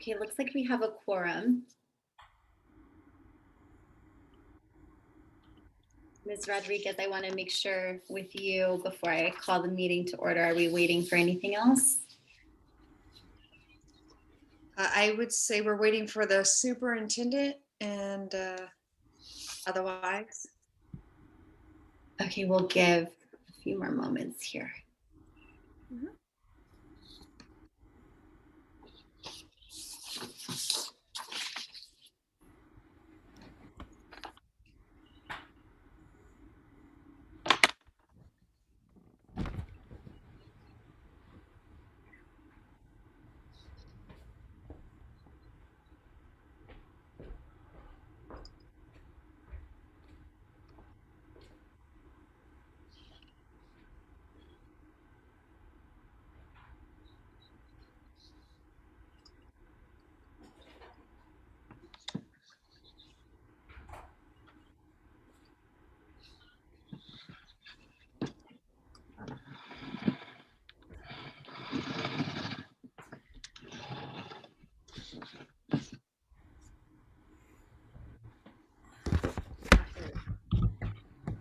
Okay, looks like we have a quorum. Ms. Rodriguez, I want to make sure with you before I call the meeting to order. Are we waiting for anything else? I would say we're waiting for the superintendent and otherwise. Okay, we'll give a few more moments here. Mhm.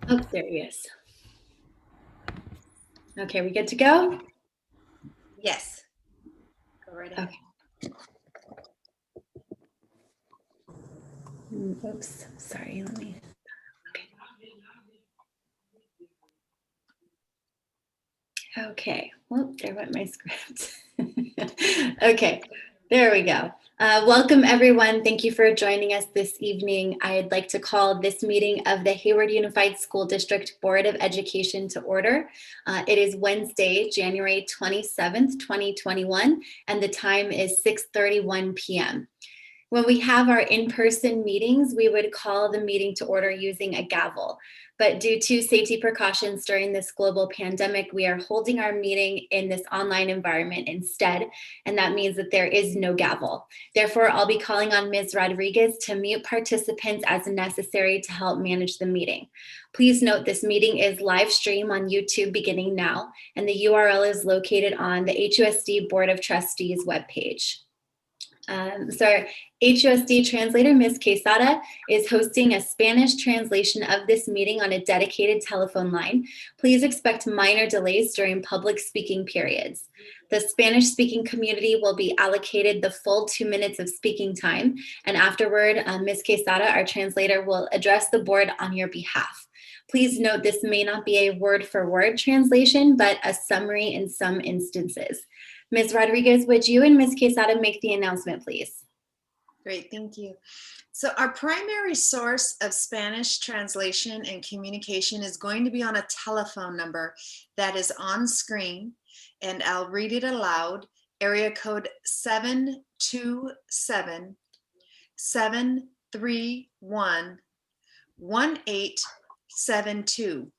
Oh, there he is. Okay, we good to go? Yes. Go right ahead. Okay. Oops, sorry, let me. Okay, well, there went my script. Okay, there we go. Welcome, everyone. Thank you for joining us this evening. I'd like to call this meeting of the Hayward Unified School District Board of Education to order. It is Wednesday, January 27th, 2021, and the time is 6:31 p.m. When we have our in-person meetings, we would call the meeting to order using a gavel. But due to safety precautions during this global pandemic, we are holding our meeting in this online environment instead, and that means that there is no gavel. Therefore, I'll be calling on Ms. Rodriguez to mute participants as necessary to help manage the meeting. Please note this meeting is live stream on YouTube beginning now, and the URL is located on the HUSD Board of Trustees webpage. So HUSD translator, Ms. Quesada, is hosting a Spanish translation of this meeting on a dedicated telephone line. Please expect minor delays during public speaking periods. The Spanish-speaking community will be allocated the full 2 minutes of speaking time, and afterward, Ms. Quesada, our translator, will address the board on your behalf. Please note this may not be a word-for-word translation, but a summary in some instances. Ms. Rodriguez, would you and Ms. Quesada make the announcement, please? Great, thank you. So our primary source of Spanish translation and communication is going to be on a telephone number that is on screen, and I'll read it aloud. Area code 727-731-1872.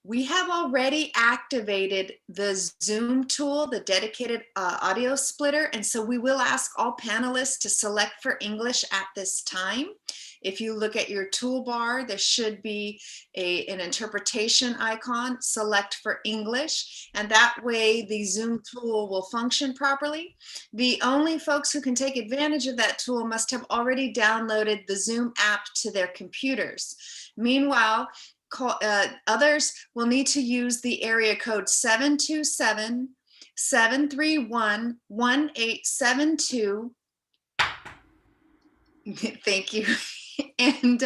We have already activated the Zoom tool, the dedicated audio splitter, and so we will ask all panelists to select for English at this time. If you look at your toolbar, there should be an interpretation icon, select for English, and that way the Zoom tool will function properly. The only folks who can take advantage of that tool must have already downloaded the Zoom app to their computers. Meanwhile, others will need to use the area code 727-731-1872. Thank you. And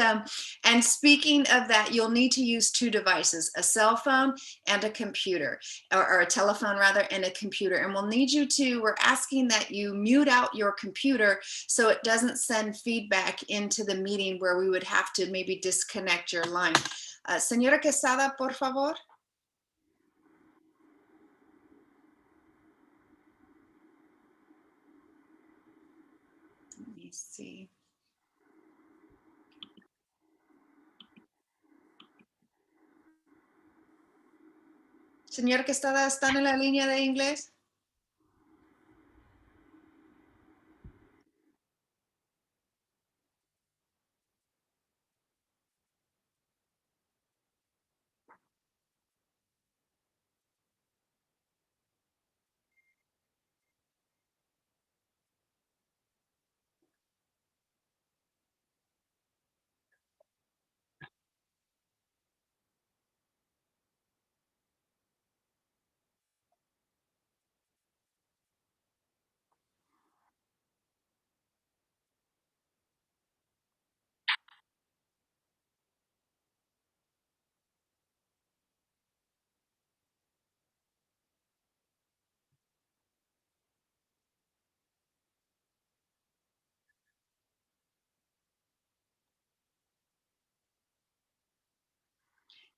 speaking of that, you'll need to use two devices, a cell phone and a computer, or a telephone rather, and a computer. And we'll need you to, we're asking that you mute out your computer so it doesn't send feedback into the meeting where we would have to maybe disconnect your line. Señora Quesada, por favor. Let me see. Señora Quesada, ¿están en la línea de inglés?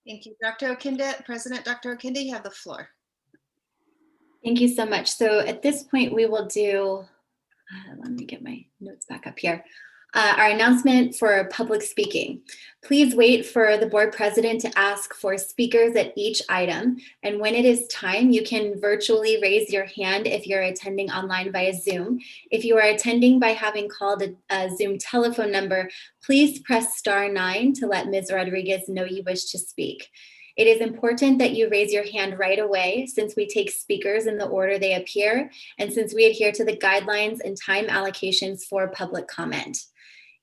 Thank you, Dr. Okinde. President Dr. Okinde, you have the floor. Thank you so much. So at this point, we will do, let me get my notes back up here. Our announcement for public speaking. Please wait for the board president to ask for speakers at each item. And when it is time, you can virtually raise your hand if you're attending online via Zoom. If you are attending by having called a Zoom telephone number, please press *9 to let Ms. Rodriguez know you wish to speak. It is important that you raise your hand right away since we take speakers in the order they appear and since we adhere to the guidelines and time allocations for public comment.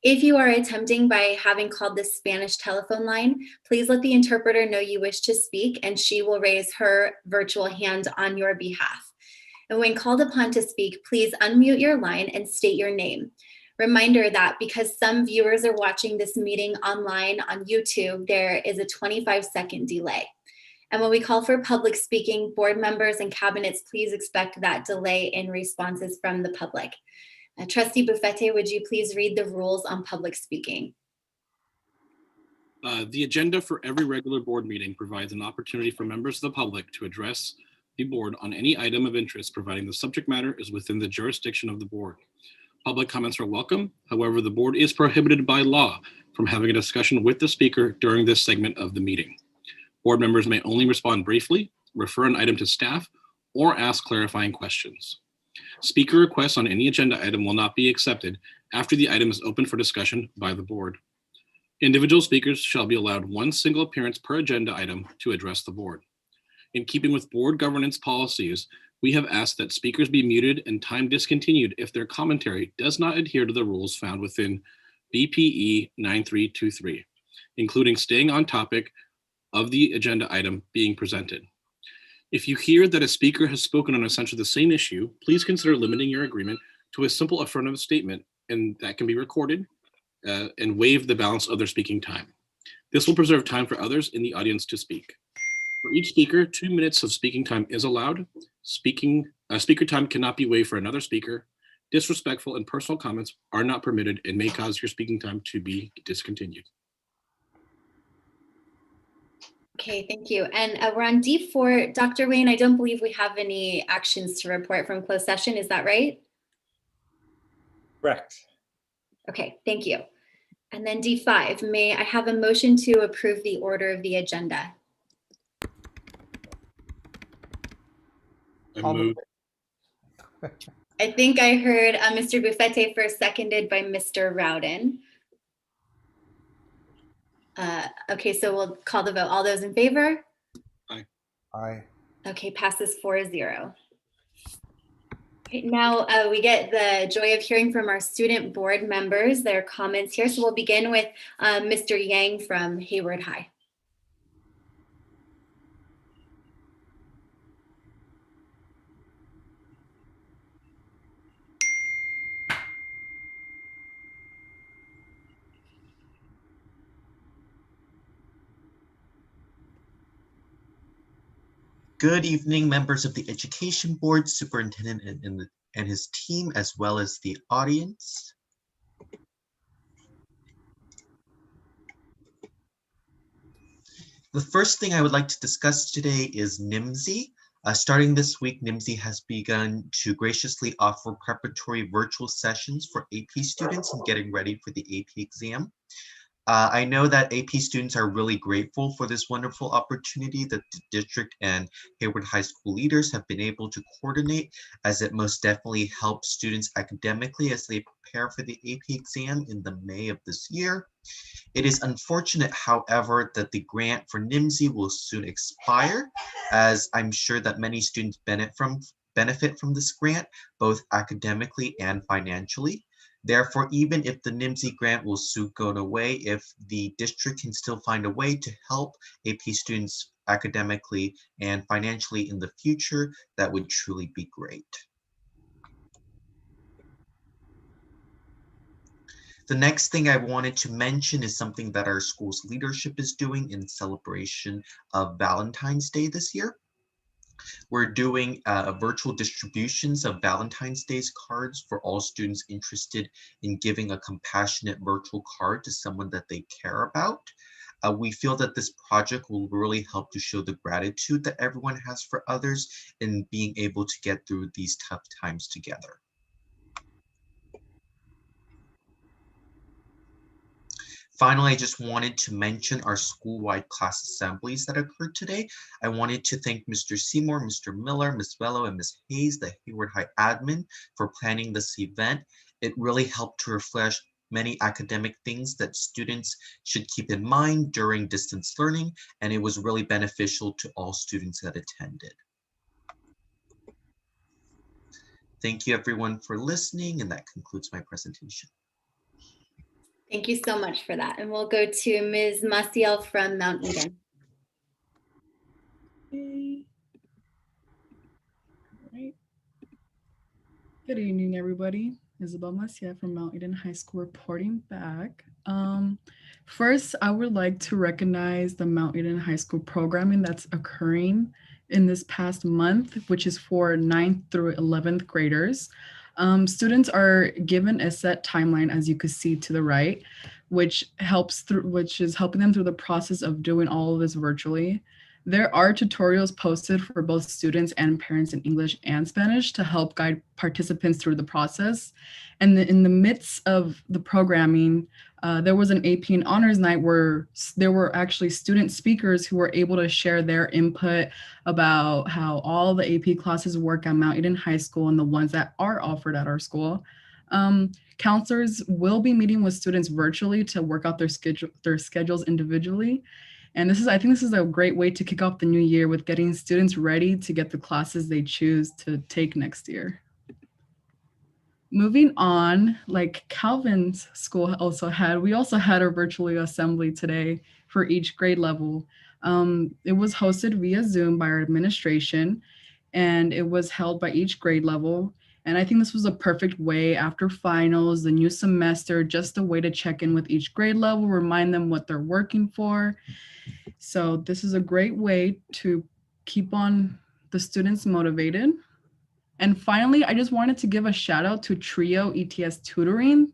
If you are attempting by having called the Spanish telephone line, please let the interpreter know you wish to speak and she will raise her virtual hand on your behalf. And when called upon to speak, please unmute your line and state your name. Reminder that because some viewers are watching this meeting online on YouTube, there is a 25-second delay. And when we call for public speaking, board members and cabinets, please expect that delay in responses from the public. Trustee Buffette, would you please read the rules on public speaking? The agenda for every regular board meeting provides an opportunity for members of the public to address the board on any item of interest, providing the subject matter is within the jurisdiction of the board. Public comments are welcome. However, the board is prohibited by law from having a discussion with the speaker during this segment of the meeting. Board members may only respond briefly, refer an item to staff, or ask clarifying questions. Speaker requests on any agenda item will not be accepted after the item is open for discussion by the board. Individual speakers shall be allowed one single appearance per agenda item to address the board. In keeping with board governance policies, we have asked that speakers be muted and time discontinued if their commentary does not adhere to the rules found within BPE 9323, including staying on topic of the agenda item being presented. If you hear that a speaker has spoken on essentially the same issue, please consider limiting your agreement to a simple affirmative statement, and that can be recorded and waive the balance of their speaking time. This will preserve time for others in the audience to speak. For each speaker, 2 minutes of speaking time is allowed. Speaker time cannot be waived for another speaker. Disrespectful and personal comments are not permitted and may cause your speaking time to be discontinued. Okay, thank you. And we're on D4. Dr. Wayne, I don't believe we have any actions to report from closed session. Is that right? Correct. Okay, thank you. And then D5, may I have a motion to approve the order of the agenda? I move. I think I heard Mr. Buffette first, seconded by Mr. Rowden. Okay, so we'll call the vote. All those in favor? Aye. Aye. Okay, passes 4-0. Okay, now we get the joy of hearing from our student board members, their comments here. So we'll begin with Mr. Yang from Hayward High. Good evening, members of the Education Board, Superintendent and his team, as well as the audience. The first thing I would like to discuss today is NIMSY. Starting this week, NIMSY has begun to graciously offer preparatory virtual sessions for AP students in getting ready for the AP exam. I know that AP students are really grateful for this wonderful opportunity that the district and Hayward High School leaders have been able to coordinate, as it most definitely helps students academically as they prepare for the AP exam in the May of this year. It is unfortunate, however, that the grant for NIMSY will soon expire, as I'm sure that many students benefit from this grant, both academically and financially. Therefore, even if the NIMSY grant will soon go away, if the district can still find a way to help AP students academically and financially in the future, that would truly be great. The next thing I wanted to mention is something that our school's leadership is doing in celebration of Valentine's Day this year. We're doing virtual distributions of Valentine's Day's cards for all students interested in giving a compassionate virtual card to someone that they care about. We feel that this project will really help to show the gratitude that everyone has for others in being able to get through these tough times together. Finally, I just wanted to mention our school-wide class assemblies that occurred today. I wanted to thank Mr. Seymour, Mr. Miller, Ms. Bello, and Ms. Hayes, the Hayward High admin, for planning this event. It really helped to refresh many academic things that students should keep in mind during distance learning, and it was really beneficial to all students that attended. Thank you everyone for listening, and that concludes my presentation. Thank you so much for that. And we'll go to Ms. Maciel from Mount Eden. Hey. All right. Good evening, everybody. Isabel Macia from Mount Eden High School reporting back. First, I would like to recognize the Mount Eden High School programming that's occurring in this past month, which is for 9th through 11th graders. Students are given a set timeline, as you could see to the right, which is helping them through the process of doing all of this virtually. There are tutorials posted for both students and parents in English and Spanish to help guide participants through the process. And in the midst of the programming, there was an AP and Honors Night where there were actually student speakers who were able to share their input about how all the AP classes work at Mount Eden High School and the ones that are offered at our school. Counselors will be meeting with students virtually to work out their schedules individually. And I think this is a great way to kick off the new year with getting students ready to get the classes they choose to take next year. Moving on, like Calvin's school we also had a virtual assembly today for each grade level. It was hosted via Zoom by our administration, and it was held by each grade level. And I think this was a perfect way after finals, the new semester, just a way to check in with each grade level, remind them what they're working for. So this is a great way to keep on the students motivated. And finally, I just wanted to give a shout out to Trio ETS Tutoring.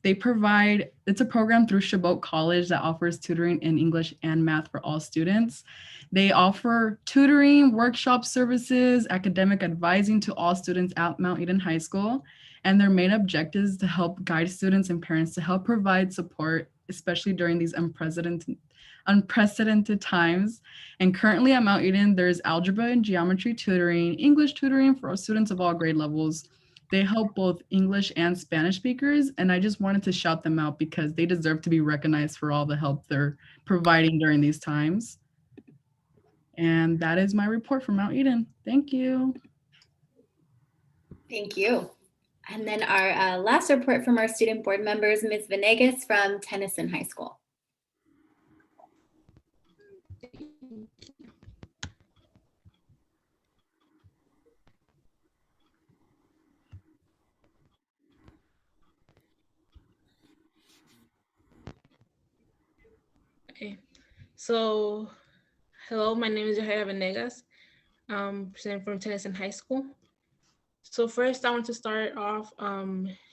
It's a program through Chabot College that offers tutoring in English and math for all students. They offer tutoring, workshop services, academic advising to all students at Mount Eden High School. And their main objective is to help guide students and parents to help provide support, especially during these unprecedented times. And currently at Mount Eden, there's algebra and geometry tutoring, English tutoring for students of all grade levels. They help both English and Spanish speakers, and I just wanted to shout them out because they deserve to be recognized for all the help they're providing during these times. And that is my report from Mount Eden. Thank you. Thank you. And then our last report from our student board members, Ms. Venegas from Tennyson High School. Okay, so hello, my name is Yahya Venegas, presenting from Tennyson High School. So first I want to start off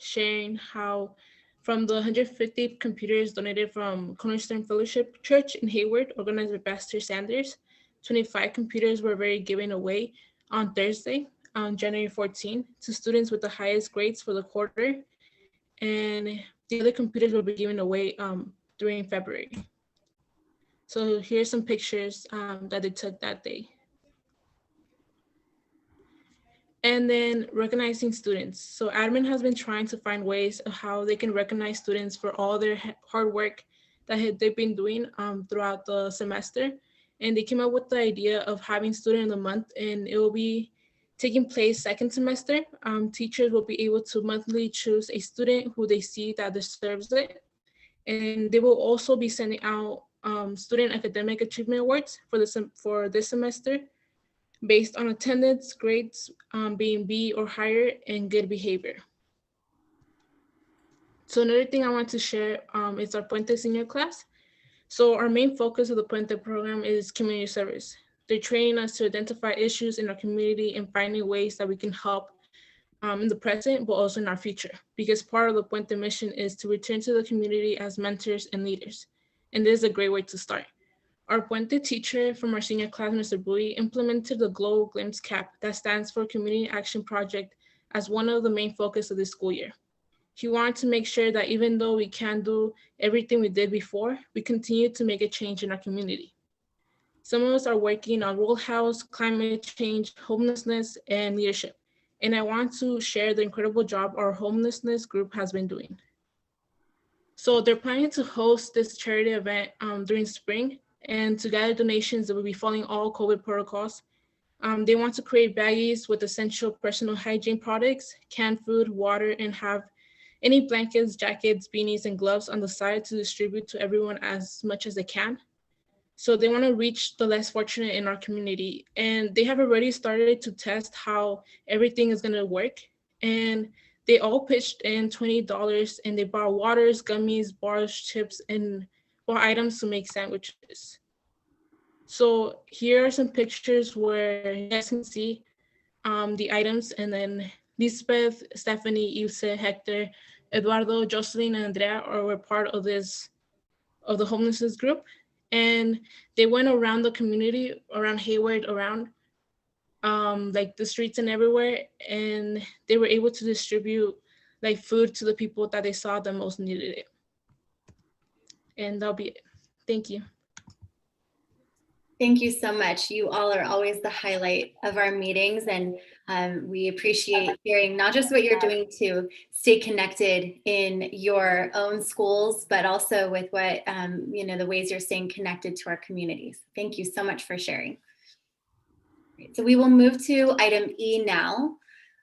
sharing how from the 150 computers donated from Cornerstone Fellowship Church in Hayward, organized by Pastor Sanders, 25 computers were already given away on Thursday, on January 14, to students with the highest grades for the quarter. And the other computers will be given away during February. So here's some pictures that they took that day. And then recognizing students. So admin has been trying to find ways of how they can recognize students for all their hard work that they've been doing throughout the semester. And they came up with the idea of having student of the month, and it will be taking place second semester. Teachers will be able to monthly choose a student who they see that deserves it. And they will also be sending out student academic achievement awards for this semester based on attendance, grades being B or higher, and good behavior. So another thing I want to share is our Puente senior class. So our main focus of the Puente program is community service. They're training us to identify issues in our community and finding ways that we can help in the present, but also in our future, because part of the Puente mission is to return to the community as mentors and leaders. and this is a great way to start. Our Puente teacher from our senior class, Mr. Bowie, implemented the Global Glimpse CAP, that stands for Community Action Project, as one of the main focus of this school year. He wanted to make sure that even though we can't do everything we did before, we continue to make a change in our community. Some of us are working on rural house, climate change, homelessness, and leadership. And I want to share the incredible job our homelessness group has been doing. So they're planning to host this charity event during spring, and to gather donations that will be following all COVID protocols. They want to create baggies with essential personal hygiene products, canned food, water, and have any blankets, jackets, beanies, and gloves on the side to distribute to everyone as much as they can. So they want to reach the less fortunate in our community. And they have already started to test how everything is going to work. And they all pitched in $20, and they bought waters, gummies, bars, chips, and more items to make sandwiches. So here are some pictures where you guys can see the items, and then Lisbeth, Stephanie, Ilse, Hector, Eduardo, Jocelyn, and Andrea were part of the homelessness group. And they went around the community, around Hayward, around like the streets and everywhere, and they were able to distribute like food to the people that they saw the most needed it. And that'll be it. Thank you. Thank you so much. You all are always the highlight of our meetings, and we appreciate hearing not just what you're doing to stay connected in your own schools, but also with what, the ways you're staying connected to our communities. Thank you so much for sharing. So we will move to item E now.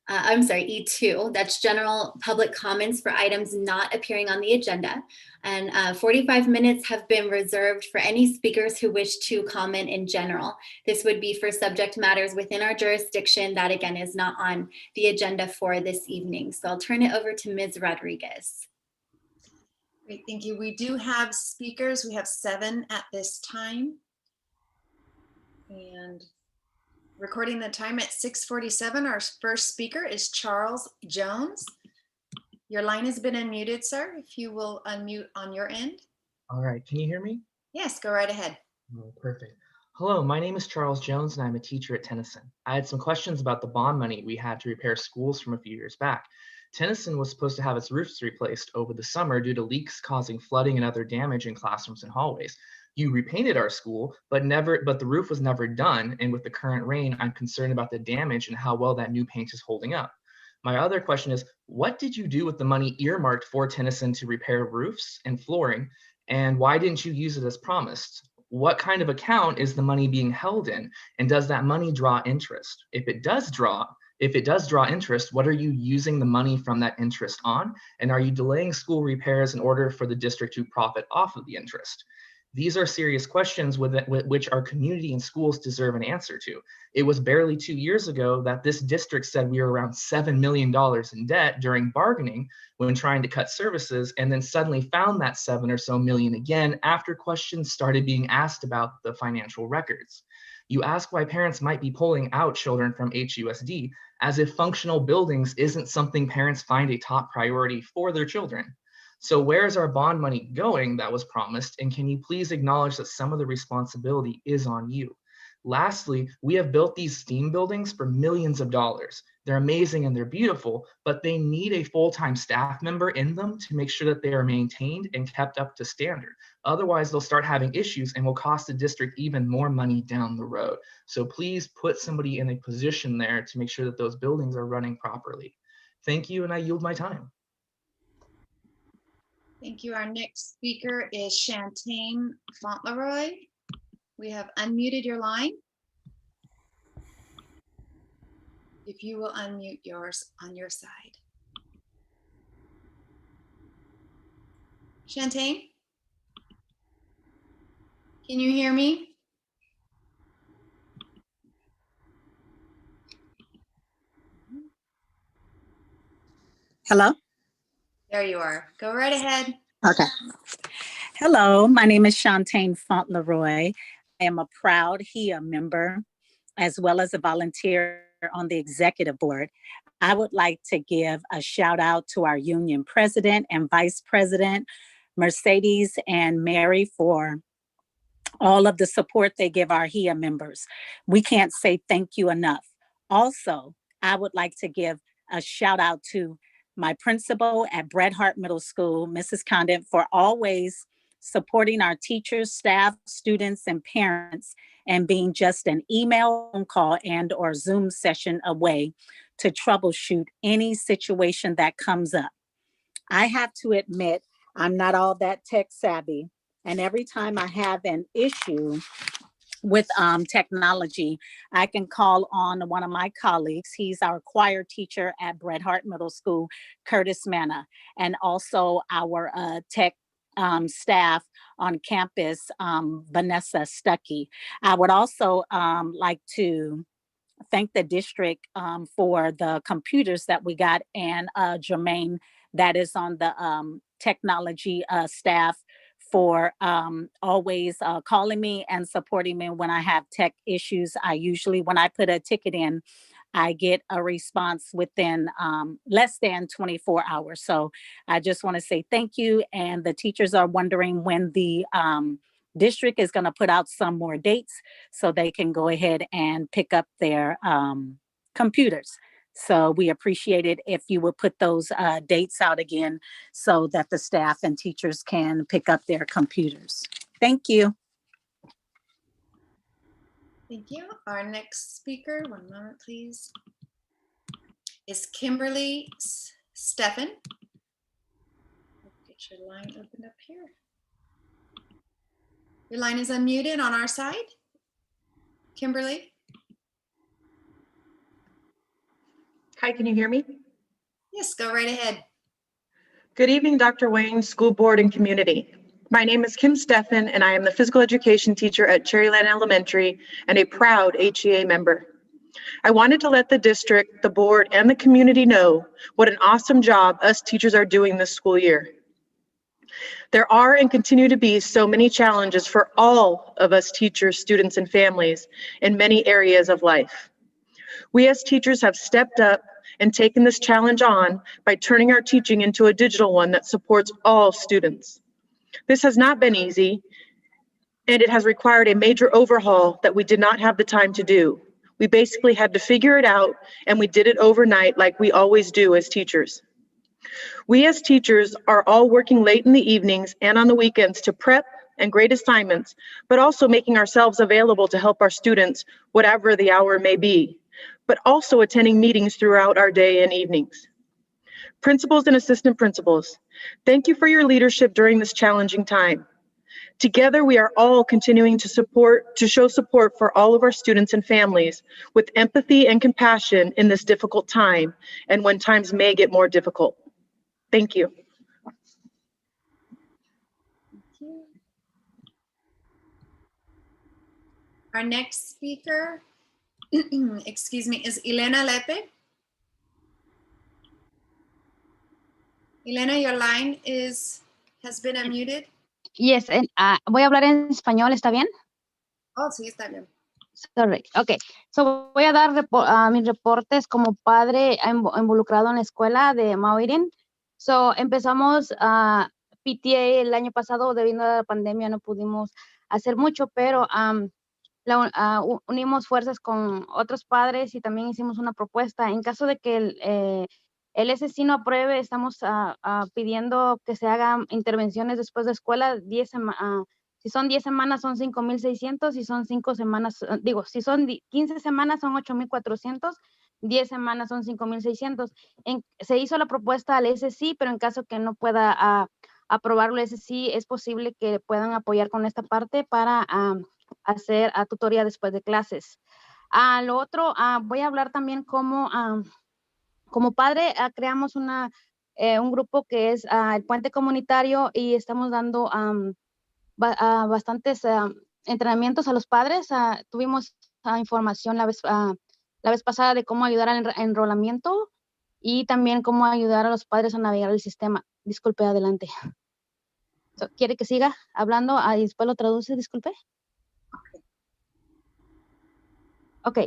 E2, that's general public comments for items not appearing on the agenda. And 45 minutes have been reserved for any speakers who wish to comment in general. This would be for subject matters within our jurisdiction that, again, is not on the agenda for this evening. So I'll turn it over to Ms. Rodriguez. Great, thank you. We do have speakers. We have 7 at this time. And recording the time at 6:47, our first speaker is Charles Jones. Your line has been unmuted, sir. If you will unmute on your end. All right, can you hear me? Yes, go right ahead. Oh, perfect. Hello, my name is Charles Jones and I'm a teacher at Tennyson. I had some questions about the bond money we had to repair schools from a few years back. Tennyson was supposed to have its roofs replaced over the summer due to leaks causing flooding and other damage in classrooms and hallways. You repainted our school, but the roof was never done. And with the current rain, I'm concerned about the damage and how well that new paint is holding up. My other question is, what did you do with the money earmarked for Tennyson to repair roofs and flooring? And why didn't you use it as promised? What kind of account is the money being held in? And does that money draw interest? If it does draw interest, what are you using the money from that interest on? And are you delaying school repairs in order for the district to profit off of the interest? These are serious questions with which our community and schools deserve an answer to. It was barely 2 years ago that this district said we were around $7 million in debt during bargaining when trying to cut services, and then suddenly found that 7 or so million again after questions started being asked about the financial records. You ask why parents might be pulling out children from HUSD, as if functional buildings isn't something parents find a top priority for their children. So where's our bond money going that was promised? And can you please acknowledge that some of the responsibility is on you? Lastly, we have built these STEAM buildings for millions of dollars. They're amazing and they're beautiful, but they need a full-time staff member in them to make sure that they are maintained and kept up to standard. Otherwise, they'll start having issues and will cost the district even more money down the road. So please put somebody in a position there to make sure that those buildings are running properly. Thank you, and I yield my time. Thank you. Our next speaker is Chantaine Fauntleroy. We have unmuted your line. If you will unmute yours on your side. Chantaine, can you hear me? Hello? There you are. Go right ahead. Okay. Hello, my name is Chantaine Fauntleroy. I am a proud HIA member, as well as a volunteer on the executive board. I would like to give a shout out to our union president and vice president, Mercedes and Mary for all of the support they give our HIA members. We can't say thank you enough. Also, I would like to give a shout out to my principal at Bret Harte Middle School, Mrs. Condon, for always supporting our teachers, staff, students, and parents, and being just an email, phone call, and or Zoom session away to troubleshoot any situation that comes up. I have to admit, I'm not all that tech savvy. And every time I have an issue with technology, I can call on one of my colleagues. He's our choir teacher at Bret Harte Middle School, Curtis Manna, and also our tech staff on campus, Vanessa Stuckey. I would also like to thank the district for the computers that we got, and Jermaine that is on the technology staff for always calling me and supporting me when I have tech issues. I usually, when I put a ticket in, I get a response within less than 24 hours. So I just want to say thank you. And the teachers are wondering when the district is going to put out some more dates so they can go ahead and pick up their computers. So we appreciate it if you would put those dates out again so that the staff and teachers can pick up their computers. Thank you. Thank you. Our next speaker, one moment please, is Kimberly Steffen. Get your line opened up here. Your line is unmuted on our side. Kimberly. Hi, can you hear me? Yes, go right ahead. Good evening, Dr. Wayne, school board and community. My name is Kim Steffen, and I am the physical education teacher at Cherryland Elementary and a proud HEA member. I wanted to let the district, the board, and the community know what an awesome job us teachers are doing this school year. There are and continue to be so many challenges for all of us teachers, students, and families in many areas of life. We as teachers have stepped up and taken this challenge on by turning our teaching into a digital one that supports all students. This has not been easy, and it has required a major overhaul that we did not have the time to do. We basically had to figure it out, and we did it overnight like we always do as teachers. We as teachers are all working late in the evenings and on the weekends to prep and grade assignments, but also making ourselves available to help our students, whatever the hour may be, but also attending meetings throughout our day and evenings. Principals and assistant principals, thank you for your leadership during this challenging time. Together, we are all continuing to show support for all of our students and families with empathy and compassion in this difficult time and when times may get more difficult. Thank you. Our next speaker, excuse me, is Elena Lepe. Elena, your line has been unmuted. Yes, voy a hablar en español, ¿está bien? Oh, sí, está bien. Sorry. Ok, so voy a dar mis reportes como padre involucrado en la escuela de Mauirin. So empezamos PTA el año pasado, debido a la pandemia no pudimos hacer mucho, pero unimos fuerzas con otros padres y también hicimos una propuesta. En caso de que el SSI no apruebe, estamos pidiendo que se hagan intervenciones después de escuela. Si son 10 semanas son 5,600, si son 5 semanas, si son 15 semanas son 8,400, 10 semanas son 5,600. Se hizo la propuesta al SSI, pero en caso que no pueda aprobarlo el SSI, es posible que puedan apoyar con esta parte para hacer tutoría después de clases. Lo otro, voy a hablar también como padre, creamos un grupo que es el Puente Comunitario y estamos dando bastantes entrenamientos a los padres. Tuvimos información la vez pasada de cómo ayudar al enrolamiento y también cómo ayudar a los padres a navegar el sistema. Disculpe, adelante. ¿Quiere que siga hablando y después lo traduce? Disculpe. Ok,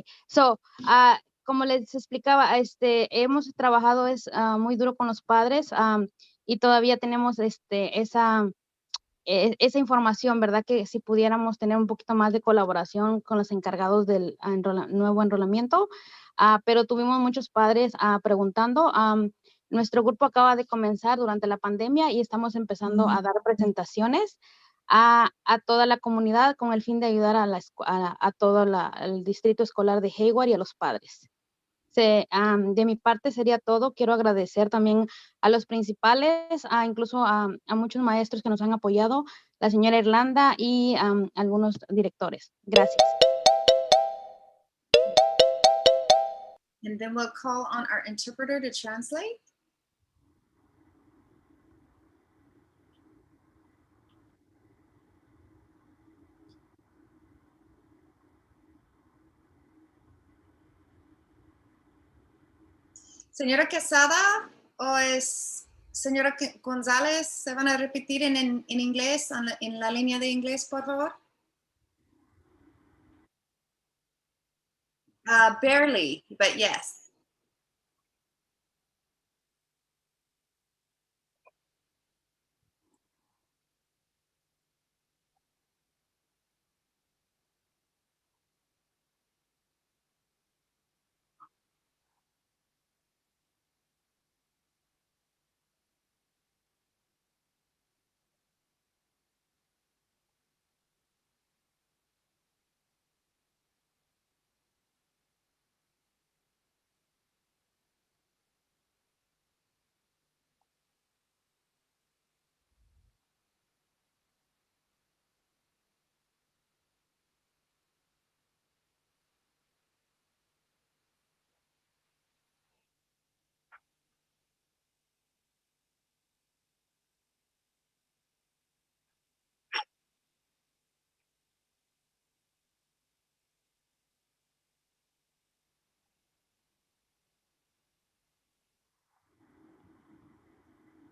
como les explicaba, hemos trabajado muy duro con los padres. y todavía tenemos esa información, ¿verdad? Que si pudiéramos tener un poquito más de colaboración con los encargados del nuevo enrolamiento, pero tuvimos muchos padres preguntando. Nuestro grupo acaba de comenzar durante la pandemia y estamos empezando a dar presentaciones a toda la comunidad con el fin de ayudar a todo el distrito escolar de Hayward y a los padres. De mi parte sería todo. Quiero agradecer también a los principales, incluso a muchos maestros que nos han apoyado, la señora Irlanda y algunos directores. Gracias. And then we'll call on our interpreter to translate. Señora Quesada o es señora González, ¿se van a repetir en inglés, en la línea de inglés, por favor? Barely, but yes.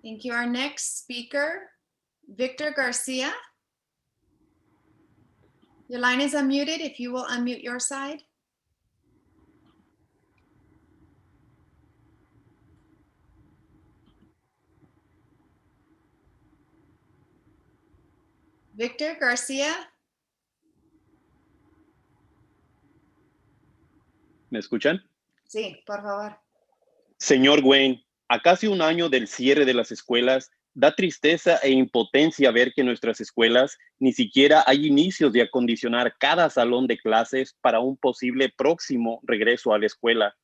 Thank you. Our next speaker, Victor Garcia. Your line is unmuted. If you will unmute your side. Victor Garcia. ¿Me escuchan? Sí, por favor. Señor Wayne, a casi un año del cierre de las escuelas, da tristeza e impotencia ver que nuestras escuelas ni siquiera hay inicios de acondicionar cada salón de clases para un posible próximo regreso a la escuela.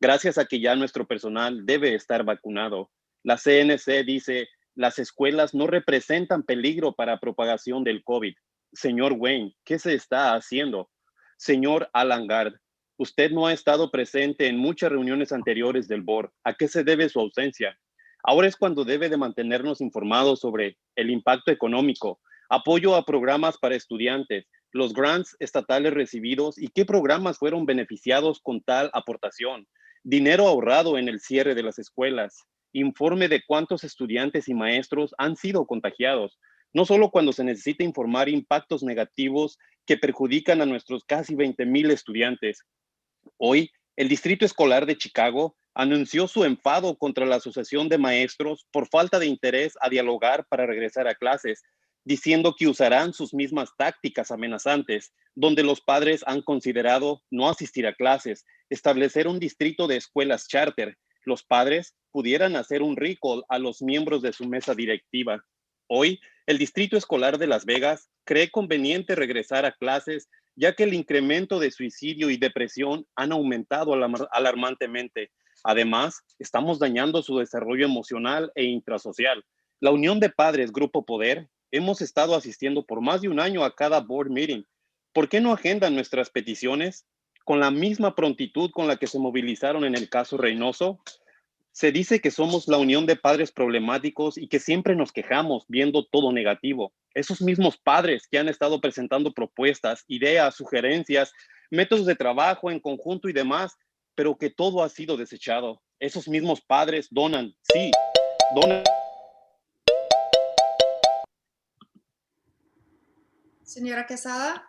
Gracias a que ya nuestro personal debe estar vacunado. La CNC dice, las escuelas no representan peligro para propagación del COVID. Señor Wayne, ¿qué se está haciendo? Señor Alangard, usted no ha estado presente en muchas reuniones anteriores del board. ¿A qué se debe su ausencia? Ahora es cuando debe de mantenernos informados sobre el impacto económico, apoyo a programas para estudiantes, los grants estatales recibidos y qué programas fueron beneficiados con tal aportación, dinero ahorrado en el cierre de las escuelas, informe de cuántos estudiantes y maestros han sido contagiados, no solo cuando se necesita informar impactos negativos que perjudican a nuestros casi 20,000 estudiantes. Hoy, el Distrito Escolar de Chicago anunció su enfado contra la Asociación de Maestros por falta de interés a dialogar para regresar a clases, diciendo que usarán sus mismas tácticas amenazantes, donde los padres han considerado no asistir a clases, establecer un distrito de escuelas charter. Los padres pudieran hacer un recall a los miembros de su mesa directiva. Hoy, el Distrito Escolar de Las Vegas cree conveniente regresar a clases ya que el incremento de suicidio y depresión han aumentado alarmantemente. Además, estamos dañando su desarrollo emocional e intrasocial. La Unión de Padres Grupo Poder hemos estado asistiendo por más de un año a cada board meeting. ¿Por qué no agendan nuestras peticiones con la misma prontitud con la que se movilizaron en el caso Reynoso? Se dice que somos la unión de padres problemáticos y que siempre nos quejamos viendo todo negativo. Esos mismos padres que han estado presentando propuestas, ideas, sugerencias, métodos de trabajo en conjunto y demás, pero que todo ha sido desechado. Esos mismos padres donan, sí, donan. Señora Quesada.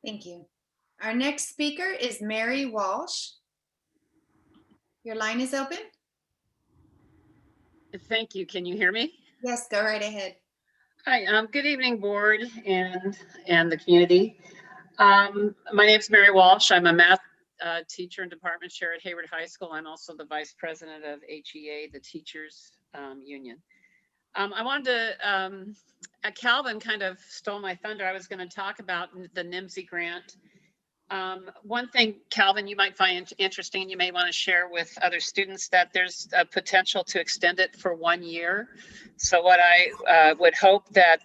Thank you. Our next speaker is Mary Walsh. Your line is open. Thank you. Can you hear me? Yes, go right ahead. Hi, good evening, board and the community. My name is Mary Walsh. I'm a math teacher and department chair at Hayward High School. I'm also the vice president of HEA, the Teachers Union. I wanted to, Calvin kind of stole my thunder. I was going to talk about the NIMSI grant. One thing, Calvin, you might find interesting, you may want to share with other students, that there's a potential to extend it for 1 year. So what I would hope that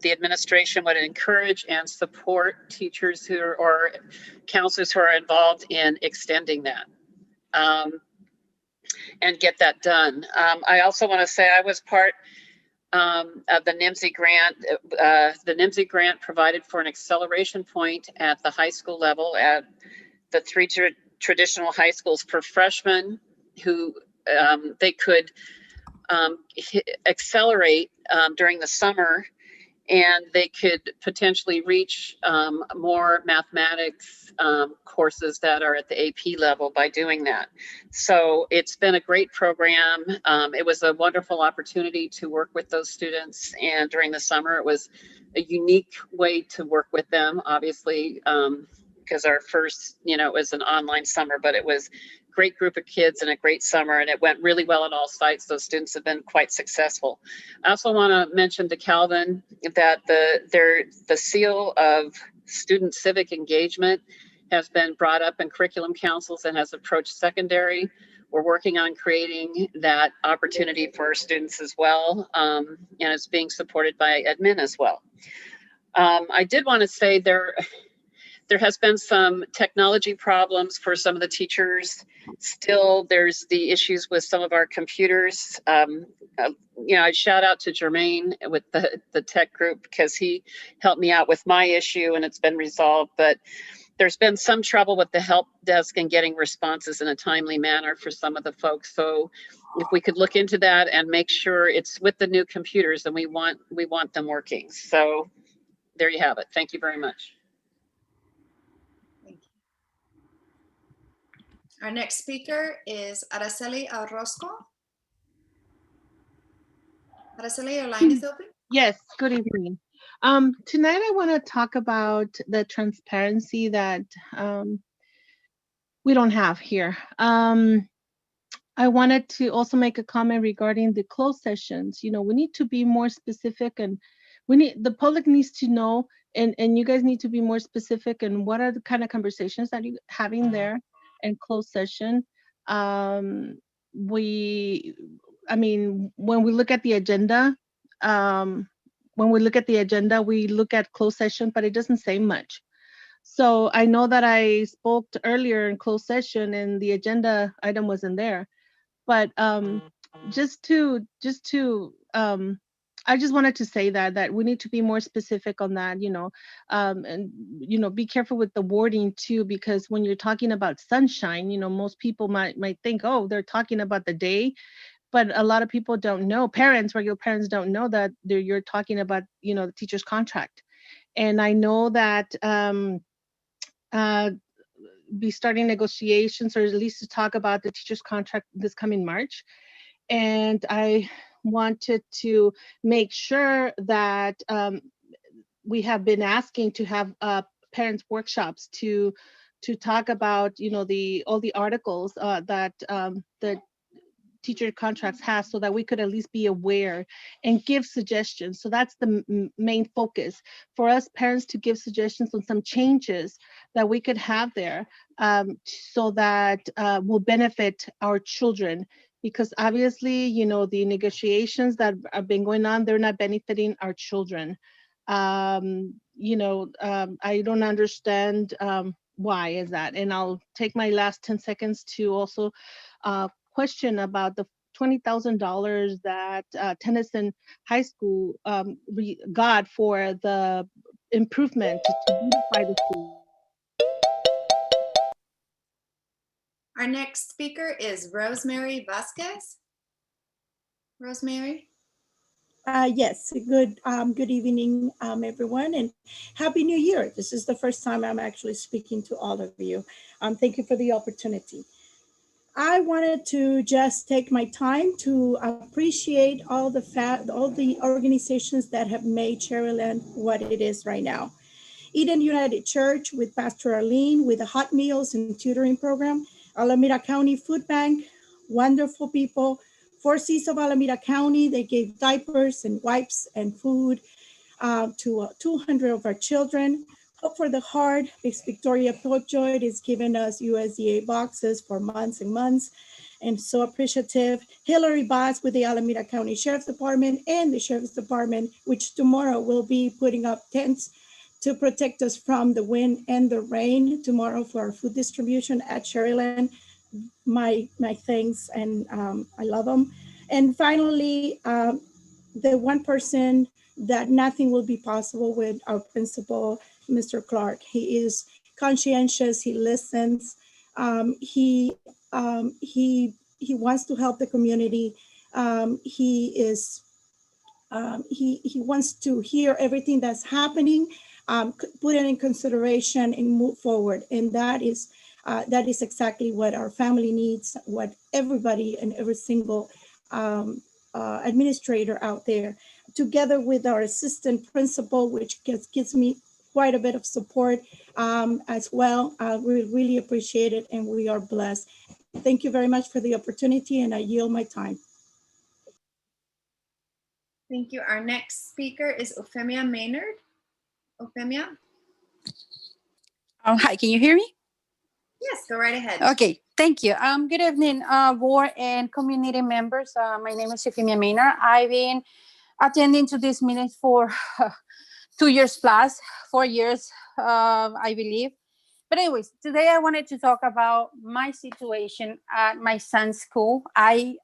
the administration would encourage and support teachers who are, or counselors who are involved in extending that and get that done. I also want to say I was part of the NIMSI grant. The NIMSI grant provided for an acceleration point at the high school level at the three traditional high schools for freshmen who they could accelerate during the summer, and they could potentially reach more mathematics courses that are at the AP level by doing that. So it's been a great program. It was a wonderful opportunity to work with those students, and during the summer it was a unique way to work with them, obviously, because our first, it was an online summer, but it was a great group of kids and a great summer, and it went really well at all sites. Those students have been quite successful. I also want to mention to Calvin that the seal of student civic engagement has been brought up in curriculum councils and has approached secondary. We're working on creating that opportunity for our students as well, and it's being supported by admin as well. I did want to say there has been some technology problems for some of the teachers. Still, there's the issues with some of our computers. I shout out to Jermaine with the tech group, because he helped me out with my issue and it's been resolved. But there's been some trouble with the help desk and getting responses in a timely manner for some of the folks. So if we could look into that and make sure it's with the new computers, and we want them working. So there you have it. Thank you very much. Our next speaker is Araceli Orozco. Araceli, your line is open. Yes, good evening. Tonight I want to talk about the transparency that we don't have here. I wanted to also make a comment regarding the closed sessions. We need to be more specific, and the public needs to know, and you guys need to be more specific, and what are the kind of conversations that you're having there in closed session. When we look at the agenda, we look at closed session, but it doesn't say much. So I know that I spoke earlier in closed session and the agenda item wasn't there, but I just wanted to say that we need to be more specific on that, and be careful with the wording too, because when you're talking about sunshine, most people might think, oh, they're talking about the day, but a lot of people don't know. Regular parents don't know that you're talking about, the teacher's contract. And I know that be starting negotiations, or at least to talk about the teacher's contract this coming March. And I wanted to make sure that we have been asking to have parents workshops to talk about, all the articles that the teacher contracts has, so that we could at least be aware and give suggestions. So that's the main focus for us parents, to give suggestions on some changes that we could have there, so that will benefit our children. Because obviously, the negotiations that have been going on, they're not benefiting our children. I don't understand why is that. And I'll take my last 10 seconds to also question about the $20,000 that Tennyson High School got for the improvement to beautify the school. Our next speaker is Rosemary Vasquez. Rosemary. Yes, good evening, everyone, and Happy New Year. This is the first time I'm actually speaking to all of you. Thank you for the opportunity. I wanted to just take my time to appreciate all the organizations that have made Cherryland what it is right now. Eden United Church with Pastor Arlene with the hot meals and tutoring program, Alameda County Food Bank, wonderful people. Four Seas of Alameda County, they gave diapers and wipes and food to 200 of our children. Hope for the Heart, Miss Victoria Pojoy is giving us USDA boxes for months and months, and so appreciative. Hillary Bass with the Alameda County Sheriff's Department and the Sheriff's Department, which tomorrow will be putting up tents to protect us from the wind and the rain tomorrow for our food distribution at Cherryland. My thanks, and I love them. And finally, the one person that nothing will be possible with, our principal, Mr. Clark. He is conscientious. He listens. He wants to help the community. He wants to hear everything that's happening, put it in consideration, and move forward. And that is exactly what our family needs, what everybody and every single administrator out there, together with our assistant principal, which gives me quite a bit of support as well. We really appreciate it, and we are blessed. Thank you very much for the opportunity, and I yield my time. Thank you. Our next speaker is Euphemia Maynard. Euphemia? Hi, can you hear me? Yes, go right ahead. Okay, thank you. Good evening, board and community members. My name is Euphemia Maynard. I've been attending to these meetings for 2 years plus, 4 years, I believe. But anyways, today I wanted to talk about my situation at my son's school. I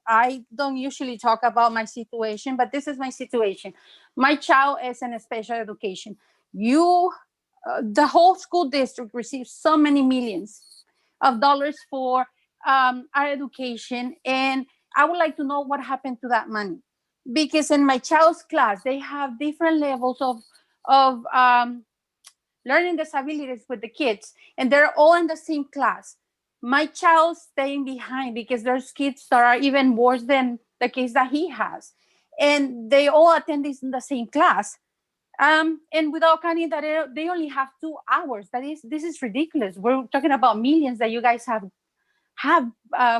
don't usually talk about my situation, but this is my situation. My child is in a special education. The whole school district receives so many millions of dollars for our education, and I would like to know what happened to that money, because in my child's class they have different levels of learning disabilities with the kids, and they're all in the same class. My child's staying behind because there's kids that are even worse than the case that he has, and they all attend this in the same class. And without counting that they only have 2 hours. This is ridiculous. We're talking about millions that you guys have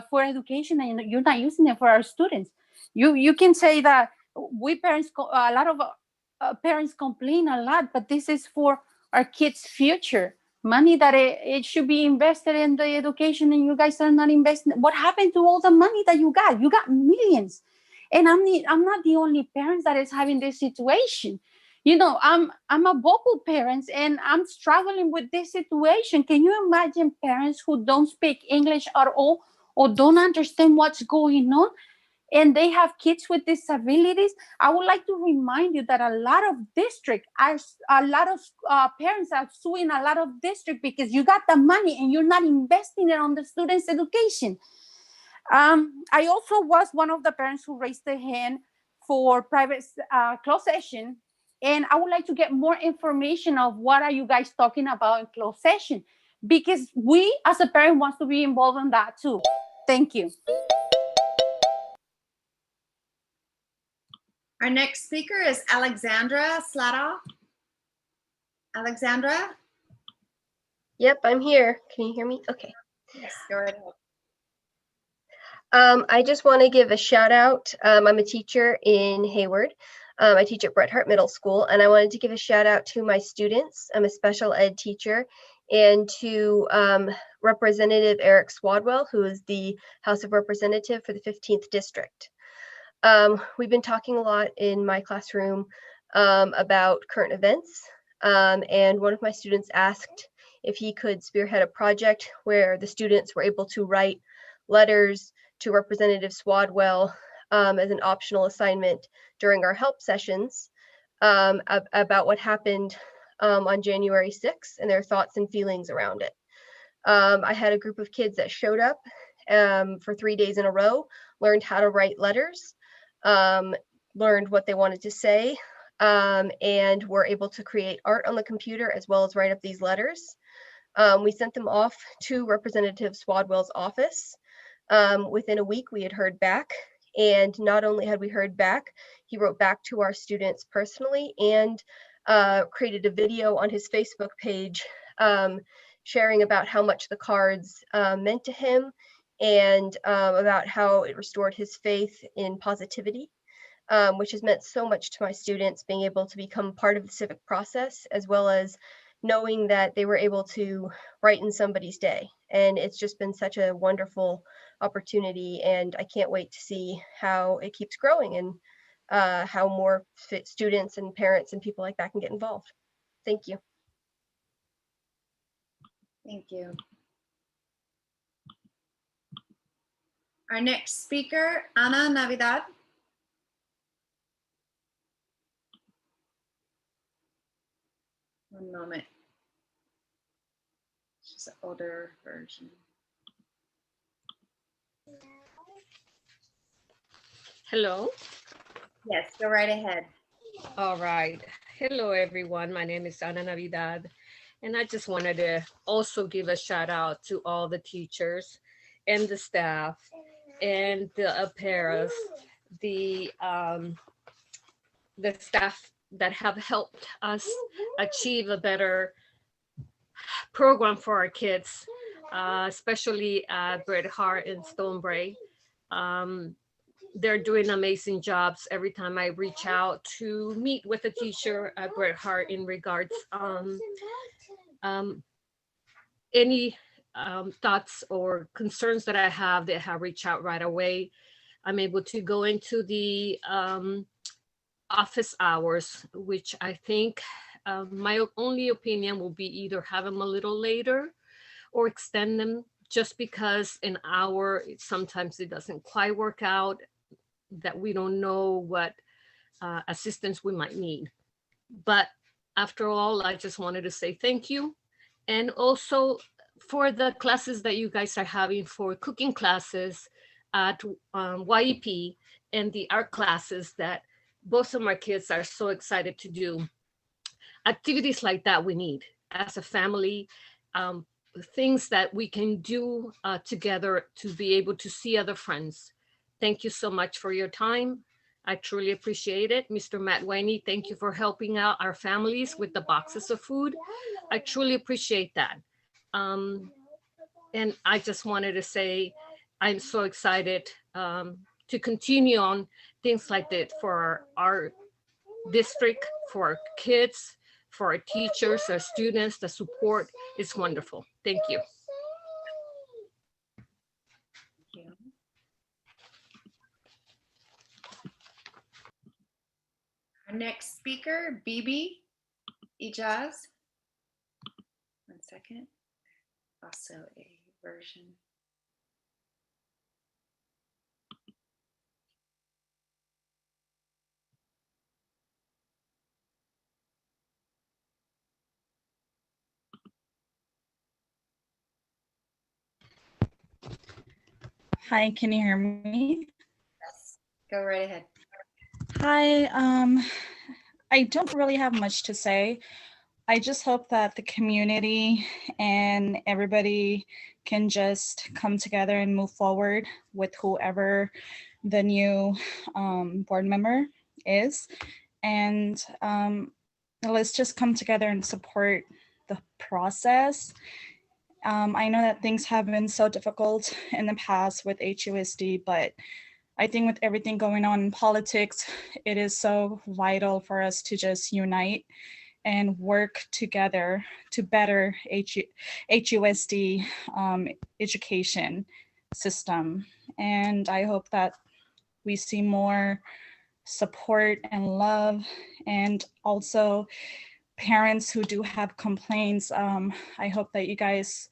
for education, and you're not using it for our students. You can say that we parents, a lot of parents complain a lot, but this is for our kids' future. Money that it should be invested in the education, and you guys are not investing. What happened to all the money that you got? You got millions. And I'm not the only parent that is having this situation. You know, I'm a vocal parent, and I'm struggling with this situation. Can you imagine parents who don't speak English at all, or don't understand what's going on, and they have kids with disabilities? I would like to remind you that a lot of parents are suing a lot of districts because you got the money and you're not investing it on the students' education. I also was one of the parents who raised their hand for private closed session, and I would like to get more information of what are you guys talking about in closed session, because we as a parent wants to be involved in that too. Thank you. Our next speaker is Alexandra Slatoff. Alexandra? Yep, I'm here. Can you hear me? Okay. Yes, go right ahead. I just want to give a shout out. I'm a teacher in Hayward. I teach at Bret Harte Middle School, and I wanted to give a shout out to my students. I'm a special ed teacher, and to Representative Eric Swadwell, who is the House of Representative for the 15th District. We've been talking a lot in my classroom about current events, and one of my students asked if he could spearhead a project where the students were able to write letters to Representative Swadwell as an optional assignment during our help sessions about what happened on January 6th and their thoughts and feelings around it. I had a group of kids that showed up for 3 days in a row, learned how to write letters. learned what they wanted to say, and were able to create art on the computer as well as write up these letters. We sent them off to Representative Swadwell's office. Within a week, we had heard back. And not only had we heard back, he wrote back to our students personally and created a video on his Facebook page sharing about how much the cards meant to him and about how it restored his faith in positivity, which has meant so much to my students, being able to become part of the civic process, as well as knowing that they were able to brighten somebody's day. And it's just been such a wonderful opportunity, and I can't wait to see how it keeps growing and how more students and parents and people like that can get involved. Thank you. Thank you. Our next speaker, Ana Navidad. One moment. She's an older version. Hello. Yes, go right ahead. All right. Hello, everyone. My name is Ana Navidad, and I just wanted to also give a shout out to all the teachers and the staff and the apparas, the staff that have helped us achieve a better program for our kids, especially at Bret Harte and Stonebray. They're doing amazing jobs every time I reach out to meet with a teacher at Bret Harte in regards any thoughts or concerns that I have that have reached out right away. I'm able to go into the office hours, which I think my only opinion will be either have them a little later or extend them, just because an hour, sometimes it doesn't quite work out, that we don't know what assistance we might need. But after all, I just wanted to say thank you. And also for the classes that you guys are having for cooking classes at YEP and the art classes that both of my kids are so excited to do. Activities like that we need as a family, things that we can do together to be able to see other friends. Thank you so much for your time. I truly appreciate it. Mr. Matt Waney, thank you for helping out our families with the boxes of food. I truly appreciate that. And I just wanted to say, I'm so excited to continue on things like that for our district, for our kids, for our teachers, our students. The support is wonderful. Thank you. Our next speaker, Bibi Ijaz. One second. Also a version. Hi, can you hear me? Yes, go right ahead. Hi, I don't really have much to say. I just hope that the community and everybody can just come together and move forward with whoever the new board member is. And let's just come together and support the process. I know that things have been so difficult in the past with HUSD, but I think with everything going on in politics, it is so vital for us to just unite and work together to better HUSD education system. And I hope that we see more support and love, and also parents who do have complaints. I hope that you guys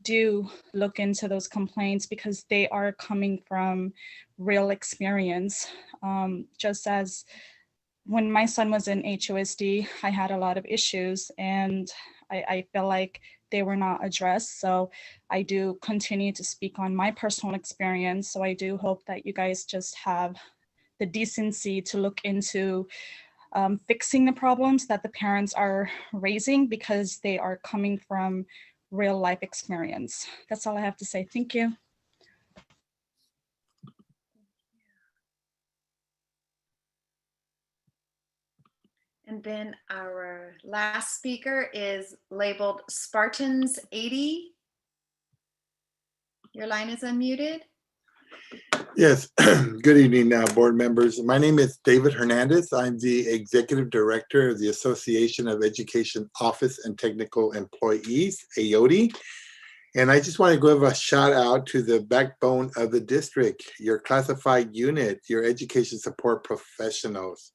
do look into those complaints, because they are coming from real experience. Just as when my son was in HUSD, I had a lot of issues, and I feel like they were not addressed. So I do continue to speak on my personal experience. So I do hope that you guys just have the decency to look into fixing the problems that the parents are raising, because they are coming from real life experience. That's all I have to say. Thank you. And then our last speaker is labeled Spartans 80. Your line is unmuted. Yes, good evening, board members. My name is David Hernandez. I'm the Executive Director of the Association of Education Office and Technical Employees, AOTI. And I just want to give a shout out to the backbone of the district, your classified unit, your education support professionals.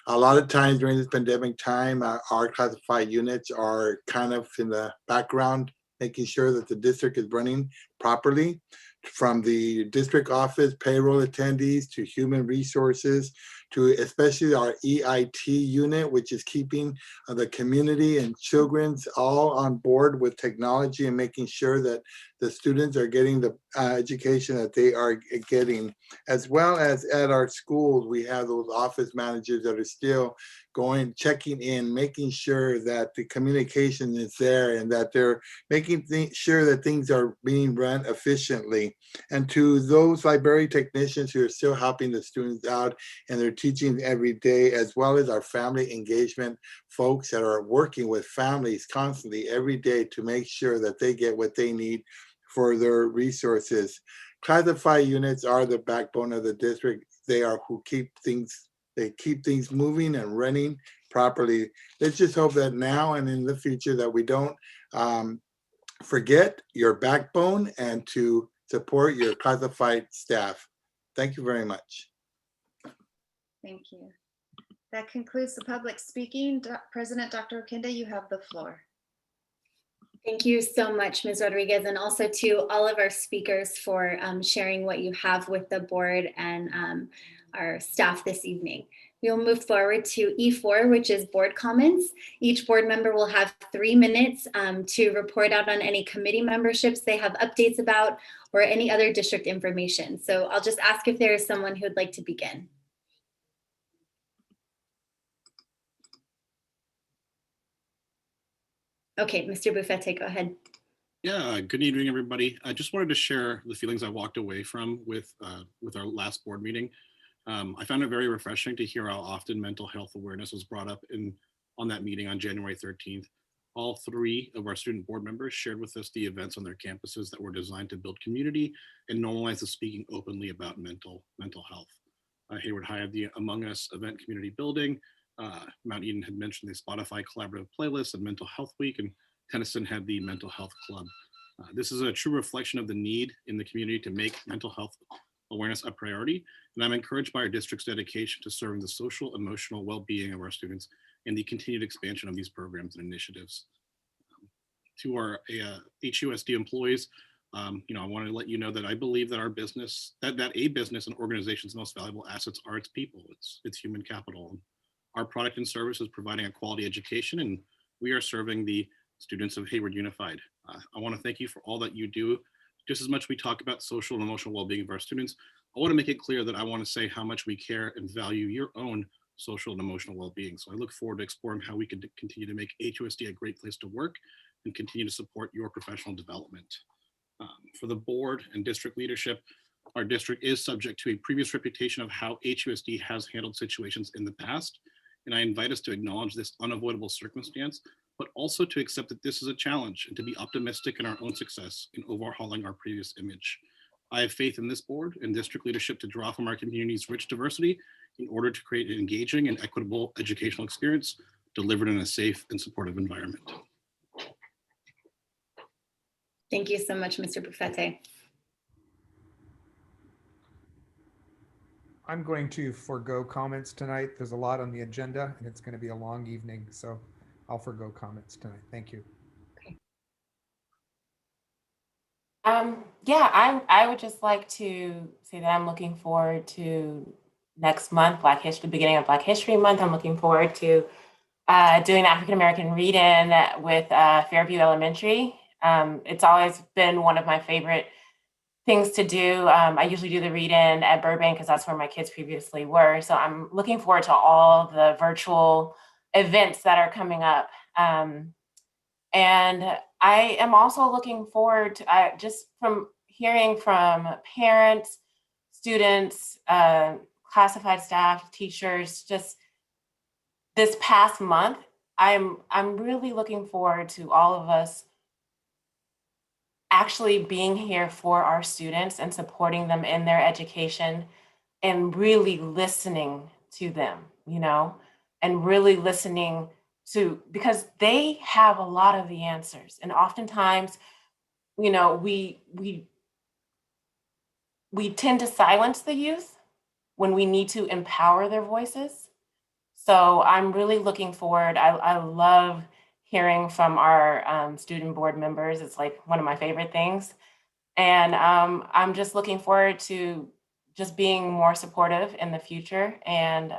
A lot of times during this pandemic time, our classified units are kind of in the background, making sure that the district is running properly, from the district office, payroll attendees, to human resources, to especially our EIT unit, which is keeping the community and children's all on board with technology and making sure that the students are getting the education that they are getting. As well as at our schools, we have those office managers that are still going, checking in, making sure that the communication is there and that they're making sure that things are being run efficiently. And to those library technicians who are still helping the students out and they're teaching every day, as well as our family engagement folks that are working with families constantly every day to make sure that they get what they need for their resources. Classified units are the backbone of the district. They are who keep things, they keep things moving and running properly. Let's just hope that now and in the future that we don't forget your backbone and to support your classified staff. Thank you very much. Thank you. That concludes the public speaking. President Dr. Okenda, you have the floor. Thank you so much, Ms. Rodriguez, and also to all of our speakers for sharing what you have with the board and our staff this evening. We will move forward to E4, which is board comments. Each board member will have 3 minutes to report out on any committee memberships they have updates about or any other district information. So I'll just ask if there is someone who would like to begin. Okay, Mr. Buffete, go ahead. Yeah, good evening, everybody. I just wanted to share the feelings I walked away from with our last board meeting. I found it very refreshing to hear how often mental health awareness was brought up on that meeting on January 13th. All 3 of our student board members shared with us the events on their campuses that were designed to build community and normalize the speaking openly about mental health. Hayward High had the Among Us event community building. Mount Eden had mentioned the Spotify collaborative playlist of Mental Health Week, and Tennyson had the Mental Health Club. This is a true reflection of the need in the community to make mental health awareness a priority, and I'm encouraged by our district's dedication to serving the social, emotional well-being of our students and the continued expansion of these programs and initiatives. To our HUSD employees, I want to let you know that I believe that our business, that a business and organization's most valuable assets are its people, it's human capital. Our product and service is providing a quality education, and we are serving the students of Hayward Unified. I want to thank you for all that you do. Just as much we talk about social and emotional well-being of our students, I want to make it clear that I want to say how much we care and value your own social and emotional well-being. So I look forward to exploring how we can continue to make HUSD a great place to work and continue to support your professional development. For the board and district leadership, our district is subject to a previous reputation of how HUSD has handled situations in the past. And I invite us to acknowledge this unavoidable circumstance, but also to accept that this is a challenge and to be optimistic in our own success in overhauling our previous image. I have faith in this board and district leadership to draw from our community's rich diversity in order to create an engaging and equitable educational experience delivered in a safe and supportive environment. Thank you so much, Mr. Buffete. I'm going to forego comments tonight. There's a lot on the agenda and it's going to be a long evening, so I'll forego comments tonight. Thank you. Yeah, I would just like to say that I'm looking forward to next month, beginning of Black History Month. I'm looking forward to doing African American read-in with Fairview Elementary. It's always been one of my favorite things to do. I usually do the read-in at Burbank because that's where my kids previously were. So I'm looking forward to all the virtual events that are coming up. And I am also looking forward to just from hearing from parents, students, classified staff, teachers, just this past month, I'm really looking forward to all of us actually being here for our students and supporting them in their education and really listening to them, you know, and really listening to, because they have a lot of the answers. And oftentimes, you know, we tend to silence the youth when we need to empower their voices. So I'm really looking forward. I love hearing from our student board members. It's like one of my favorite things. And I'm just looking forward to just being more supportive in the future and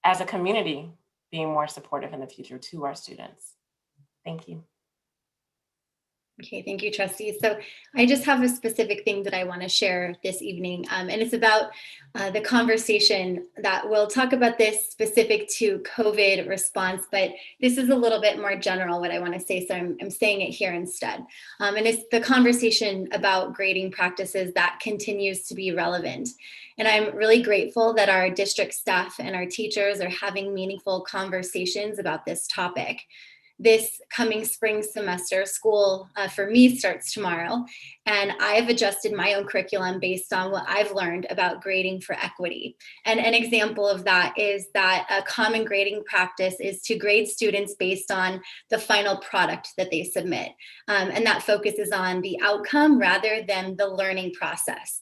as a community, being more supportive in the future to our students. Thank you. Okay, thank you, trustees. So I just have a specific thing that I want to share this evening, and it's about the conversation that we'll talk about this specific to COVID response, but this is a little bit more general what I want to say, so I'm saying it here instead. And it's the conversation about grading practices that continues to be relevant. And I'm really grateful that our district staff and our teachers are having meaningful conversations about this topic. This coming spring semester, school for me starts tomorrow, and I've adjusted my own curriculum based on what I've learned about grading for equity. And an example of that is that a common grading practice is to grade students based on the final product that they submit. And that focuses on the outcome rather than the learning process.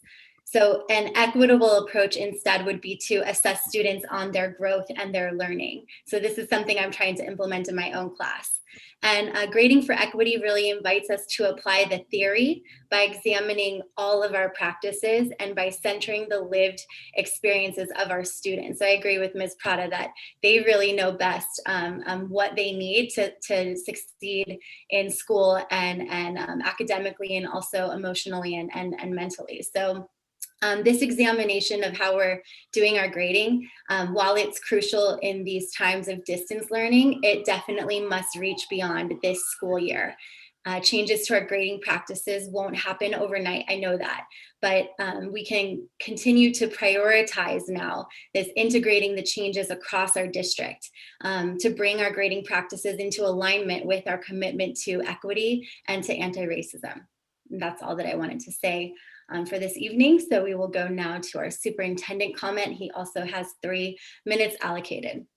So an equitable approach instead would be to assess students on their growth and their learning. So this is something I'm trying to implement in my own class. And grading for equity really invites us to apply the theory by examining all of our practices and by centering the lived experiences of our students. So I agree with Ms. Prada that they really know best what they need to succeed in school and academically and also emotionally and mentally. So this examination of how we're doing our grading, while it's crucial in these times of distance learning, it definitely must reach beyond this school year. Changes to our grading practices won't happen overnight, I know that, but we can continue to prioritize now this integrating the changes across our district to bring our grading practices into alignment with our commitment to equity and to anti-racism. And that's all that I wanted to say for this evening. So we will go now to our superintendent comment. He also has 3 minutes allocated.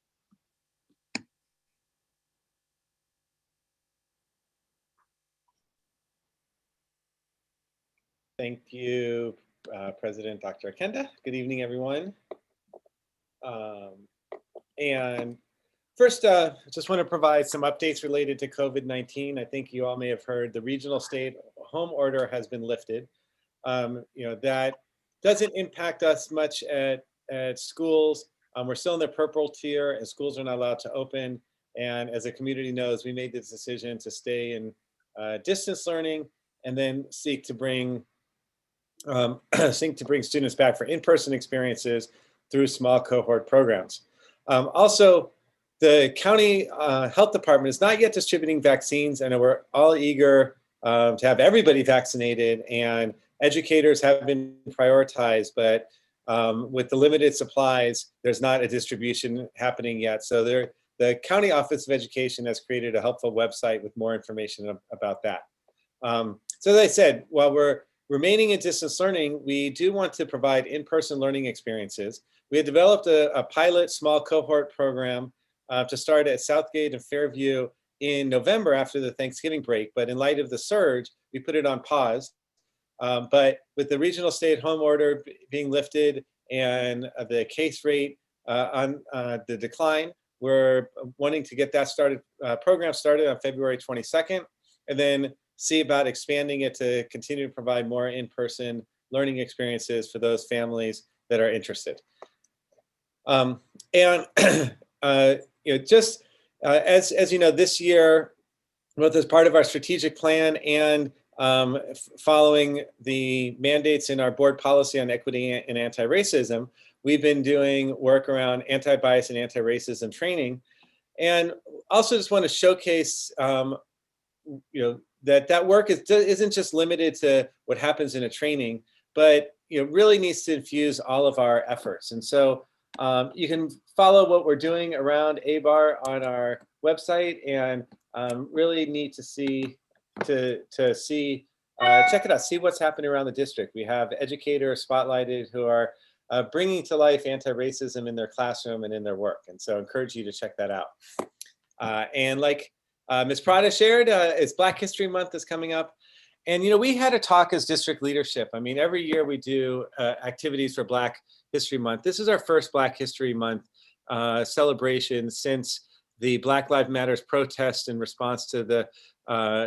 Thank you, President Dr. Akenda. Good evening, everyone. And first, I just want to provide some updates related to COVID-19. I think you all may have heard the regional state home order has been lifted. That doesn't impact us much at schools. We're still in the purple tier and schools are not allowed to open. And as the community knows, we made this decision to stay in distance learning and then seek to bring students back for in-person experiences through small cohort programs. Also, the county health department is not yet distributing vaccines, and we're all eager to have everybody vaccinated, and educators have been prioritized, but with the limited supplies, there's not a distribution happening yet. So the County Office of Education has created a helpful website with more information about that. So as I said, while we're remaining in distance learning, we do want to provide in-person learning experiences. We had developed a pilot small cohort program to start at Southgate and Fairview in November after the Thanksgiving break, but in light of the surge, we put it on pause. But with the regional stay-at-home order being lifted and the case rate on the decline, we're wanting to get that program started on February 22nd, and then see about expanding it to continue to provide more in-person learning experiences for those families that are interested. As you know, this year, both as part of our strategic plan and following the mandates in our board policy on equity and anti-racism, we've been doing work around anti-bias and anti-racism training. And also just want to showcase, that work isn't just limited to what happens in a training, but really needs to infuse all of our efforts. And so you can follow what we're doing around ABAR on our website, and really need to see, check it out, see what's happening around the district. We have educators spotlighted who are bringing to life anti-racism in their classroom and in their work. And so I encourage you to check that out. And like Ms. Prada shared, it's Black History Month is coming up. And, we had a talk as district leadership. I mean, every year we do activities for Black History Month. This is our first Black History Month celebration since the Black Lives Matter protest in response to the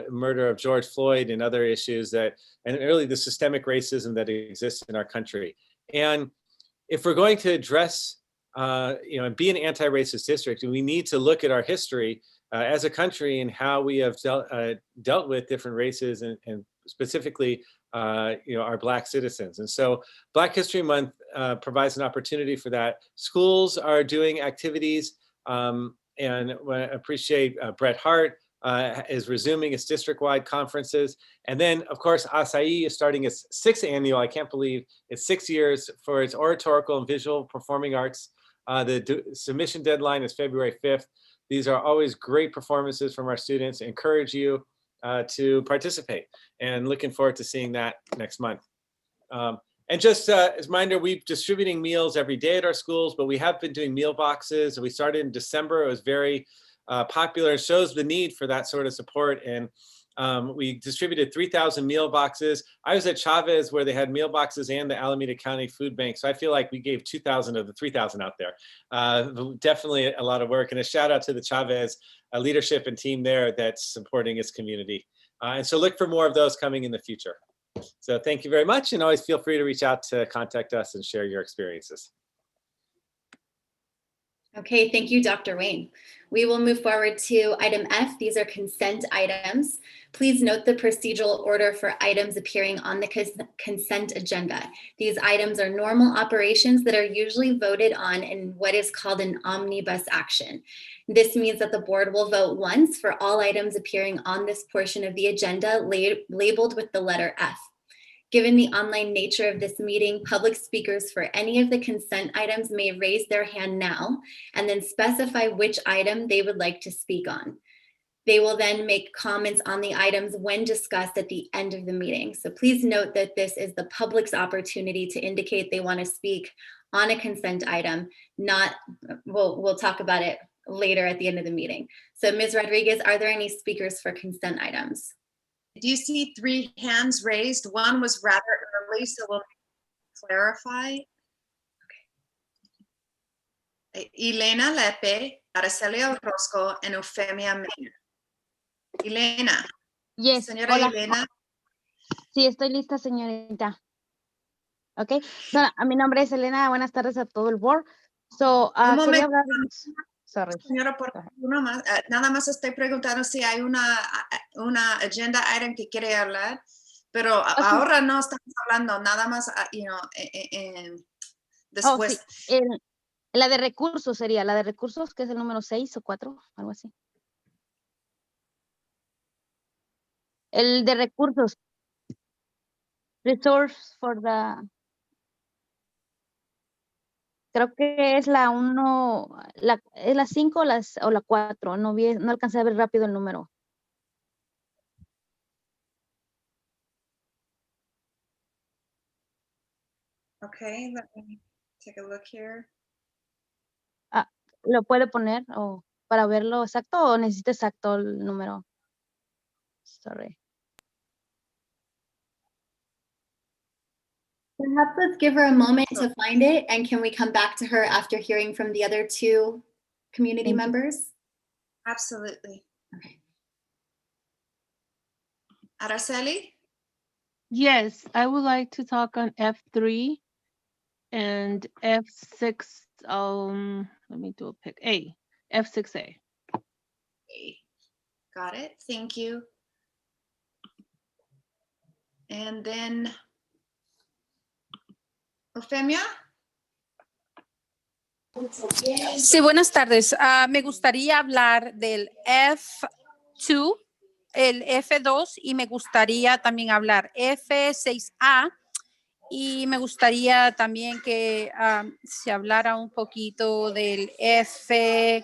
murder of George Floyd and other issues and really the systemic racism that exists in our country. And if we're going to address, and be an anti-racist district, we need to look at our history as a country and how we have dealt with different races and specifically, our Black citizens. And so Black History Month provides an opportunity for that. Schools are doing activities, and I appreciate Bret Hart is resuming its district-wide conferences. And then, of course, Acai is starting its 6th annual, I can't believe it's 6 years, for its oratorical and visual performing arts. The submission deadline is February 5th. These are always great performances from our students. I encourage you to participate, and looking forward to seeing that next month. And just as a reminder, we're distributing meals every day at our schools, but we have been doing meal boxes. We started in December. It was very popular. It shows the need for that sort of support. And we distributed 3,000 meal boxes. I was at Chavez where they had meal boxes and the Alameda County Food Bank. So I feel like we gave 2,000 of the 3,000 out there. Definitely a lot of work, and a shout out to the Chavez leadership and team there that's supporting its community. And so look for more of those coming in the future. So thank you very much, and always feel free to reach out to contact us and share your experiences. Okay, thank you, Dr. Wayne. We will move forward to item F. These are consent items. Please note the procedural order for items appearing on the consent agenda. These items are normal operations that are usually voted on in what is called an omnibus action. This means that the board will vote once for all items appearing on this portion of the agenda labeled with the letter F. Given the online nature of this meeting, public speakers for any of the consent items may raise their hand now and then specify which item they would like to speak on. They will then make comments on the items when discussed at the end of the meeting. So please note that this is the public's opportunity to indicate they want to speak on a consent item, we'll talk about it later at the end of the meeting. So Ms. Rodriguez, are there any speakers for consent items? Do you see 3 hands raised? One was rather early, so we'll clarify. Okay. Elena Lepe, Araceli Orozco, and Eufemia Mayer. Elena. Yes. Señora Hola. Elena. Sí, estoy lista, señorita. Ok. So, mi nombre es Elena. Buenas tardes a todo el board. So, Un momento. quería hablar. Sorry. Señora, por uno más, nada más estoy preguntando si hay una agenda item que quiere hablar, pero Okay. ahora no estamos hablando, nada más, después. Oh, sí. La de recursos sería, la de recursos, que es el número 6 o 4, algo así. El de recursos. Resource for the... Creo que es la 1, es la 5 o la 4, no alcancé a ver rápido el número. Okay, let me take a look here. ¿Lo puede poner para verlo exacto o necesita exacto el número? Sorry. Perhaps let's give her a moment to find it, and can we come back to her after hearing from the other 2 community members? Absolutely. Okay. Araceli? Yes, I would like to talk on F3 and F6. Let me do a pick. F6A. Got it. Thank you. And then Eufemia. Sí, buenas tardes. Me gustaría hablar del F2, el F2 y me gustaría también hablar F6A y me gustaría también que se hablara un poquito del F1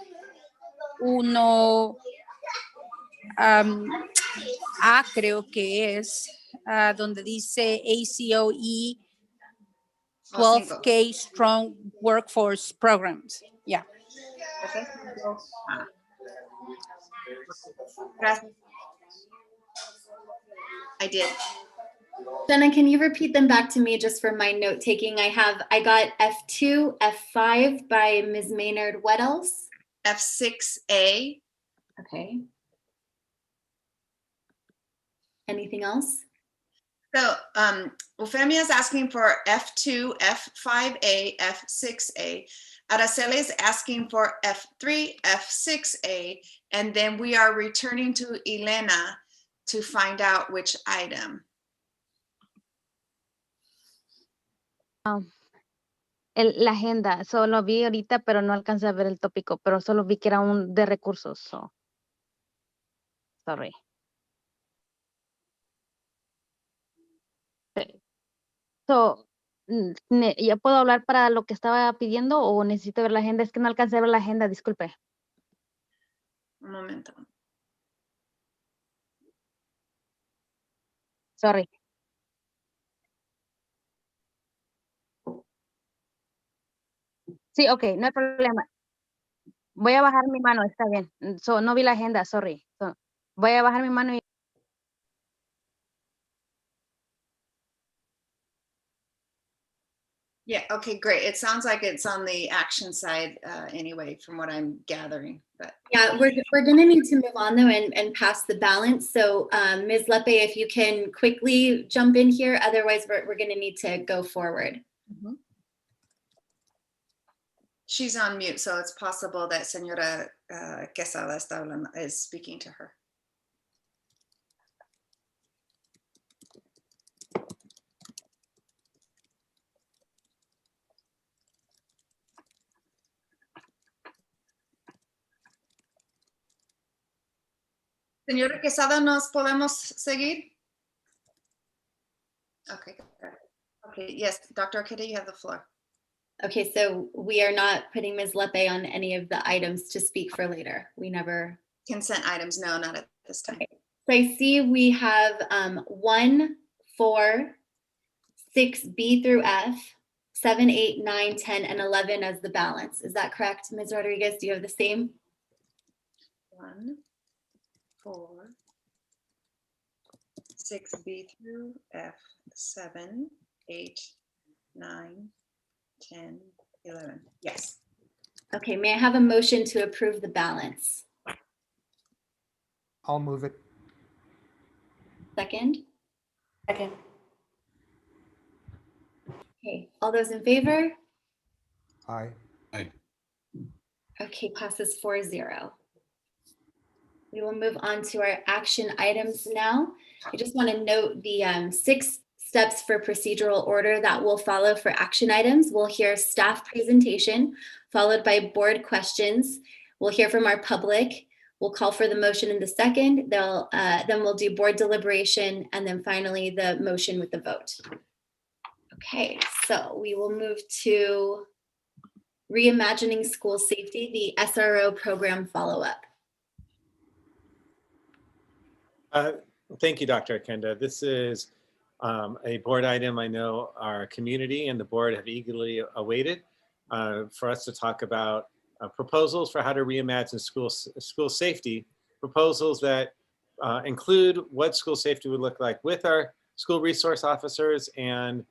A, creo que es, donde dice ACOE 12K Strong Workforce Programs. Yeah. Gracias. I did. Jenna, can you repeat them back to me just for my note taking? I got F2, F5 by Ms. Maynard. What else? F6A. Okay. Anything else? So Eufemia is asking for F2, F5A, F6A. Araceli is asking for F3, F6A, and then we are returning to Elena to find out which item. La agenda, solo vi ahorita, pero no alcancé a ver el tópico, pero solo vi que era un de recursos. So. Sorry. So, ¿ya puedo hablar para lo que estaba pidiendo o necesito ver la agenda? Es que no alcancé a ver la agenda, disculpe. Un momento. Sorry. Sí, ok, no hay problema. Voy a bajar mi mano, está bien. So, no vi la agenda, sorry. So, voy a bajar mi mano y... Yeah, okay, great. It sounds like it's on the action side anyway, from what I'm gathering. But yeah, we're going to need to move on though and pass the balance. So Ms. Lepe, if you can quickly jump in here, otherwise we're going to need to go forward. Mm-hmm. She's on mute, so it's possible that Señora Quesada is speaking to her. Señora Quesada, ¿nos podemos seguir? Okay. Okay, yes, Dr. Arquette, you have the floor. Okay, so we are not putting Ms. Lepe on any of the items to speak for later. We never. Consent items, no, not at this time. Okay. So I see we have 1, 4, 6B through F, 7, 8, 9, 10, and 11 as the balance. Is that correct, Ms. Rodriguez? Do you have the same? 1, 4, 6B through F, 7, 8, 9, 10, 11. Yes. Okay, may I have a motion to approve the balance? I'll move it. Second? Second. Okay, all those in favor? Aye. Aye. Okay, passes 4-0. We will move on to our action items now. I just want to note the 6 steps for procedural order that will follow for action items. We'll hear staff presentation, followed by board questions. We'll hear from our public. We'll call for the motion in the second. Then we'll do board deliberation, and then finally the motion with the vote. Okay, so we will move to Reimagining School Safety, the SRO program follow-up. Thank you, Dr. Akenda. This is a board item I know our community and the board have eagerly awaited for us to talk about proposals for how to reimagine school safety, proposals that include what school safety would look like with our school resource officers and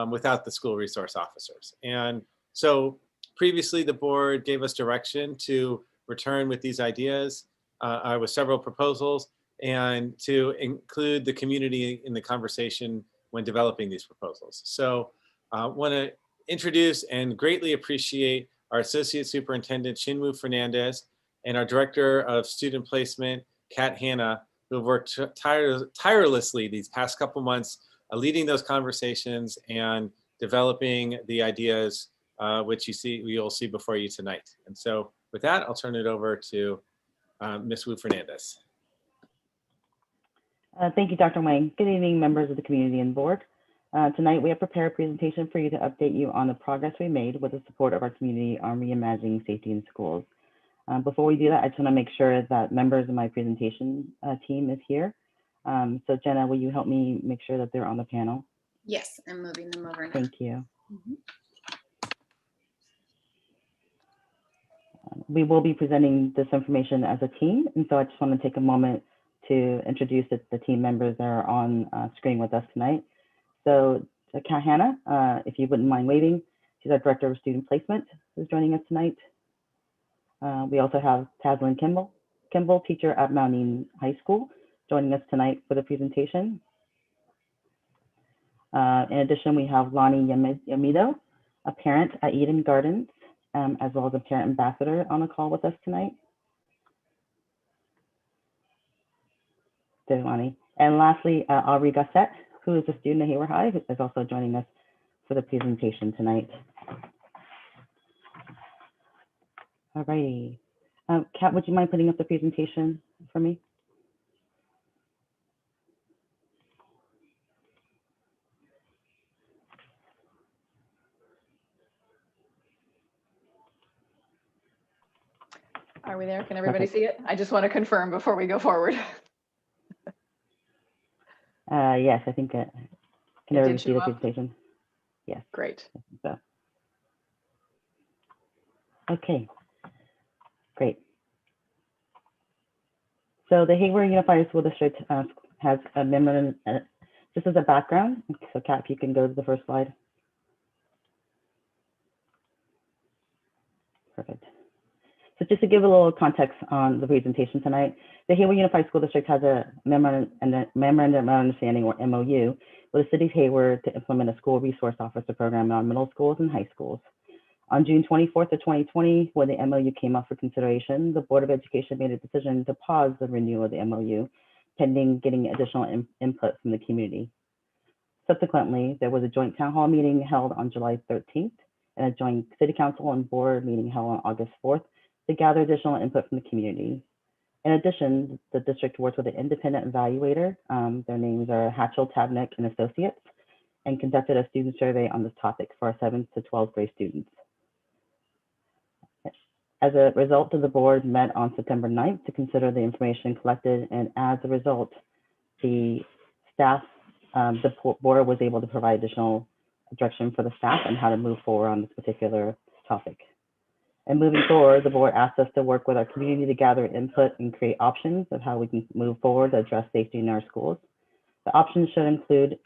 without the school resource officers. And so previously the board gave us direction to return with these ideas with several proposals and to include the community in the conversation when developing these proposals. So I want to introduce and greatly appreciate our Associate Superintendent Chinwu Fernandez and our Director of Student Placement, Kat Hanna, who have worked tirelessly these past couple months leading those conversations and developing the ideas which you'll see before you tonight. And so with that, I'll turn it over to Ms. Wu Fernandez. Thank you, Dr. Wang. Good evening, members of the community and board. Tonight, we have prepared a presentation for you to update you on the progress we made with the support of our community on reimagining safety in schools. Before we do that, I just want to make sure that members of my presentation team is here. So Jenna, will you help me make sure that they're on the panel? Yes, I'm moving them over now. Thank you. Mhm. We will be presenting this information as a team, and so I just want to take a moment to introduce the team members that are on screen with us tonight. So Hannah, if you wouldn't mind waiting, she's our Director of Student Placement, who's joining us tonight. We also have Taslyn Kimball, teacher at Mountain High School, joining us tonight for the presentation. In addition, we have Lonnie Yamido, a parent at Eden Gardens, as well as a parent ambassador on the call with us tonight. There's Lonnie. And lastly, Aubrey Gossett, who is a student at Hayward High, who is also joining us for the presentation tonight. All righty. Kat, would you mind putting up the presentation for me? Are we there? Can everybody Perfect. see it? I just want to confirm before we go forward. Yes, I think can It everybody did see show the up? presentation? Yes. Great. I think so. Okay, great. So the Hayward Unified School District has a memorandum, just as a background. So Kat, if you can go to the first slide. Perfect. So just to give a little context on the presentation tonight, the Hayward Unified School District has a memorandum of understanding, or MOU, with the City of Hayward to implement a school resource officer program in middle schools and high schools. On June 24th of 2020, when the MOU came up for consideration, the Board of Education made a decision to pause the renewal of the MOU, pending getting additional input from the community. Subsequently, there was a joint town hall meeting held on July 13th and a joint City Council and Board meeting held on August 4th to gather additional input from the community. In addition, the district works with an independent evaluator. Their names are Hatchell, Tabnick, and Associates, and conducted a student survey on this topic for our 7th to 12th grade students. As a result, the board met on September 9th to consider the information collected, and as a result, the staff, the board was able to provide additional direction for the staff on how to move forward on this particular topic. And moving forward, the board asked us to work with our community to gather input and create options of how we can move forward to address safety in our schools. The options should include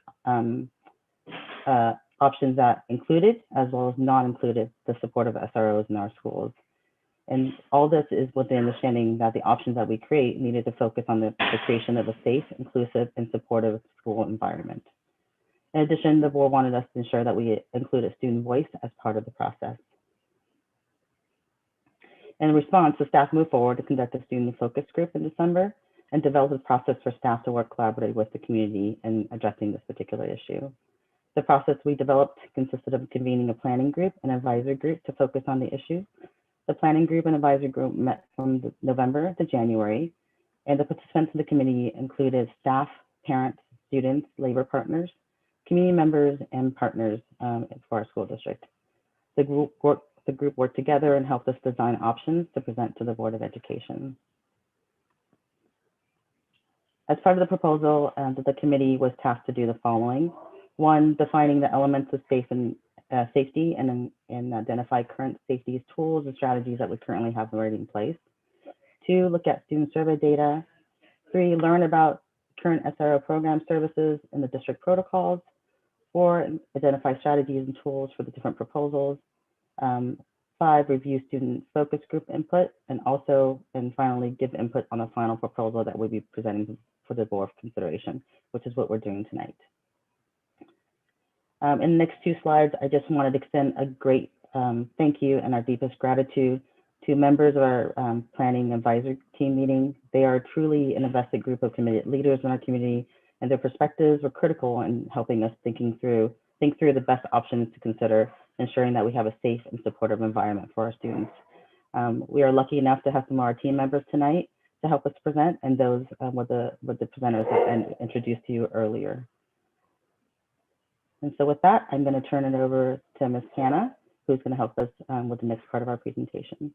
options that included as well as not included the support of SROs in our schools. And all this is with the understanding that the options that we create needed to focus on the creation of a safe, inclusive, and supportive school environment. In addition, the board wanted us to ensure that we include a student voice as part of the process. In response, the staff moved forward to conduct a student focus group in December and develop a process for staff to work collaboratively with the community in addressing this particular issue. The process we developed consisted of convening a planning group and advisory group to focus on the issue. The planning group and advisory group met from November to January, and the participants in the committee included staff, parents, students, labor partners, community members, and partners for our school district. The group worked together and helped us design options to present to the Board of Education. As part of the proposal, the committee was tasked to do the following. One, defining the elements of safety and identify current safety tools and strategies that we currently have already in place. 2, look at student survey data. 3, learn about current SRO program services and the district protocols. 4, identify strategies and tools for the different proposals. 5, review student focus group input, and finally give input on the final proposal that we'll be presenting for the board consideration, which is what we're doing tonight. In the next 2 slides, I just wanted to extend a great thank you and our deepest gratitude to members of our planning advisory team meeting. They are truly an invested group of committed leaders in our community and their perspectives were critical in helping us think through the best options to consider, ensuring that we have a safe and supportive environment for our students. We are lucky enough to have some of our team members tonight to help us present, and those what the presenters have introduced to you earlier. And so with that, I'm going to turn it over to Ms. Hannah, who's going to help us with the next part of our presentation.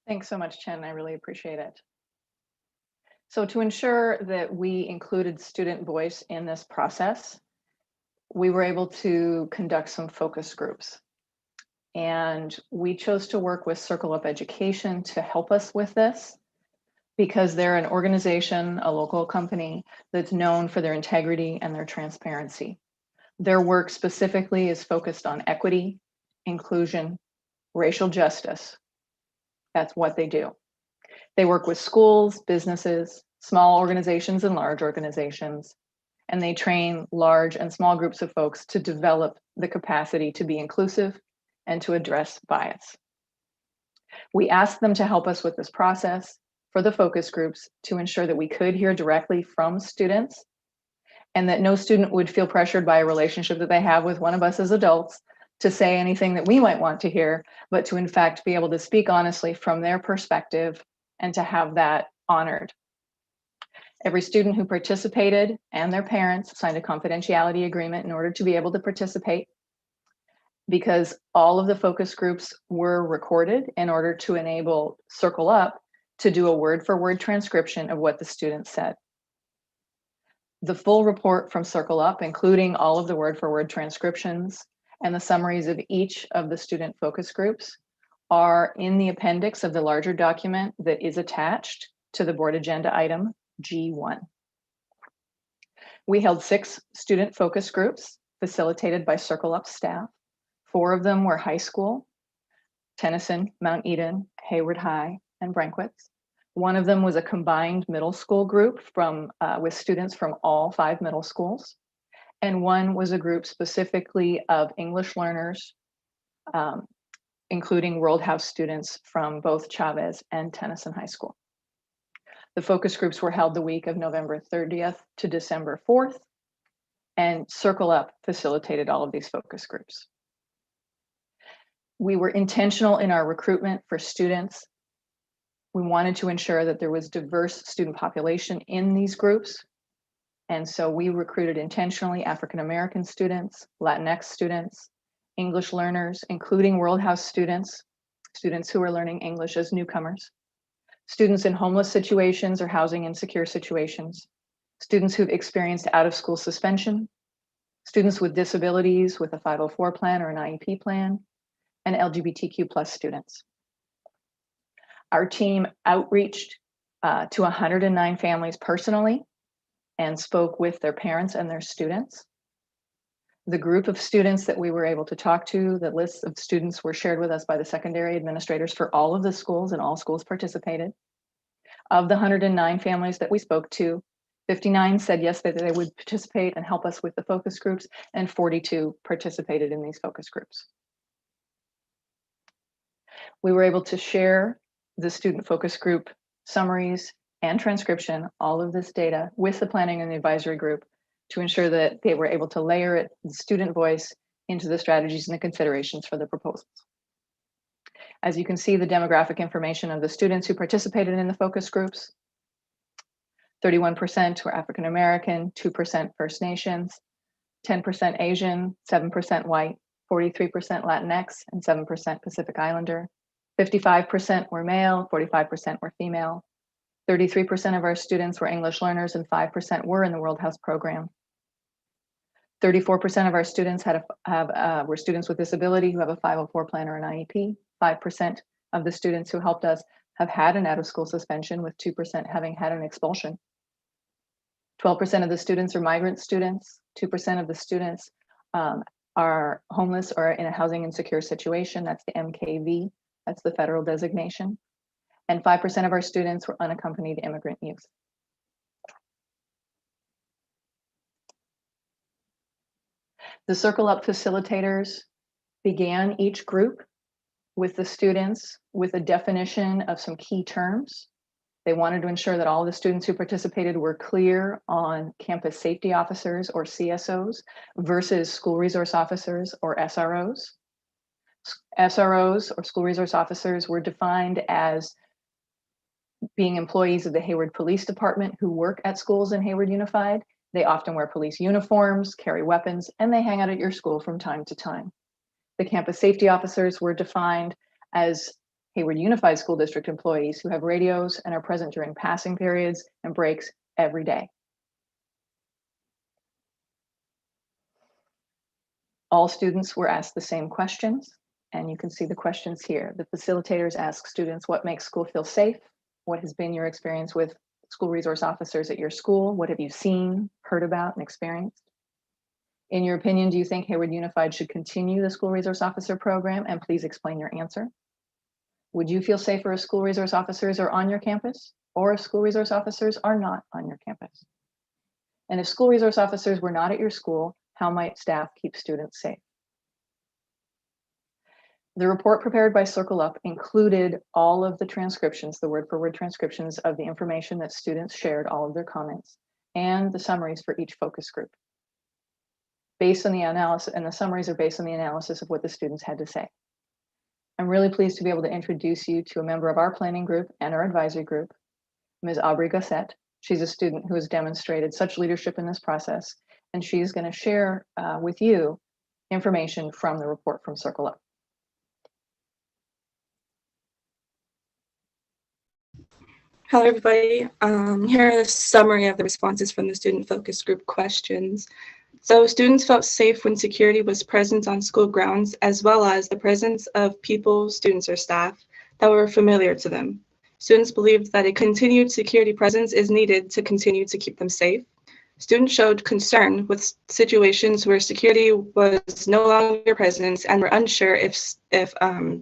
Thanks so much, Chen. I really appreciate it. So to ensure that we included student voice in this process, we were able to conduct some focus groups. And we chose to work with Circle Up Education to help us with this, because they're an organization, a local company that's known for their integrity and their transparency. Their work specifically is focused on equity, inclusion, racial justice. That's what they do. They work with schools, businesses, small organizations and large organizations, and they train large and small groups of folks to develop the capacity to be inclusive and to address bias. We asked them to help us with this process for the focus groups to ensure that we could hear directly from students and that no student would feel pressured by a relationship that they have with one of us as adults to say anything that we might want to hear, but to in fact be able to speak honestly from their perspective and to have that honored. Every student who participated and their parents signed a confidentiality agreement in order to be able to participate, because all of the focus groups were recorded in order to enable Circle Up to do a word-for-word transcription of what the students said. The full report from Circle Up, including all of the word-for-word transcriptions and the summaries of each of the student focus groups, are in the appendix of the larger document that is attached to the board agenda item G1. We held 6 student focus groups facilitated by Circle Up staff. 4 of them were high school, Tennyson, Mount Eden, Hayward High, and Brankwitz. 1 of them was a combined middle school group with students from all 5 middle schools. And 1 was a group specifically of English learners, including World House students from both Chavez and Tennyson High School. The focus groups were held the week of November 30th to December 4th, and Circle Up facilitated all of these focus groups. We were intentional in our recruitment for students. We wanted to ensure that there was diverse student population in these groups. And so we recruited intentionally African-American students, Latinx students, English learners, including World House students, students who are learning English as newcomers, students in homeless situations or housing insecure situations, students who've experienced out-of-school suspension, students with disabilities with a 504 plan or an IEP plan, and LGBTQ+ students. Our team outreached to 109 families personally and spoke with their parents and their students. The group of students that we were able to talk to, the lists of students were shared with us by the secondary administrators for all of the schools, and all schools participated. Of the 109 families that we spoke to, 59 said yes, that they would participate and help us with the focus groups, and 42 participated in these focus groups. We were able to share the student focus group summaries and transcription, all of this data, with the planning and the advisory group to ensure that they were able to layer it, the student voice, into the strategies and the considerations for the proposals. As you can see, the demographic information of the students who participated in the focus groups: 31% were African American, 2% First Nations, 10% Asian, 7% white, 43% Latinx, and 7% Pacific Islander. 55% were male, 45% were female. 33% of our students were English learners, and 5% were in the World House program. 34% of our students were students with disability who have a 504 plan or an IEP. 5% of the students who helped us have had an out-of-school suspension, with 2% having had an expulsion. 12% of the students are migrant students. 2% of the students are homeless or in a housing insecure situation. That's the MKV. That's the federal designation. And 5% of our students were unaccompanied immigrant youth. The Circle Up facilitators began each group with the students with a definition of some key terms. They wanted to ensure that all the students who participated were clear on campus safety officers or CSOs versus school resource officers or SROs. SROs or school resource officers were defined as being employees of the Hayward Police Department who work at schools in Hayward Unified. They often wear police uniforms, carry weapons, and they hang out at your school from time to time. The campus safety officers were defined as Hayward Unified School District employees who have radios and are present during passing periods and breaks every day. All students were asked the same questions, and you can see the questions here. The facilitators ask students, what makes school feel safe? What has been your experience with school resource officers at your school? What have you seen, heard about, and experienced? In your opinion, do you think Hayward Unified should continue the school resource officer program? And please explain your answer. Would you feel safer if school resource officers are on your campus, or if school resource officers are not on your campus? And if school resource officers were not at your school, how might staff keep students safe? The report prepared by Circle Up included all of the transcriptions, the word-for-word transcriptions of the information that students shared, all of their comments, and the summaries for each focus group. Based on the analysis, and the summaries are based on the analysis of what the students had to say. I'm really pleased to be able to introduce you to a member of our planning group and our advisory group, Ms. Aubrey Gossett. She's a student who has demonstrated such leadership in this process, and she's going to share with you information from the report from Circle Up. Hello, everybody. Here are a summary of the responses from the student focus group questions. So students felt safe when security was present on school grounds, as well as the presence of people, students, or staff that were familiar to them. Students believed that a continued security presence is needed to continue to keep them safe. Students showed concern with situations where security was no longer present and were unsure if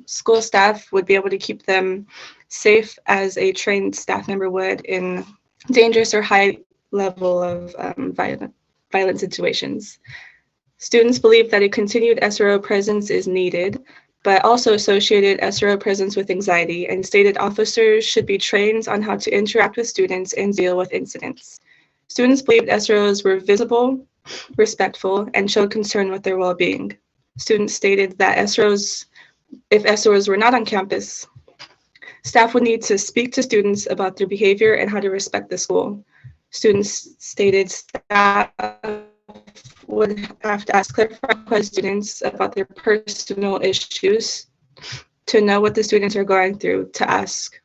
school staff would be able to keep them safe as a trained staff member would in dangerous or high level of violent situations. Students believe that a continued SRO presence is needed, but also associated SRO presence with anxiety, and stated officers should be trained on how to interact with students and deal with incidents. Students believed SROs were visible, respectful, and showed concern with their well-being. Students stated that if SROs were not on campus, staff would need to speak to students about their behavior and how to respect the school. Students stated staff would have to ask clarifying questions to students about their personal issues to know what the students are going through, to ask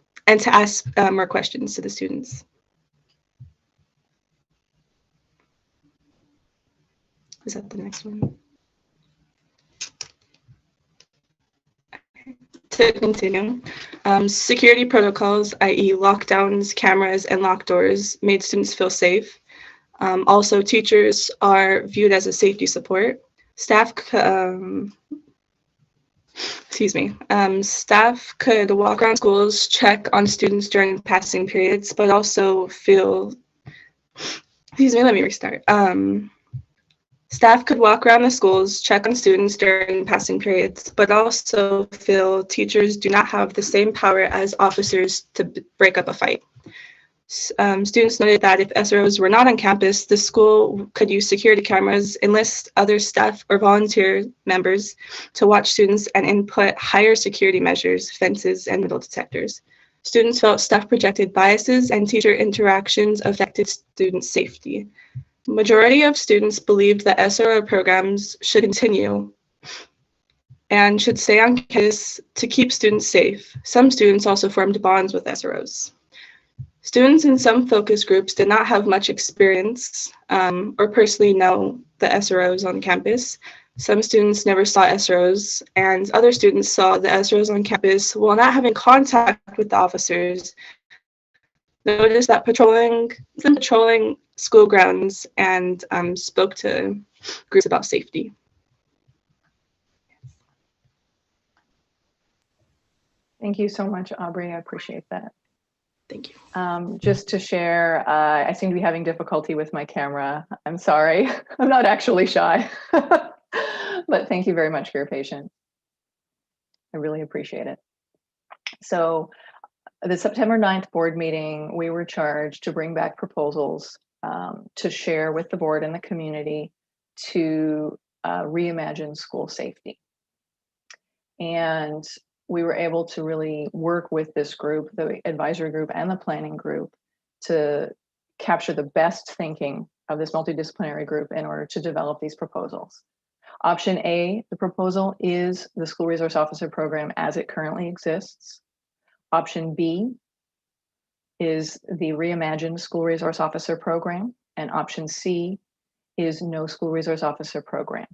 more questions to the students. Is that the next one? To continue, security protocols, i.e. lockdowns, cameras, and locked doors, made students feel safe. Also, teachers are viewed as a safety support. Staff could walk around schools, check on students during passing periods, but also feel, let me restart. Staff could walk around the schools, check on students during passing periods, but also feel teachers do not have the same power as officers to break up a fight. Students noted that if SROs were not on campus, the school could use security cameras, enlist other staff or volunteer members to watch students, and input higher security measures, fences, and metal detectors. Students felt staff projected biases and teacher interactions affected student safety. Majority of students believed that SRO programs should continue and should stay on campus to keep students safe. Some students also formed bonds with SROs. Students in some focus groups did not have much experience or personally know the SROs on campus. Some students never saw SROs, and other students saw the SROs on campus while not having contact with the officers. Noticed that patrolling school grounds and spoke to groups about safety. Thank you so much, Aubrey. I appreciate that. Thank you. Just to share, I seem to be having difficulty with my camera. I'm sorry. I'm not actually shy, but thank you very much for your patience. I really appreciate it. So the September 9th board meeting, we were charged to bring back proposals to share with the board and the community to reimagine school safety. And we were able to really work with this group, the advisory group and the planning group, to capture the best thinking of this multidisciplinary group in order to develop these proposals. Option A, the proposal, is the School Resource Officer program as it currently exists. Option B is the reimagined School Resource Officer program. And option C is no School Resource Officer program.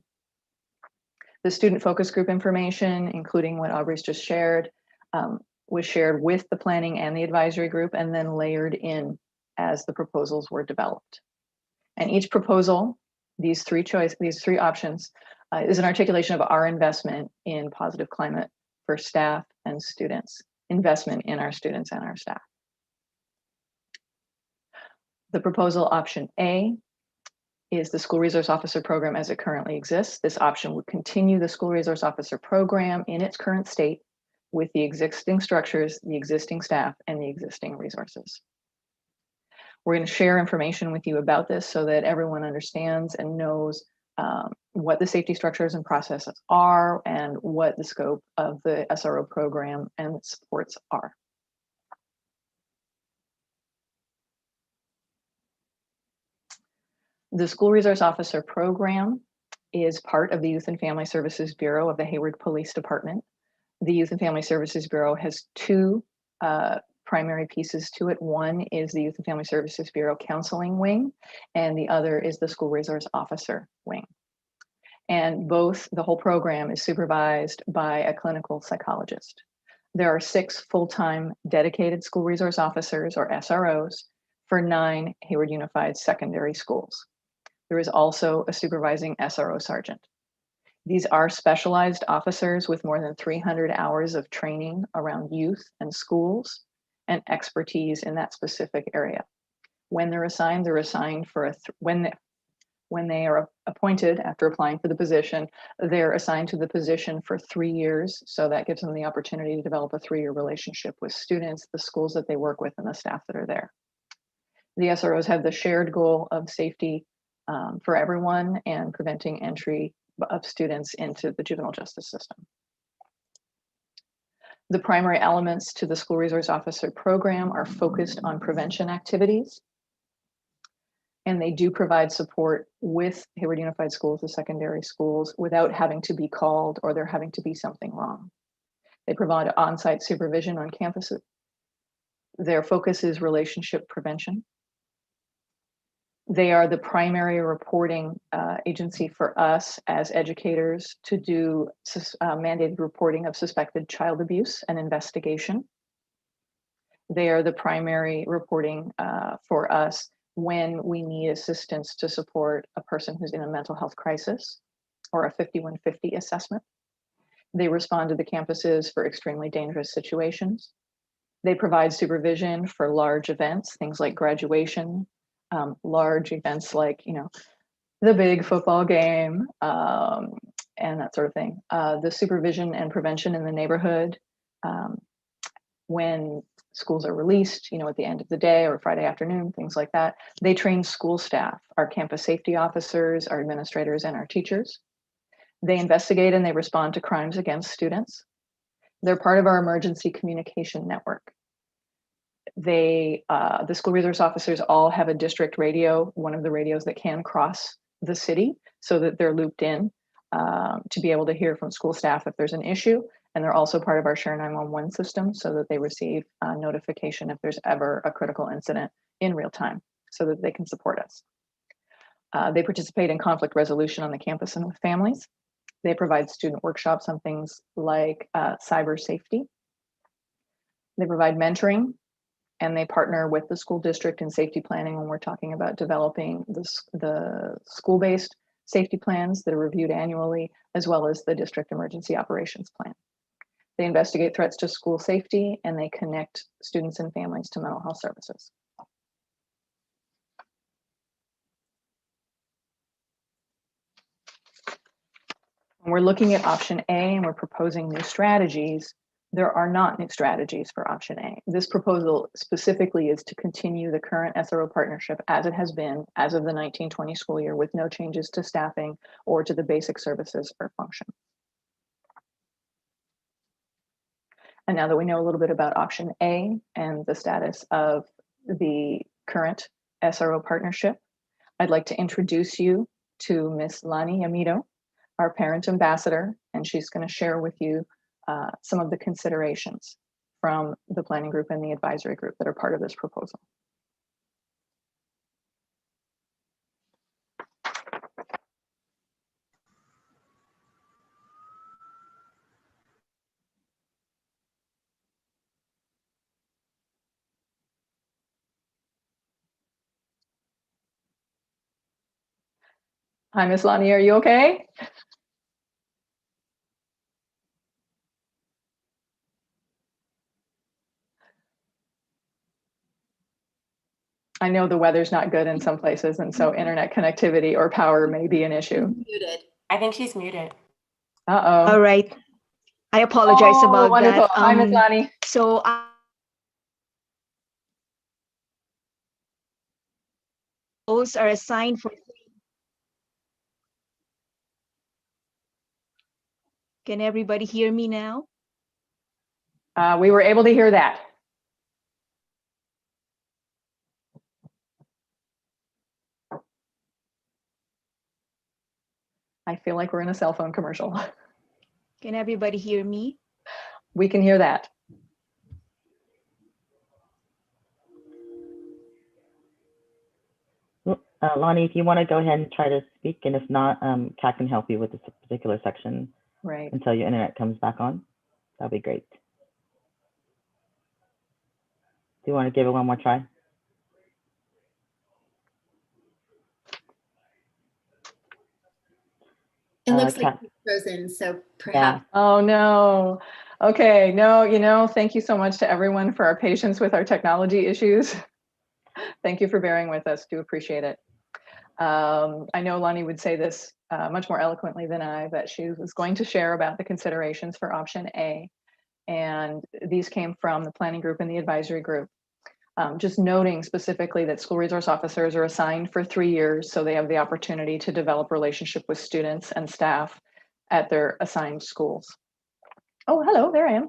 The student focus group information, including what Aubrey's just shared, was shared with the planning and the advisory group and then layered in as the proposals were developed. And each proposal, these three options, is an articulation of our investment in positive climate for staff and students, investment in our students and our staff. The proposal option A is the School Resource Officer program as it currently exists. This option would continue the School Resource Officer program in its current state with the existing structures, the existing staff, and the existing resources. We're going to share information with you about this so that everyone understands and knows what the safety structures and processes are and what the scope of the SRO program and its supports are. The School Resource Officer program is part of the Youth and Family Services Bureau of the Hayward Police Department. The Youth and Family Services Bureau has two primary pieces to it. One is the Youth and Family Services Bureau Counseling Wing, and the other is the School Resource Officer Wing. And the whole program is supervised by a clinical psychologist. There are 6 full-time dedicated school resource officers, or SROs, for 9 Hayward Unified secondary schools. There is also a supervising SRO sergeant. These are specialized officers with more than 300 hours of training around youth and schools and expertise in that specific area. When they're assigned for when they are appointed after applying for the position, they're assigned to the position for 3 years. So that gives them the opportunity to develop a 3-year relationship with students, the schools that they work with, and the staff that are there. The SROs have the shared goal of safety for everyone and preventing entry of students into the juvenile justice system. The primary elements to the School Resource Officer program are focused on prevention activities, and they do provide support with Hayward Unified Schools, the secondary schools, without having to be called or there having to be something wrong. They provide on-site supervision on campuses. Their focus is relationship prevention. They are the primary reporting agency for us as educators to do mandated reporting of suspected child abuse and investigation. They are the primary reporting for us when we need assistance to support a person who's in a mental health crisis or a 5150 assessment. They respond to the campuses for extremely dangerous situations. They provide supervision for large events, things like graduation, large events like, the big football game and that sort of thing. The supervision and prevention in the neighborhood when schools are released, at the end of the day or Friday afternoon, things like that. They train school staff, our campus safety officers, our administrators, and our teachers. They investigate and they respond to crimes against students. They're part of our emergency communication network. The school resource officers all have a district radio, one of the radios that can cross the city, so that they're looped in to be able to hear from school staff if there's an issue. And they're also part of our Share 911 system so that they receive notification if there's ever a critical incident in real time so that they can support us. They participate in conflict resolution on the campus and with families. They provide student workshops on things like cyber safety. They provide mentoring, and they partner with the school district in safety planning when we're talking about developing the school-based safety plans that are reviewed annually, as well as the district emergency operations plan. They investigate threats to school safety, and they connect students and families to mental health services. When we're looking at option A and we're proposing new strategies, There are not new strategies for option A. This proposal specifically is to continue the current SRO partnership as it has been as of the 1920 school year, with no changes to staffing or to the basic services or function. And now that we know a little bit about option A and the status of the current SRO partnership, I'd like to introduce you to Miss Lani Amito, our parent ambassador, and she's going to share with you some of the considerations from the planning group and the advisory group that are part of this proposal. Hi, Miss Lani, are you okay? I know the weather's not good in some places, and so internet connectivity or power may be an issue. Muted. I think she's muted. Uh-oh. All right. I apologize about wonderful. that. Hi, Miss Lani. So those are assigned for. Can everybody hear me now? We were able to hear that. I feel like we're in a cell phone commercial. Can everybody hear me? We can hear that. Lonnie, if you want to go ahead and try to speak, and if not, Kat can help you with this particular section right until your internet comes back on. That'd be great. Do you want to give it one more try? It looks like it's frozen, so perhaps. Yeah. Oh no. Okay, no, thank you so much to everyone for our patience with our technology issues. Thank you for bearing with us. Do appreciate it. I know Lonnie would say this much more eloquently than I, that she was going to share about the considerations for option A. And these came from the planning group and the advisory group. Just noting specifically that school resource officers are assigned for 3 years, so they have the opportunity to develop relationship with students and staff at their assigned schools. Oh, hello, there I am.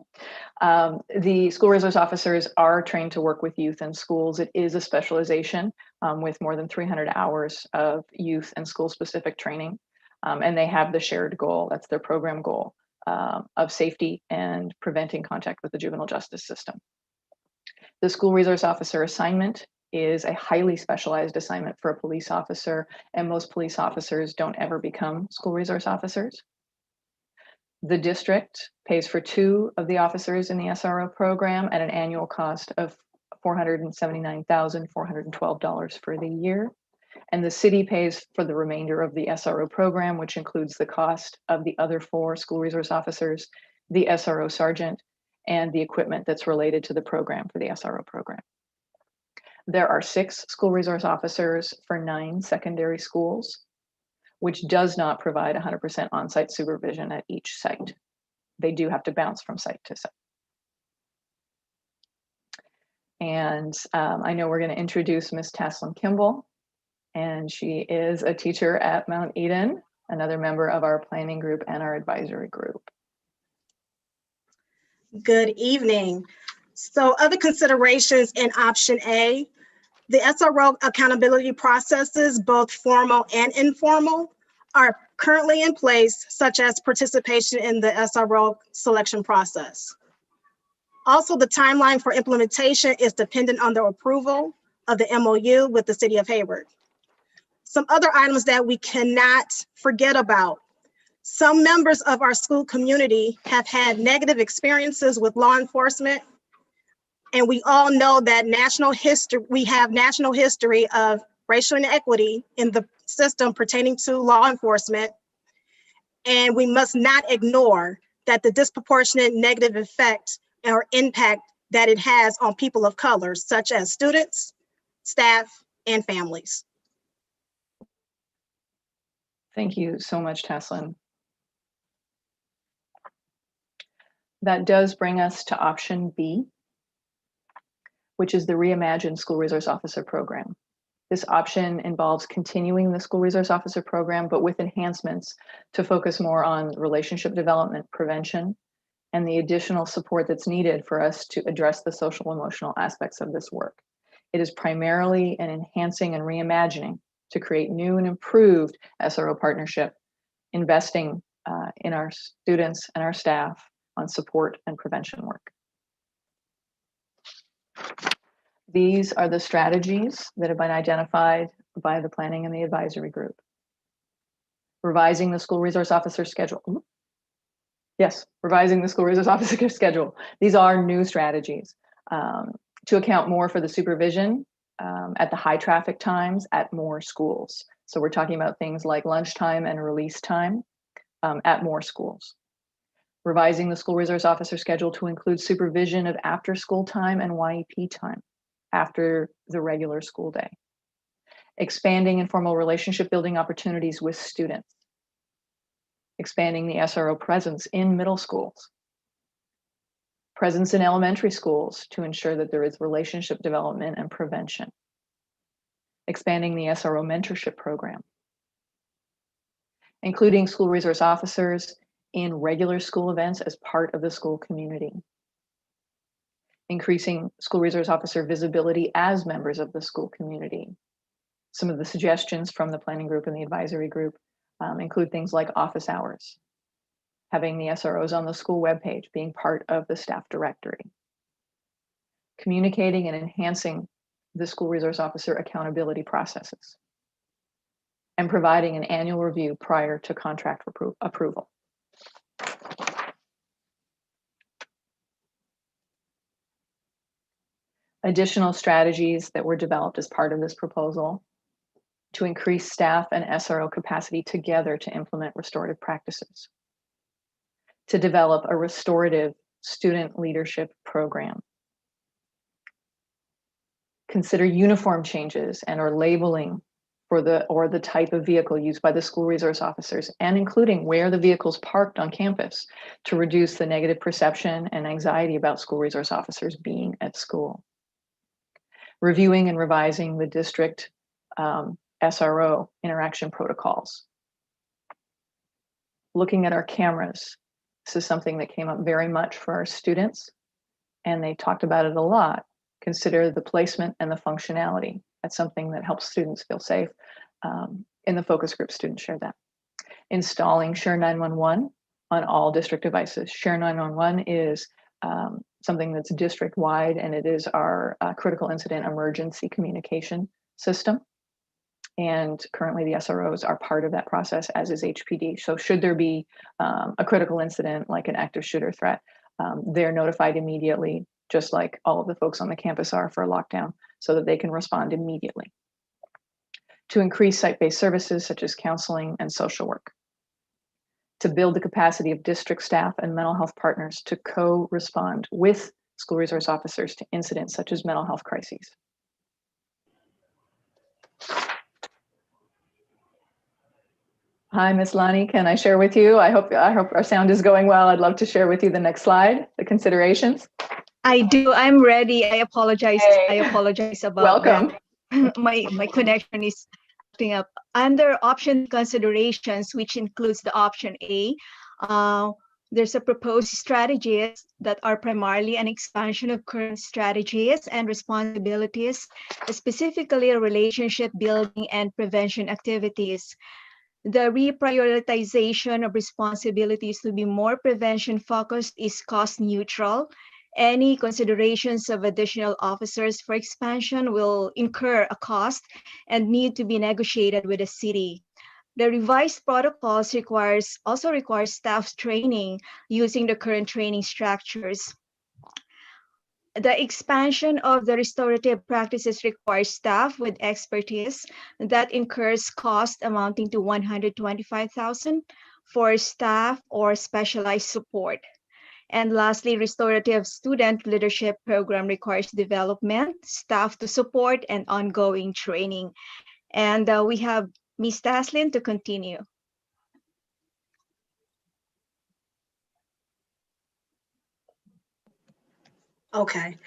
The school resource officers are trained to work with youth and schools. It is a specialization with more than 300 hours of youth and school specific training. And they have the shared goal, that's their program goal, of safety and preventing contact with the juvenile justice system. The school resource officer assignment is a highly specialized assignment for a police officer, and most police officers don't ever become school resource officers. The district pays for 2 of the officers in the SRO program at an annual cost of $479,412 for the year. And the city pays for the remainder of the SRO program, which includes the cost of the other 4 school resource officers, the SRO sergeant, and the equipment that's related to the program for the SRO program. There are 6 school resource officers for 9 secondary schools, which does not provide 100% on-site supervision at each site. They do have to bounce from site to site. And I know we're going to introduce Ms. Taslin Kimball, and she is a teacher at Mount Eden, another member of our planning group and our advisory group. Good evening. So other considerations in option A, the SRO accountability processes, both formal and informal, are currently in place, such as participation in the SRO selection process. Also, the timeline for implementation is dependent on the approval of the MOU with the City of Hayward. Some other items that we cannot forget about. Some members of our school community have had negative experiences with law enforcement, and we all know that we have national history of racial inequity in the system pertaining to law enforcement, and we must not ignore that the disproportionate negative effect or impact that it has on people of color, such as students, staff, and families. Thank you so much, Taslin. That does bring us to option B, which is the Reimagined School Resource Officer Program. This option involves continuing the School Resource Officer Program, but with enhancements to focus more on relationship development, prevention, and the additional support that's needed for us to address the social emotional aspects of this work. It is primarily an enhancing and reimagining to create new and improved SRO partnership, investing in our students and our staff on support and prevention work. These are the strategies that have been identified by the planning and the advisory group. Revising the school resource officer schedule. Yes, revising the school resource officer schedule. These are new strategies to account more for the supervision at the high traffic times at more schools. So we're talking about things like lunchtime and release time at more schools. Revising the school resource officer schedule to include supervision of after school time and YEP time after the regular school day. Expanding informal relationship building opportunities with students. Expanding the SRO presence in middle schools. Presence in elementary schools to ensure that there is relationship development and prevention. Expanding the SRO mentorship program. Including school resource officers in regular school events as part of the school community. Increasing school resource officer visibility as members of the school community. Some of the suggestions from the planning group and the advisory group include things like office hours, having the SROs on the school webpage, being part of the staff directory, communicating and enhancing the school resource officer accountability processes, and providing an annual review prior to contract approval. Additional strategies that were developed as part of this proposal to increase staff and SRO capacity together to implement restorative practices, to develop a restorative student leadership program, consider uniform changes and or labeling for the type of vehicle used by the school resource officers, and including where the vehicle's parked on campus to reduce the negative perception and anxiety about school resource officers being at school. Reviewing and revising the district SRO interaction protocols. Looking at our cameras. This is something that came up very much for our students, and they talked about it a lot. Consider the placement and the functionality. That's something that helps students feel safe. In the focus group, students shared that. Installing Share 911 on all district devices. Share 911 is something that's district-wide, and it is our critical incident emergency communication system. And currently the SROs are part of that process, as is HPD. So should there be a critical incident like an active shooter threat, they're notified immediately, just like all of the folks on the campus are for a lockdown, so that they can respond immediately. To increase site-based services such as counseling and social work. To build the capacity of district staff and mental health partners to co-respond with school resource officers to incidents such as mental health crises. Hi, Ms. Lani, can I share with you? I hope our sound is going well. I'd love to share with you the next slide, the considerations. I do. I'm ready. I apologize. Hey. I apologize about Welcome. that. My connection is acting up. Under option considerations, which includes the option A, there's a proposed strategies that are primarily an expansion of current strategies and responsibilities, specifically relationship building and prevention activities. The reprioritization of responsibilities to be more prevention focused is cost neutral. Any considerations of additional officers for expansion will incur a cost and need to be negotiated with the city. The revised protocols also requires staff training using the current training structures. The expansion of the restorative practices requires staff with expertise that incurs cost amounting to $125,000 for staff or specialized support. And lastly, restorative student leadership program requires development, staff to support, and ongoing training. And we have Ms. Taslin to continue. Okay.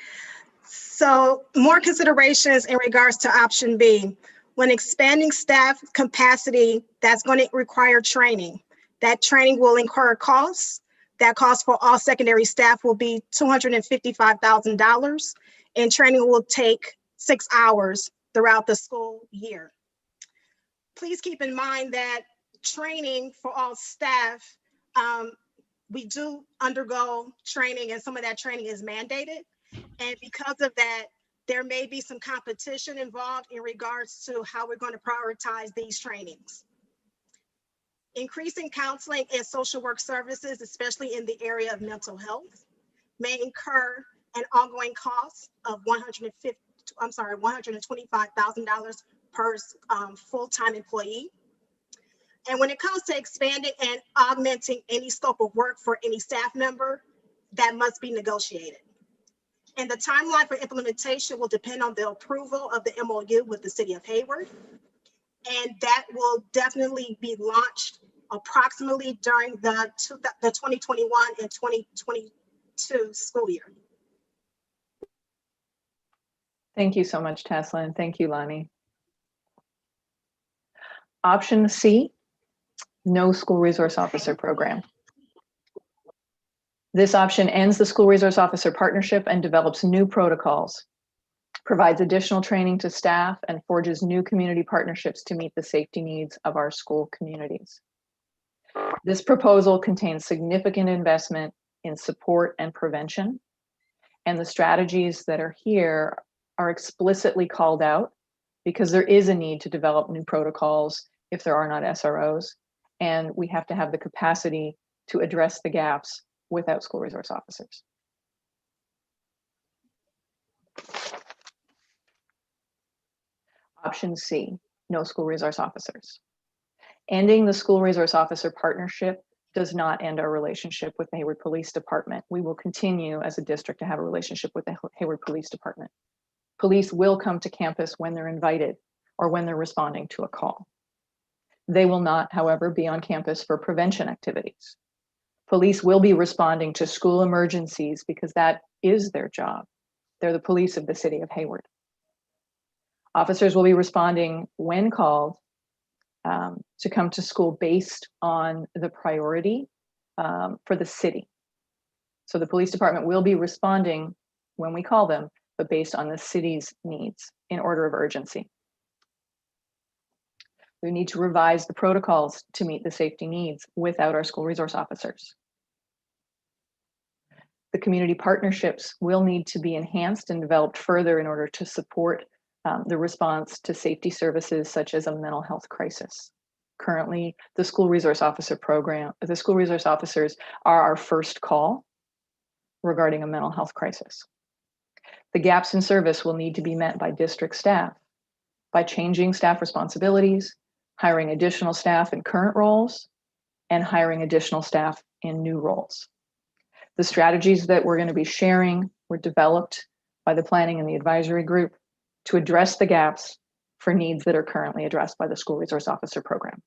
So more considerations in regards to option B. When expanding staff capacity, that's going to require training. That training will incur costs. That cost for all secondary staff will be $255,000, and training will take 6 hours throughout the school year. Please keep in mind that training for all staff, we do undergo training, and some of that training is mandated. And because of that, there may be some competition involved in regards to how we're going to prioritize these trainings. Increasing counseling and social work services, especially in the area of mental health, may incur an ongoing cost of $125,000 per full-time employee. And when it comes to expanding and augmenting any scope of work for any staff member, that must be negotiated. And the timeline for implementation will depend on the approval of the MOU with the City of Hayward. And that will definitely be launched approximately during the 2021 and 2022 school year. Thank you so much, Tesla, and thank you, Lonnie. Option C, no school resource officer program. This option ends the school resource officer partnership and develops new protocols, provides additional training to staff, and forges new community partnerships to meet the safety needs of our school communities. This proposal contains significant investment in support and prevention, and the strategies that are here are explicitly called out because there is a need to develop new protocols if there are not SROs, and we have to have the capacity to address the gaps without school resource officers. Option C, no school resource officers. Ending the school resource officer partnership does not end our relationship with the Hayward Police Department. We will continue as a district to have a relationship with the Hayward Police Department. Police will come to campus when they're invited or when they're responding to a call. They will not, however, be on campus for prevention activities. Police will be responding to school emergencies because that is their job. They're the police of the city of Hayward. Officers will be responding when called to come to school based on the priority for the city. So the police department will be responding when we call them, but based on the city's needs in order of urgency. We need to revise the protocols to meet the safety needs without our school resource officers. The community partnerships will need to be enhanced and developed further in order to support the response to safety services such as a mental health crisis. Currently, the school resource officer program, the school resource officers are our first call regarding a mental health crisis. The gaps in service will need to be met by district staff by changing staff responsibilities, hiring additional staff in current roles, and hiring additional staff in new roles. The strategies that we're going to be sharing were developed by the planning and the advisory group to address the gaps for needs that are currently addressed by the school resource officer program.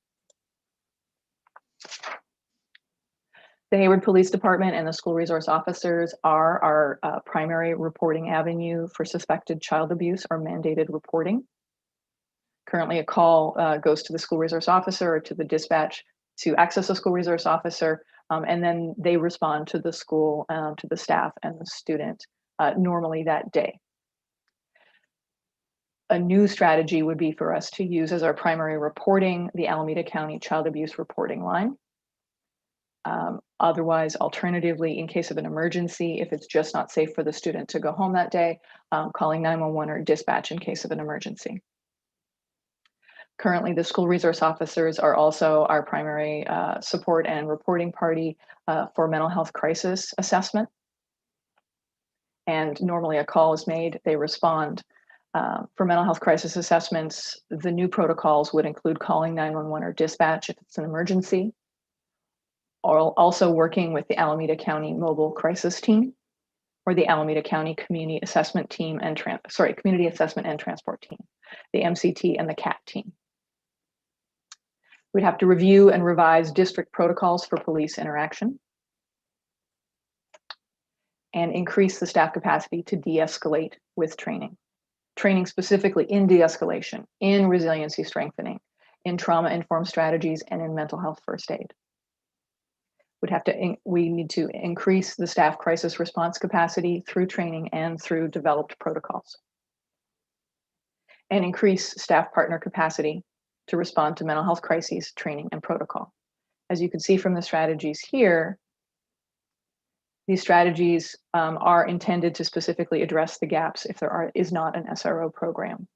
The Hayward Police Department and the school resource officers are our primary reporting avenue for suspected child abuse or mandated reporting. Currently, a call goes to the school resource officer or to the dispatch to access a school resource officer, and then they respond to the school, to the staff and the student normally that day. A new strategy would be for us to use as our primary reporting the Alameda County Child Abuse Reporting Line. Otherwise, alternatively, in case of an emergency, if it's just not safe for the student to go home that day, calling 911 or dispatch in case of an emergency. Currently, the school resource officers are also our primary support and reporting party for mental health crisis assessment. And normally a call is made, they respond. For mental health crisis assessments, the new protocols would include calling 911 or dispatch if it's an emergency, or also working with the Alameda County Mobile Crisis Team or the Alameda County Community Assessment Team and Community Assessment and Transport Team, the MCT and the CAT team. We'd have to review and revise district protocols for police interaction. and increase the staff capacity to de-escalate with training. Training specifically in de-escalation, in resiliency strengthening, in trauma-informed strategies, and in mental health first aid. We need to increase the staff crisis response capacity through training and through developed protocols. And increase staff partner capacity to respond to mental health crises, training, and protocol. As you can see from the strategies here, these strategies are intended to specifically address the gaps if there is not an SRO program,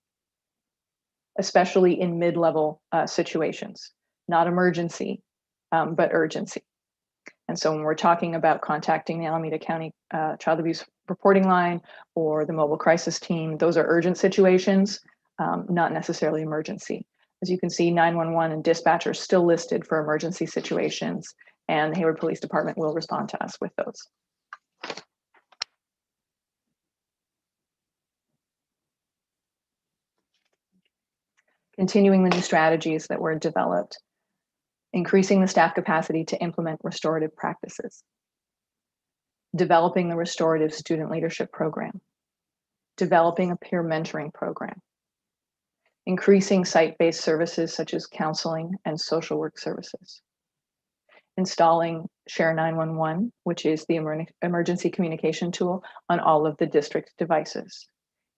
especially in mid-level situations, not emergency, but urgency. And so when we're talking about contacting the Alameda County Child Abuse Reporting Line or the Mobile Crisis Team, those are urgent situations, not necessarily emergency. As you can see, 911 and dispatch are still listed for emergency situations, and the Hayward Police Department will respond to us with those. Continuing the new strategies that were developed, increasing the staff capacity to implement restorative practices, developing the restorative student leadership program, developing a peer mentoring program, increasing site-based services such as counseling and social work services, installing Share 911, which is the emergency communication tool on all of the district devices.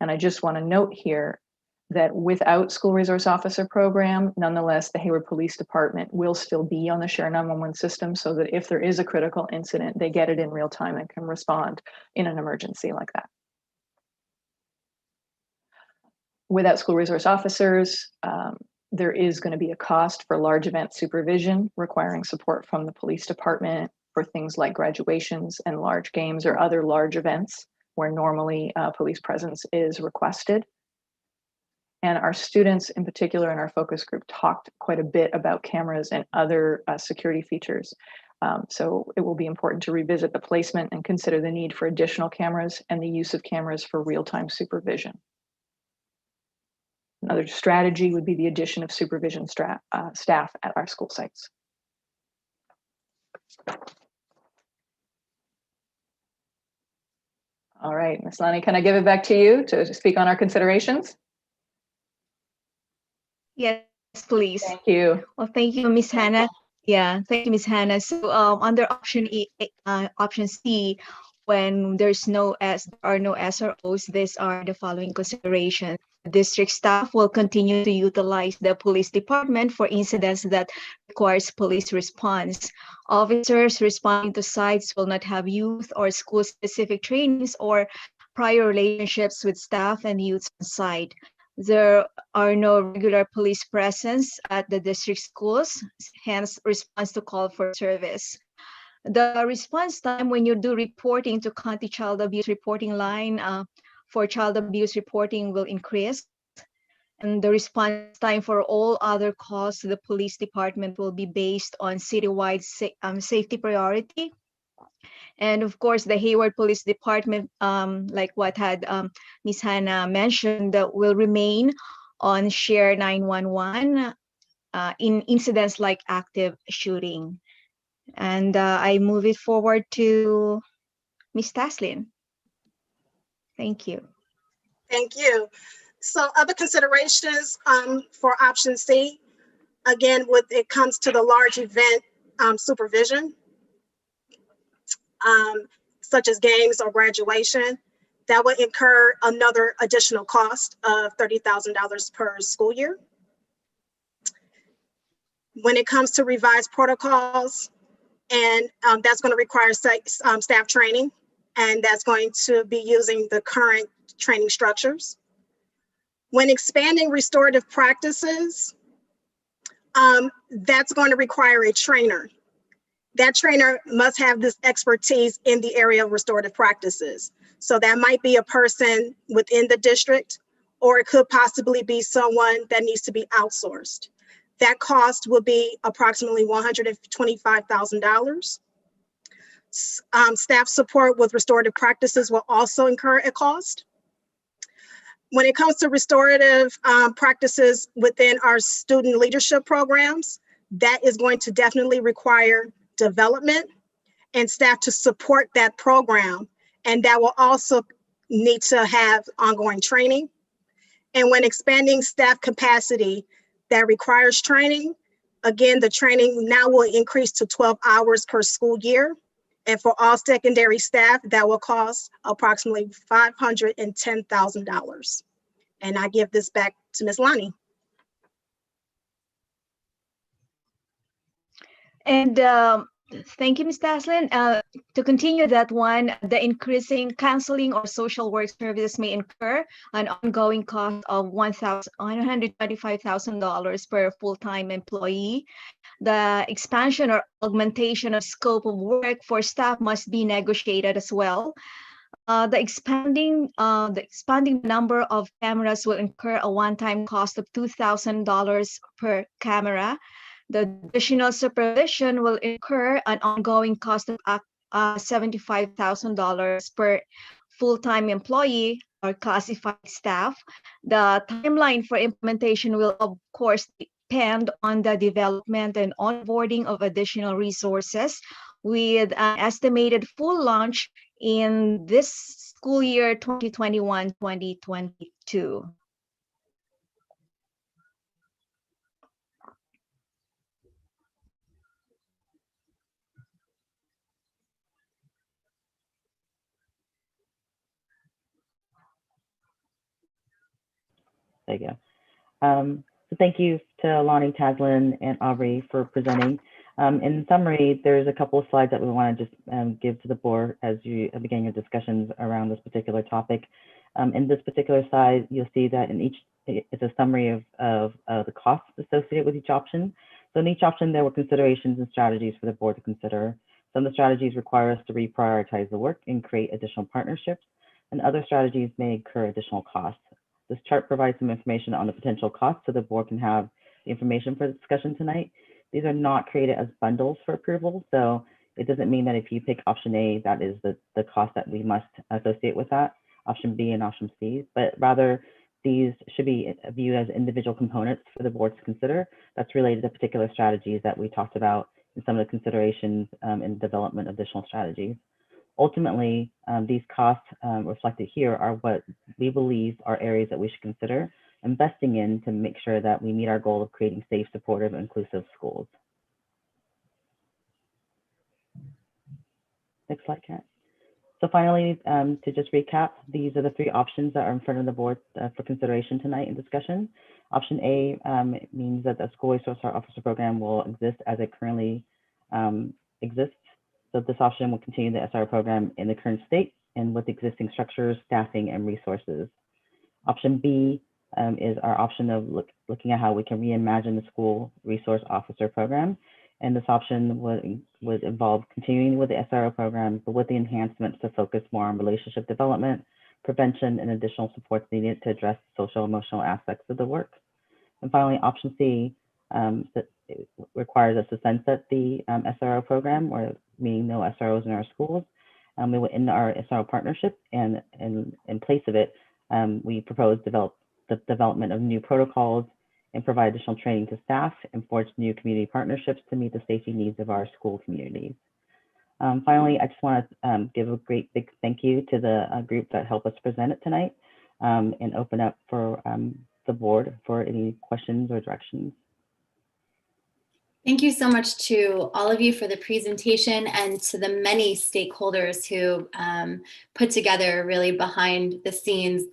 And I just want to note here that without school resource officer program, nonetheless, the Hayward Police Department will still be on the Share 911 system so that if there is a critical incident, they get it in real time and can respond in an emergency like that. Without school resource officers, there is going to be a cost for large event supervision requiring support from the police department for things like graduations and large games or other large events where normally police presence is requested. And our students in particular in our focus group talked quite a bit about cameras and other security features. So it will be important to revisit the placement and consider the need for additional cameras and the use of cameras for real-time supervision. Another strategy would be the addition of supervision staff at our school sites. All right, Ms. Lani, can I give it back to you to speak on our considerations? Yes, please. Thank you. Well, thank you, Ms. Hannah. Yeah, thank you, Ms. Hannah. So under option C, when there are no SROs, these are the following considerations. District staff will continue to utilize the police department for incidents that requires police response. Officers responding to sites will not have youth or school-specific trainings or prior relationships with staff and youth on site. There are no regular police presence at the district schools, hence response to call for service. The response time when you do reporting to County Child Abuse Reporting Line for child abuse reporting will increase. And the response time for all other calls to the police department will be based on citywide safety priority. And of course, the Hayward Police Department, like what had Ms. Hannah mentioned, will remain on Share 911 in incidents like active shooting. And I move it forward to Ms. Taslin. Thank you. Thank you. So other considerations for option C, again, when it comes to the large event supervision, such as games or graduation, that would incur another additional cost of $30,000 per school year. When it comes to revised protocols, and that's going to require staff training, and that's going to be using the current training structures. When expanding restorative practices, that's going to require a trainer. That trainer must have this expertise in the area of restorative practices. So that might be a person within the district, or it could possibly be someone that needs to be outsourced. That cost will be approximately $125,000. Staff support with restorative practices will also incur a cost. When it comes to restorative practices within our student leadership programs, that is going to definitely require development and staff to support that program and that will also need to have ongoing training. And when expanding staff capacity that requires training, again, the training now will increase to 12 hours per school year. And for all secondary staff, that will cost approximately $510,000. And I give this back to Ms. Lonnie. And thank you, Ms. Taslin. To continue that one, the increasing counseling or social work services may incur an ongoing cost of $125,000 per full-time employee. The expansion or augmentation of scope of work for staff must be negotiated as well. The expanding number of cameras will incur a one-time cost of $2,000 per camera. The additional supervision will incur an ongoing cost of $75,000 per full-time employee or classified staff. The timeline for implementation will, of course, depend on the development and onboarding of additional resources, with an estimated full launch in this school year 2021-2022. There you go. So thank you to Lonnie, Taslin, and Aubrey for presenting. In summary, there's a couple of slides that we want to just give to the board as you begin your discussions around this particular topic. In this particular slide, you'll see that in each, it's a summary of the costs associated with each option. So in each option, there were considerations and strategies for the board to consider. Some of the strategies require us to reprioritize the work and create additional partnerships, and other strategies may incur additional costs. This chart provides some information on the potential costs so the board can have the information for the discussion tonight. These are not created as bundles for approval, so it doesn't mean that if you pick option A, that is the cost that we must associate with that, option B and option C, but rather these should be viewed as individual components for the board to consider that's related to particular strategies that we talked about and some of the considerations in development of additional strategies. Ultimately, these costs reflected here are what we believe are areas that we should consider investing in to make sure that we meet our goal of creating safe, supportive, and inclusive schools. Next slide, Kat. So finally, to just recap, these are the three options that are in front of the board for consideration tonight in discussion. Option A means that the school resource officer program will exist as it currently exists. So this option will continue the SRO program in the current state and with existing structures, staffing, and resources. Option B is our option of looking at how we can reimagine the school resource officer program. And this option would involve continuing with the SRO program, but with the enhancements to focus more on relationship development, prevention, and additional supports needed to address social emotional aspects of the work. And finally, option C that requires us to sunset the SRO program, or meaning no SROs in our schools. We will end our SRO partnership, and in place of it, we propose the development of new protocols and provide additional training to staff and forge new community partnerships to meet the safety needs of our school communities. Finally, I just want to give a great big thank you to the group that helped us present it tonight and open up for the board for any questions or directions. Thank you so much to all of you for the presentation and to the many stakeholders who put together really behind the scenes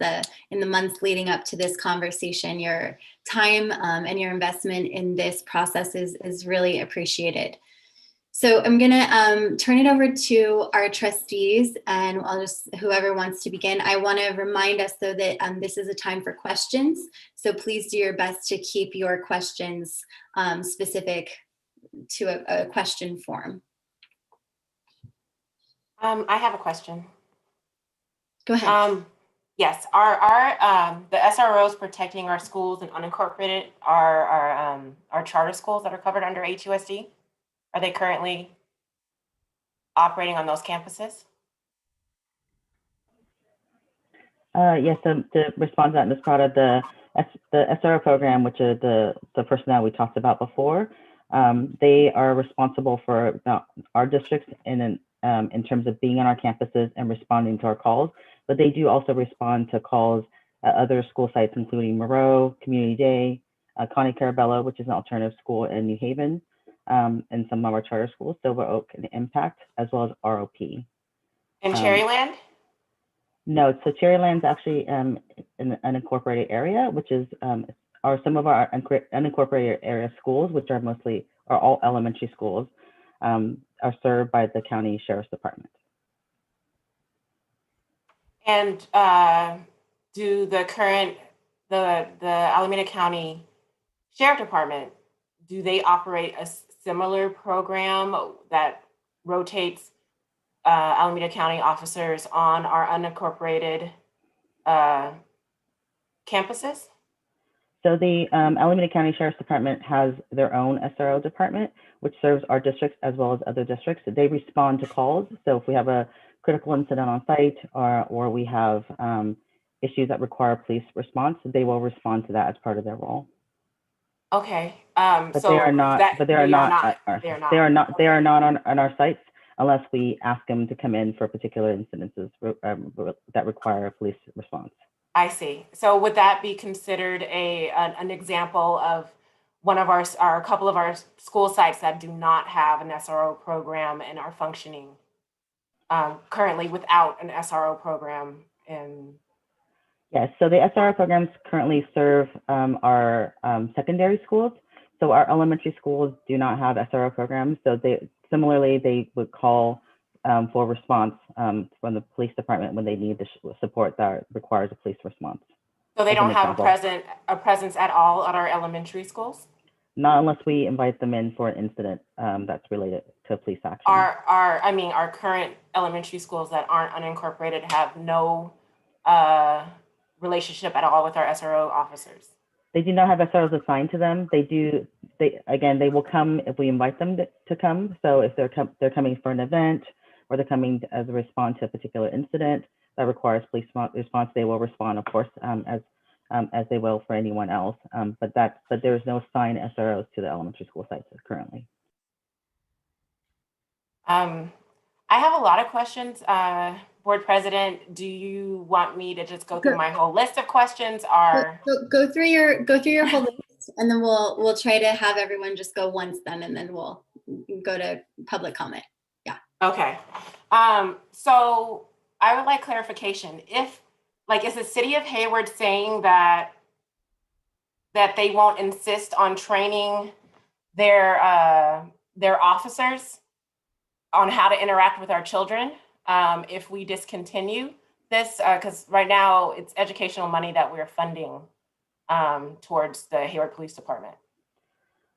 in the months leading up to this conversation. Your time and your investment in this process is really appreciated. So I'm going to turn it over to our trustees, and whoever wants to begin. I want to remind us though that this is a time for questions. So please do your best to keep your questions specific to a question form. I have a question. Go ahead. Yes, are the SROs protecting our schools and unincorporated our charter schools that are covered under HUSD? Are they currently operating on those campuses? Yes, so to respond to that, Ms. Prada, the SRO program, which is the personnel we talked about before, they are responsible for our districts and then in terms of being on our campuses and responding to our calls, but they do also respond to calls at other school sites, including Moreau, Community Day, Connie Carabello, which is an alternative school in New Haven, and some of our charter schools, Silver Oak and Impact, as well as ROP. In Cherryland? No, so Cherryland's actually in an unincorporated area, which is are some of our unincorporated area schools, which are all elementary schools, are served by the county sheriff's department. And do the Alameda County Sheriff Department, do they operate a similar program that rotates Alameda County officers on our unincorporated campuses? So the Alameda County Sheriff's Department has their own SRO department, which serves our districts as well as other districts. They respond to calls. So if we have a critical incident on site or we have issues that require police response, they will respond to that as part of their role. Okay. But they are not on our sites unless we ask them to come in for particular incidences that require a police response. I see. So would that be considered an example of one of a couple of our school sites that do not have an SRO program and are functioning currently without an SRO program? Yes, so the SRO programs currently serve our secondary schools. So our elementary schools do not have SRO programs. So they would call for response from the police department when they need the support that requires a police response. So they don't have a presence at all at our elementary schools? Not unless we invite them in for an incident that's related to police action. Our current elementary schools that aren't unincorporated have no relationship at all with our SRO officers. They do not have SROs assigned to them. They will come if we invite them to come. So if they're coming for an event or they're coming as a response to a particular incident that requires police response, they will respond, of course, as they will for anyone else. But there is no assigned SROs to the elementary school sites currently. I have a lot of questions. Board President, do you want me to just go through my whole list of questions, or go through your whole list, and then we'll try to have everyone just go once then, and then we'll go to public comment. Yeah. Okay. So I would like clarification. Is the city of Hayward saying that they won't insist on training their officers on how to interact with our children if we discontinue this? Because right now it's educational money that we're funding towards the Hayward Police Department.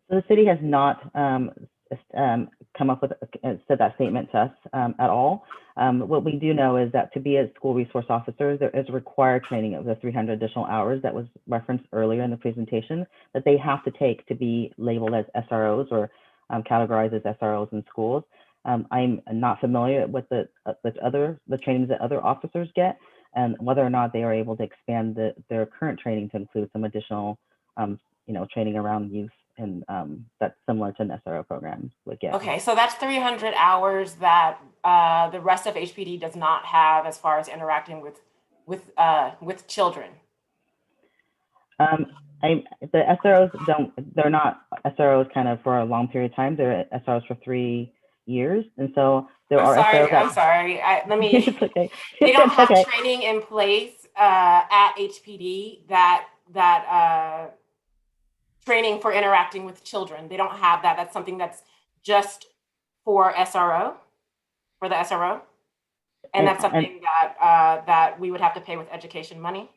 So the city has not come up with said that statement to us at all. What we do know is that to be a school resource officer, there is required training of the 300 additional hours that was referenced earlier in the presentation that they have to take to be labeled as SROs or categorized as SROs in schools. I'm not familiar with the trainings that other officers get and whether or not they are able to expand their current training to include some additional training around youth and that's similar to an SRO program would get. Okay, so that's 300 hours that the rest of HPD does not have as far as interacting with children. The SROs they're not SROs kind of for a long period of time. They're SROs for 3 years, and so I'm sorry. It's okay. They don't have okay. training in place at HPD that training for interacting with children. They don't have that. That's something that's just for the SRO, and that's something that we would have to pay with education money.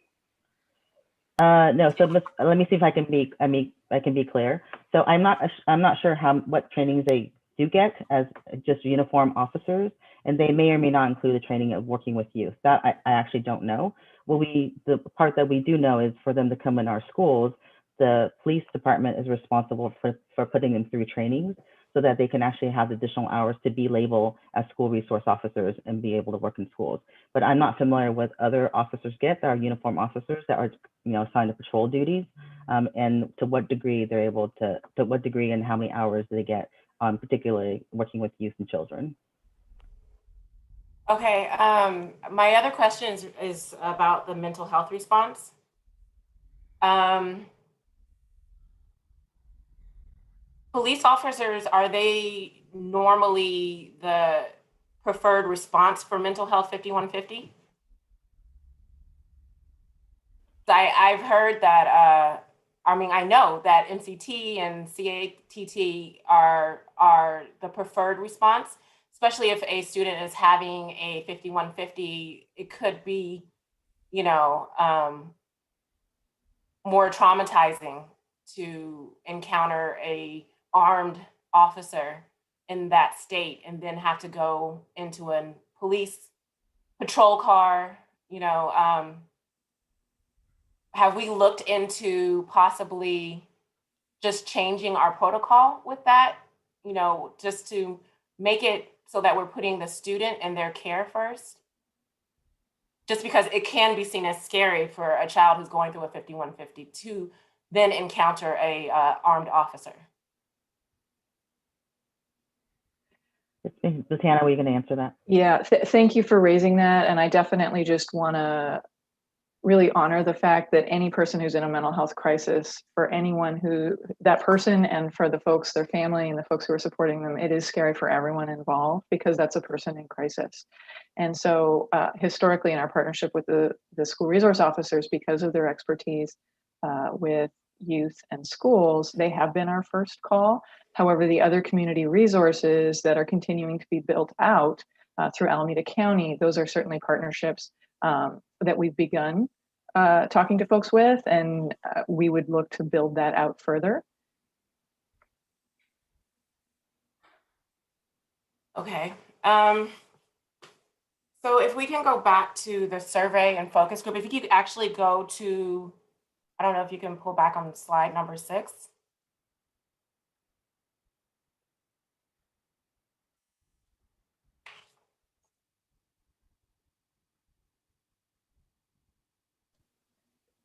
No, so let me see if I can be clear. So I'm not sure what trainings they do get as just uniform officers, and they may or may not include the training of working with youth. That I actually don't know. The part that we do know is for them to come in our schools, the police department is responsible for putting them through trainings so that they can actually have additional hours to be labeled as school resource officers and be able to work in schools. But I'm not familiar with other officers that are uniform officers that are assigned to patrol duties, and to what degree they're able to what degree and how many hours do they get on particularly working with youth and children. Okay, my other question is about the mental health response. Police officers, are they normally the preferred response for mental health 5150? I've heard that, I know that MCT and CATT are the preferred response, especially if a student is having a 5150, it could be, more traumatizing to encounter a armed officer in that state and then have to go into a police patrol car. Have we looked into possibly just changing our protocol with that, just to make it so that we're putting the student and their care first? Just because it can be seen as scary for a child who's going through a 5150 to then encounter a armed officer. Luciana, are you going to answer that? Yeah, thank you for raising that. And I definitely just want to really honor the fact that any person who's in a mental health crisis, for anyone that person and for the folks, their family and the folks who are supporting them, it is scary for everyone involved because that's a person in crisis. And so historically in our partnership with the school resource officers, because of their expertise with youth and schools, they have been our first call. However, the other community resources that are continuing to be built out through Alameda County, those are certainly partnerships that we've begun talking to folks with, and we would look to build that out further. Okay. So if we can go back to the survey and focus group, if you could actually go to, I don't know if you can pull back on slide number 6.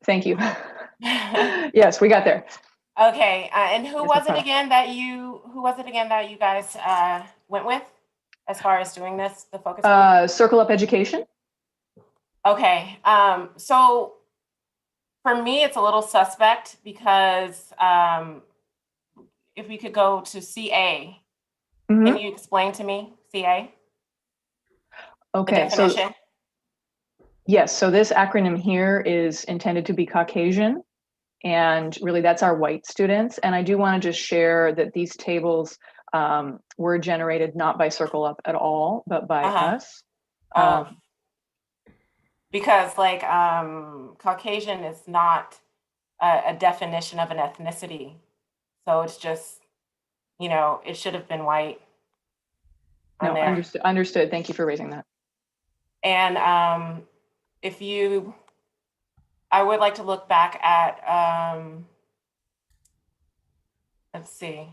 Thank you. Yes, we got there. Okay, and who was it again that you guys went with as far as doing this, the focus group? Circle Up Education. Okay, so for me, it's a little suspect because if we could go to CA, can you explain to me CA? Okay, so yes, so this acronym here is intended to be Caucasian, and really that's our white students. And I do want to just share that these tables were generated not by Circle Up at all, but by us. Because like Caucasian is not a definition of an ethnicity. So it's just, it should have been white. No, understood. Thank you for raising that. And I would like to look back at, let's see.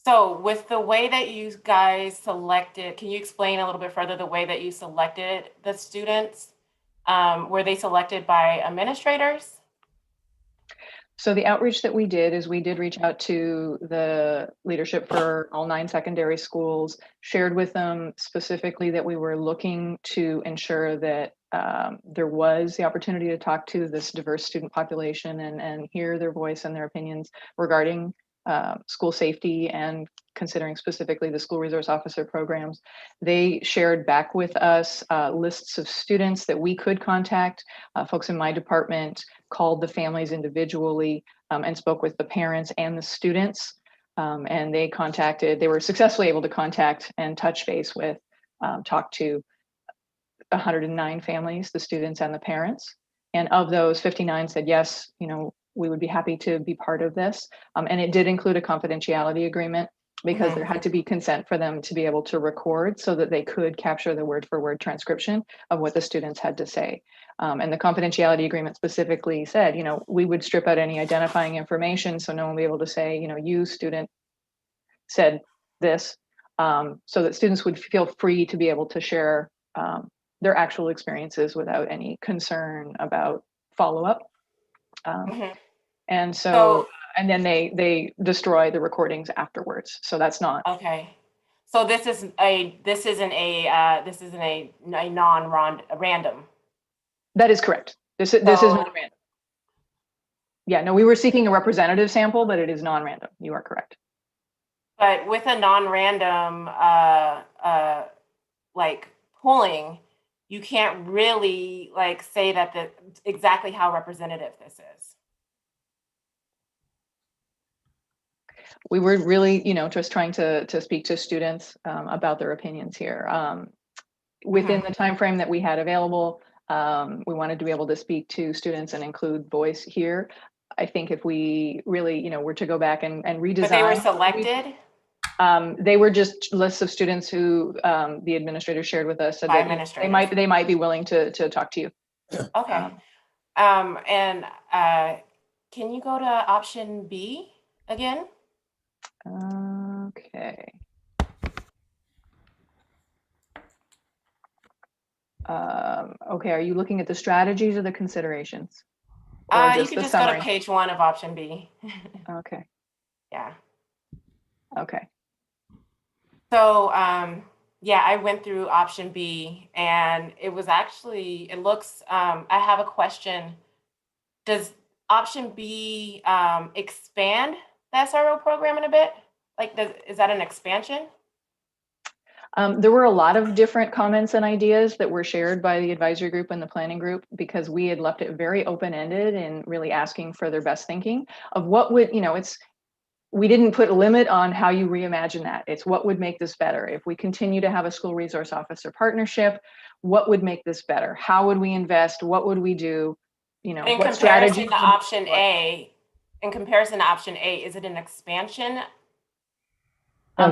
So with the way that you guys selected, can you explain a little bit further the way that you selected the students? Were they selected by administrators? So the outreach that we did is we did reach out to the leadership for all 9 secondary schools, shared with them specifically that we were looking to ensure that there was the opportunity to talk to this diverse student population and hear their voice and their opinions regarding school safety and considering specifically the school resource officer programs. They shared back with us lists of students that we could contact. Folks in my department called the families individually and spoke with the parents and the students. And they were successfully able to contact and touch base with, talk to 109 families, the students and the parents. And of those, 59 said, yes, we would be happy to be part of this. And it did include a confidentiality agreement because there had to be consent for them to be able to record so that they could capture the word for word transcription of what the students had to say. And the confidentiality agreement specifically said, we would strip out any identifying information so no one would be able to say, you student said this, so that students would feel free to be able to share their actual experiences without any concern about follow-up. And so, and then they destroy the recordings afterwards. So that's not. Okay. So this isn't a non-random. That is correct. This is non-random. Yeah, no, we were seeking a representative sample, but it is non-random. You are correct. But with a non-random like polling, you can't really like say that exactly how representative this is. We were really, just trying to speak to students about their opinions here. Within the time frame that we had available, we wanted to be able to speak to students and include voice here. I think if we really, were to go back and redesign. But they were selected? They were just lists of students who the administrator shared with us, said that they might be willing to talk to you. Okay. And can you go to option B again? Okay. Okay, are you looking at the strategies or the considerations? Or You can just go to page 1 of option B. Okay. Yeah. Okay. So, yeah, I went through option B and it was actually, it looks, I have a question. Does option B expand the SRO program in a bit? Like, is that an expansion? There were a lot of different comments and ideas that were shared by the advisory group and the planning group, because we had left it very open-ended and really asking for their best thinking of what would, we didn't put a limit on how you reimagine that. It's what would make this better. If we continue to have a school resource officer partnership, what would make this better? How would we invest? What would we do? What strategy? In comparison to option A, is it an expansion?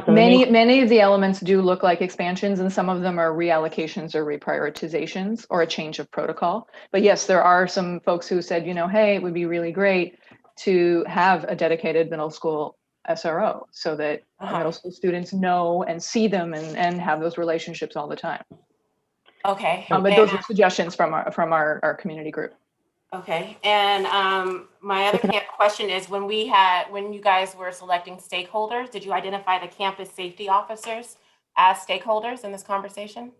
Many of the elements do look like expansions, and some of them are reallocations or reprioritizations or a change of protocol. But yes, there are some folks who said, hey, it would be really great to have a dedicated middle school SRO so that middle school students know and see them and have those relationships all the time. Okay. But those are suggestions from our community group. Okay, and my other question is, when you guys were selecting stakeholders, did you identify the campus safety officers as stakeholders in this conversation?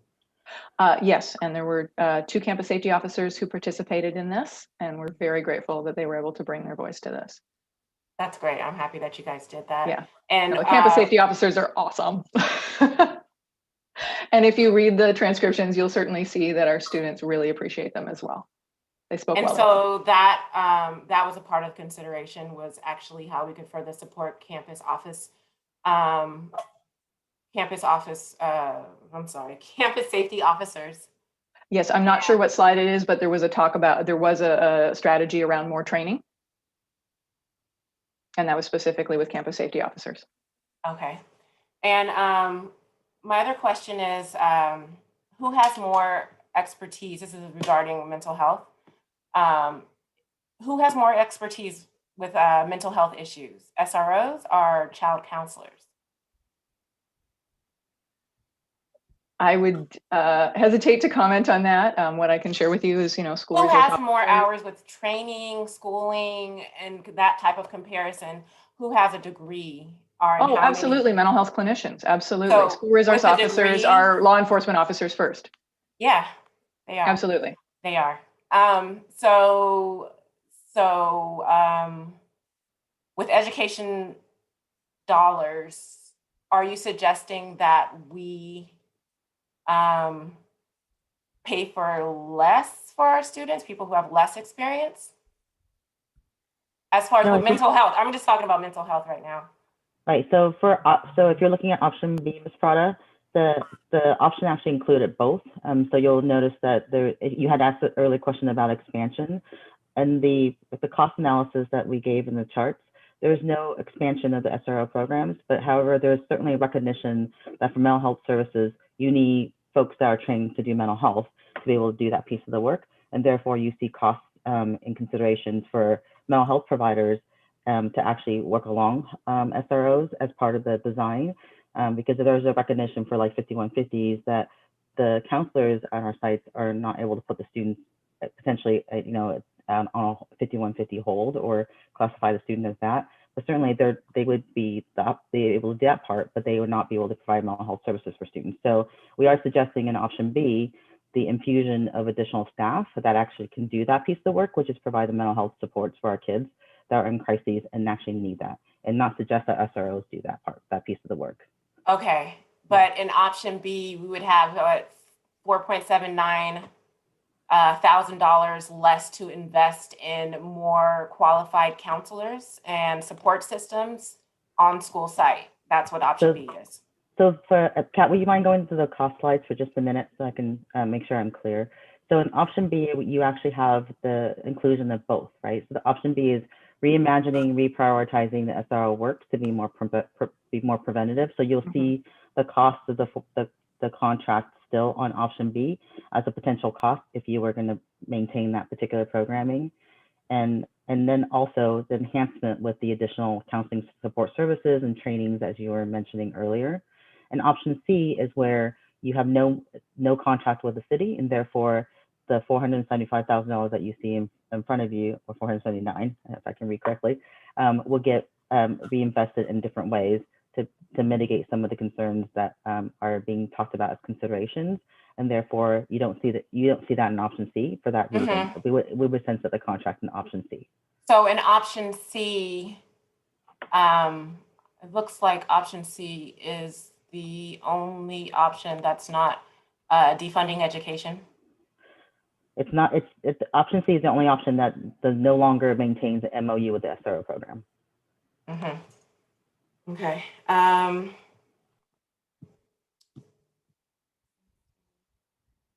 Yes, and there were 2 campus safety officers who participated in this, and we're very grateful that they were able to bring their voice to this. That's great. I'm happy that you guys did that. Yeah, and the campus safety officers are awesome. And if you read the transcriptions, you'll certainly see that our students really appreciate them as well. They spoke well. And so that was a part of consideration, was actually how we could further support campus safety officers. Yes, I'm not sure what slide it is, but there was a strategy around more training. And that was specifically with campus safety officers. Okay. And my other question is, who has more expertise? This is regarding mental health. Who has more expertise with mental health issues, SROs or child counselors? I would hesitate to comment on that. What I can share with you is, school. Who has more hours with training, schooling, and that type of comparison? Who has a degree? Oh, absolutely. Mental health clinicians. Absolutely. So school resource officers are law enforcement officers first. Yeah, they are. Absolutely. They are. With education dollars, are you suggesting that we pay for less for our students, people who have less experience? As far as with mental health, I'm just talking about mental health right now. Right. So so if you're looking at option B, Ms. Prada, the option actually included both. So you'll notice that you had asked an earlier question about expansion, and the cost analysis that we gave in the charts, there's no expansion of the SRO programs, but however, there's certainly recognition that for mental health services, you need folks that are trained to do mental health to be able to do that piece of the work, and therefore you see costs in considerations for mental health providers to actually work along SROs as part of the design, because there's a recognition for like 5150s that the counselors on our sites are not able to put the students potentially, on a 5150 hold or classify the student as that. But certainly they would be able to do that part, but they would not be able to provide mental health services for students. So we are suggesting in option B, the infusion of additional staff that actually can do that piece of the work, which is provide the mental health supports for our kids that are in crises and actually need that, and not suggest that SROs do that piece of the work. Okay, but in option B, we would have $4.79 thousand less to invest in more qualified counselors and support systems on school site. That's what option B is. So for Kat, would you mind going to the cost slides for just a minute so I can make sure I'm clear? So in option B, you actually have the inclusion of both, right? So the option B is reimagining, reprioritizing the SRO work to be more preventative. So you'll see the cost of the contract still on option B as a potential cost if you were going to maintain that particular programming. And then also the enhancement with the additional counseling support services and trainings, as you were mentioning earlier. And option C is where you have no contract with the city, and therefore the $475,000 that you see in front of you, or 479, if I can read correctly, will get reinvested in different ways to mitigate some of the concerns that are being talked about as considerations. And therefore you don't see that in option C for that reason. We would sense that the contract in option C. So in option C, it looks like option C is the only option that's not defunding education. It's not. It's option C is the only option that no longer maintains the MOU with the SRO program. Okay.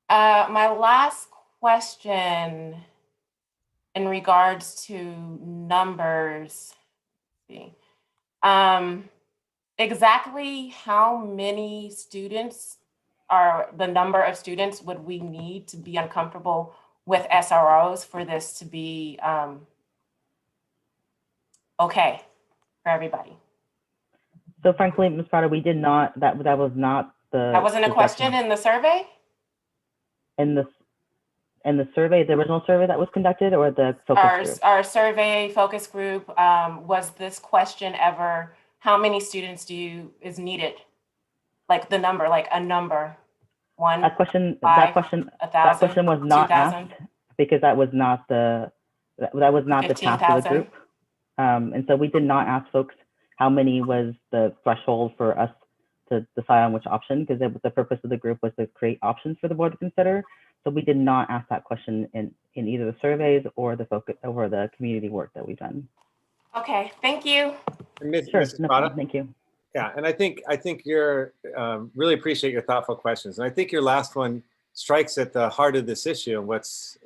My last question in regards to numbers, let's see. Exactly how many students the number of students would we need to be uncomfortable with SROs for this to be okay for everybody? So frankly, Ms. Prado, we did not, that was not the— That wasn't a question in the survey? In the survey, the original survey that was conducted, or the focus group? Our survey focus group, was this question ever, how many students is needed? Like the number, like a number, 1, That question 5, was 1,000, not 2,000? asked because that was not the task of the group. And so we did not ask folks how many was the threshold for us to decide on which option, because the purpose of the group was to create options for the board to consider. So we did not ask that question in either the surveys or the focus or the community work that we've done. Okay, thank you. Sure, Mrs. no Prado? problem. Thank you. Yeah, and I think you're really appreciate your thoughtful questions, and I think your last one strikes at the heart of this issue and what's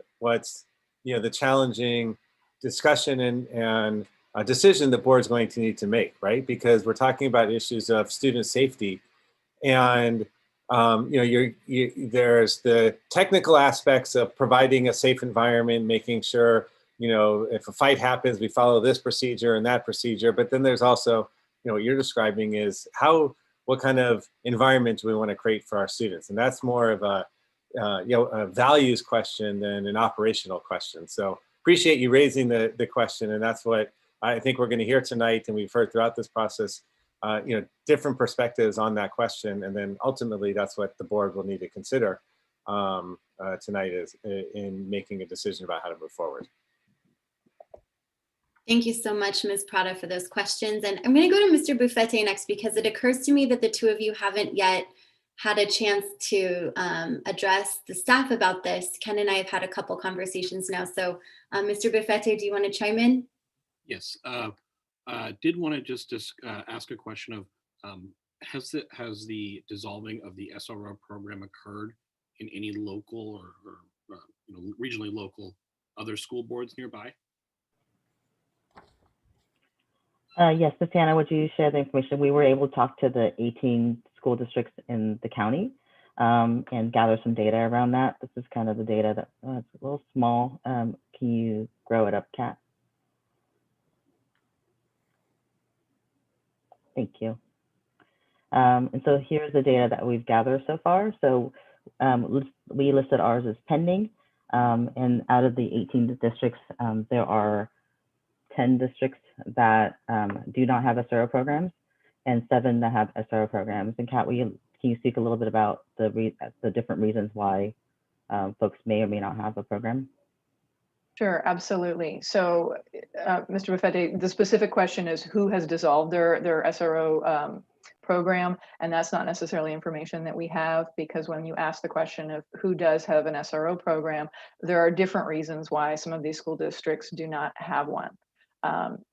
the challenging discussion and a decision the board's going to need to make, right? Because we're talking about issues of student safety, and there's the technical aspects of providing a safe environment, making sure if a fight happens, we follow this procedure and that procedure. But then there's also what you're describing is what kind of environment do we want to create for our students, and that's more of a values question than an operational question. So appreciate you raising the question, and that's what I think we're going to hear tonight, and we've heard throughout this process. Different perspectives on that question, and then ultimately that's what the board will need to consider tonight in making a decision about how to move forward. Thank you so much, Ms. Prado, for those questions. And I'm going to go to Mr. Buffette next, because it occurs to me that the two of you haven't yet had a chance to address the staff about this. Ken and I have had a couple conversations now. So Mr. Buffette, do you want to chime in? Yes, did want to just ask a question of, has the dissolving of the SRO program occurred in any local or regionally local other school boards nearby? Yes, Tatiana, would you share the information? We were able to talk to the 18 school districts in the county and gather some data around that. This is kind of the data that it's a little small. Can you grow it up, Kat? Thank you. And so here's the data that we've gathered so far. So we listed ours as pending, and out of the 18 districts, there are 10 districts that do not have SRO programs and 7 that have SRO programs. And Kat, can you speak a little bit about the different reasons why folks may or may not have a program? Sure, absolutely. So, Mr. Buffetti, the specific question is who has dissolved their SRO program, and that's not necessarily information that we have, because when you ask the question of who does have an SRO program, there are different reasons why some of these school districts do not have one.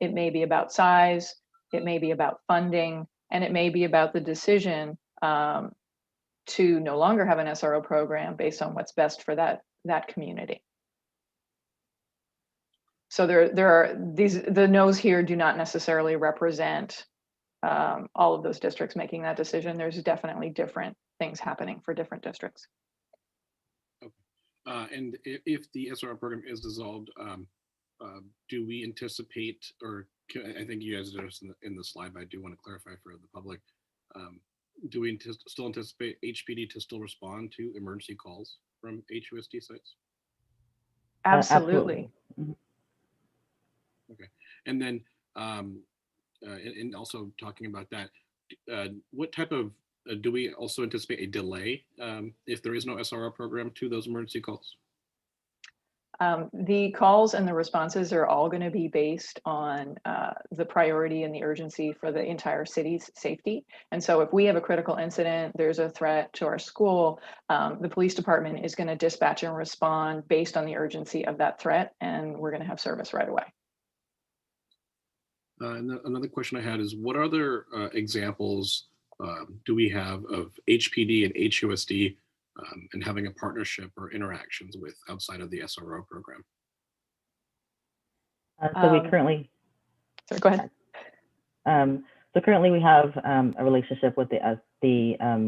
It may be about size, it may be about funding, and it may be about the decision to no longer have an SRO program based on what's best for that community. So there are the no's here do not necessarily represent all of those districts making that decision. There's definitely different things happening for different districts. Okay. And if the SRO program is dissolved, do we anticipate, or I think you guys did this in the slide, but I do want to clarify for the public, do we still anticipate HPD to still respond to emergency calls from HUSD sites? Absolutely. Okay, and then, and also talking about that, what type of, do we also anticipate a delay if there is no SRO program to those emergency calls? The calls and the responses are all going to be based on the priority and the urgency for the entire city's safety. And so if we have a critical incident, there's a threat to our school, the police department is going to dispatch and respond based on the urgency of that threat, and we're going to have service right away. And another question I had is, what other examples do we have of HPD and HUSD and having a partnership or interactions with outside of the SRO program? So we currently. Sorry, go ahead. So currently we have a relationship with the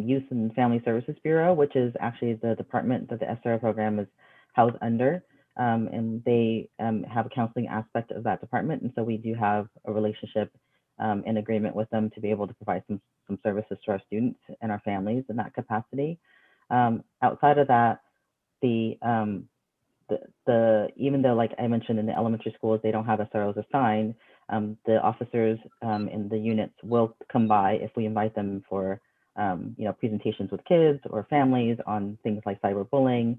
Youth and Family Services Bureau, which is actually the department that the SRO program is housed under. And they have a counseling aspect of that department. And so we do have a relationship and agreement with them to be able to provide some services to our students and our families in that capacity. Outside of that, even though, like I mentioned, in the elementary schools, they don't have SROs assigned, the officers in the units will come by if we invite them for presentations with kids or families on things like cyberbullying.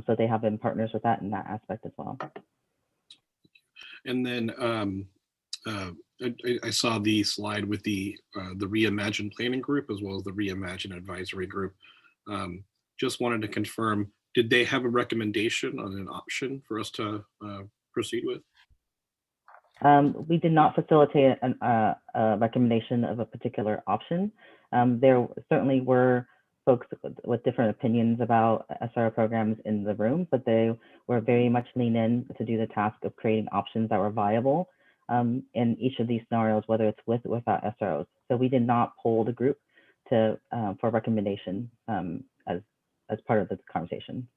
So they have been partners with that in that aspect as well. And then I saw the slide with the Reimagine Planning Group as well as the Reimagine Advisory Group. Just wanted to confirm, did they have a recommendation on an option for us to proceed with? We did not facilitate a recommendation of a particular option. There certainly were folks with different opinions about SRO programs in the room, but they were very much lean in to do the task of creating options that were viable in each of these scenarios, whether it's with or without SROs. So we did not poll the group for recommendation as part of the conversation.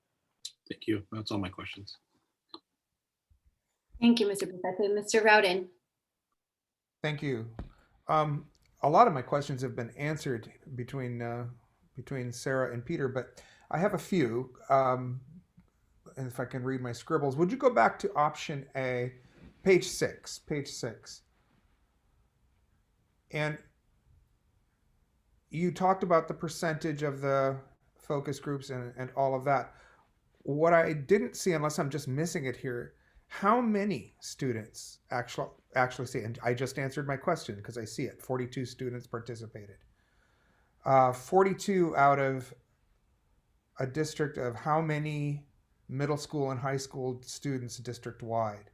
Thank you. That's all my questions. Thank you, Mr. Buffetti. Mr. Rowden. Thank you. A lot of my questions have been answered between Sarah and Peter, but I have a few. And if I can read my scribbles, would you go back to option A, page 6, and you talked about the percentage of the focus groups and all of that. What I didn't see, unless I'm just missing it here, how many students actually see, and I just answered my question because I see it, 42 students participated. 42 out of a district of how many middle school and high school students district-wide?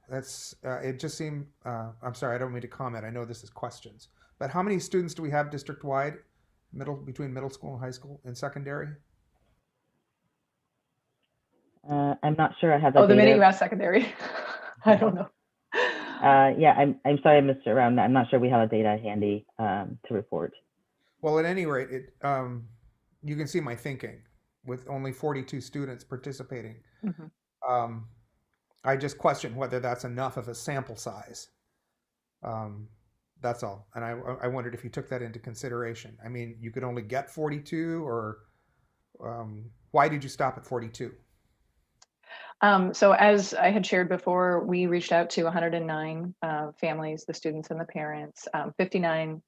That's, it just seemed, I'm sorry, I don't mean to comment, I know this is questions, but how many students do we have district-wide, between middle school and high school and secondary? I'm not sure I have that. Oh, the data. minute you asked secondary, I don't know. Yeah, I'm sorry, Mr. Round. I'm not sure we have a data handy to report. Well, at any rate, you can see my thinking with only 42 students participating. Mm-hmm. I just question whether that's enough of a sample size. That's all. And I wondered if you took that into consideration. I mean, you could only get 42, or why did you stop at 42? So as I had shared before, we reached out to 109 families, the students and the parents. 59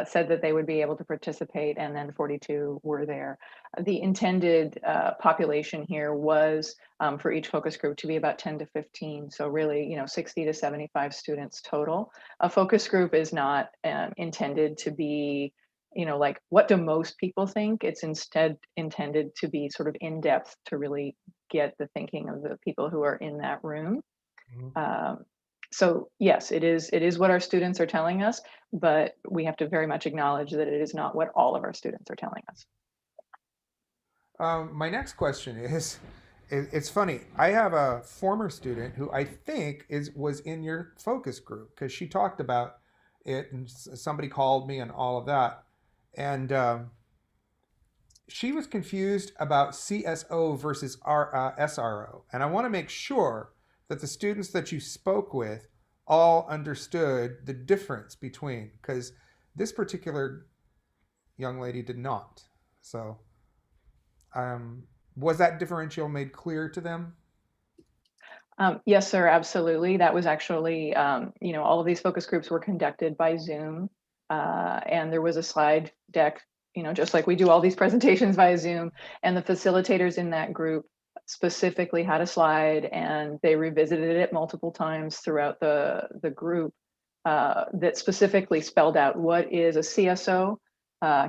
said that they would be able to participate, and then 42 were there. The intended population here was for each focus group to be about 10 to 15. So really, 60 to 75 students total. A focus group is not intended to be like, what do most people think? It's instead intended to be sort of in depth, to really get the thinking of the people who are in that room. So yes, it is what our students are telling us, but we have to very much acknowledge that it is not what all of our students are telling us. My next question is, it's funny. I have a former student who I think was in your focus group because she talked about it, and somebody called me and all of that, and she was confused about CSO versus SRO, and I want to make sure that the students that you spoke with all understood the difference between, because this particular young lady did not. So, was that differential made clear to them? Yes, sir, absolutely. That was actually, all of these focus groups were conducted by Zoom, and there was a slide deck, just like we do all these presentations via Zoom, and the facilitators in that group specifically had a slide, and they revisited it multiple times throughout the group that specifically spelled out what is a CSO,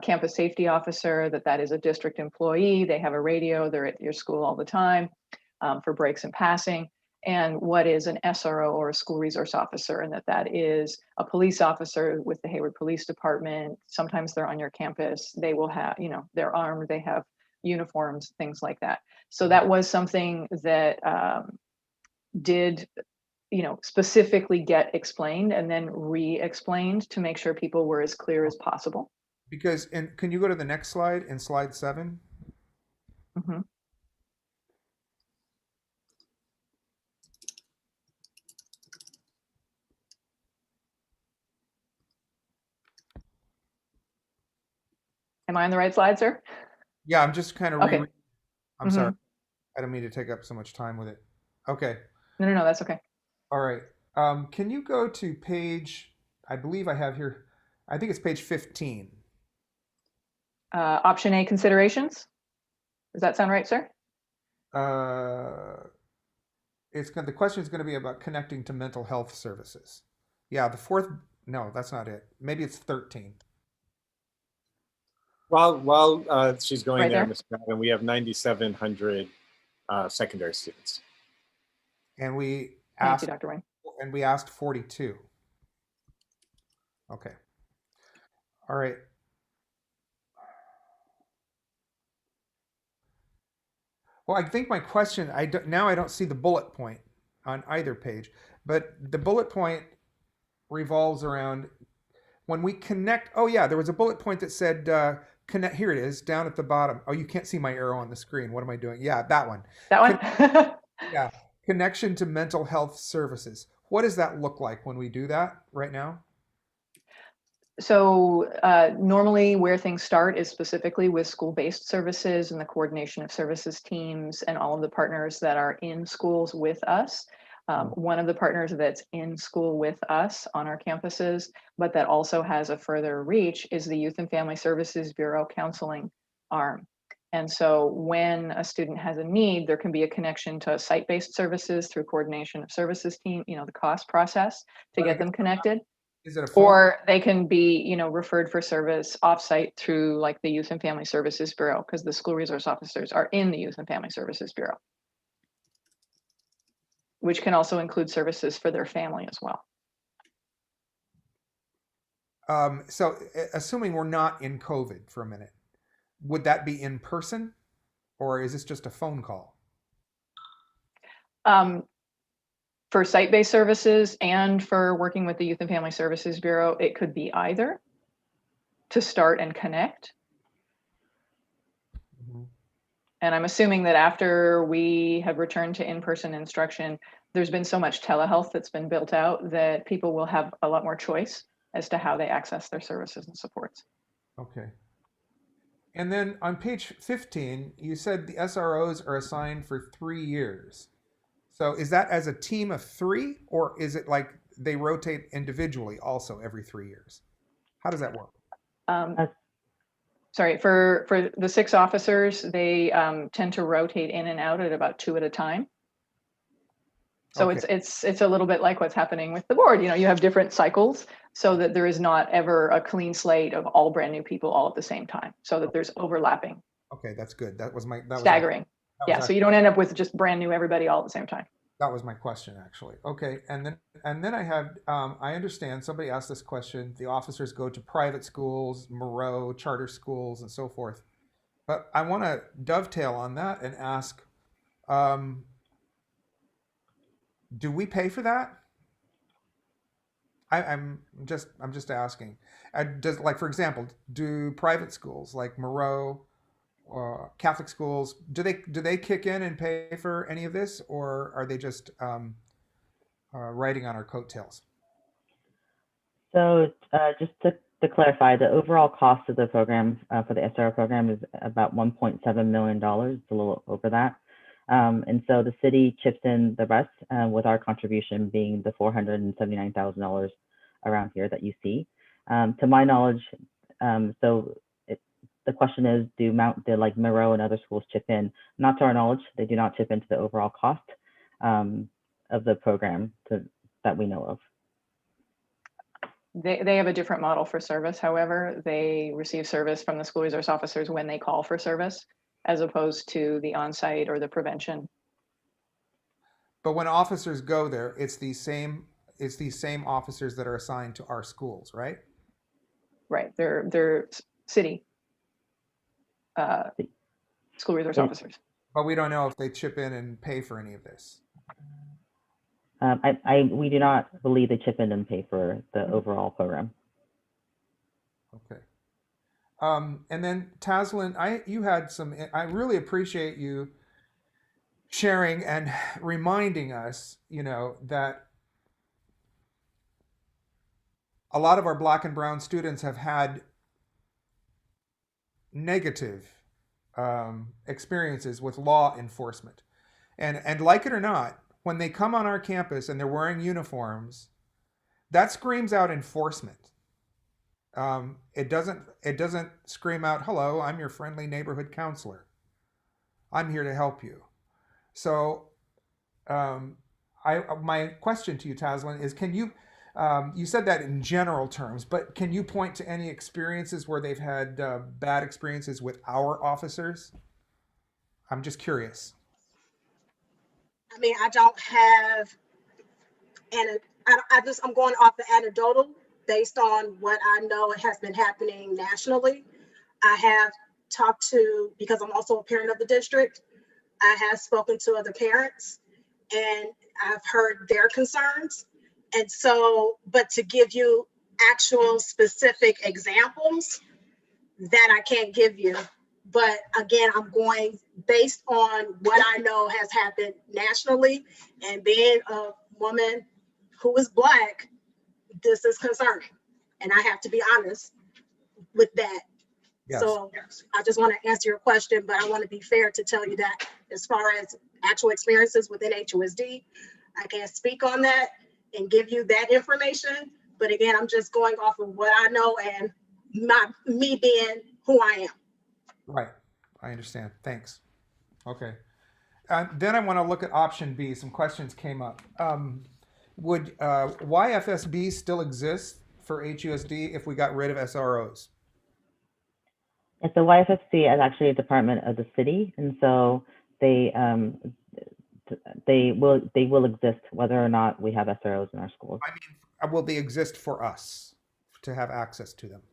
campus safety officer, that is a district employee. They have a radio, they're at your school all the time for breaks and passing. And what is an SRO, or a school resource officer, and that is a police officer with the Hayward Police Department. Sometimes they're on your campus. They will have, they're armed, they have uniforms, things like that. So that was something that did, specifically get explained and then re-explained to make sure people were as clear as possible. Because, and can you go to the next slide, in slide 7? Mm-hmm. Am I on the right slide, sir? Yeah, I'm just kind of okay. I'm sorry. I don't mean to take up so much time with it. Okay. No, that's okay. All right. Can you go to page, I believe I have here, I think it's page 15. Option A, considerations. Does that sound right, sir? The question is going to be about connecting to mental health services. Yeah, the fourth, no, that's not it. Maybe it's 13. While she's going right there, there, Ms. Madden, we have 9,700 secondary students. And we Thank asked, you, Dr. Wayne. And we asked 42. Okay. All right. Well, I think my question, now I don't see the bullet point on either page, but the bullet point revolves around when we connect. Oh yeah, there was a bullet point that said connect. Here it is, down at the bottom. Oh, you can't see my arrow on the screen. What am I doing? Yeah, that one. That one? Yeah, connection to mental health services. What does that look like when we do that right now? So normally where things start is specifically with school-based services and the coordination of services teams and all of the partners that are in schools with us. One of the partners that's in school with us on our campuses, but that also has a further reach, is the Youth and Family Services Bureau counseling arm. And so when a student has a need, there can be a connection to site-based services through coordination of services team, the cost process to get them connected. Is it a phone? Or they can be, referred for service offsite through like the Youth and Family Services Bureau, because the school resource officers are in the Youth and Family Services Bureau, which can also include services for their family as well. So assuming we're not in COVID for a minute, would that be in person, or is this just a phone call? For site-based services and for working with the Youth and Family Services Bureau, it could be either to start and connect. And I'm assuming that after we have returned to in-person instruction, there's been so much telehealth that's been built out that people will have a lot more choice as to how they access their services and supports. Okay. And then on page 15, you said the SROs are assigned for 3 years. So is that as a team of 3, or is it like they rotate individually also every 3 years? How does that work? Sorry, for the 6 officers, they tend to rotate in and out at about 2 at a time. So Okay. it's a little bit like what's happening with the board. You know, you have different cycles so that there is not ever a clean slate of all brand new people all at the same time, so that there's overlapping. Okay, that's good. That was staggering. Yeah, so you don't end up with just brand new everybody all at the same time. That was my question, actually. Okay, and then I have I understand somebody asked this question. The officers go to private schools, Moreau, charter schools, and so forth. But I want to dovetail on that and ask, do we pay for that? I'm just asking. Does, like, for example, do private schools like Moreau or Catholic schools, do they kick in and pay for any of this, or are they just riding on our coattails? So just to clarify, the overall cost of the program for the SRO program is about $1.7 million. It's a little over that. And so the city chips in the rest, with our contribution being the $479,000 around here that you see. To my knowledge, the question is, do like Moreau and other schools chip in? Not to our knowledge, they do not chip into the overall cost of the program that we know of. They have a different model for service. However, they receive service from the school resource officers when they call for service, as opposed to the on-site or the prevention. But when officers go there, it's these same officers that are assigned to our schools, right? Right. They're city school resource officers. But we don't know if they chip in and pay for any of this. We do not believe they chip in and pay for the overall program. Okay. And then Taslin, I really appreciate you sharing and reminding us, that a lot of our Black and brown students have had negative experiences with law enforcement. And like it or not, when they come on our campus and they're wearing uniforms, that screams out enforcement. It doesn't scream out, "Hello, I'm your friendly neighborhood counselor. I'm here to help you." So my question to you, Taslin, is can you, you said that in general terms, but can you point to any experiences where they've had bad experiences with our officers? I'm just curious. I mean, I don't have, and I'm going off the anecdotal based on what I know has been happening nationally. I have talked to, because I'm also a parent of the district, I have spoken to other parents and I've heard their concerns. And so, but to give you actual specific examples, that I can't give you. But again, I'm going based on what I know has happened nationally, and being a woman who is Black, this is concerning. And I have to be honest with that. Yes. So I just want to answer your question, but I want to be fair to tell you that as far as actual experiences within HUSD, I can't speak on that and give you that information. But again, I'm just going off of what I know and me being who I am. Right. I understand. Thanks. Okay. Then I want to look at option B. Some questions came up. Would YFSB still exist for HUSD if we got rid of SROs? And so YFSB is actually a department of the city, and so they will exist whether or not we have SROs in our schools. I mean, will they exist for us to have access to them?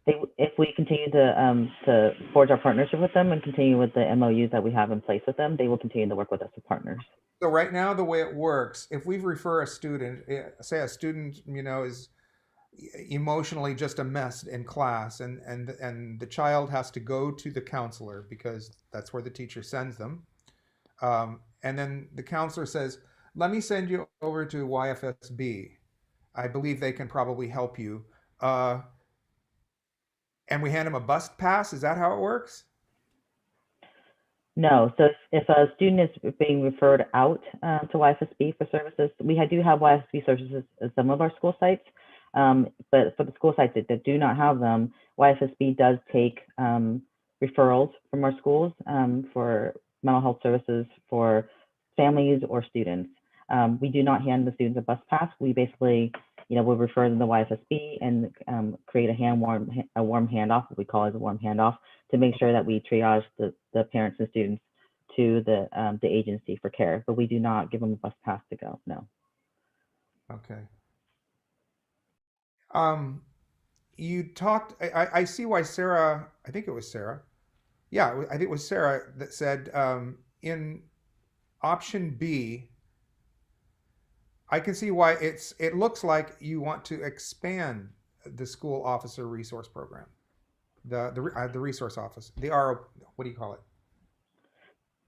If we continue to forge our partnership with them and continue with the MOUs that we have in place with them, they will continue to work with us as partners. So right now, the way it works, if we refer a student, say a student, is emotionally just a mess in class, and the child has to go to the counselor because that's where the teacher sends them, and then the counselor says, "Let me send you over to YFSB. I believe they can probably help you." And we hand them a bus pass. Is that how it works? No, so if a student is being referred out to YFSB for services, we do have YFSB services at some of our school sites, but for the school sites that do not have them, YFSB does take referrals from our schools for mental health services for families or students. We do not hand the students a bus pass. We basically, we'll refer them to YFSB and create a warm handoff, what we call it a warm handoff, to make sure that we triage the parents and students to the agency for care. But we do not give them a bus pass to go. No. Okay. You talked. I see why Sarah. I think it was Sarah. Yeah, I think it was Sarah that said in option B. I can see why it looks like you want to expand the school officer resource program, the resource office, the RO. What do you call it?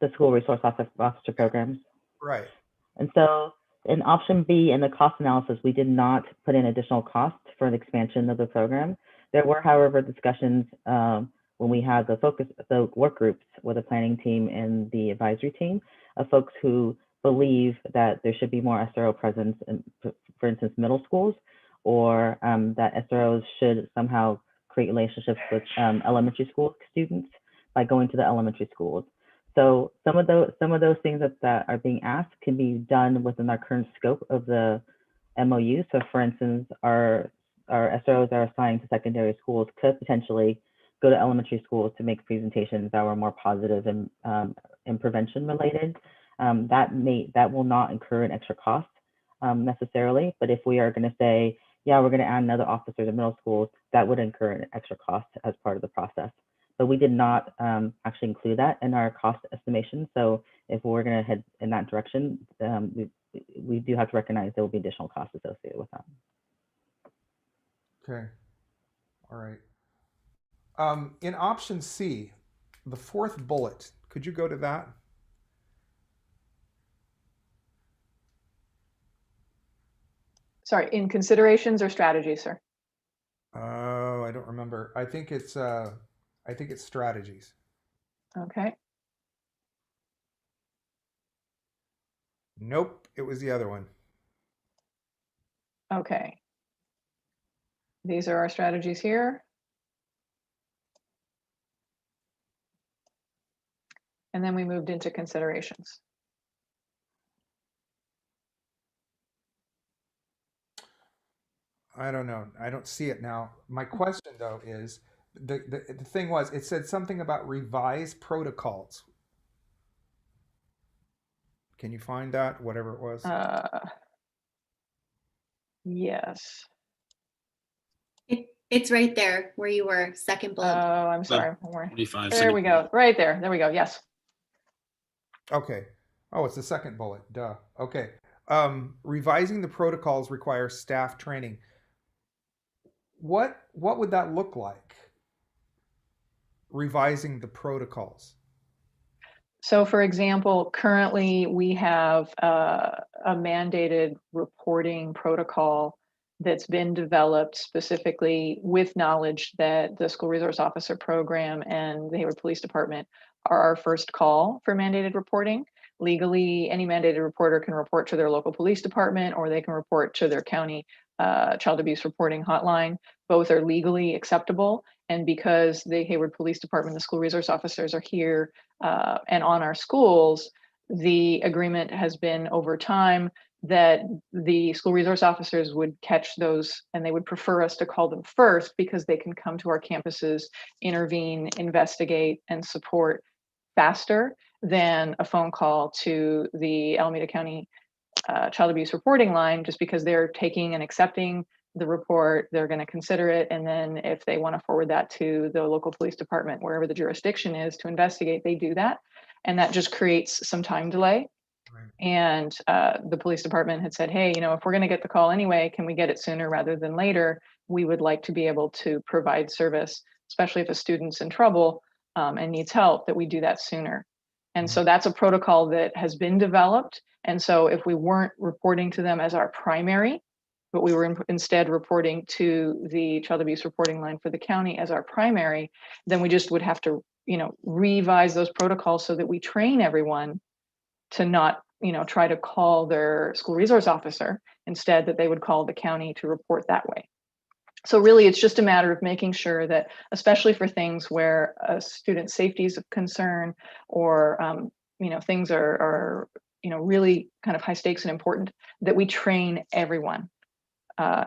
The school resource officer programs. Right. And so in option B in the cost analysis, we did not put in additional costs for the expansion of the program. There were, however, discussions when we had the work groups with the planning team and the advisory team of folks who believe that there should be more SRO presence in, for instance, middle schools, or that SROs should somehow create relationships with elementary school students by going to the elementary schools. So some of those things that are being asked can be done within our current scope of the MOU. So for instance, our SROs that are assigned to secondary schools could potentially go to elementary schools to make presentations that were more positive and prevention related. That will not incur an extra cost necessarily, but if we are going to say, yeah, we're going to add another officer to middle schools, that would incur an extra cost as part of the process. But we did not actually include that in our cost estimation. So if we're going to head in that direction, we do have to recognize there will be additional costs associated with that. Okay. All right. In option C, the fourth bullet, could you go to that? Sorry, in considerations or strategies, sir? Oh, I don't remember. I think it's strategies. Okay. Nope, it was the other one. Okay. These are our strategies here. And then we moved into considerations. I don't know. I don't see it now. My question though is, the thing was, it said something about revised protocols. Can you find that, whatever it was? Yes. It's right there where you were, second bullet. Oh, I'm sorry. 25. There we go. Right there. There we go. Yes. Okay. Oh, it's the second bullet. Duh. Okay. Revising the protocols requires staff training. What would that look like? Revising the protocols. So for example, currently we have a mandated reporting protocol that's been developed specifically with knowledge that the School Resource Officer Program and the Hayward Police Department are our first call for mandated reporting. Legally, any mandated reporter can report to their local police department, or they can report to their county child abuse reporting hotline. Both are legally acceptable. And because the Hayward Police Department, the school resource officers are here and on our schools, the agreement has been over time that the school resource officers would catch those, and they would prefer us to call them first because they can come to our campuses, intervene, investigate, and support faster than a phone call to the Alameda County child abuse reporting line, just because they're taking and accepting the report, they're going to consider it, and then if they want to forward that to the local police department, wherever the jurisdiction is to investigate, they do that. And that just creates some time delay. And the police department had said, hey, if we're going to get the call anyway, can we get it sooner rather than later? We would like to be able to provide service, especially if a student's in trouble and needs help, that we do that sooner. And so that's a protocol that has been developed. And so if we weren't reporting to them as our primary but we were instead reporting to the child abuse reporting line for the county as our primary, then we just would have to, revise those protocols so that we train everyone to not, try to call their school resource officer, instead that they would call the county to report that way. So really, it's just a matter of making sure that, especially for things where a student's safety is of concern, or things are really kind of high stakes and important, that we train everyone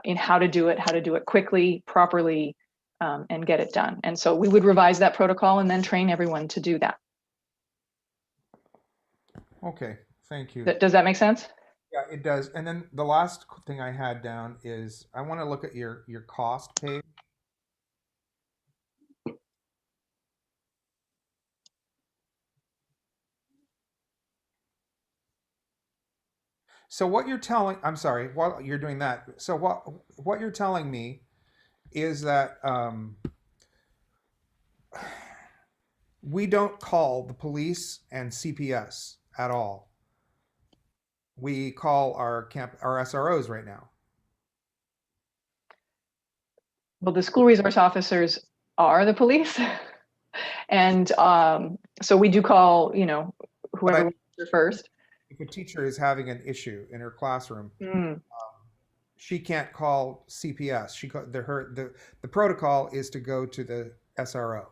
in how to do it quickly, properly, and get it done. And so we would revise that protocol and then train everyone to do that. Okay, thank you. Does that make sense? Yeah, it does. And then the last thing I had down is I want to look at your cost page. So what you're telling, I'm sorry, while you're doing that, so what you're telling me is that we don't call the police and CPS at all. We call our SROs right now. Well, the school resource officers are the police. And so we do call, whoever wants to first. If a teacher is having an issue in her classroom, she can't call CPS. The protocol is to go to the SRO.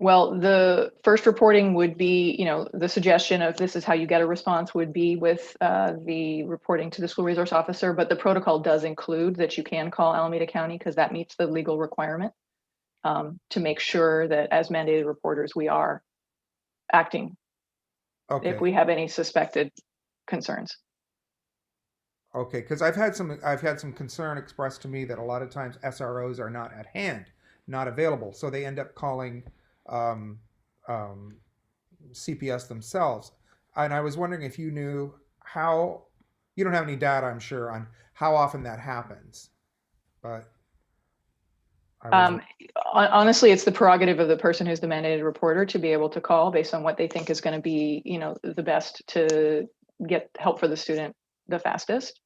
Well, the first reporting would be, the suggestion of this is how you get a response would be with the reporting to the school resource officer, but the protocol does include that you can call Alameda County because that meets the legal requirement to make sure that as mandated reporters, we are acting if we have any suspected concerns. Okay, because I've had some concern expressed to me that a lot of times SROs are not at hand, not available, so they end up calling CPS themselves. And I was wondering if you knew how. You don't have any data, I'm sure, on how often that happens, but. Honestly, it's the prerogative of the person who's the mandated reporter to be able to call based on what they think is going to be, the best to get help for the student the fastest.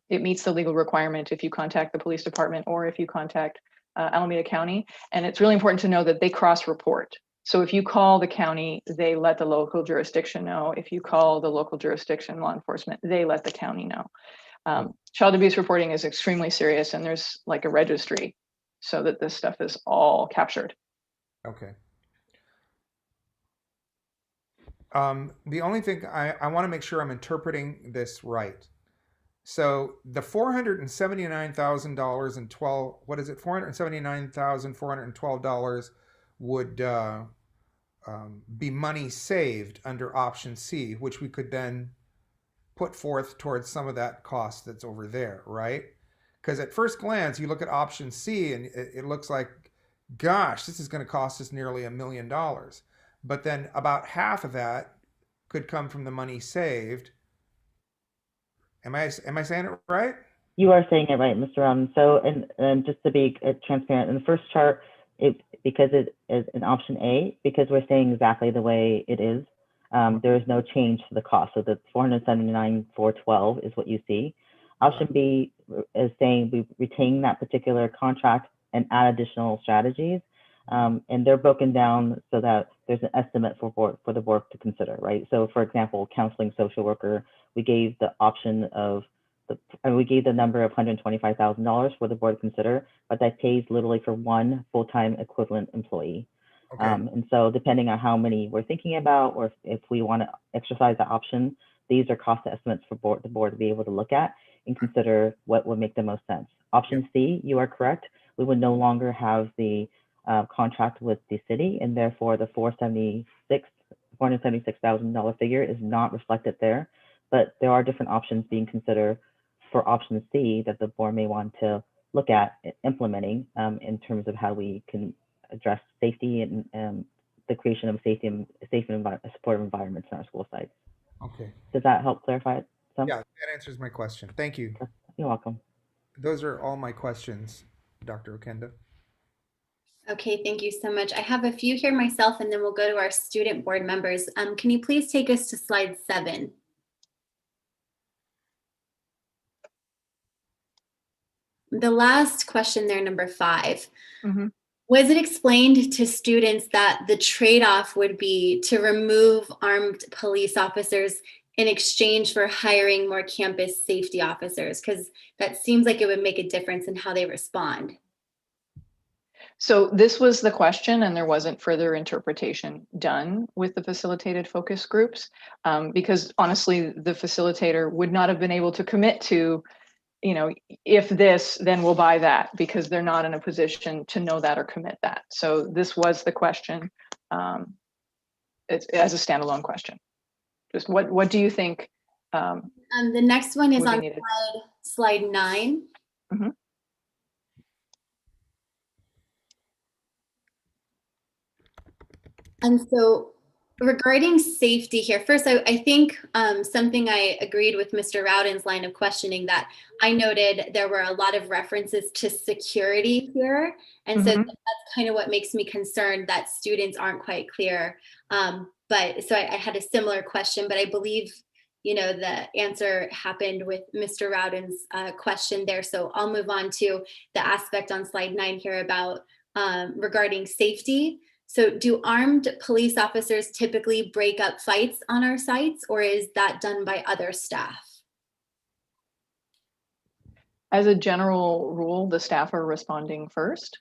It meets the legal requirement if you contact the police department or if you contact Alameda County. And it's really important to know that they cross-report. So if you call the county, they let the local jurisdiction know. If you call the local jurisdiction law enforcement, they let the county know. Child abuse reporting is extremely serious, and there's like a registry so that this stuff is all captured. Okay. The only thing I want to make sure I'm interpreting this right. So the $479,000 and $479,412 would be money saved under option C, which we could then put forth towards some of that cost that's over there, right? Because at first glance, you look at option C and it looks like, gosh, this is going to cost us nearly $1 million. But then about half of that could come from the money saved. Am I saying it right? You are saying it right, Mr. Roden. So, and just to be transparent, in the first chart, because it is an option A, because we're saying exactly the way it is, there is no change to the cost. So the $479,412 is what you see. Option B is saying we retain that particular contract and add additional strategies. And they're broken down so that there's an estimate for the board to consider, right? So for example, counseling social worker, we gave the option of we gave the number of $125,000 for the board to consider, but that pays literally for one full-time equivalent employee. Okay. And so depending on how many we're thinking about, or if we want to exercise the option, these are cost estimates for the board to be able to look at and consider what would make the most sense. Option C, you are correct. We would no longer have the contract with the city, and therefore the $476,000 figure is not reflected there. But there are different options being considered for option C that the board may want to look at implementing in terms of how we can address safety and the creation of safe and supportive environments in our school sites. Okay. Does that help clarify it some? Yeah, that answers my question. Thank you. You're welcome. Those are all my questions, Dr. Okenda. Okay, thank you so much. I have a few here myself, and then we'll go to our student board members. Can you please take us to slide 7? the last question there, number 5. Mhm. Was it explained to students that the trade-off would be to remove armed police officers in exchange for hiring more campus safety officers? Because that seems like it would make a difference in how they respond. So this was the question, and there wasn't further interpretation done with the facilitated focus groups, because honestly, the facilitator would not have been able to commit to, you know, if this, then we'll buy that, because they're not in a position to know that or commit that. So this was the question, it's as a standalone question. Just what do you think? The next one is would be on needed? slide 9. Mhm. And so regarding safety here, first, I think something I agreed with Mr. Rowden's line of questioning, that I noted there were a lot of references to security here. And so Mhm. that's kind of what makes me concerned that students aren't quite clear. But so I had a similar question, but I believe, you know, the answer happened with Mr. Rowden's question there. So I'll move on to the aspect on slide 9 here about regarding safety. So do armed police officers typically break up fights on our sites, or is that done by other staff? As a general rule, the staff are responding first.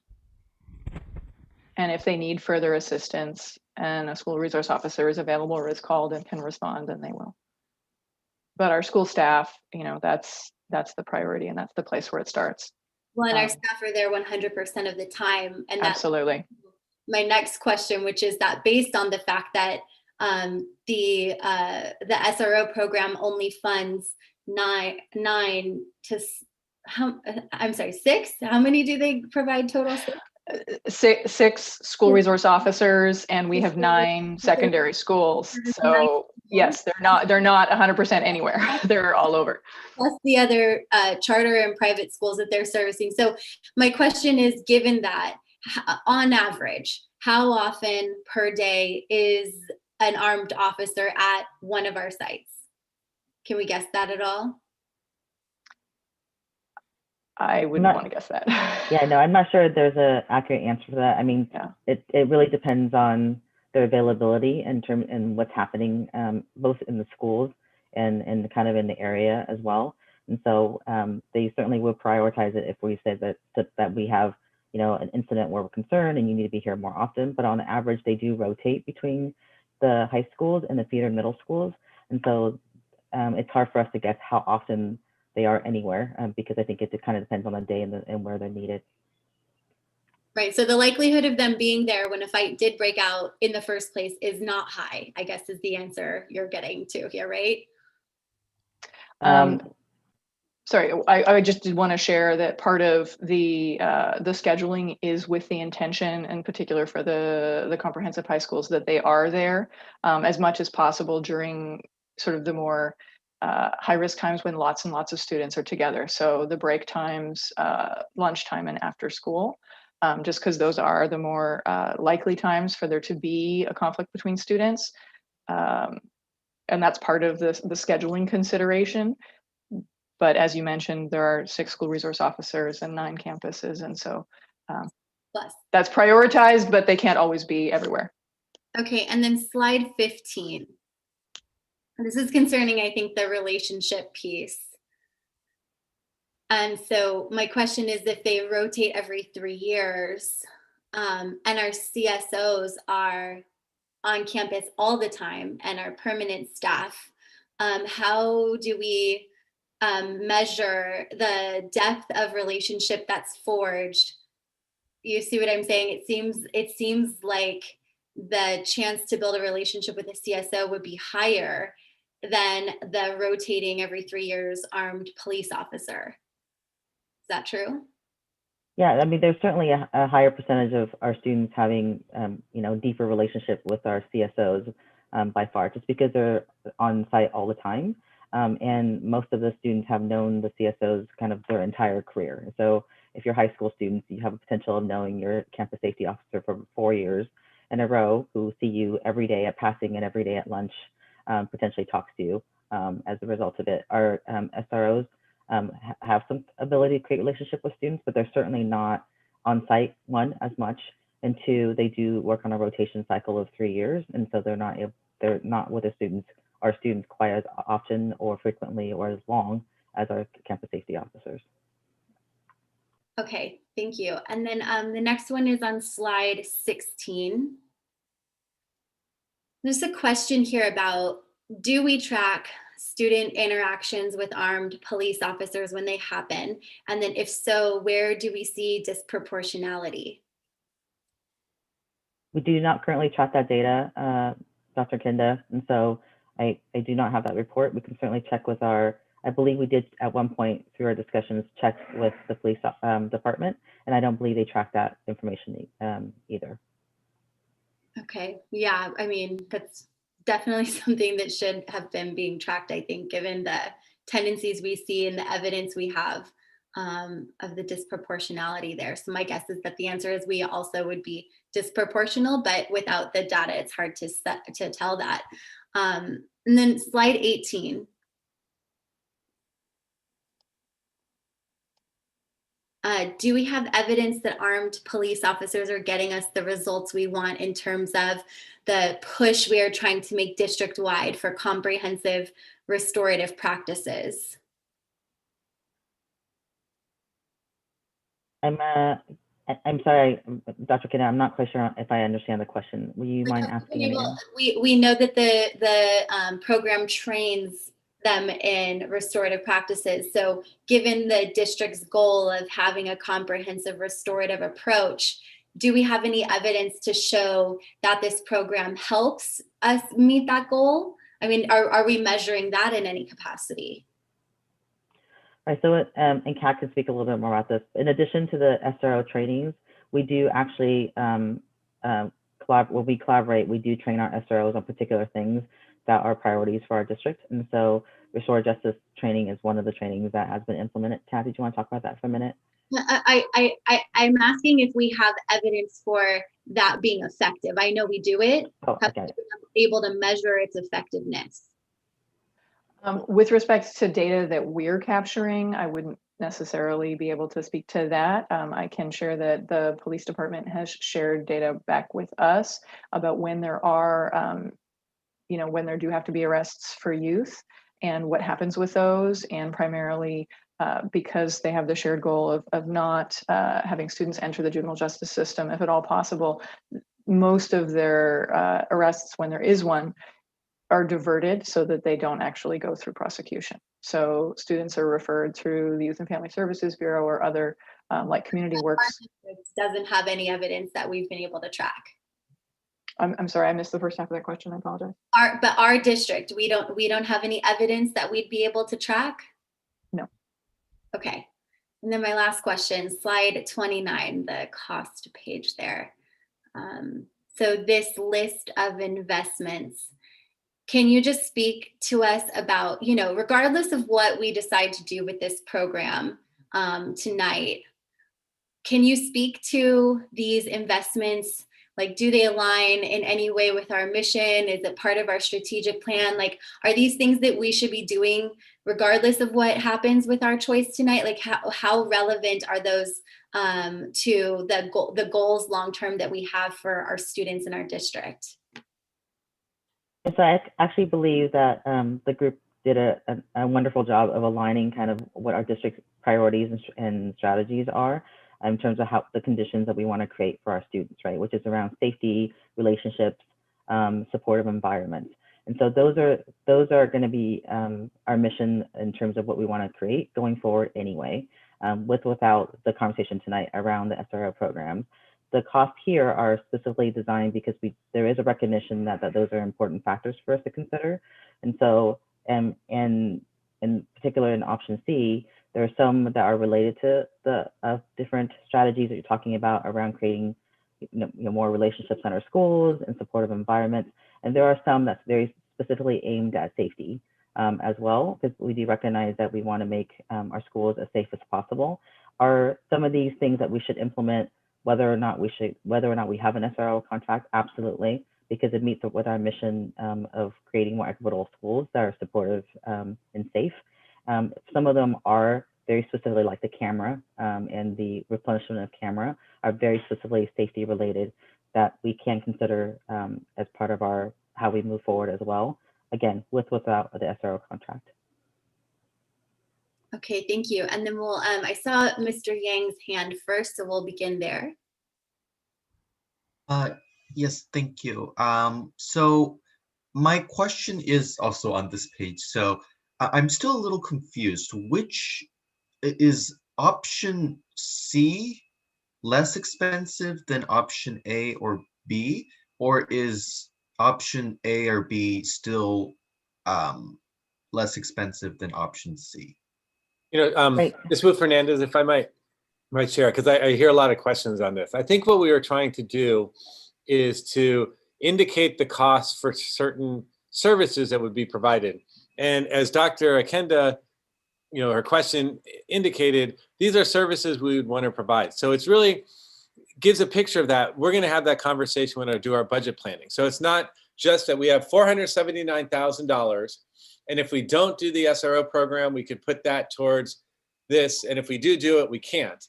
And if they need further assistance and a school resource officer is available or is called and can respond, then they will. But our school staff, you know, that's the priority, and that's the place where it starts. Well, and our staff are there 100% of the time. And that's Absolutely. my next question, which is that based on the fact that the SRO program only funds 9 to I'm sorry, 6. How many do they provide total? 6 school resource officers, and we have 9 secondary schools. So yes, they're not 100% anywhere. They're all over. Plus the other charter and private schools that they're servicing. So my question is, given that, on average, how often per day is an armed officer at one of our sites? Can we guess that at all? I wouldn't want to guess that. Yeah, no, I'm not sure there's an accurate answer for that. I mean, it really depends on their availability and what's happening, both in the schools and kind of in the area as well. And so they certainly will prioritize it if we say that we have, you know, an incident where we're concerned and you need to be here more often. But on average, they do rotate between the high schools and the feeder middle schools. And so it's hard for us to guess how often they are anywhere, because I think it kind of depends on the day and where they're needed. Right. So the likelihood of them being there when a fight did break out in the first place is not high, I guess, is the answer you're getting to here, right? Sorry, I just did want to share that part of the scheduling is with the intention, in particular for the comprehensive high schools, that they are there as much as possible during sort of the more high risk times when lots and lots of students are together. So the break times, lunchtime, and after school, just because those are the more likely times for there to be a conflict between students. And that's part of the scheduling consideration. But as you mentioned, there are 6 school resource officers and 9 campuses. And so that's prioritized, but they can't always be everywhere. Okay, and then slide 15. This is concerning, I think, the relationship piece. And so my question is, if they rotate every 3 years and our CSOs are on campus all the time and our permanent staff, how do we measure the depth of relationship that's forged? You see what I'm saying? It seems like the chance to build a relationship with a CSO would be higher than the rotating every 3 years armed police officer. Is that true? Yeah, I mean, there's certainly a higher percentage of our students having, you know, deeper relationship with our CSOs by far, just because they're on site all the time. And most of the students have known the CSOs kind of their entire career. So if you're high school students, you have a potential of knowing your campus safety officer for 4 years in a row, who see you every day at passing and every day at lunch, potentially talks to you as a result of it. Our SROs have some ability to create relationship with students, but they're certainly not on site, one, as much, and two, they do work on a rotation cycle of 3 years, and so they're not with our students quite as often or frequently or as long as our campus safety officers. Okay, thank you. And then the next one is on slide 16. There's a question here about, do we track student interactions with armed police officers when they happen? And then if so, where do we see disproportionality? We do not currently track that data, Dr. Kinda, and so I do not have that report. We can certainly check with I believe we did at one point through our discussions check with the police department, and I don't believe they track that information either. Okay, yeah, I mean, that's definitely something that should have been being tracked, I think, given the tendencies we see and the evidence we have of the disproportionality there. So my guess is that the answer is we also would be disproportional, but without the data, it's hard to tell that. And then slide 18. Do we have evidence that armed police officers are getting us the results we want in terms of the push we are trying to make district-wide for comprehensive restorative practices? I'm sorry, Dr. Kinna, I'm not quite sure if I understand the question. Will you mind asking it again? We know that the program trains them in restorative practices. So given the district's goal of having a comprehensive restorative approach, do we have any evidence to show that this program helps us meet that goal? I mean, are we measuring that in any capacity? All right, so and Kat can speak a little bit more about this. In addition to the SRO trainings, we do actually, when we collaborate, we do train our SROs on particular things that are priorities for our district. And so restorative justice training is one of the trainings that has been implemented. Kathy, do you want to talk about that for a minute? I'm asking if we have evidence for that being effective. I know we do it. Oh, Have okay. we been able to measure its effectiveness? With respect to data that we're capturing, I wouldn't necessarily be able to speak to that. I can share that the police department has shared data back with us about when there are, when there do have to be arrests for youth and what happens with those, and primarily because they have the shared goal of not having students enter the juvenile justice system, if at all possible. Most of their arrests, when there is one, are diverted so that they don't actually go through prosecution. So students are referred through the Youth and Family Services Bureau or other like Community Works. Doesn't have any evidence that we've been able to track. I'm sorry, I missed the first half of that question. I apologize. But our district, we don't have any evidence that we'd be able to track? No. Okay. And then my last question, slide 29, the cost page there. So this list of investments, can you just speak to us about, regardless of what we decide to do with this program tonight, can you speak to these investments? Like, do they align in any way with our mission? Is it part of our strategic plan? Like, are these things that we should be doing regardless of what happens with our choice tonight? Like, how relevant are those to the goals long-term that we have for our students in our district? So I actually believe that the group did a wonderful job of aligning kind of what our district's priorities and strategies are in terms of how the conditions that we want to create for our students, right? Which is around safety, relationships, supportive environments. And so those are going to be our mission in terms of what we want to create going forward anyway, without the conversation tonight around the SRO programs. The costs here are specifically designed because there is a recognition that those are important factors for us to consider. And so, and in particular in option C, there are some that are related to the different strategies that you're talking about around creating more relationships in our schools and supportive environments. And there are some that's very specifically aimed at safety as well, because we do recognize that we want to make our schools as safe as possible. Are some of these things that we should implement whether or not we have an SRO contract? Absolutely, because it meets with our mission of creating more equitable schools that are supportive and safe. Some of them are very specifically like the camera and the replenishment of camera are very specifically safety related that we can consider as part of our how we move forward as well. Again, without the SRO contract. Okay, thank you. And then we'll, I saw Mr. Yang's hand first, so we'll begin there. Yes, thank you. So my question is also on this page. So I'm still a little confused. Which is option C less expensive than option A or B, or is option A or B still less expensive than option C? Ms. Wu Fernandez, if I might share, because I hear a lot of questions on this. I think what we were trying to do is to indicate the cost for certain services that would be provided. And as Dr. Akenda, her question indicated, these are services we would want to provide. So it's really gives a picture of that. We're going to have that conversation when I do our budget planning. So it's not just that we have $479,000, and if we don't do the SRO program, we could put that towards this, and if we do it, we can't.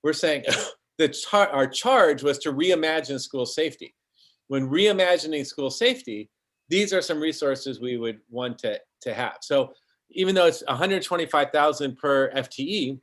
We're saying our charge was to reimagine school safety. When reimagining school safety, these are some resources we would want to have. So even though it's $125,000 per FTE,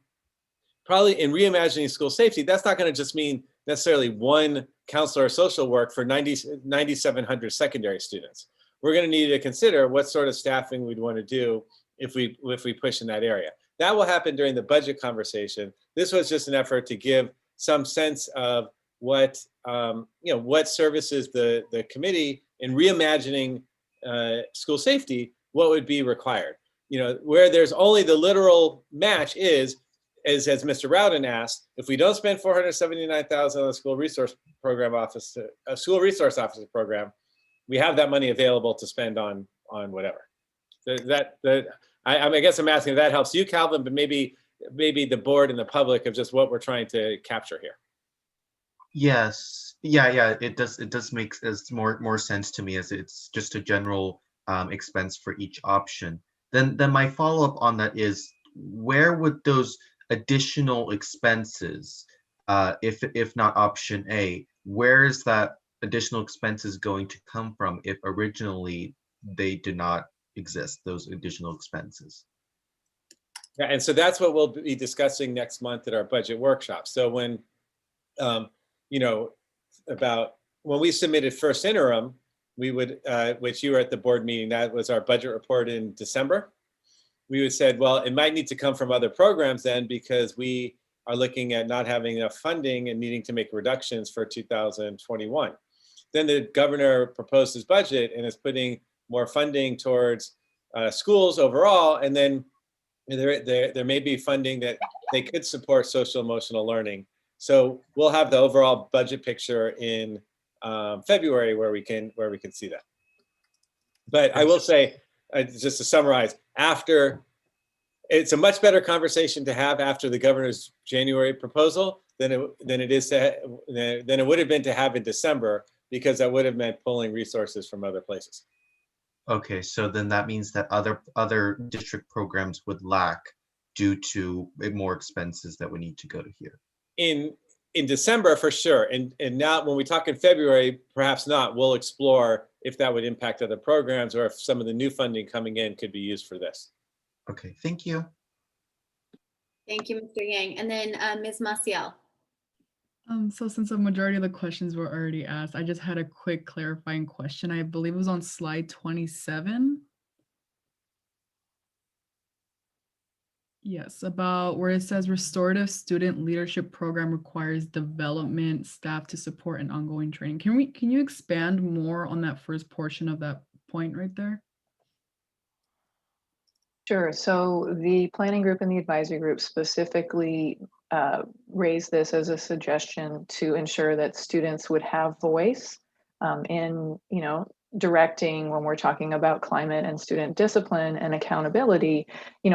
probably in reimagining school safety, that's not going to just mean necessarily one counselor or social work for 9,700 secondary students. We're going to need to consider what sort of staffing we'd want to do if we push in that area. That will happen during the budget conversation. This was just an effort to give some sense of what what services the committee in reimagining school safety, what would be required. Where there's only the literal match is as Mr. Rowden asked, if we don't spend $479,000 on the school resource officer program, we have that money available to spend on whatever. I guess I'm asking if that helps you, Calvin, but maybe the board and the public of just what we're trying to capture here. Yes, yeah, it does make more sense to me, as it's just a general expense for each option. Then my follow-up on that is, where would those additional expenses, if not option A, where is that additional expenses going to come from if originally they did not exist, those additional expenses? Yeah, and so that's what we'll be discussing next month at our budget workshop. So when, about when we submitted first interim, we would, which you were at the board meeting, that was our budget report in December. We would said, well, it might need to come from other programs then, because we are looking at not having enough funding and needing to make reductions for 2021. Then the governor proposed his budget and is putting more funding towards schools overall, and then there may be funding that they could support social emotional learning. So we'll have the overall budget picture in February where we can see that. But I will say, just to summarize, it's a much better conversation to have after the governor's January proposal than it would have been to have in December, because that would have meant pulling resources from other places. Okay, so then that means that other district programs would lack due to more expenses that would need to go to here. In December, for sure. And now when we talk in February, perhaps not. We'll explore if that would impact other programs or if some of the new funding coming in could be used for this. Okay, thank you. Thank you, Mr. Yang. And then Ms. Maciel. So since a majority of the questions were already asked, I just had a quick clarifying question. I believe it was on slide 27. Yes, about where it says restorative student leadership program requires development staff to support and ongoing training. Can you expand more on that first portion of that point right there? Sure. So the planning group and the advisory group specifically raised this as a suggestion to ensure that students would have voice in, directing when we're talking about climate and student discipline and accountability,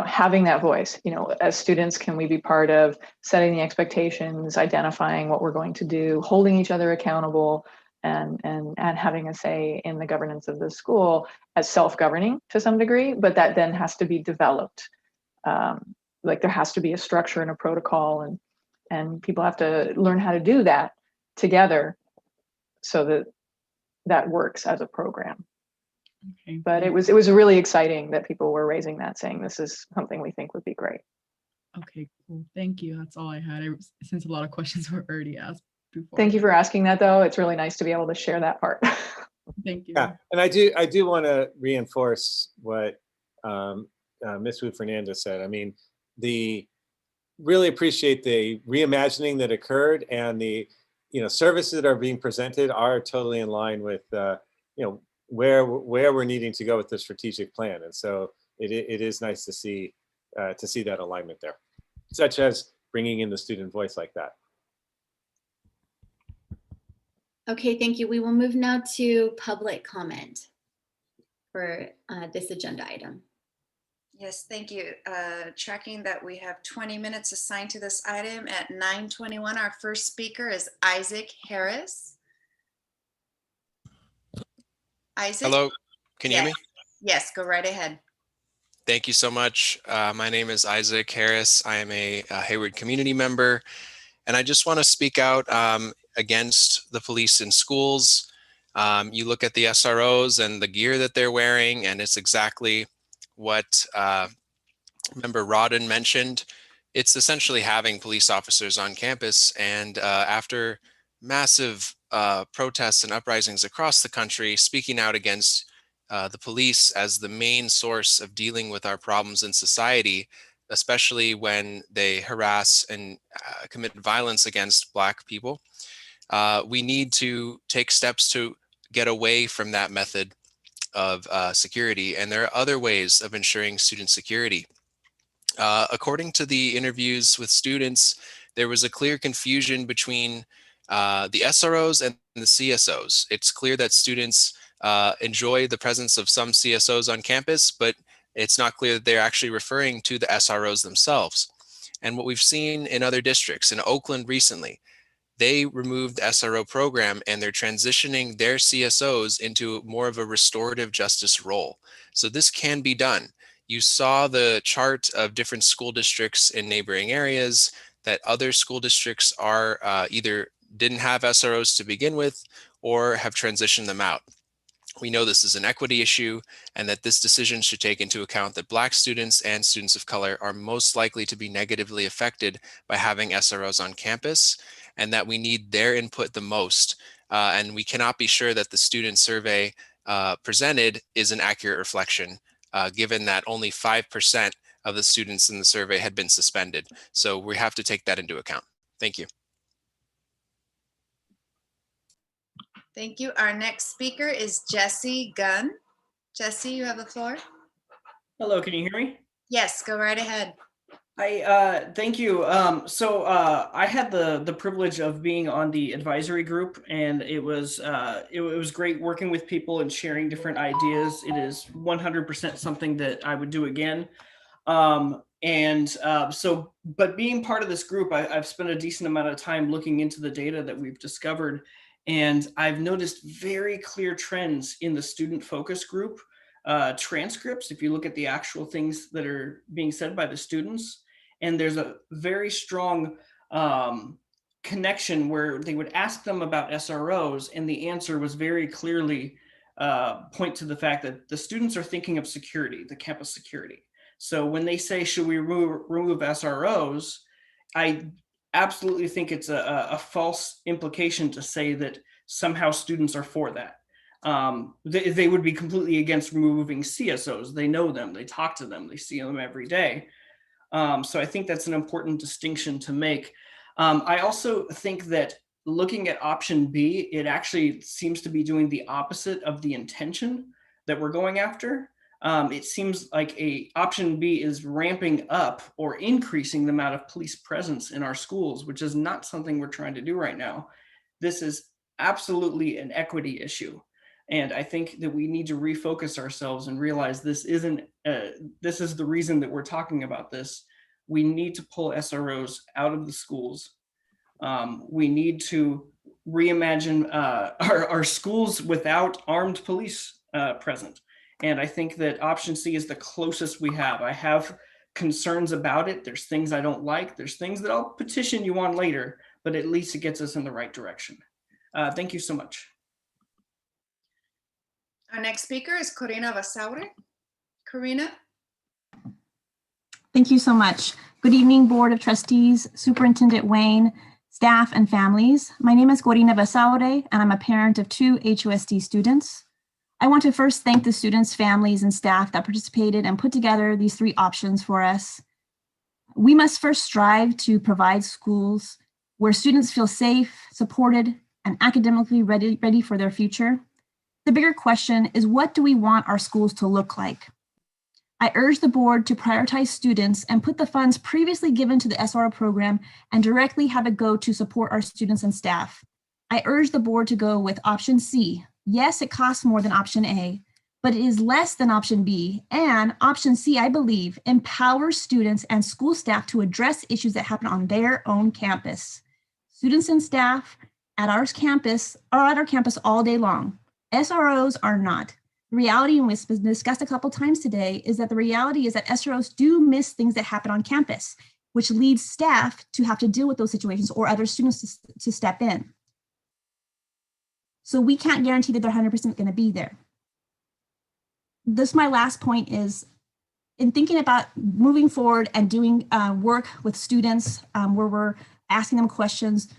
having that voice, as students, can we be part of setting the expectations, identifying what we're going to do, holding each other accountable, and having a say in the governance of the school as self-governing to some degree, but that then has to be developed like there has to be a structure and a protocol, and people have to learn how to do that together so that that works as a program. Okay. But it was really exciting that people were raising that, saying this is something we think would be great. Okay, cool. Thank you. That's all I had. Since a lot of questions were already asked before. Thank you for asking that, though. It's really nice to be able to share that part. Thank you. Yeah, and I do want to reinforce what Ms. Wu Fernandez said. I mean, really appreciate the reimagining that occurred, and the services that are being presented are totally in line with where we're needing to go with the strategic plan. And so it is nice to see that alignment there, such as bringing in the student voice like that. Okay, thank you. We will move now to public comment for this agenda item. Yes, thank you. Tracking that we have 20 minutes assigned to this item. At 9:21, our first speaker is Isaac Harris. Isaac? Hello, can you yes. hear me? Yes, go right ahead. Thank you so much. My name is Isaac Harris. I am a Hayward community member, and I just want to speak out against the police in schools. You look at the SROs and the gear that they're wearing, and it's exactly what Member Rodden mentioned. It's essentially having police officers on campus, and after massive protests and uprisings across the country, speaking out against the police as the main source of dealing with our problems in society, especially when they harass and commit violence against Black people. We need to take steps to get away from that method of security, and there are other ways of ensuring student security. According to the interviews with students, there was a clear confusion between the SROs and the CSOs. It's clear that students enjoy the presence of some CSOs on campus, but it's not clear that they're actually referring to the SROs themselves. And what we've seen in other districts, in Oakland recently, they removed the SRO program and they're transitioning their CSOs into more of a restorative justice role. So this can be done. You saw the chart of different school districts in neighboring areas that other school districts are either didn't have SROs to begin with or have transitioned them out. We know this is an equity issue and that this decision should take into account that Black students and students of color are most likely to be negatively affected by having SROs on campus, and that we need their input the most. And we cannot be sure that the student survey presented is an accurate reflection, given that only 5% of the students in the survey had been suspended. So we have to take that into account. Thank you. Thank you. Our next speaker is Jesse Gunn. Jesse, you have the floor. Hello, can you hear me? Yes, go right ahead. Thank you. I had the privilege of being on the advisory group, and it was great working with people and sharing different ideas. It is 100% something that I would do again. But being part of this group, I've spent a decent amount of time looking into the data that we've discovered, and I've noticed very clear trends in the student focus group transcripts. If you look at the actual things that are being said by the students, and there's a very strong connection where they would ask them about SROs, and the answer was very clearly point to the fact that the students are thinking of security, the campus security. So when they say, should we remove SROs, I absolutely think it's a false implication to say that somehow students are for that. They would be completely against removing CSOs. They know them, they talk to them, they see them every day. So I think that's an important distinction to make. I also think that looking at option B, it actually seems to be doing the opposite of the intention that we're going after. It seems like option B is ramping up or increasing the amount of police presence in our schools, which is not something we're trying to do right now. This is absolutely an equity issue. And I think that we need to refocus ourselves and realize this is the reason that we're talking about this. We need to pull SROs out of the schools. We need to reimagine our schools without armed police present. And I think that option C is the closest we have. I have concerns about it. There's things I don't like. There's things that I'll petition you on later, but at least it gets us in the right direction. Thank you so much. Our next speaker is Corina Basaure. Corina? Thank you so much. Good evening, Board of Trustees, Superintendent Wayne, staff, and families. My name is Corina Basaure, and I'm a parent of 2 HUSD students. I want to first thank the students, families, and staff that participated and put together these 3 options for us. We must first strive to provide schools where students feel safe, supported, and academically ready for their future. The bigger question is, what do we want our schools to look like? I urge the board to prioritize students and put the funds previously given to the SRO program and directly have it go to support our students and staff. I urge the board to go with option C. Yes, it costs more than option A, but it is less than option B. And option C, I believe, empowers students and school staff to address issues that happen on their own campus. Students and staff at our campus are at our campus all day long. SROs are not. The reality, and it's been discussed a couple times today, is that the reality is that SROs do miss things that happen on campus, which leads staff to have to deal with those situations or other students to step in. So we can't guarantee that they're 100% going to be there. This, my last point is, in thinking about moving forward and doing work with students where we're asking them questions,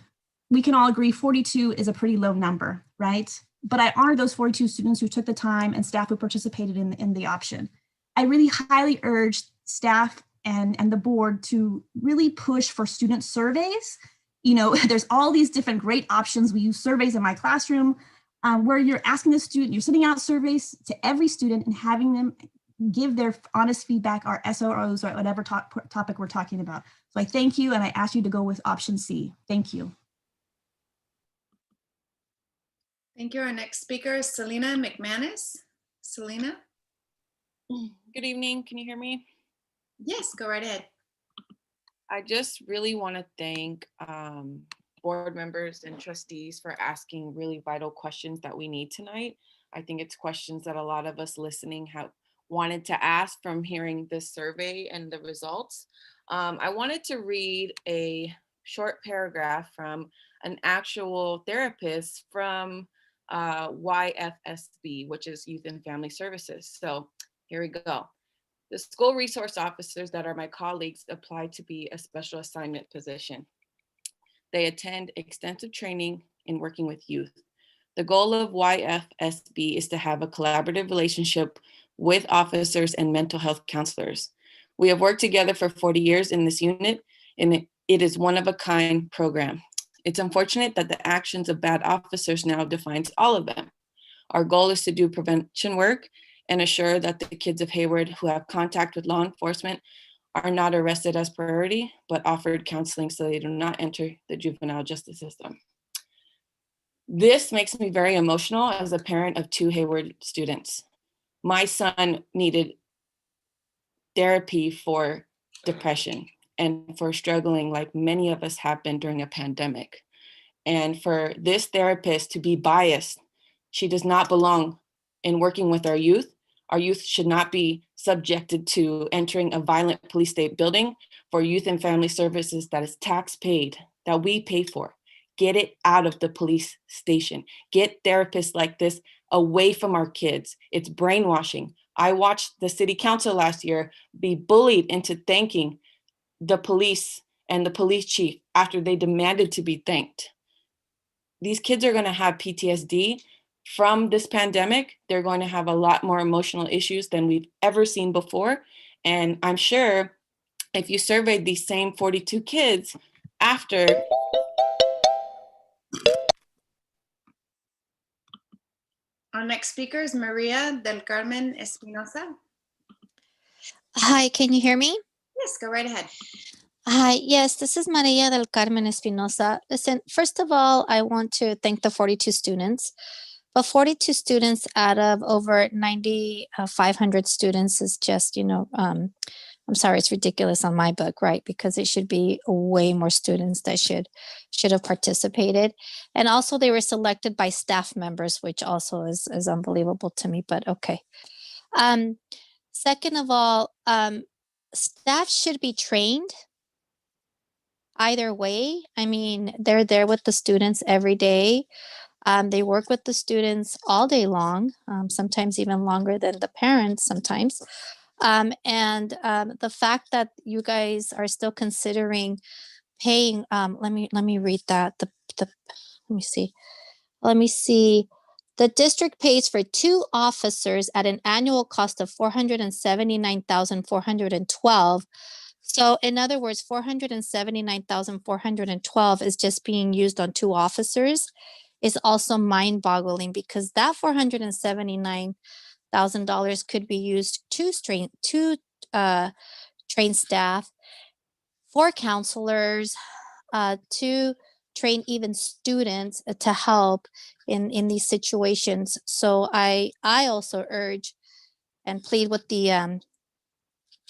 we can all agree 42 is a pretty low number, right? But I honor those 42 students who took the time and staff who participated in the option. I really highly urge staff and the board to really push for student surveys. You know, there's all these different great options. We use surveys in my classroom where you're asking the student, you're sending out surveys to every student and having them give their honest feedback, our SROs, or whatever topic we're talking about. So I thank you, and I ask you to go with option C. Thank you. Thank you. Our next speaker is Selena McManus. Selena? Good evening. Can you hear me? Yes, go right ahead. I just really want to thank board members and trustees for asking really vital questions that we need tonight. I think it's questions that a lot of us listening have wanted to ask from hearing this survey and the results. I wanted to read a short paragraph from an actual therapist from YFSB, which is Youth and Family Services. So here we go. The school resource officers that are my colleagues apply to be a special assignment position. They attend extensive training in working with youth. The goal of YFSB is to have a collaborative relationship with officers and mental health counselors. We have worked together for 40 years in this unit, and it is one of a kind program. It's unfortunate that the actions of bad officers now defines all of them. Our goal is to do prevention work and assure that the kids of Hayward who have contact with law enforcement are not arrested as priority, but offered counseling so they do not enter the juvenile justice system. This makes me very emotional as a parent of 2 Hayward students. My son needed therapy for depression and for struggling like many of us have been during a pandemic. And for this therapist to be biased, she does not belong in working with our youth. Our youth should not be subjected to entering a violent police state building for youth and family services that is tax paid, that we pay for. Get it out of the police station. Get therapists like this away from our kids. It's brainwashing. I watched the city council last year be bullied into thanking the police and the police chief after they demanded to be thanked. These kids are going to have PTSD from this pandemic. They're going to have a lot more emotional issues than we've ever seen before. And I'm sure if you surveyed these same 42 kids after. Our next speaker is Maria del Carmen Espinosa. Hi, can you hear me? Yes, go right ahead. Hi, yes, this is Maria del Carmen Espinosa. Listen, first of all, I want to thank the 42 students. But 42 students out of over 9,500 students is just, I'm sorry, it's ridiculous on my book, right? Because it should be way more students that should have participated. And also they were selected by staff members, which also is unbelievable to me, but okay. Second of all, Staff should be trained either way. I mean, they're there with the students every day. They work with the students all day long, sometimes even longer than the parents sometimes. The fact that you guys are still considering paying, let me read that. Let me see. Let me see. The district pays for 2 officers at an annual cost of $479,412. So in other words, $479,412 is just being used on 2 officers. Is also mind-boggling because that $479,000 could be used to train staff, 4 counselors, to train even students to help in these situations. So I also urge and plead with the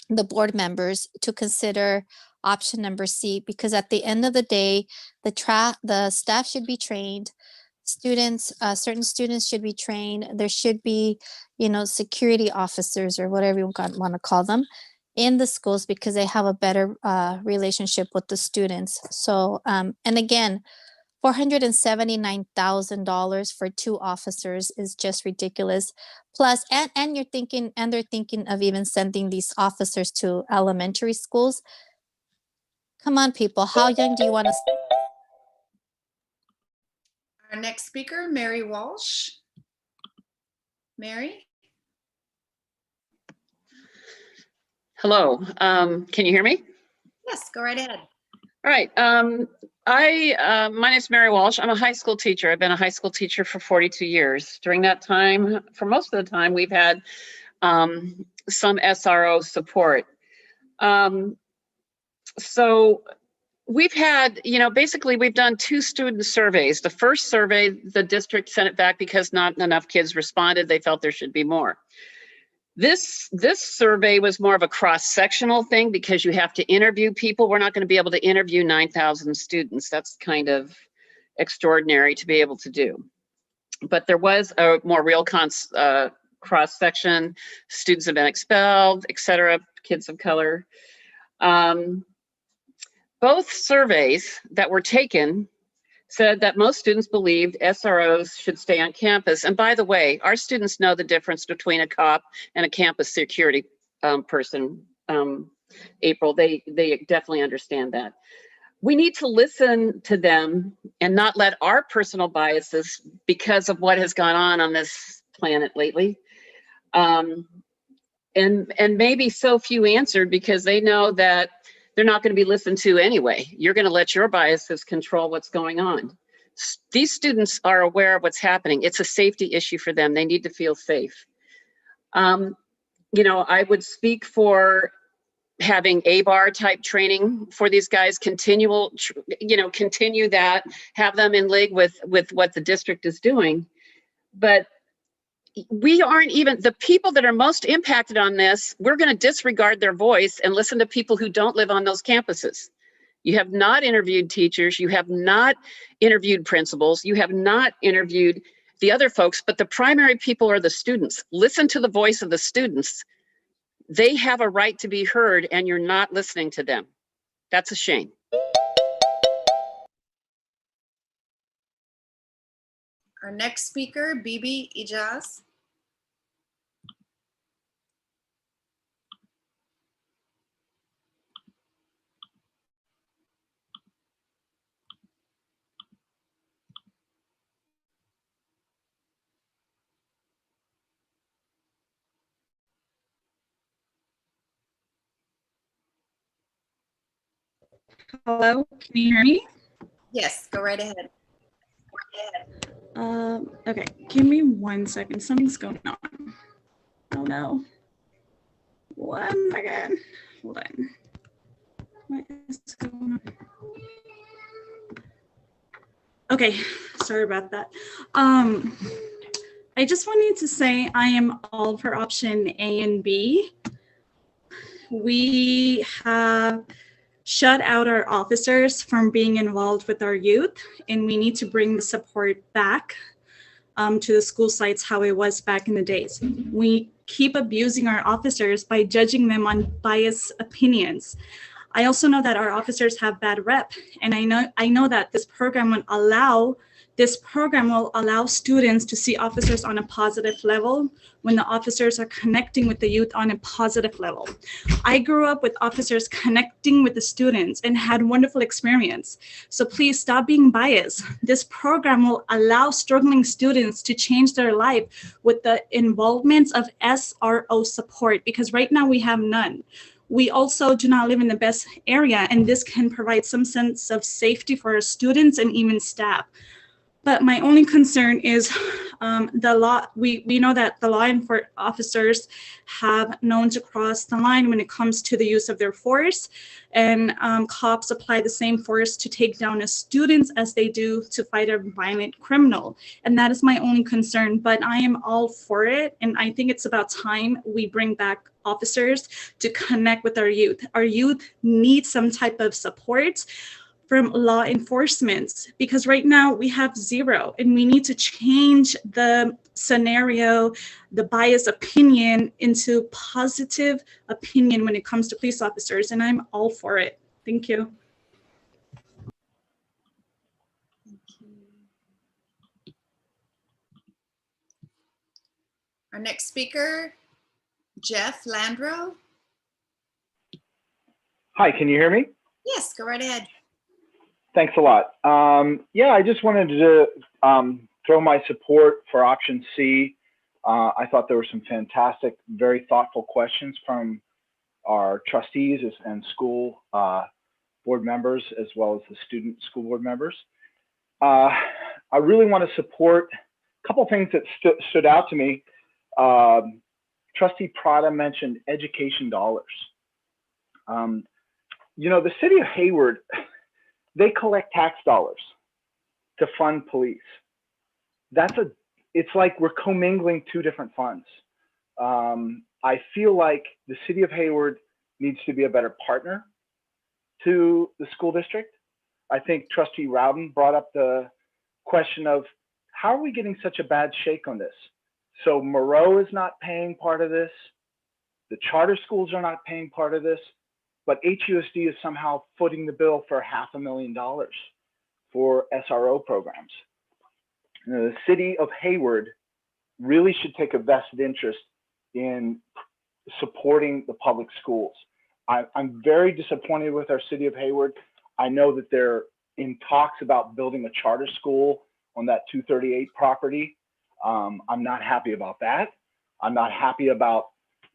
board members to consider option number C, because at the end of the day, the staff should be trained. Students, certain students should be trained. There should be, security officers or whatever you want to call them in the schools because they have a better relationship with the students. So, and again, $479,000 for 2 officers is just ridiculous. Plus, and they're thinking of even sending these officers to elementary schools. Come on, people, how young do you want to? Our next speaker, Mary Walsh. Mary? Hello, can you hear me? Yes, go right ahead. All right, my name is Mary Walsh. I'm a high school teacher. I've been a high school teacher for 42 years. During that time, for most of the time, we've had some SRO support. So we've had, basically we've done 2 student surveys. The first survey, the district sent it back because not enough kids responded. They felt there should be more. This survey was more of a cross-sectional thing because you have to interview people. We're not going to be able to interview 9,000 students. That's kind of extraordinary to be able to do. But there was a more real cross-section. Students have been expelled, etc., kids of color. Both surveys that were taken said that most students believed SROs should stay on campus. And by the way, our students know the difference between a cop and a campus security person, April. They definitely understand that. We need to listen to them and not let our personal biases, because of what has gone on this planet lately. And maybe so few answered because they know that they're not going to be listened to anyway. You're going to let your biases control what's going on. These students are aware of what's happening. It's a safety issue for them. They need to feel safe. I would speak for having ABAR type training for these guys, continue that, have them in league with what the district is doing. But we aren't even, the people that are most impacted on this, we're going to disregard their voice and listen to people who don't live on those campuses. You have not interviewed teachers, you have not interviewed principals, you have not interviewed the other folks, but the primary people are the students. Listen to the voice of the students. They have a right to be heard and you're not listening to them. That's a shame. Our next speaker, Bibi Ijaz. Hello, can you hear me? Yes, go right ahead. Okay, give me 1 second. Something's going on. Oh no. 1 second. Hold on. What is going on? Okay, sorry about that. I just wanted to say I am all for option A and B. We have shut out our officers from being involved with our youth, and we need to bring the support back to the school sites how it was back in the days. We keep abusing our officers by judging them on biased opinions. I also know that our officers have bad rep, and I know that this program will allow students to see officers on a positive level when the officers are connecting with the youth on a positive level. I grew up with officers connecting with the students and had wonderful experience. So please stop being biased. This program will allow struggling students to change their life with the involvement of SRO support, because right now we have none. We also do not live in the best area, and this can provide some sense of safety for our students and even staff. But my only concern is the law. We know that the law enforcement officers have known to cross the line when it comes to the use of their force, and cops apply the same force to take down a student as they do to fight a violent criminal. And that is my only concern, but I am all for it. And I think it's about time we bring back officers to connect with our youth. Our youth need some type of support from law enforcement, because right now we have zero, and we need to change the scenario, the biased opinion, into positive opinion when it comes to police officers, and I'm all for it. Thank you. Our next speaker, Jeff Landro. Hi, can you hear me? Yes, go right ahead. Thanks a lot. Yeah, I just wanted to throw my support for option C. I thought there were some fantastic, very thoughtful questions from our trustees and school board members, as well as the student school board members. I really want to support a couple things that stood out to me. Trustee Prada mentioned education dollars. You know, the city of Hayward, they collect tax dollars to fund police. It's like we're commingling two different funds. I feel like the city of Hayward needs to be a better partner to the school district. I think Trustee Rowden brought up the question of how are we getting such a bad shake on this? So Moreau is not paying part of this. The charter schools are not paying part of this. But HUSD is somehow footing the bill for $500,000 for SRO programs. You know, the city of Hayward really should take a vested interest in supporting the public schools. I'm very disappointed with our city of Hayward. I know that they're in talks about building a charter school on that 238 property. I'm not happy about that. I'm not happy about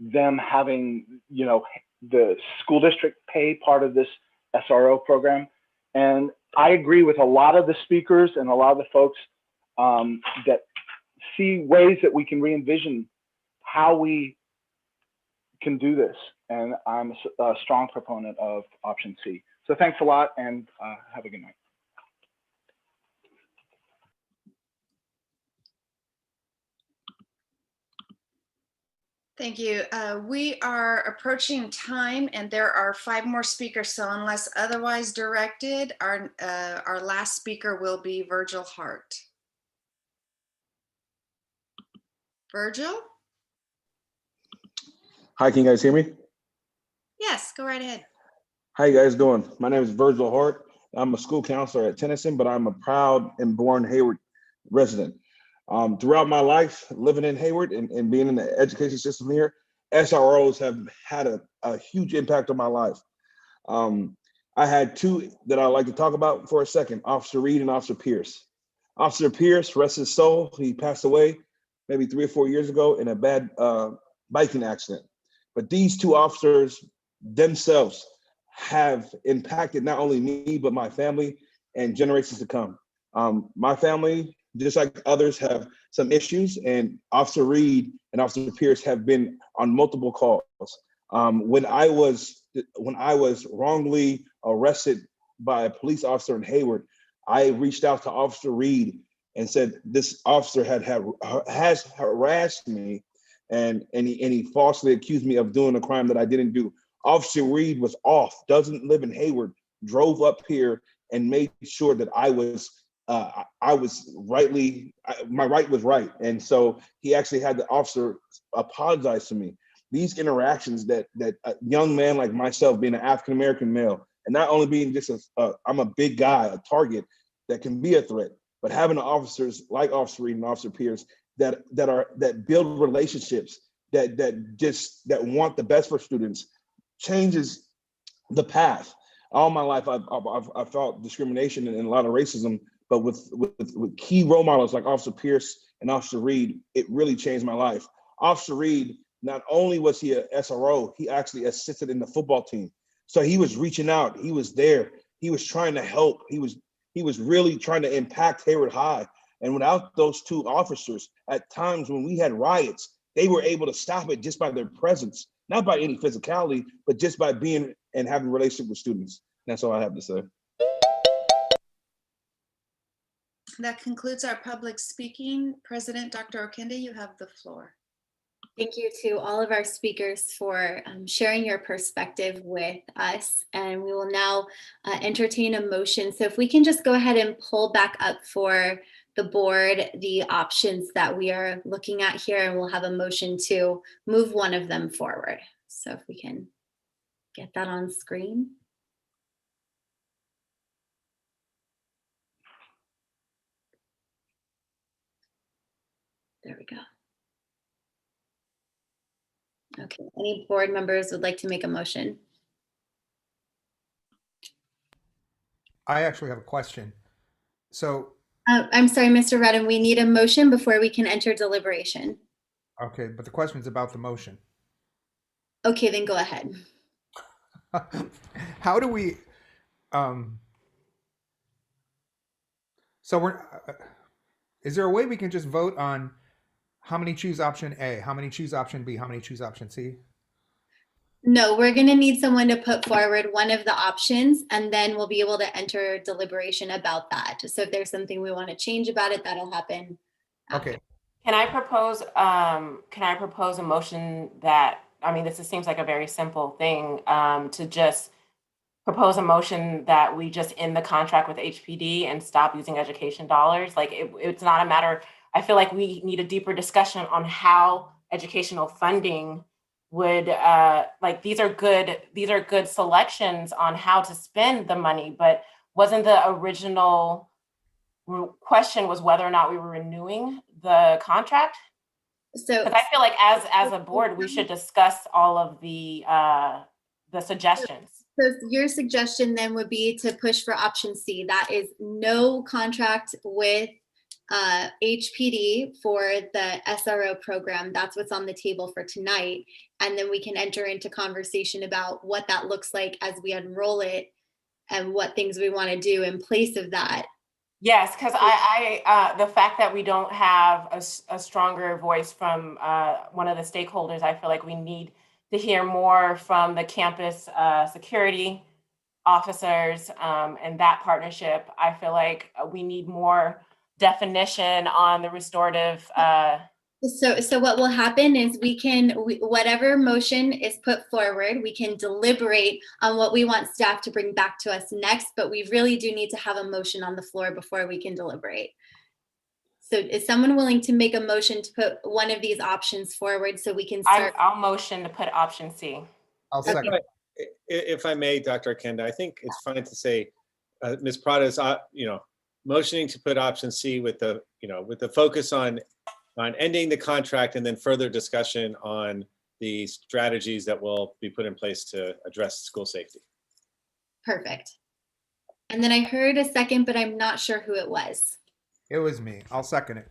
them having, you know, the school district pay part of this SRO program. And I agree with a lot of the speakers and a lot of the folks that see ways that we can re-envision how we can do this. And I'm a strong proponent of option C. So thanks a lot, and have a good night. Thank you. We are approaching time, and there are 5 more speakers. So unless otherwise directed, our last speaker will be Virgil Hart. Virgil? Hi, can you guys hear me? Yes, go right ahead. How you guys doing? My name is Virgil Hart. I'm a school counselor at Tennyson, but I'm a proud and born Hayward resident. Throughout my life, living in Hayward and being in the education system here, SROs have had a huge impact on my life. I had 2 that I'd like to talk about for a second, Officer Reed and Officer Pierce. Officer Pierce, rest his soul, he passed away maybe 3 or 4 years ago in a bad biking accident. But these 2 officers themselves have impacted not only me, but my family and generations to come. My family, just like others, have some issues, and Officer Reed and Officer Pierce have been on multiple calls. When I was wrongly arrested by a police officer in Hayward, I reached out to Officer Reed and said, this officer has harassed me, and he falsely accused me of doing a crime that I didn't do. Officer Reed was off, doesn't live in Hayward, drove up here and made sure that I was I was my right was right. And so he actually had the officer apologize to me. These interactions that a young man like myself, being an African-American male, and not only being just I'm a big guy, a target that can be a threat, but having officers like Officer Reed and Officer Pierce that build relationships, that want the best for students, changes the path. All my life, I've felt discrimination and a lot of racism, but with key role models like Officer Pierce and Officer Reed, it really changed my life. Officer Reed, not only was he a SRO, he actually assisted in the football team. So he was reaching out, he was there, he was trying to help, he was really trying to impact Hayward High. And without those two officers, at times when we had riots, they were able to stop it just by their presence, not by any physicality, but just by being and having a relationship with students. That's all I have to say. That concludes our public speaking. President Dr. Okende, you have the floor. Thank you to all of our speakers for sharing your perspective with us. And we will now entertain a motion. So if we can just go ahead and pull back up for the board the options that we are looking at here, and we'll have a motion to move one of them forward. So if we can get that on screen. There we go. Okay, any board members would like to make a motion? I actually have a question. So, I'm sorry, Mr. Redden, we need a motion before we can enter deliberation. okay, but the question is about the motion. Okay, then go ahead. How do we, so is there a way we can just vote on how many choose option A, how many choose option B, how many choose option C? No, we're going to need someone to put forward one of the options, and then we'll be able to enter deliberation about that. So if there's something we want to change about it, that'll happen after. Okay. Can I propose a motion that, I mean, this seems like a very simple thing, to just propose a motion that we just end the contract with HPD and stop using education dollars. Like it's not a matter, I feel like we need a deeper discussion on how educational funding would, like these are good selections on how to spend the money, but wasn't the original question was whether or not we were renewing the contract? So I feel like as a board, we should discuss all of the suggestions. So your suggestion then would be to push for option C. That is no contract with HPD for the SRO program. That's what's on the table for tonight. And then we can enter into conversation about what that looks like as we unroll it and what things we want to do in place of that. Yes, because I the fact that we don't have a stronger voice from one of the stakeholders, I feel like we need to hear more from the campus security officers and that partnership. I feel like we need more definition on the restorative. So what will happen is whatever motion is put forward, we can deliberate on what we want staff to bring back to us next, but we really do need to have a motion on the floor before we can deliberate. So is someone willing to make a motion to put one of these options forward so we can start? I'll motion to put option C. I'll second. If I may, Dr. Okende, I think it's fine to say Ms. Prada's, motioning to put option C with the focus on ending the contract and then further discussion on the strategies that will be put in place to address school safety. Perfect. And then I heard a second, but I'm not sure who it was. It was me. I'll second it.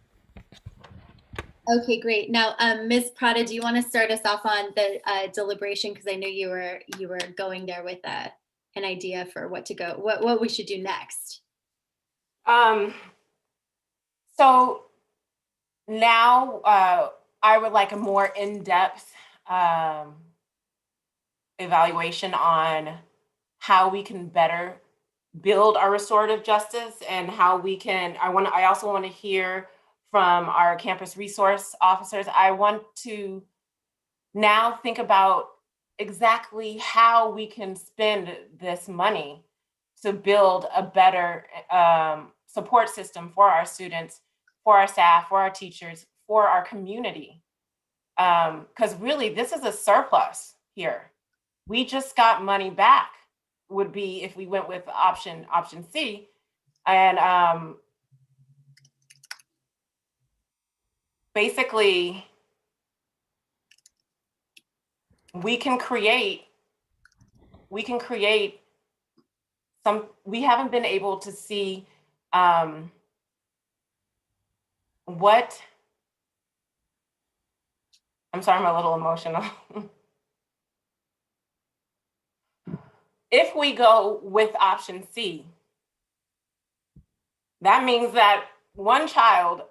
Okay, great. Now, Ms. Prada, do you want to start us off on the deliberation? Because I know you were going there with an idea for what we should do next. So now I would like a more in-depth evaluation on how we can better build our restorative justice and how we can, I also want to hear from our campus resource officers. I want to now think about exactly how we can spend this money to build a better support system for our students, for our staff, for our teachers, for our community. Because really, this is a surplus here. We just got money back, would be if we went with option C. And basically, we can create some, we haven't been able to see what, I'm sorry, I'm a little emotional. If we go with option C, that means that one child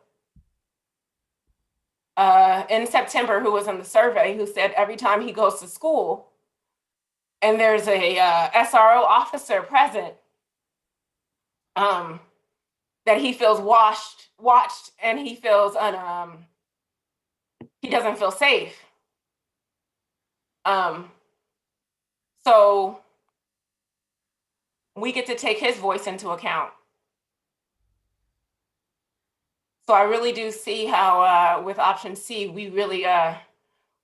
in September who was in the survey who said every time he goes to school and there's a SRO officer present, that he feels watched, and he feels he doesn't feel safe. So we get to take his voice into account. So I really do see how with option C, we really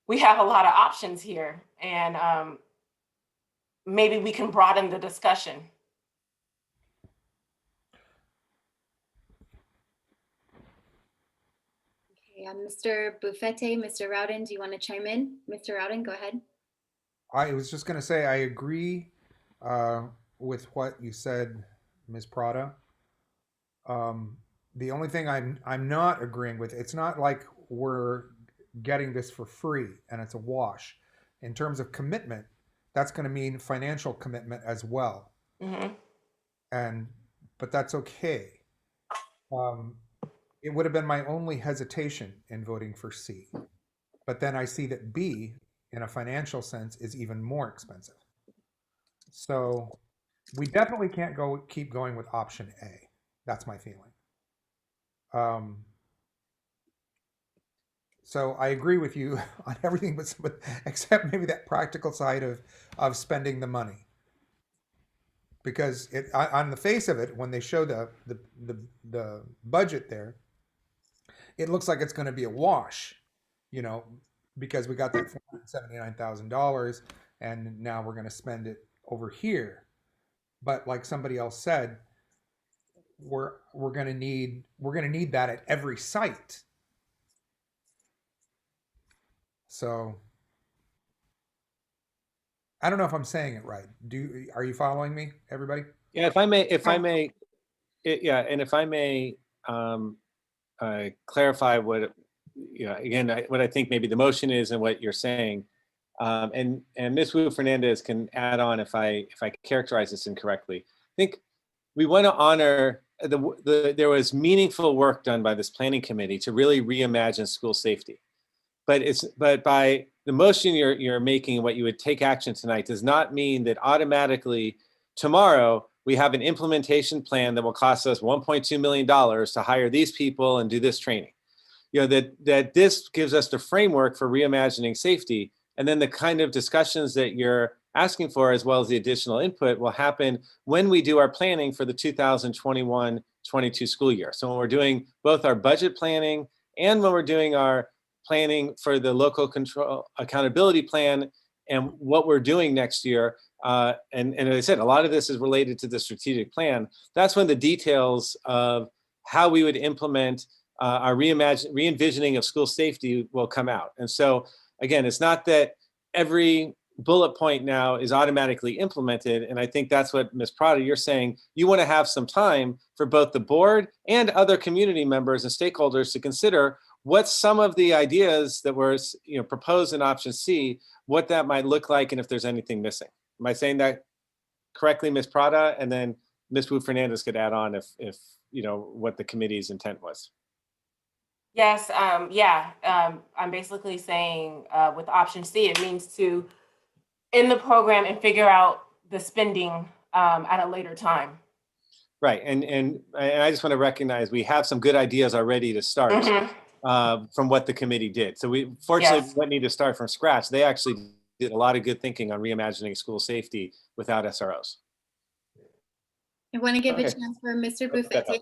we have a lot of options here, and maybe we can broaden the discussion. Okay, Mr. Buffette, Mr. Rowden, do you want to chime in? Mr. Rowden, go ahead. I was just going to say I agree with what you said, Ms. Prada. The only thing I'm not agreeing with, it's not like we're getting this for free and it's a wash. In terms of commitment, that's going to mean financial commitment as well. Mm-hmm. But that's okay. It would have been my only hesitation in voting for C. But then I see that B, in a financial sense, is even more expensive. So we definitely can't keep going with option A. That's my feeling. So I agree with you on everything, but except maybe that practical side of spending the money. Because on the face of it, when they show the budget there, it looks like it's going to be a wash, because we got that $479,000 and now we're going to spend it over here. But like somebody else said, we're going to need that at every site. So I don't know if I'm saying it right. Are you following me, everybody? Yeah, if I may, yeah, and if I may clarify what, again, what I think maybe the motion is and what you're saying, and Ms. Wu Fernandez can add on if I characterize this incorrectly. I think we want to honor there was meaningful work done by this planning committee to really reimagine school safety. But by the motion you're making, what you would take action tonight does not mean that automatically tomorrow we have an implementation plan that will cost us $1.2 million to hire these people and do this training. That this gives us the framework for reimagining safety, and then the kind of discussions that you're asking for, as well as the additional input, will happen when we do our planning for the 2021-22 school year. So when we're doing both our budget planning and when we're doing our planning for the local control accountability plan and what we're doing next year, and as I said, a lot of this is related to the strategic plan. That's when the details of how we would implement our re-envisioning of school safety will come out. And so, again, it's not that every bullet point now is automatically implemented. And I think that's what Ms. Prada, you're saying. You want to have some time for both the board and other community members and stakeholders to consider what some of the ideas that were proposed in option C, what that might look like, and if there's anything missing. Am I saying that correctly, Ms. Prada? And then Ms. Wu Fernandez could add on if what the committee's intent was. Yes, I'm basically saying with option C, it means to end the program and figure out the spending at a later time. Right, and I just want to recognize we have some good ideas already to start. Mm-hmm. From what the committee did. So we fortunately don't need to start from scratch. They actually did a lot of good thinking on reimagining school safety without SROs. I want to give a chance for Mr. Buffette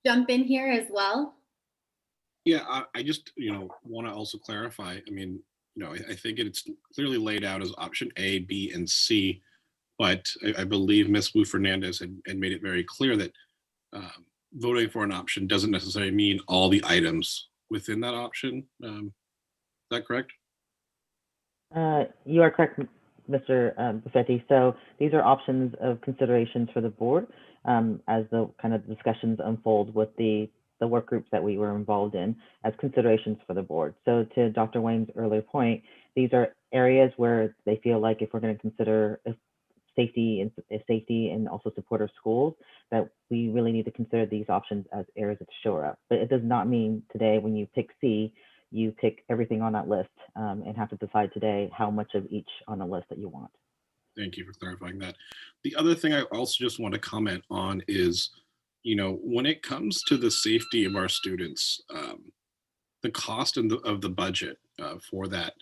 jump in here as well? Yeah, I just, want to also clarify. I mean, I think it's clearly laid out as option A, B, and C, but I believe Ms. Wu Fernandez had made it very clear that voting for an option doesn't necessarily mean all the items within that option. Is that correct? You are correct, Mr. Buffetti. So these are options of considerations for the board as the kind of discussions unfold with the work groups that we were involved in as considerations for the board. So to Dr. Wayne's earlier point, these are areas where they feel like if we're going to consider safety and also support our schools, that we really need to consider these options as areas of shore up. But it does not mean today when you pick C, you pick everything on that list and have to decide today how much of each on the list that you want. Thank you for clarifying that. The other thing I also just want to comment on is, when it comes to the safety of our students, the cost of the budget for that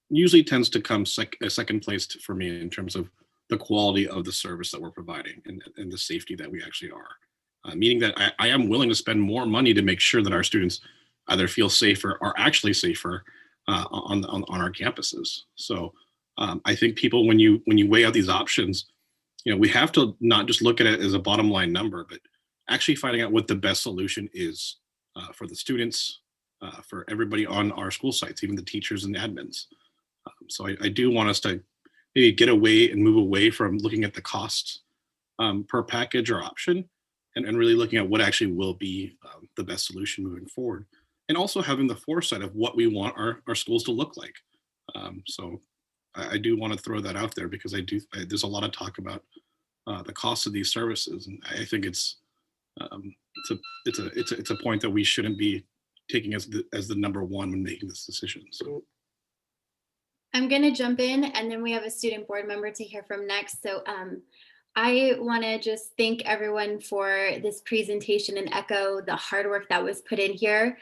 usually tends to come second place for me in terms of the quality of the service that we're providing and the safety that we actually are. Meaning that I am willing to spend more money to make sure that our students either feel safer or actually safer on our campuses. So I think people, when you weigh out these options, we have to not just look at it as a bottom line number, but actually finding out what the best solution is for the students, for everybody on our school sites, even the teachers and the admins. So I do want us to maybe get away and move away from looking at the cost per package or option and really looking at what actually will be the best solution moving forward. And also having the foresight of what we want our schools to look like. So I do want to throw that out there because there's a lot of talk about the cost of these services, and I think it's a point that we shouldn't be taking as the number one when making this decision. So I'm going to jump in, and then we have a student board member to hear from next. So I want to just thank everyone for this presentation and echo the hard work that was put in here.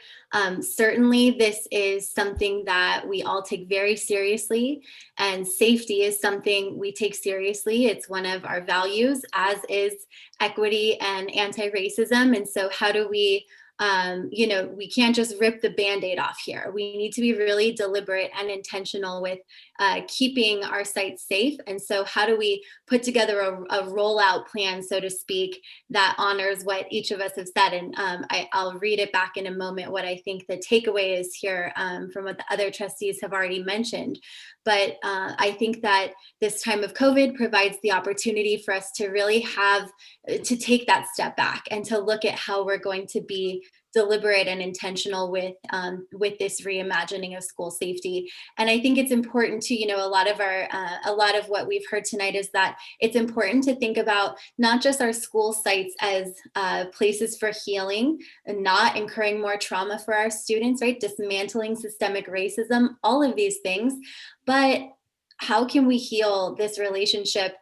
Certainly, this is something that we all take very seriously, and safety is something we take seriously. It's one of our values, as is equity and anti-racism. And so how do we we can't just rip the Band-Aid off here. We need to be really deliberate and intentional with keeping our sites safe. And so how do we put together a rollout plan, so to speak, that honors what each of us have said? And I'll read it back in a moment, what I think the takeaway is here from what the other trustees have already mentioned. But I think that this time of COVID provides the opportunity for us to really to take that step back and to look at how we're going to be deliberate and intentional with this reimagining of school safety. And I think it's important to, a lot of what we've heard tonight is that it's important to think about not just our school sites as places for healing and not incurring more trauma for our students, right? Dismantling systemic racism, all of these things, but how can we heal this relationship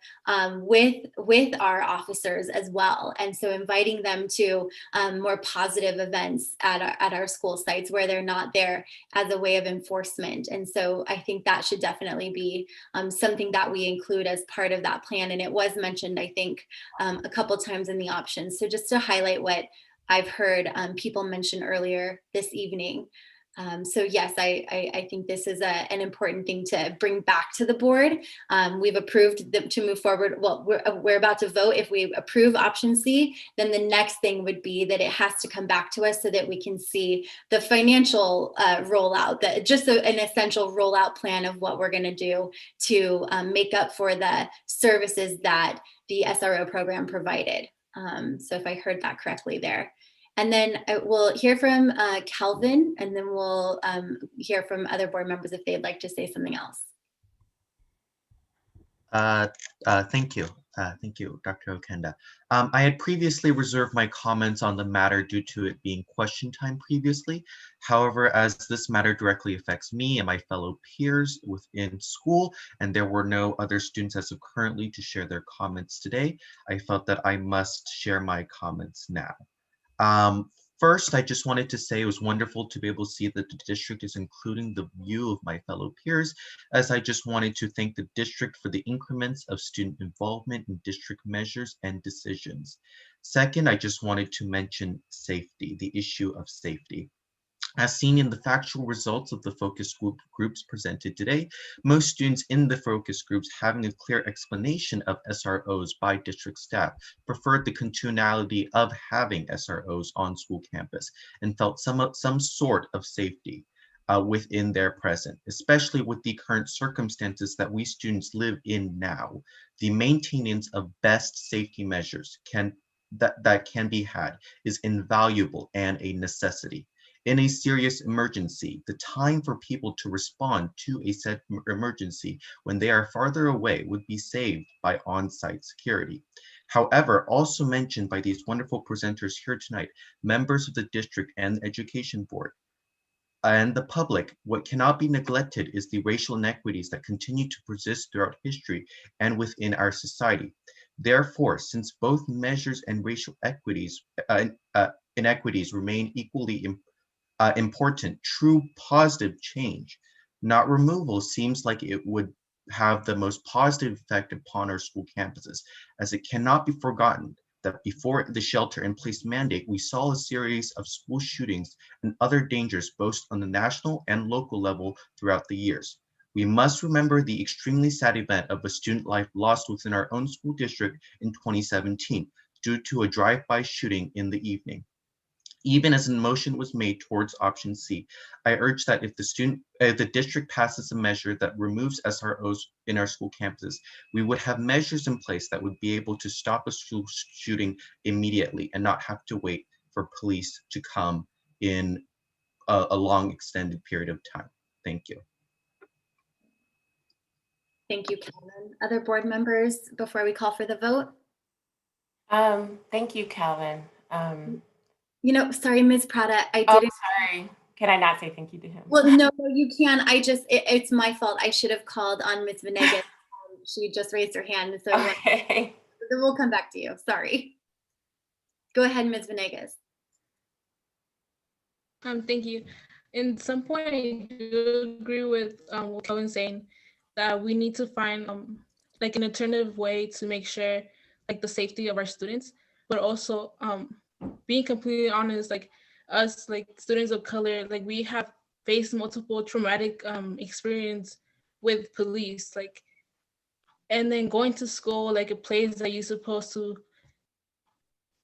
with our officers as well? And so inviting them to more positive events at our school sites where they're not there as a way of enforcement. And so I think that should definitely be something that we include as part of that plan. And it was mentioned, I think, a couple times in the options. So just to highlight what I've heard people mention earlier this evening. So yes, I think this is an important thing to bring back to the board. We've approved to move forward. Well, we're about to vote. If we approve option C, then the next thing would be that it has to come back to us so that we can see the financial rollout, just an essential rollout plan of what we're going to do to make up for the services that the SRO program provided. So if I heard that correctly there. And then we'll hear from Calvin, and then we'll hear from other board members if they'd like to say something else. Thank you. Thank you, Dr. Okenda. I had previously reserved my comments on the matter due to it being question time previously. However, as this matter directly affects me and my fellow peers within school, and there were no other students as of currently to share their comments today, I felt that I must share my comments now. First, I just wanted to say it was wonderful to be able to see that the district is including the view of my fellow peers, as I just wanted to thank the district for the increments of student involvement in district measures and decisions. Second, I just wanted to mention safety, the issue of safety. As seen in the factual results of the focus groups presented today, most students in the focus groups having a clear explanation of SROs by district staff preferred the continuality of having SROs on school campus and felt some sort of safety within their present, especially with the current circumstances that we students live in now. The maintenance of best safety measures that can be had is invaluable and a necessity. In a serious emergency, the time for people to respond to a said emergency when they are farther away would be saved by on-site security. However, also mentioned by these wonderful presenters here tonight, members of the district and the education board, and the public, what cannot be neglected is the racial inequities that continue to persist throughout history and within our society. Therefore, since both measures and racial inequities remain equally important, true positive change, not removal, seems like it would have the most positive effect upon our school campuses, as it cannot be forgotten that before the shelter-in-place mandate, we saw a series of school shootings and other dangers both on the national and local level throughout the years. We must remember the extremely sad event of a student life lost within our own school district in 2017 due to a drive-by shooting in the evening. Even as a motion was made towards option C, I urge that if the district passes a measure that removes SROs in our school campuses, we would have measures in place that would be able to stop a school shooting immediately and not have to wait for police to come in a long extended period of time. Thank you. Thank you, Calvin. Other board members before we call for the vote? Thank you, Calvin. Sorry, Ms. Prada, I Oh, didn't. sorry. Can I not say thank you to him? Well, no, you can. It's my fault. I should have called on Ms. Venegas. She just raised her hand. So okay. We'll come back to you. Sorry. Go ahead, Ms. Venegas. Thank you. In some point, I do agree with what Kelvin's saying, that we need to find like an alternative way to make sure like the safety of our students, but also being completely honest, like us, like students of color, like we have faced multiple traumatic experience with police, like, and then going to school, like a place that you're supposed to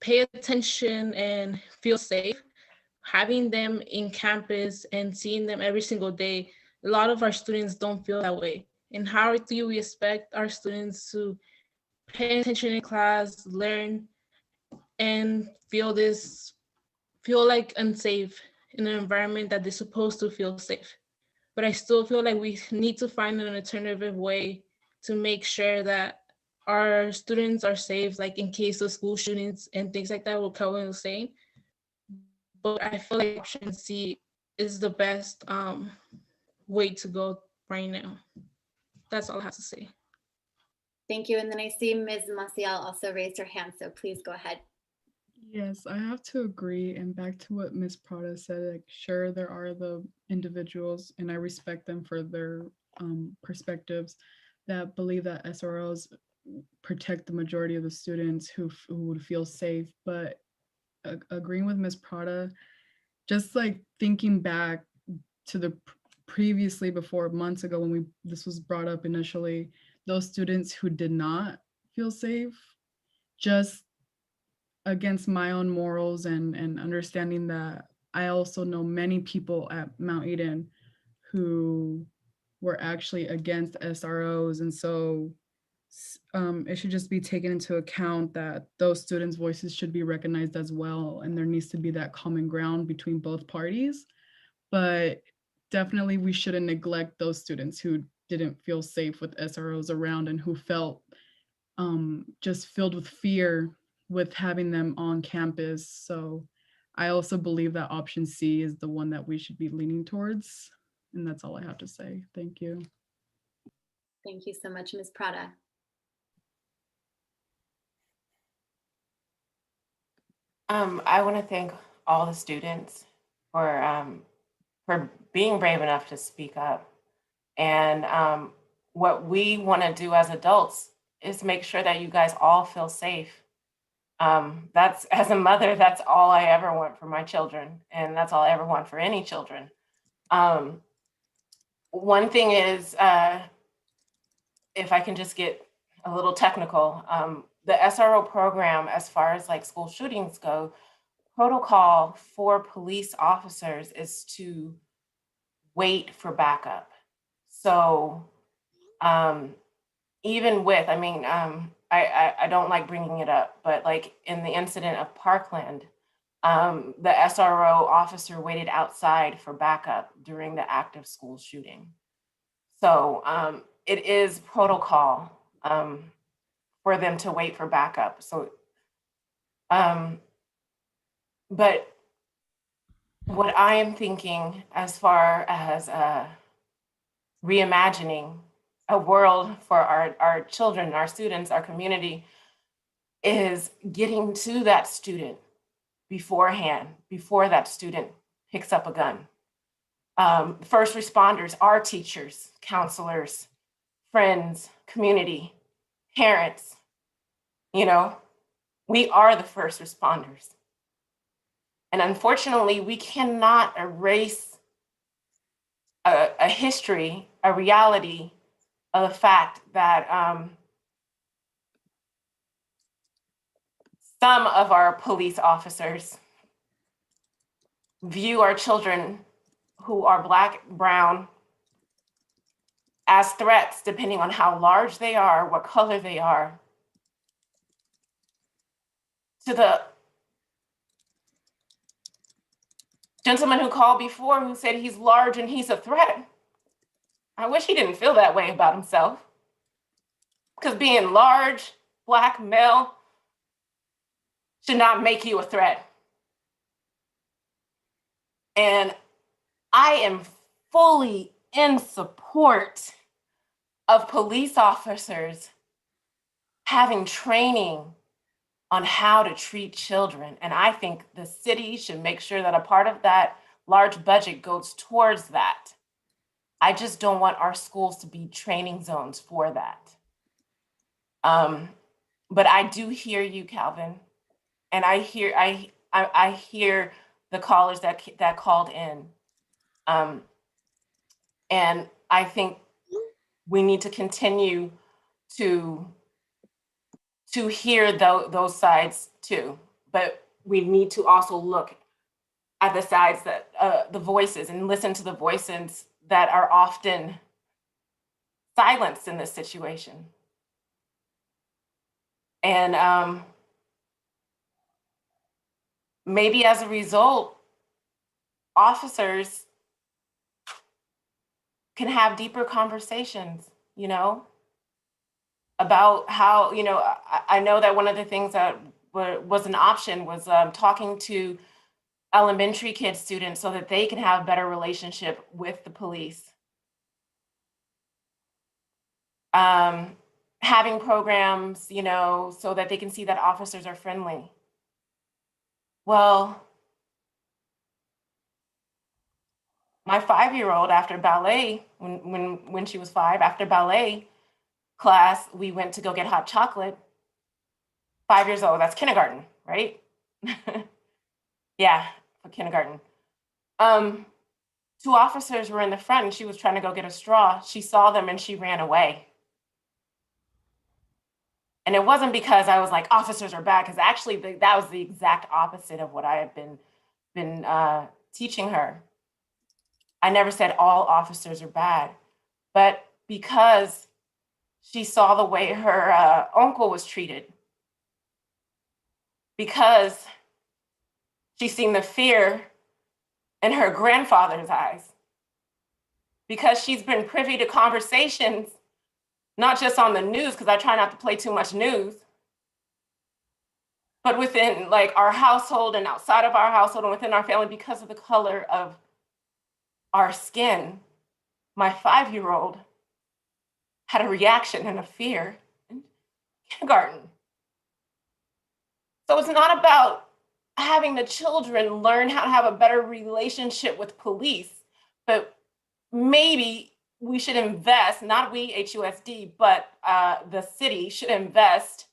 pay attention and feel safe, having them in campus and seeing them every single day, a lot of our students don't feel that way. And how do we expect our students to pay attention in class, learn, and feel like unsafe in an environment that they're supposed to feel safe? But I still feel like we need to find an alternative way to make sure that our students are safe, like in case of school shootings and things like that, what Kelvin was saying. But I feel like option C is the best way to go right now. That's all I have to say. Thank you. And then I see Ms. Maciel also raised her hand, so please go ahead. Yes, I have to agree. And back to what Ms. Prada said, like, sure, there are the individuals, and I respect them for their perspectives, that believe that SROs protect the majority of the students who would feel safe. But agreeing with Ms. Prada, just like thinking back to the previously, before months ago when this was brought up initially, those students who did not feel safe, just against my own morals and understanding that I also know many people at Mount Eden who were actually against SROs. And so it should just be taken into account that those students' voices should be recognized as well. And there needs to be that common ground between both parties. But definitely we shouldn't neglect those students who didn't feel safe with SROs around and who felt just filled with fear with having them on campus. So I also believe that option C is the one that we should be leaning towards. And that's all I have to say. Thank you. Thank you so much, Ms. Prada. I want to thank all the students for being brave enough to speak up. And what we want to do as adults is make sure that you guys all feel safe. That's, as a mother, that's all I ever want for my children, and that's all I ever want for any children. One thing is, if I can just get a little technical, the SRO program, as far as like school shootings go, protocol for police officers is to wait for backup. So even with, I mean, I don't like bringing it up, but like in the incident of Parkland, the SRO officer waited outside for backup during the active school shooting. So it is protocol for them to wait for backup. So, but what I am thinking as far as reimagining a world for our children, our students, our community, is getting to that student beforehand, before that student picks up a gun. First responders, our teachers, counselors, friends, community, parents, you know, we are the first responders. And unfortunately, we cannot erase a history, a reality of the fact that some of our police officers view our children who are Black, brown, as threats, depending on how large they are, what color they are. To the gentleman who called before, who said he's large and he's a threat, I wish he didn't feel that way about himself. Because being large, Black, male, should not make you a threat. And I am fully in support of police officers having training on how to treat children. And I think the city should make sure that a part of that large budget goes towards that. I just don't want our schools to be training zones for that. But I do hear you, Calvin. And I hear the callers that called in. And I think we need to continue to hear those sides too. But we need to also look at the sides that, the voices, and listen to the voices that are often silenced in this situation. And maybe as a result, officers can have deeper conversations, you know, about how, you know, I know that one of the things that was an option was talking to elementary kid students so that they can have a better relationship with the police. Having programs, you know, so that they can see that officers are friendly. Well, my 5-year-old, after ballet, when she was 5, after ballet class, we went to go get hot chocolate. 5 years old, that's kindergarten, right? Yeah, for kindergarten. 2 officers were in the front and she was trying to go get a straw. She saw them and she ran away. And it wasn't because I was like, officers are bad, because actually that was the exact opposite of what I had been teaching her. I never said all officers are bad, but because she saw the way her uncle was treated, because she's seen the fear in her grandfather's eyes, because she's been privy to conversations, not just on the news, because I try not to play too much news, but within like our household and outside of our household and within our family, because of the color of our skin. My 5-year-old had a reaction and a fear in kindergarten. So it's not about having the children learn how to have a better relationship with police, but maybe we should invest, not we, HUSD, but the city should invest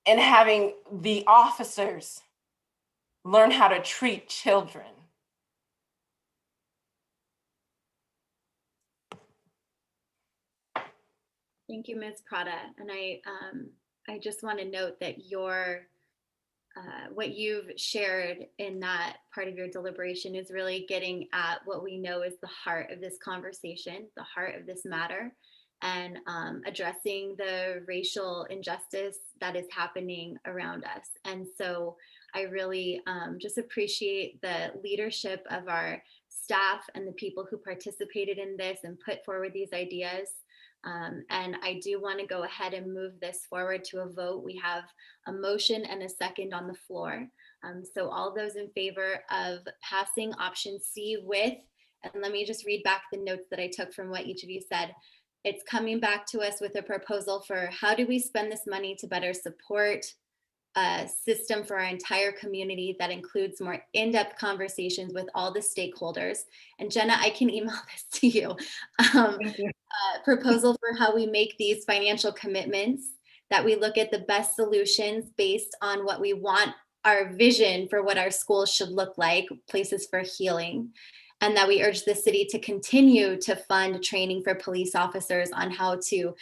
and having the officers learn how to treat children. Thank you, Ms. Prada. And I just want to note that what you've shared in that part of your deliberation is really getting at what we know is the heart of this conversation, the heart of this matter, and addressing the racial injustice that is happening around us. And so I really just appreciate the leadership of our staff and the people who participated in this and put forward these ideas. And I do want to go ahead and move this forward to a vote. We have a motion and a second on the floor. So all those in favor of passing option C with, and let me just read back the notes that I took from what each of you said. It's coming back to us with a proposal for how do we spend this money to better support a system for our entire community that includes more in-depth conversations with all the stakeholders. And Jenna, I can email this to you. Thank you. Proposal for how we make these financial commitments, that we look at the best solutions based on what we want, our vision for what our schools should look like, places for healing, and that we urge the city to continue to fund training for police officers on how to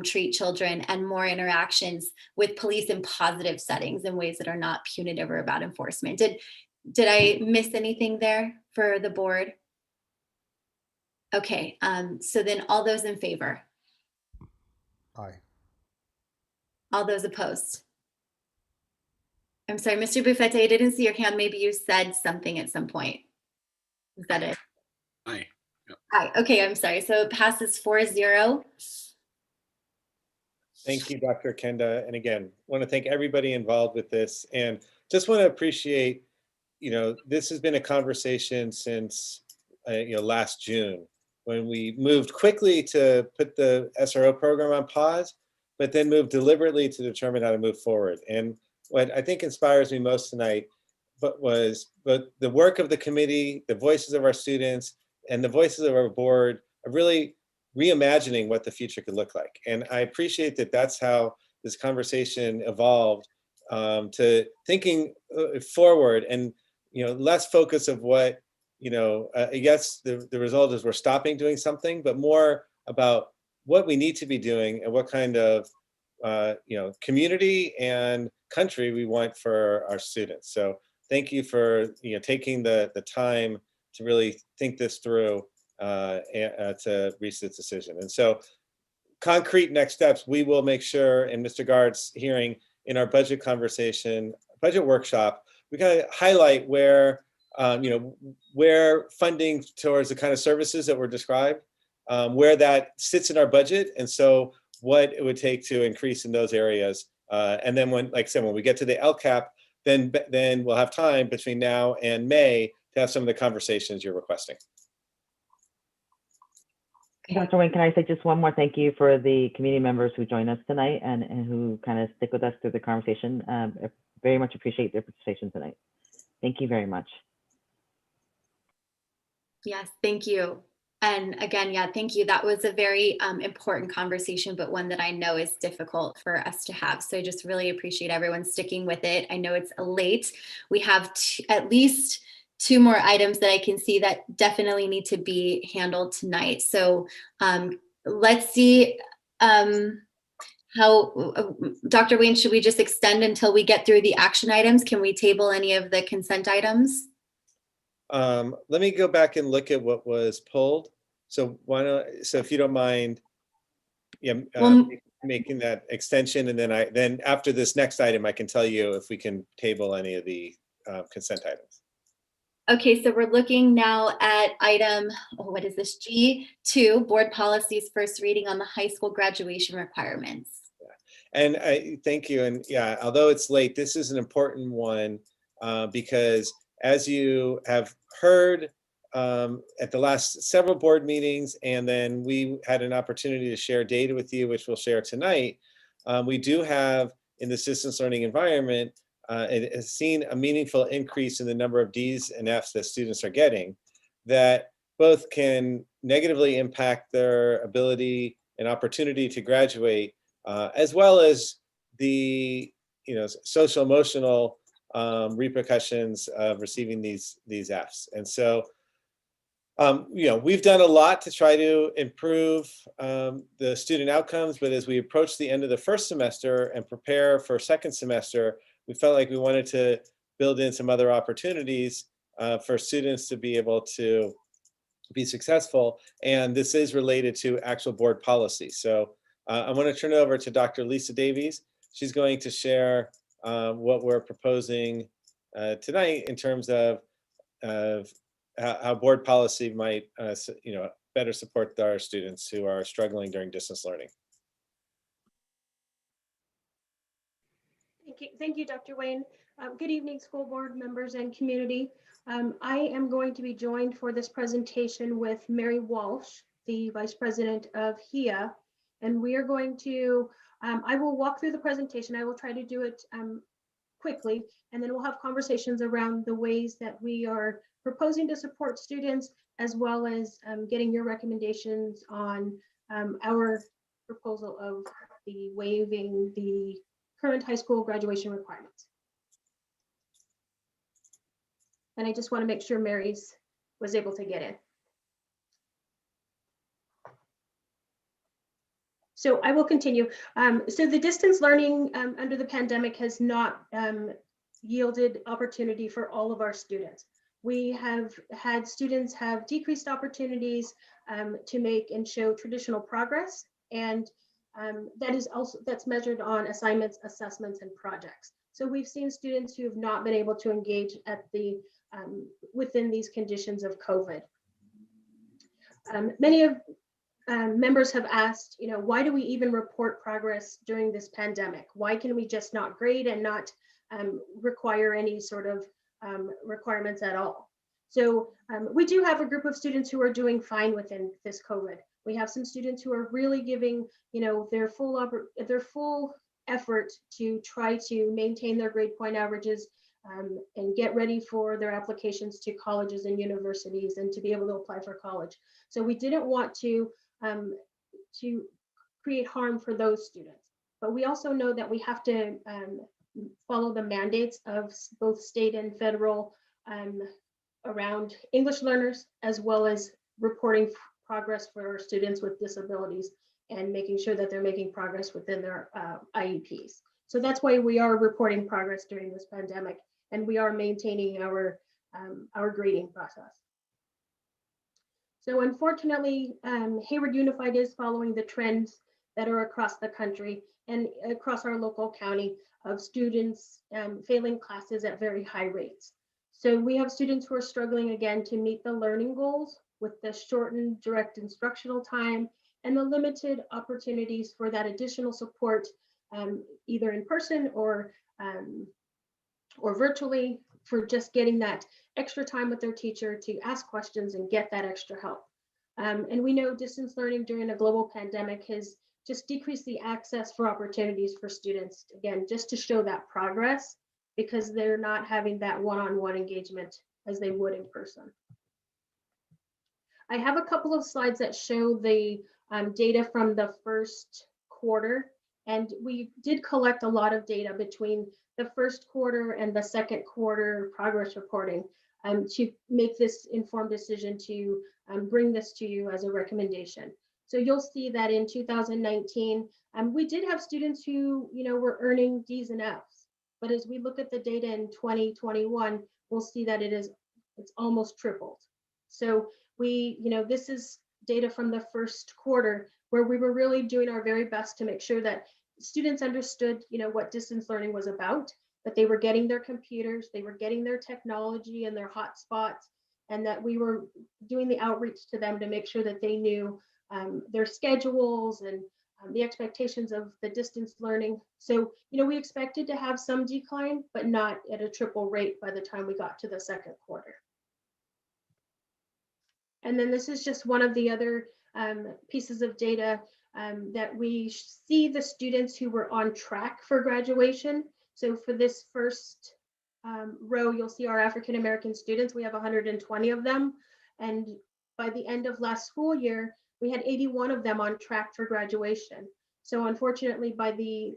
treat children and more interactions with police in positive settings in ways that are not punitive or about enforcement. Did I miss anything there for the board? Okay, so then all those in favor? Aye. All those opposed? I'm sorry, Mr. Buffette, I didn't see your hand. Maybe you said something at some point. Is that it? Aye. Yep. Aye, okay, I'm sorry. So it passes 4-0. Thank you, Dr. Kenda. And again, want to thank everybody involved with this, and just want to appreciate, this has been a conversation since, last June, when we moved quickly to put the SRO program on pause, but then moved deliberately to determine how to move forward. And what I think inspires me most tonight was the work of the committee, the voices of our students, and the voices of our board are really reimagining what the future could look like. And I appreciate that that's how this conversation evolved, to thinking forward, and less focus of what, yes, the result is we're stopping doing something, but more about what we need to be doing and what kind of community and country we want for our students. So thank you for taking the time to really think this through to reach this decision. And so concrete next steps, we will make sure in Mr. Gard's hearing, in our budget conversation, budget workshop, we kind of highlight where where funding towards the kind of services that were described, where that sits in our budget, and so what it would take to increase in those areas. And then when, like I said, when we get to the LCAP, then we'll have time between now and May to have some of the conversations you're requesting. Dr. Wayne, can I say just one more thank you for the community members who joined us tonight and who kind of stick with us through the conversation. I very much appreciate their participation tonight. Thank you very much. Yes, thank you. And again, yeah, thank you. That was a very important conversation, but one that I know is difficult for us to have. So I just really appreciate everyone sticking with it. I know it's late. We have at least 2 more items that I can see that definitely need to be handled tonight. So let's see how, Dr. Wayne, should we just extend until we get through the action items? Can we table any of the consent items? Let me go back and look at what was pulled. So so if you don't mind, making that extension, and then after this next item, I can tell you if we can table any of the consent items. Okay, so we're looking now at item, what is this, G2, board policies, first reading on the high school graduation requirements. And I thank you. And yeah, although it's late, this is an important one because as you have heard at the last several board meetings, and then we had an opportunity to share data with you, which we'll share tonight, we do have in the distance learning environment, it has seen a meaningful increase in the number of D's and F's that students are getting that both can negatively impact their ability and opportunity to graduate, as well as the social emotional repercussions of receiving these Fs. And so, we've done a lot to try to improve the student outcomes, but as we approach the end of the first semester and prepare for second semester, we felt like we wanted to build in some other opportunities for students to be able to be successful. And this is related to actual board policy. So I want to turn it over to Dr. Lisa Davies. She's going to share what we're proposing tonight in terms of how board policy might better support our students who are struggling during distance learning. Thank you, Dr. Wayne. Good evening, school board members and community. I am going to be joined for this presentation with Mary Walsh, the Vice President of HIA, and we are going to, I will walk through the presentation. I will try to do it quickly, and then we'll have conversations around the ways that we are proposing to support students, as well as getting your recommendations on our proposal of the waiving the current high school graduation requirements. And I just want to make sure Mary's was able to get in. So I will continue. So the distance learning under the pandemic has not yielded opportunity for all of our students. We have had students have decreased opportunities to make and show traditional progress, and that's measured on assignments, assessments, and projects. So we've seen students who have not been able to engage at the within these conditions of COVID. Many of members have asked, why do we even report progress during this pandemic? Why can we just not grade and not require any sort of requirements at all? So we do have a group of students who are doing fine within this COVID. We have some students who are really giving, their full effort to try to maintain their grade point averages and get ready for their applications to colleges and universities and to be able to apply for college. So we didn't want to create harm for those students, but we also know that we have to follow the mandates of both state and federal around English learners, as well as reporting progress for students with disabilities and making sure that they're making progress within their IEPs. So that's why we are reporting progress during this pandemic, and we are maintaining our grading process. So unfortunately, Hayward Unified is following the trends that are across the country and across our local county of students failing classes at very high rates. So we have students who are struggling again to meet the learning goals with the shortened direct instructional time and the limited opportunities for that additional support, either in person or virtually, for just getting that extra time with their teacher to ask questions and get that extra help. And we know distance learning during a global pandemic has just decreased the access for opportunities for students, again, just to show that progress, because they're not having that one-on-one engagement as they would in person. I have a couple of slides that show the data from the first quarter, and we did collect a lot of data between the first quarter and the second quarter progress reporting to make this informed decision to bring this to you as a recommendation. So you'll see that in 2019, we did have students who were earning D's and F's, but as we look at the data in 2021, we'll see that it's almost tripled. So this is data from the first quarter where we were really doing our very best to make sure that students understood, what distance learning was about, that they were getting their computers, they were getting their technology and their hotspots, and that we were doing the outreach to them to make sure that they knew their schedules and the expectations of the distance learning. So, we expected to have some decline, but not at a triple rate by the time we got to the second quarter. And then this is just one of the other pieces of data that we see the students who were on track for graduation. So for this first row, you'll see our African-American students. We have 120 of them. And by the end of last school year, we had 81 of them on track for graduation. So unfortunately, by the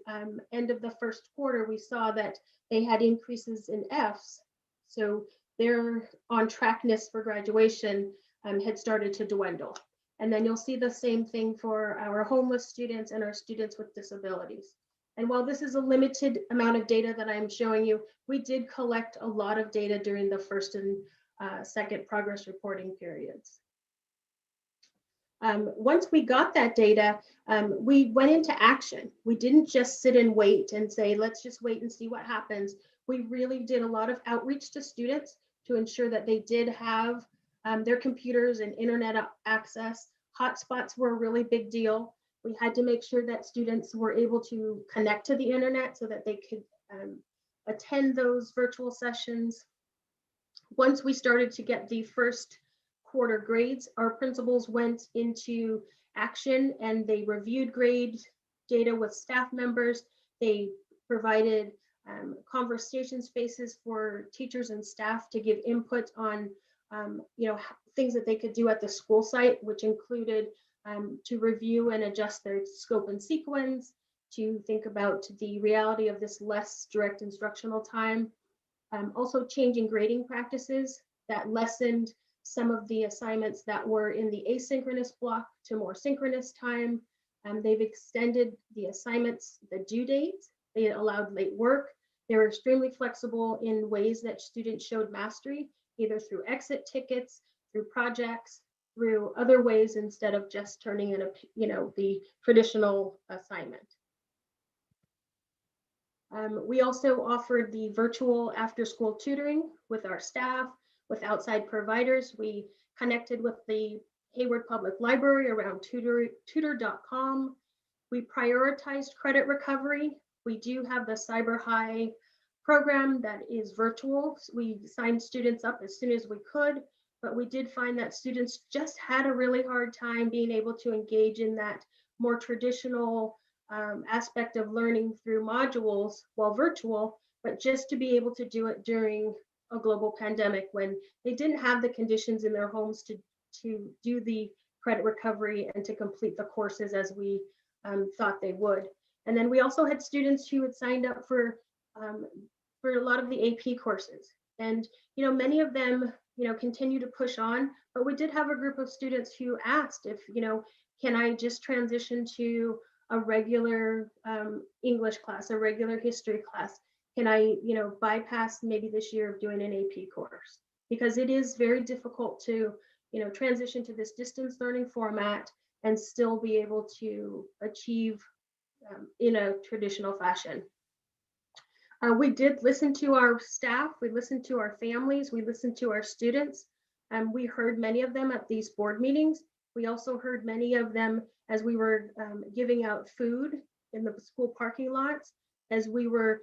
end of the first quarter, we saw that they had increases in Fs. So their on trackness for graduation had started to dwindle. And then you'll see the same thing for our homeless students and our students with disabilities. And while this is a limited amount of data that I'm showing you, we did collect a lot of data during the first and second progress reporting periods. Once we got that data, we went into action. We didn't just sit and wait and say, let's just wait and see what happens. We really did a lot of outreach to students to ensure that they did have their computers and internet access. Hotspots were a really big deal. We had to make sure that students were able to connect to the internet so that they could attend those virtual sessions. Once we started to get the first quarter grades, our principals went into action and they reviewed grade data with staff members. They provided conversation spaces for teachers and staff to give input on things that they could do at the school site, which included to review and adjust their scope and sequence, to think about the reality of this less direct instructional time. Also changing grading practices that lessened some of the assignments that were in the asynchronous block to more synchronous time. They've extended the assignments, the due dates. They allowed late work. They were extremely flexible in ways that students showed mastery, either through exit tickets, through projects, through other ways instead of just turning in the traditional assignment. We also offered the virtual after-school tutoring with our staff, with outside providers. We connected with the Hayward Public Library around tutor.com. We prioritized credit recovery. We do have the Cyber High program that is virtual. We signed students up as soon as we could, but we did find that students just had a really hard time being able to engage in that more traditional aspect of learning through modules while virtual, but just to be able to do it during a global pandemic when they didn't have the conditions in their homes to do the credit recovery and to complete the courses as we thought they would. And then we also had students who had signed up for a lot of the AP courses. And many of them continue to push on, but we did have a group of students who asked if, can I just transition to a regular English class, a regular history class? Can I, bypass maybe this year of doing an AP course? Because it is very difficult to, transition to this distance learning format and still be able to achieve in a traditional fashion. We did listen to our staff, we listened to our families, we listened to our students, and we heard many of them at these board meetings. We also heard many of them as we were giving out food in the school parking lots, as we were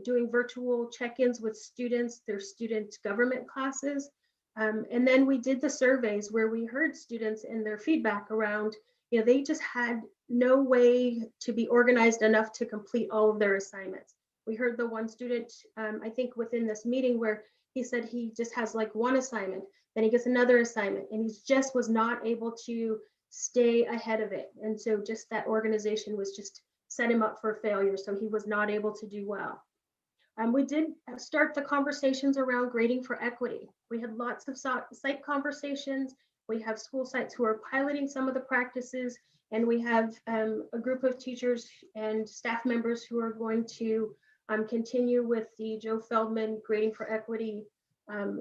doing virtual check-ins with students, their student government classes. And then we did the surveys where we heard students and their feedback around, they just had no way to be organized enough to complete all of their assignments. We heard the one student, I think within this meeting, where he said he just has like one assignment, then he gets another assignment, and he just was not able to stay ahead of it. And so just that organization was just set him up for failure. So he was not able to do well. We did start the conversations around grading for equity. We had lots of site conversations. We have school sites who are piloting some of the practices, and we have a group of teachers and staff members who are going to continue with the Joe Feldman Grading for Equity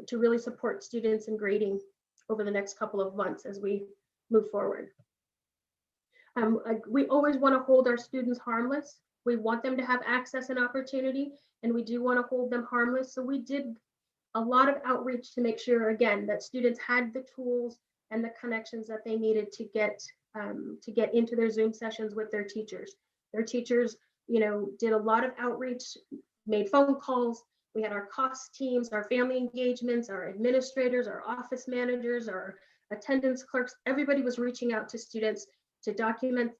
to really support students in grading over the next couple of months as we move forward. We always want to hold our students harmless. We want them to have access and opportunity, and we do want to hold them harmless. So we did a lot of outreach to make sure, again, that students had the tools and the connections that they needed to get into their Zoom sessions with their teachers. Their teachers, did a lot of outreach, made phone calls. We had our cost teams, our family engagements, our administrators, our office managers, our attendance clerks. Everybody was reaching out to students to document,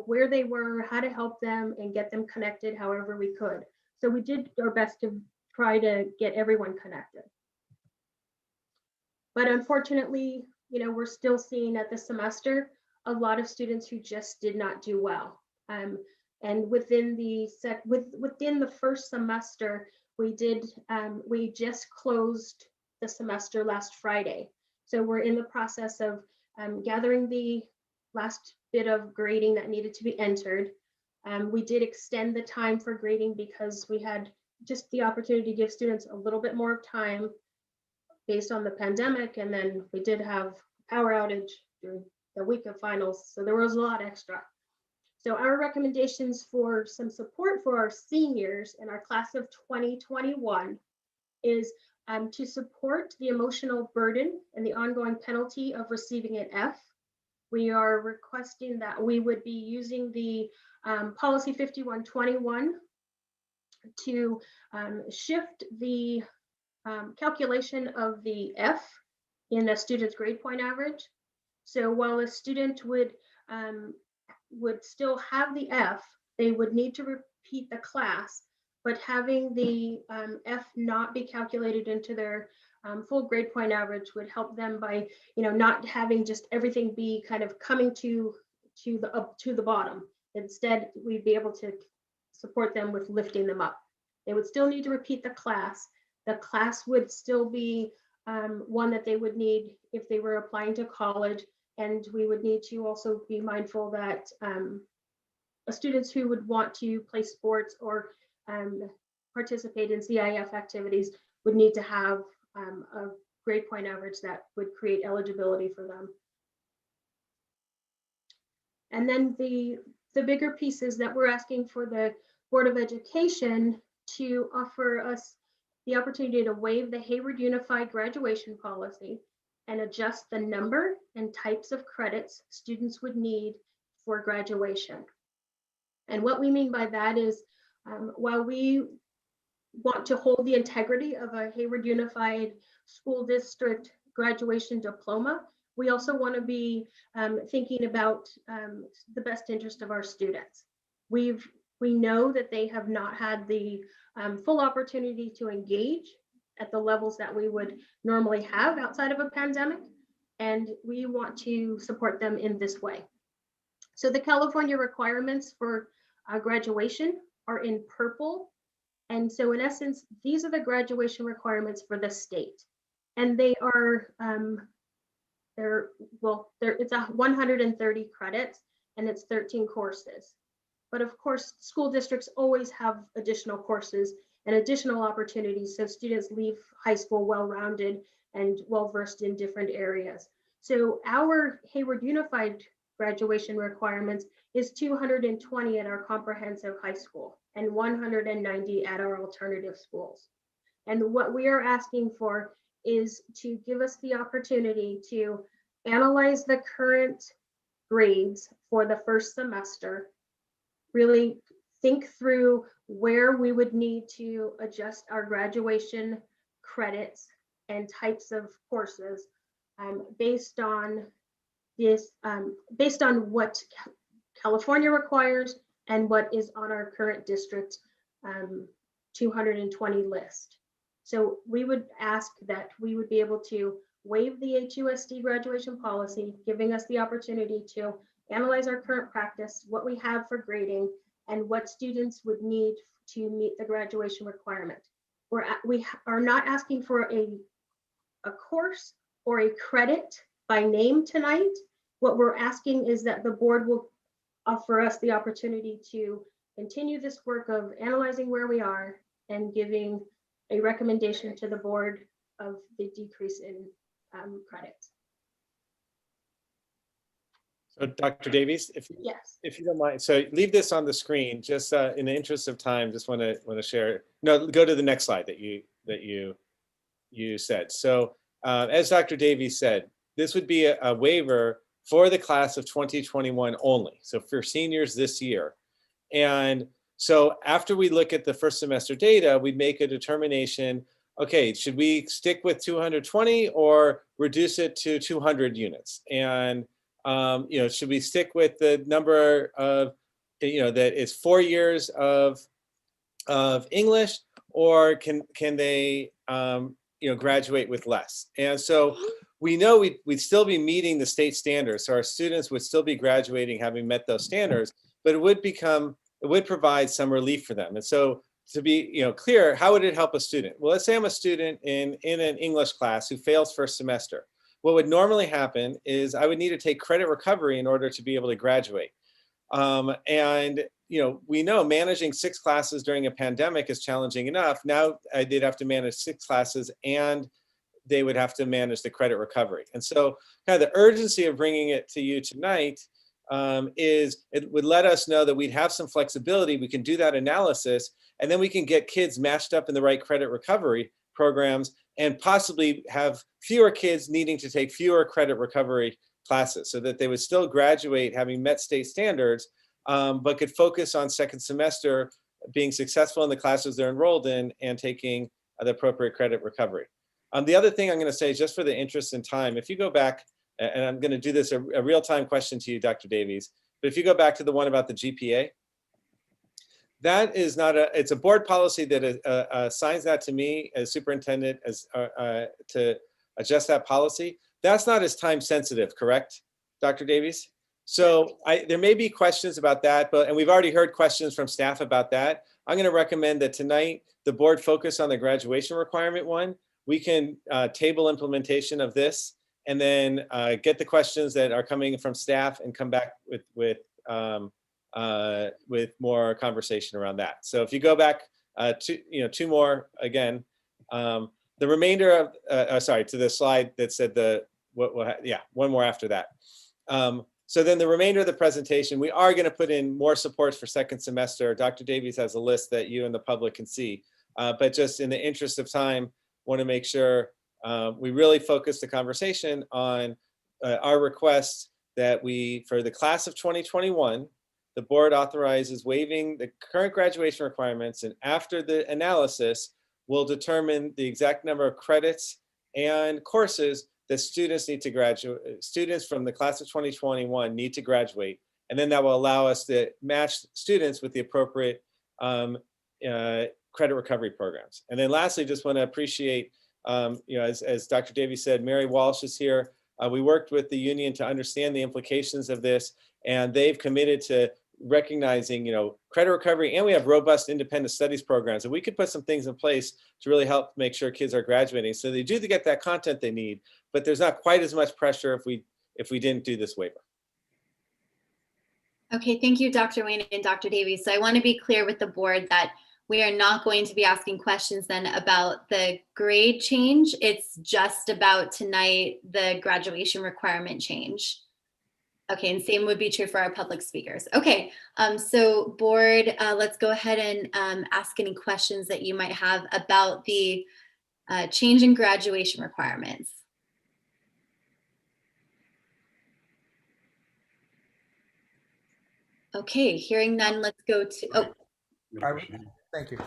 where they were, how to help them, and get them connected however we could. So we did our best to try to get everyone connected. But unfortunately, we're still seeing at the semester a lot of students who just did not do well. And within the first semester, we just closed the semester last Friday. So we're in the process of gathering the last bit of grading that needed to be entered. We did extend the time for grading because we had just the opportunity to give students a little bit more time based on the pandemic. And then we did have power outage during the week of finals. So there was a lot extra. So our recommendations for some support for our seniors in our class of 2021 is to support the emotional burden and the ongoing penalty of receiving an F. We are requesting that we would be using the policy 5121 to shift the calculation of the F in a student's grade point average. So while a student would still have the F, they would need to repeat the class, but having the F not be calculated into their full grade point average would help them by, not having just everything be kind of coming to the bottom. Instead, we'd be able to support them with lifting them up. They would still need to repeat the class. The class would still be one that they would need if they were applying to college. And we would need to also be mindful that students who would want to play sports or participate in CIF activities would need to have a grade point average that would create eligibility for them. And then the bigger piece is that we're asking for the Board of Education to offer us the opportunity to waive the Hayward Unified Graduation Policy and adjust the number and types of credits students would need for graduation. And what we mean by that is, while we want to hold the integrity of a Hayward Unified School District graduation diploma, we also want to be thinking about the best interest of our students. We know that they have not had the full opportunity to engage at the levels that we would normally have outside of a pandemic, and we want to support them in this way. So the California requirements for graduation are in purple, and so in essence, these are the graduation requirements for the state, and they are it's 130 credits and it's 13 courses. But of course, school districts always have additional courses and additional opportunities so students leave high school well-rounded and well-versed in different areas. So our Hayward Unified graduation requirements is 220 at our comprehensive high school and 190 at our alternative schools. And what we are asking for is to give us the opportunity to analyze the current grades for the first semester, really think through where we would need to adjust our graduation credits and types of courses based on what California requires and what is on our current district 220 list. So we would ask that we would be able to waive the HUSD graduation policy, giving us the opportunity to analyze our current practice, what we have for grading, and what students would need to meet the graduation requirement. We are not asking for a course or a credit by name tonight. What we're asking is that the board will offer us the opportunity to continue this work of analyzing where we are and giving a recommendation to the board of the decrease in credits. So Dr. Davies, if you don't mind, so leave this on the screen, just in the interest of time, just want to share. No, go to the next slide that you said. So as Dr. Davies said, this would be a waiver for the class of 2021 only. So for seniors this year. And so after we look at the first semester data, we make a determination, okay, should we stick with 220 or reduce it to 200 units? And should we stick with the number of, that is 4 years of English, or can they, graduate with less? And so we know we'd still be meeting the state standards. So our students would still be graduating having met those standards, but it would provide some relief for them. And so to be clear, how would it help a student? Well, let's say I'm a student in an English class who fails first semester. What would normally happen is I would need to take credit recovery in order to be able to graduate. And we know managing 6 classes during a pandemic is challenging enough. Now they'd have to manage 6 classes and they would have to manage the credit recovery. And so kind of the urgency of bringing it to you tonight is it would let us know that we'd have some flexibility. We can do that analysis, and then we can get kids matched up in the right credit recovery programs and possibly have fewer kids needing to take fewer credit recovery classes so that they would still graduate having met state standards, but could focus on second semester being successful in the classes they're enrolled in and taking the appropriate credit recovery. The other thing I'm going to say, just for the interest in time, if you go back, and I'm going to do this a real-time question to you, Dr. Davies, but if you go back to the one about the GPA, that is not it's a board policy that assigns that to me as superintendent as to adjust that policy. That's not as time sensitive, correct, Dr. Davies? So there may be questions about that, and we've already heard questions from staff about that. I'm going to recommend that tonight the board focus on the graduation requirement one. We can table implementation of this and then get the questions that are coming from staff and come back with more conversation around that. So if you go back two more again, the remainder of to the slide that said one more after that. So then the remainder of the presentation, we are going to put in more supports for second semester. Dr. Davies has a list that you and the public can see, but just in the interest of time, want to make sure we really focus the conversation on our request that for the class of 2021, the board authorizes waiving the current graduation requirements, and after the analysis, we'll determine the exact number of credits and courses that students need to graduate. Students from the class of 2021 need to graduate, and then that will allow us to match students with the appropriate credit recovery programs. And then lastly, just want to appreciate, as Dr. Davies said, Mary Walsh is here. We worked with the union to understand the implications of this, and they've committed to recognizing, credit recovery, and we have robust independent studies programs, and we could put some things in place to really help make sure kids are graduating. So they do get that content they need, but there's not quite as much pressure if we didn't do this waiver. Okay, thank you, Dr. Wayne and Dr. Davies. So I want to be clear with the board that we are not going to be asking questions then about the grade change. It's just about tonight, the graduation requirement change. Okay, and same would be true for our public speakers. Okay, so board, let's go ahead and ask any questions that you might have about the change in graduation requirements. Okay, hearing none, let's go to, Thank you.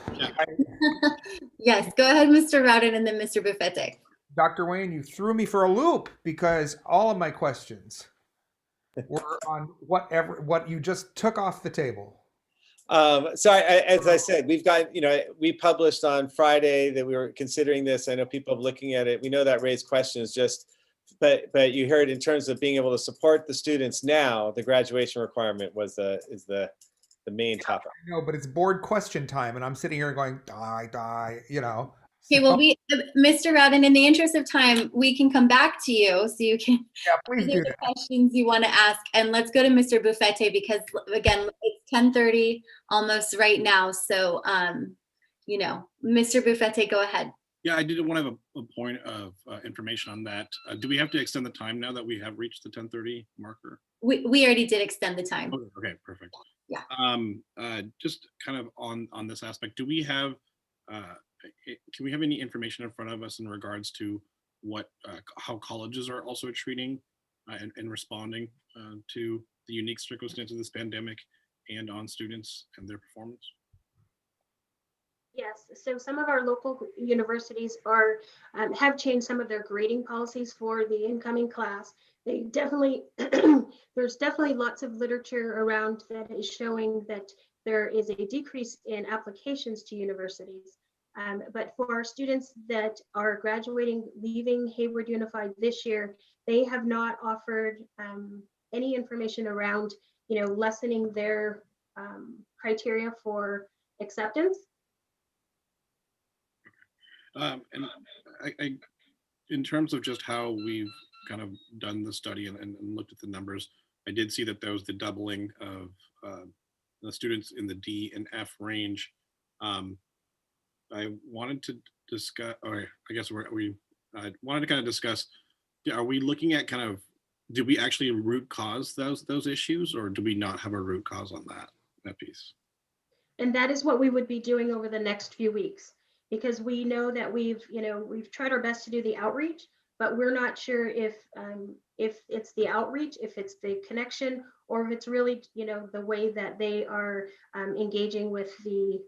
Yes, go ahead, Mr. Rowden, and then Mr. Buffette. Dr. Wayne, you threw me for a loop because all of my questions were on what you just took off the table. So as I said, we've got, we published on Friday that we were considering this. I know people are looking at it. We know that raised questions but you heard in terms of being able to support the students now, the graduation requirement is the main topic. No, but it's board question time, and I'm sitting here going, die. Okay, well, Mr. Rowden, in the interest of time, we can come back to you so you can please do the questions you want to ask. And let's go to Mr. Buffette because, again, it's 10:30 almost right now. So, Mr. Buffette, go ahead. Yeah, I did want to have a point of information on that. Do we have to extend the time now that we have reached the 10:30 marker? We already did extend the time. Okay, perfect. Yeah. Just kind of on this aspect, do we have, can we have any information in front of us in regards to how colleges are also treating and responding to the unique circumstances of this pandemic and on students and their performance? Yes, so some of our local universities have changed some of their grading policies for the incoming class. They definitely, there's definitely lots of literature around that is showing that there is a decrease in applications to universities. But for our students that are graduating, leaving Hayward Unified this year, they have not offered any information around lessening their criteria for acceptance. And in terms of just how we've kind of done the study and looked at the numbers, I did see that there was the doubling of the students in the D and F range. I wanted to discuss, or I guess I wanted to kind of discuss, are we looking at kind of, did we actually root cause those issues, or do we not have a root cause on that piece? And that is what we would be doing over the next few weeks, because we know that we've tried our best to do the outreach, but we're not sure if it's the outreach, if it's the connection, or if it's really, the way that they are engaging with the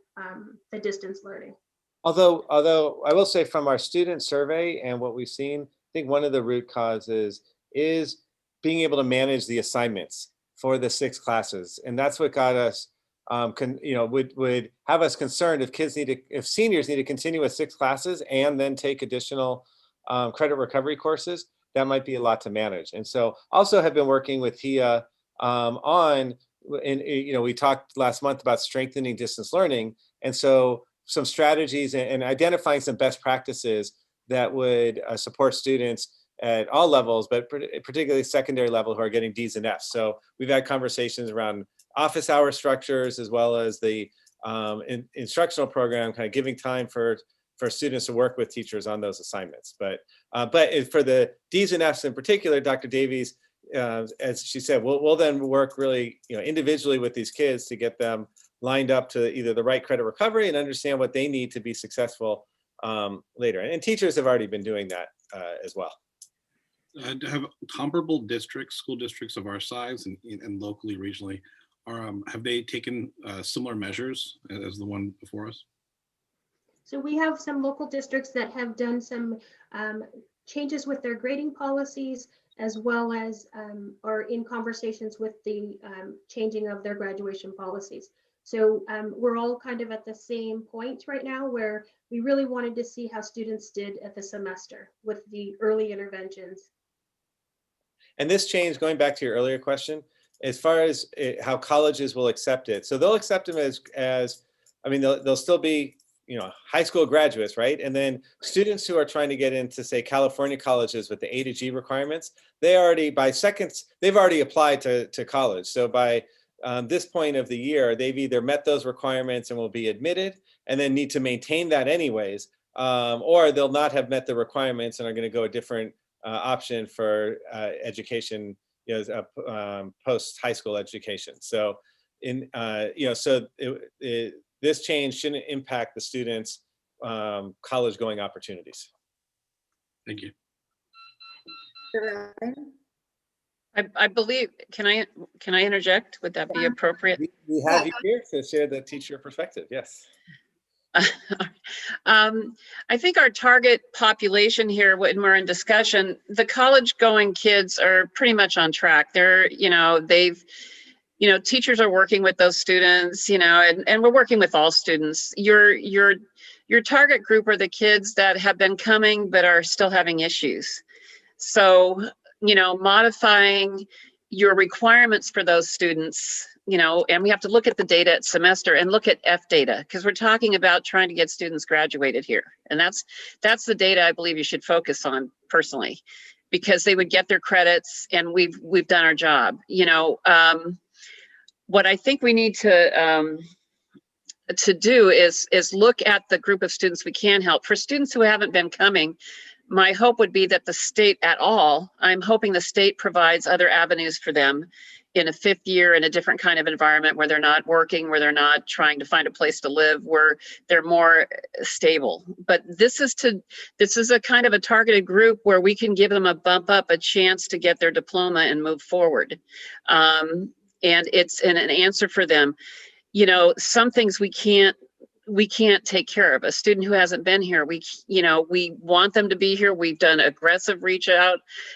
distance learning. Although I will say from our student survey and what we've seen, I think one of the root causes is being able to manage the assignments for the 6 classes. And that's what got us, would have us concerned if seniors need to continue with 6 classes and then take additional credit recovery courses, that might be a lot to manage. And so also have been working with HIA we talked last month about strengthening distance learning. And so some strategies and identifying some best practices that would support students at all levels, but particularly secondary level who are getting D's and F's. So we've had conversations around office hour structures, as well as the instructional program, kind of giving time for students to work with teachers on those assignments. But for the D's and F's in particular, Dr. Davies, as she said, we'll then work really individually with these kids to get them lined up to either the right credit recovery and understand what they need to be successful later. And teachers have already been doing that as well. Have comparable districts, school districts of our size and locally, regionally, have they taken similar measures as the one before us? So we have some local districts that have done some changes with their grading policies, as well as are in conversations with the changing of their graduation policies. So we're all kind of at the same point right now, where we really wanted to see how students did at the semester with the early interventions. And this change, going back to your earlier question, as far as how colleges will accept it. So they'll accept them they'll still be, high school graduates, right? And then students who are trying to get into, say, California colleges with the A to G requirements, they've already applied to college. So by this point of the year, they've either met those requirements and will be admitted and then need to maintain that anyways, or they'll not have met the requirements and are going to go a different option for education, post high school education. So this change shouldn't impact the students' college going opportunities. Thank you. I believe, can I interject? Would that be appropriate? We have you here to share the teacher perspective, yes. I think our target population here, when we're in discussion, the college going kids are pretty much on track. Teachers are working with those students, and we're working with all students. Your target group are the kids that have been coming but are still having issues. So, modifying your requirements for those students, and we have to look at the data at semester and look at F data, because we're talking about trying to get students graduated here. And that's the data I believe you should focus on personally, because they would get their credits and we've done our job. What I think we need to do is look at the group of students we can help. For students who haven't been coming, my hope would be that the state I'm hoping the state provides other avenues for them in a 5th year in a different kind of environment, where they're not working, where they're not trying to find a place to live, where they're more stable. But this is a kind of a targeted group where we can give them a bump up, a chance to get their diploma and move forward. And it's an answer for them. Some things we can't take care of. A student who hasn't been here, we want them to be here. We've done aggressive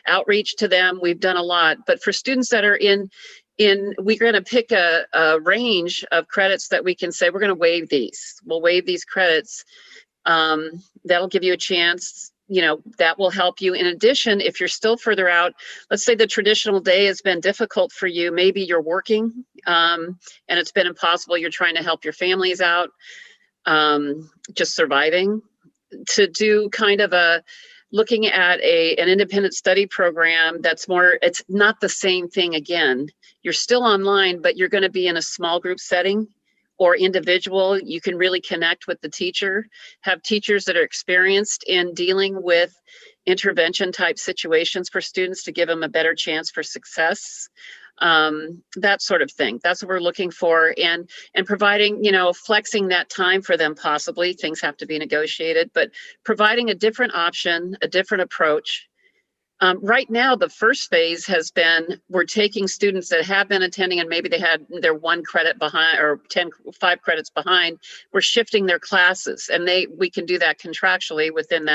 outreach to them. We've done a lot. But for students that are we're going to pick a range of credits that we can say, we're going to waive these. We'll waive these credits. That'll give you a chance that will help you. In addition, if you're still further out, let's say the traditional day has been difficult for you, maybe you're working and it's been impossible, you're trying to help your families out, just surviving, to do kind of looking at an independent study program that's more, it's not the same thing again. You're still online, but you're going to be in a small group setting or individual. You can really connect with the teacher, have teachers that are experienced in dealing with intervention type situations for students to give them a better chance for success. That sort of thing. That's what we're looking for, and providing, flexing that time for them possibly. Things have to be negotiated, but providing a different option, a different approach. Right now, the first phase has been, we're taking students that have been attending and maybe they had their 1 credit behind or 5 credits behind. We're shifting their classes, and we can do that contractually within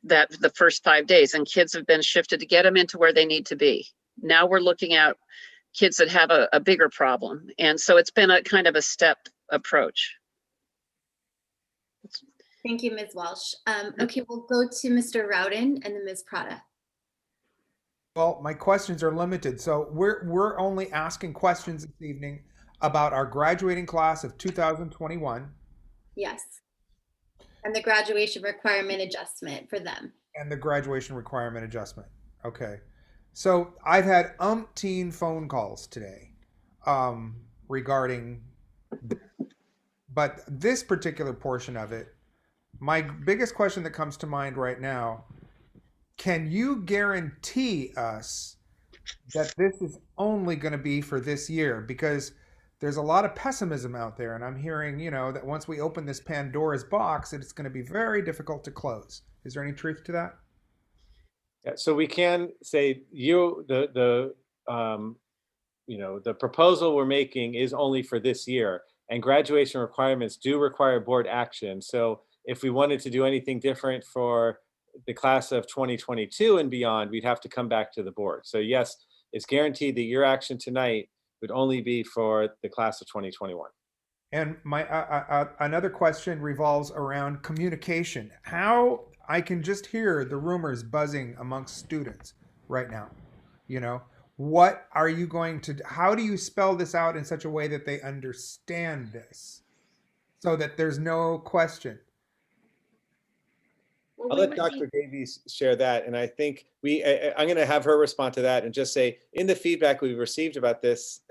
the first 5 days, and kids have been shifted to get them into where they need to be. Now we're looking at kids that have a bigger problem. And so it's been a kind of a step approach. Thank you, Ms. Walsh. Okay, we'll go to Mr. Rowden and then Ms. Prada. Well, my questions are limited, so we're only asking questions this evening about our graduating class of 2021. Yes. And the graduation requirement adjustment for them. And the graduation requirement adjustment. Okay. So I've had umpteen phone calls today regarding, but this particular portion of it, my biggest question that comes to mind right now, can you guarantee us that this is only going to be for this year? Because there's a lot of pessimism out there, and I'm hearing, that once we open this Pandora's box, it's going to be very difficult to close. Is there any truth to that? Yeah, so we can say the proposal we're making is only for this year, and graduation requirements do require board action. So if we wanted to do anything different for the class of 2022 and beyond, we'd have to come back to the board. So yes, it's guaranteed that your action tonight would only be for the class of 2021. And my another question revolves around communication. How I can just hear the rumors buzzing amongst students right now. What are you going to, how do you spell this out in such a way that they understand this so that there's no question? I'll let Dr. Davies share that. And I think I'm going to have her respond to that and just say, in the feedback we've received about this,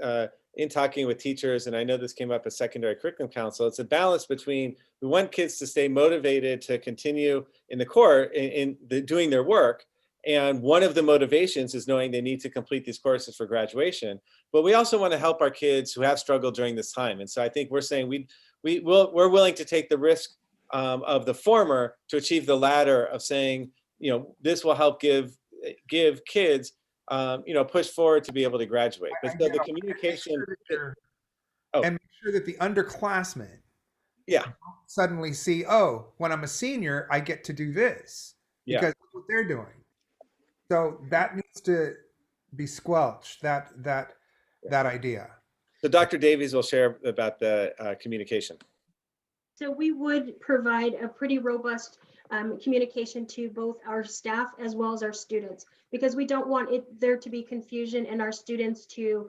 in talking with teachers, and I know this came up at Secondary Curriculum Council, it's a balance between, we want kids to stay motivated to continue in the core, doing their work. And one of the motivations is knowing they need to complete these courses for graduation. But we also want to help our kids who have struggled during this time. And so I think we're saying we're willing to take the risk of the former to achieve the latter of saying, this will help give kids push forward to be able to graduate. But so the communication and make sure that the underclassmen suddenly see, oh, when I'm a senior, I get to do this because that's what they're doing. So that needs to be squelched, that idea. So Dr. Davies will share about the communication. So we would provide a pretty robust communication to both our staff as well as our students, because we don't want there to be confusion and our students to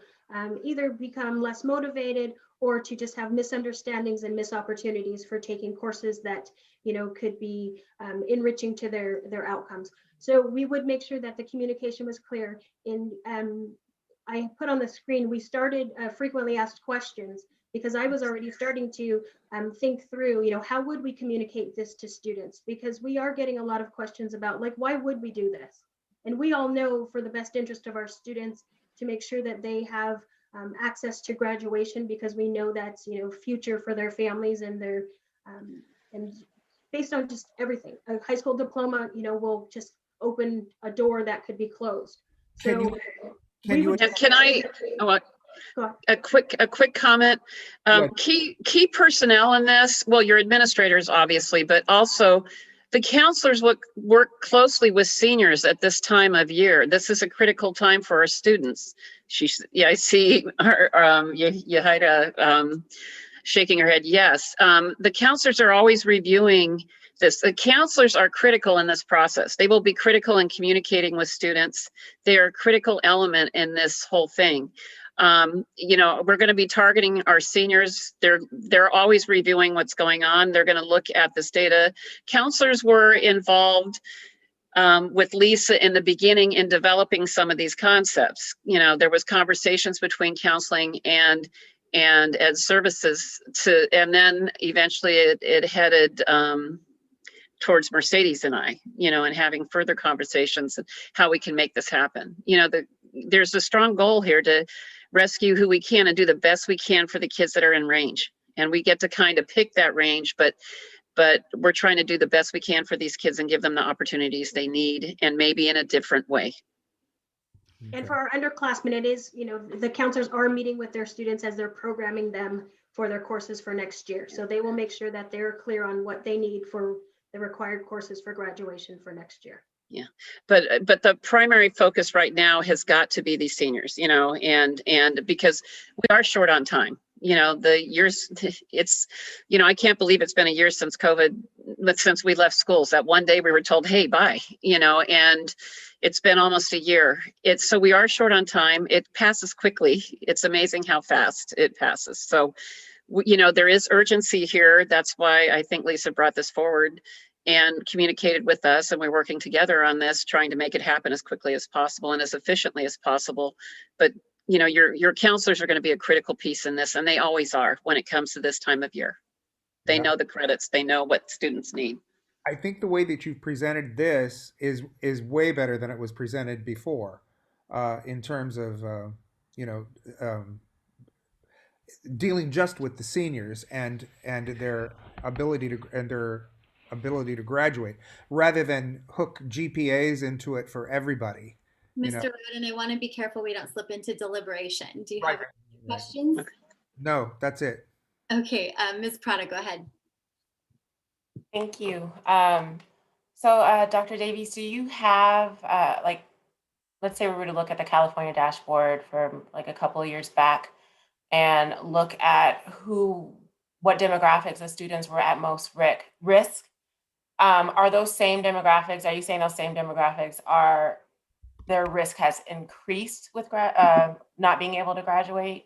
either become less motivated or to just have misunderstandings and missed opportunities for taking courses that could be enriching to their outcomes. So we would make sure that the communication was clear. And I put on the screen, we started frequently asked questions, because I was already starting to think through, how would we communicate this to students? Because we are getting a lot of questions about, like, why would we do this? And we all know, for the best interest of our students, to make sure that they have access to graduation, because we know that's, future for their families and their, and based on just everything. A high school diploma, will just open a door that could be closed. So a quick comment. Key personnel in this, well, your administrators obviously, but also the counselors work closely with seniors at this time of year. This is a critical time for our students. I see her, Yahida shaking her head. Yes, the counselors are always reviewing The counselors are critical in this process. They will be critical in communicating with students. They are a critical element in this whole thing. You know, we're going to be targeting our seniors. They're always reviewing what's going on. They're going to look at this data. Counselors were involved with Lisa in the beginning in developing some of these concepts. You know, there was conversations between counseling and ed services and then eventually it headed towards Mercedes and I, you know, and having further conversations and how we can make this happen. You know, there's a strong goal here to rescue who we can and do the best we can for the kids that are in range. And we get to kind of pick that range, but we're trying to do the best we can for these kids and give them the opportunities they need, and maybe in a different way. And for our underclassmen, it is, you know, the counselors are meeting with their students as they're programming them for their courses for next year. So they will make sure that they're clear on what they need for the required courses for graduation for next year. Yeah, but the primary focus right now has got to be these seniors, you know, and because we are short on time. You know, the years, it's, you know, I can't believe it's been a year since COVID, since we left schools. That one day we were told, hey, bye, you know, and it's been almost a year. So we are short on time. It passes quickly. It's amazing how fast it passes. So, you know, there is urgency here. That's why I think Lisa brought this forward and communicated with us, and we're working together on this, trying to make it happen as quickly as possible and as efficiently as possible. But you know, your counselors are going to be a critical piece in this, and they always are when it comes to this time of year. They know the credits, they know what students need. I think the way that you've presented this is way better than it was presented before, in terms of you know, dealing just with the seniors and their ability to graduate, rather than hook GPAs into it for everybody. Mr. Roden, I want to be careful we don't slip into deliberation. Do you have any questions? No, that's it. Okay, Ms. Prada, go ahead. Thank you. So Dr. Davies, do you have, like, let's say we were to look at the California dashboard from like a couple of years back and look at what demographics of students were at most risk. Are those same demographics, are you saying those same demographics their risk has increased with not being able to graduate?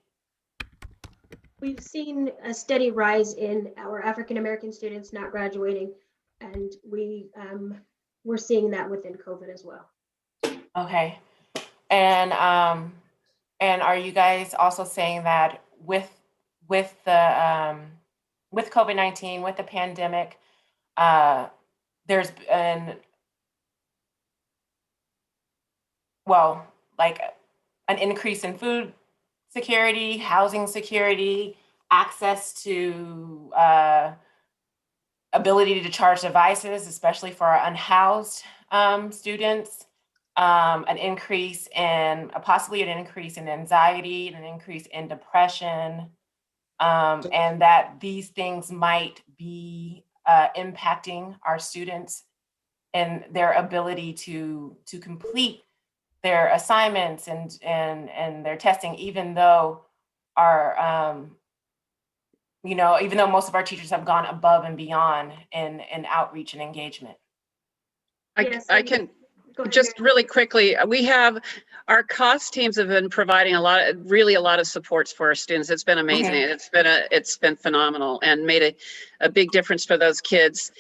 We've seen a steady rise in our African-American students not graduating, and we're seeing that within COVID as well. Okay. And are you guys also saying that with COVID-19, with the pandemic, there's been, well, like an increase in food security, housing security, access to ability to charge devices, especially for our unhoused students, possibly an increase in anxiety, an increase in depression, and that these things might be impacting our students and their ability to complete their assignments and their testing, even though even though most of our teachers have gone above and beyond in outreach and engagement. I can just really quickly, our cost teams have been providing a lot of supports for our students. It's been amazing. It's been phenomenal and made a big difference for those kids.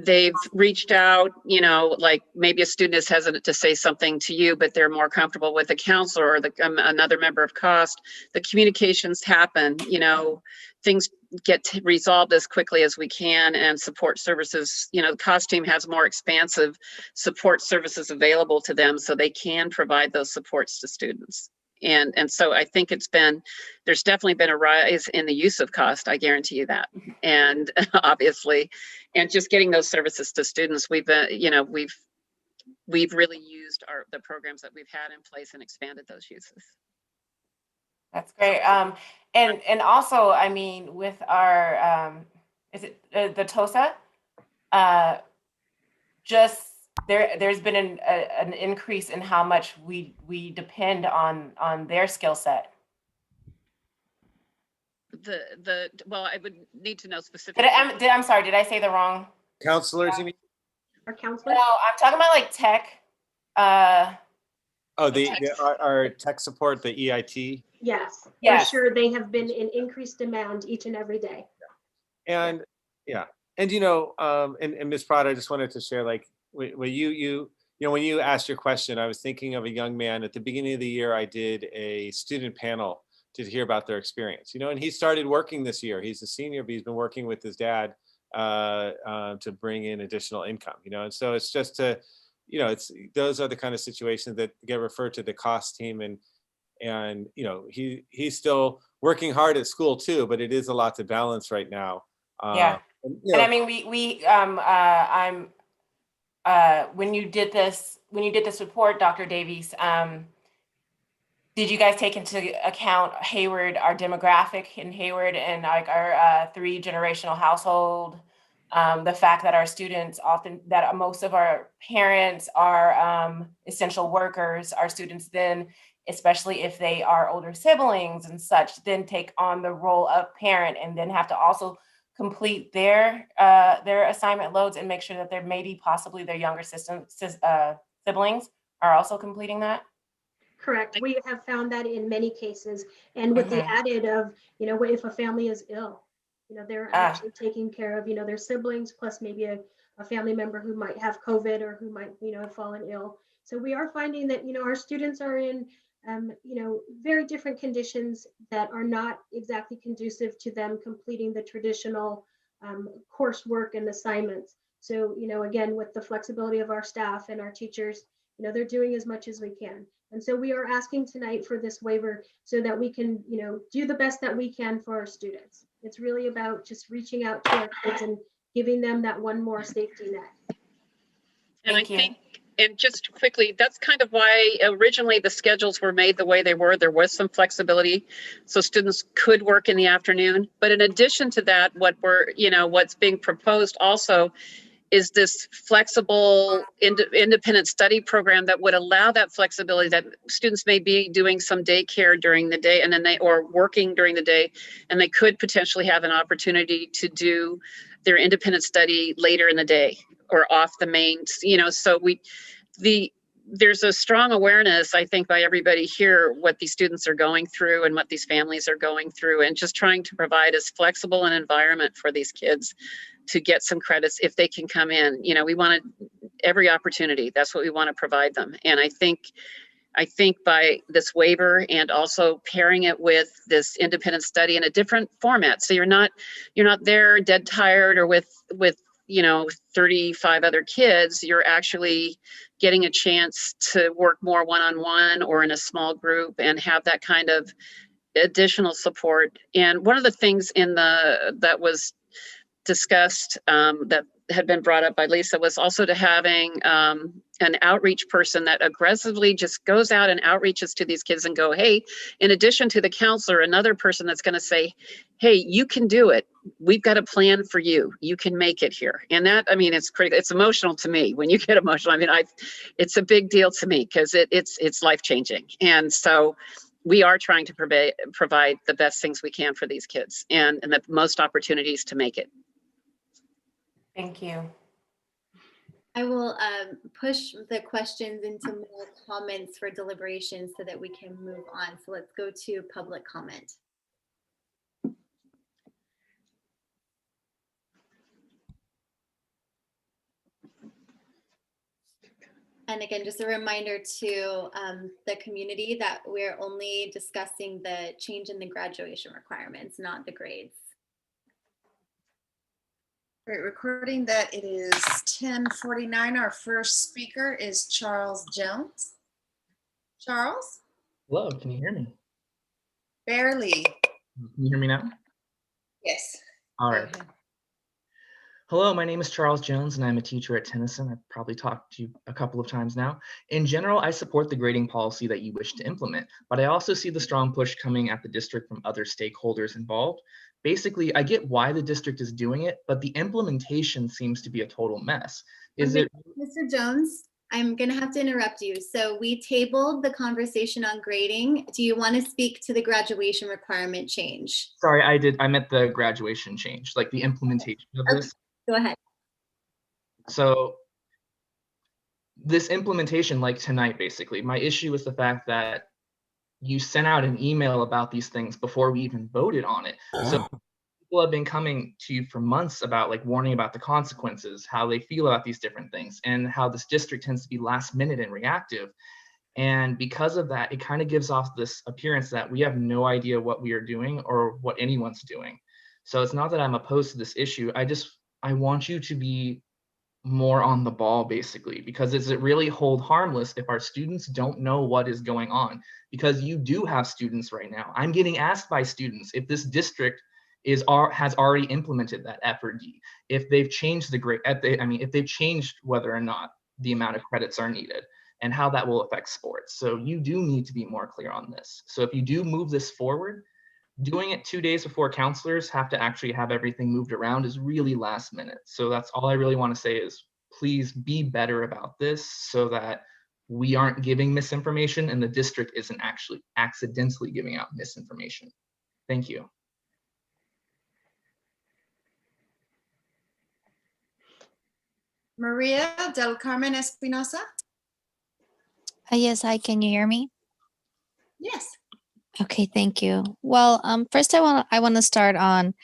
They've reached out, you know, like maybe a student is hesitant to say something to you, but they're more comfortable with a counselor or another member of cost. The communications happen, you know, things get resolved as quickly as we can, and support services, you know, the cost team has more expansive support services available to them so they can provide those supports to students. And so I think there's definitely been a rise in the use of cost, I guarantee you that. And obviously, and just getting those services to students, we've really used the programs that we've had in place and expanded those uses. That's great. And also, I mean, with our, is it the TOSA? There's been an increase in how much we depend on their skill set. Well, I would need to know specifically. I'm sorry, did I say the wrong? Counselors, you mean? Our counselors? No, I'm talking about like tech. Oh, our tech support, the EIT. Yes, for Yes. sure. They have been in increased demand each and every day. And yeah, and and Ms. Prada, I just wanted to share, like, when when you asked your question, I was thinking of a young man. At the beginning of the year, I did a student panel to hear about their experience, and he started working this year. He's a senior, but he's been working with his dad to bring in additional income, and so it's just to, those are the kind of situations that get referred to the cost team, and he's still working hard at school too, but it is a lot to balance right now. Yeah. And I mean, when you did this report, Dr. Davies, did you guys take into account Hayward, our demographic in Hayward, and like our 3-generational household? The fact that our students that most of our parents are essential workers, our students then, especially if they are older siblings and such, then take on the role of parent and then have to also complete their assignment loads and make sure that there maybe possibly their younger siblings are also completing that? Correct. We have found that in many cases, and with the added of, if a family is ill, they're actually taking care of, their siblings, plus maybe a family member who might have COVID or who might, have fallen ill. So we are finding that, our students are in, very different conditions that are not exactly conducive to them completing the traditional coursework and assignments. So, again, with the flexibility of our staff and our teachers, they're doing as much as we can. And so we are asking tonight for this waiver so that we can, do the best that we can for our students. It's really about just reaching out to our kids and giving them that one more safety net. And I think, and just quickly, that's kind of why originally the schedules were made the way they were. There was some flexibility, so students could work in the afternoon. But in addition to that, what's being proposed also is this flexible independent study program that would allow that flexibility, that students may be doing some daycare during the day and then or working during the day, and they could potentially have an opportunity to do their independent study later in the day or off the main, so there's a strong awareness, I think, by everybody here, what these students are going through and what these families are going through, and just trying to provide as flexible an environment for these kids to get some credits if they can come in. We want every opportunity. That's what we want to provide them. And I think by this waiver and also pairing it with this independent study in a different format, so you're not there dead tired or with 35 other kids, you're actually getting a chance to work more one-on-one or in a small group and have that kind of additional support. And one of the things that was discussed that had been brought up by Lisa was also to having an outreach person that aggressively just goes out and outreaches to these kids and go, hey, in addition to the counselor, another person that's going to say, hey, you can do it. We've got a plan for you. You can make it here. And that, I mean, it's critical. It's emotional to me. When you get emotional, I mean, it's a big deal to me because it's life-changing. And so we are trying to provide the best things we can for these kids and the most opportunities to make it. Thank you. I will push the questions into more comments for deliberation so that we can move on. So let's go to public comment. And again, just a reminder to the community that we're only discussing the change in the graduation requirements, not the grades. Great, recording that it is 10:49. Our first speaker is Charles Jones. Charles? Hello, can you hear me? Barely. Can you hear me now? Yes. All right. Hello, my name is Charles Jones and I'm a teacher at Tennyson. I've probably talked to you a couple of times now. In general, I support the grading policy that you wish to implement, but I also see the strong push coming at the district from other stakeholders involved. Basically, I get why the district is doing it, but the implementation seems to be a total mess. Mr. Jones, I'm going to have to interrupt you. So we tabled the conversation on grading. Do you want to speak to the graduation requirement change? Sorry, I meant the graduation change, like the implementation of this. Go ahead. So this implementation, like tonight, basically, my issue is the fact that you sent out an email about these things before we even voted on it. So people have been coming to you for months about like warning about the consequences, how they feel about these different things, and how this district tends to be last minute and reactive. And because of that, it kind of gives off this appearance that we have no idea what we are doing or what anyone's doing. So it's not that I'm opposed to this issue. I want you to be more on the ball, basically, because is it really hold harmless if our students don't know what is going on? Because you do have students right now. I'm getting asked by students if this district has already implemented that FRD, if they've changed the grade, if they've changed whether or not the amount of credits are needed and how that will affect sports. So you do need to be more clear on this. So if you do move this forward, doing it 2 days before counselors have to actually have everything moved around is really last minute. So that's all I really want to say is please be better about this so that we aren't giving misinformation and the district isn't actually accidentally giving out misinformation. Thank you. Maria del Carmen Espinosa. Yes, hi, can you hear me? Yes. Okay, thank you. Well, first I want to start on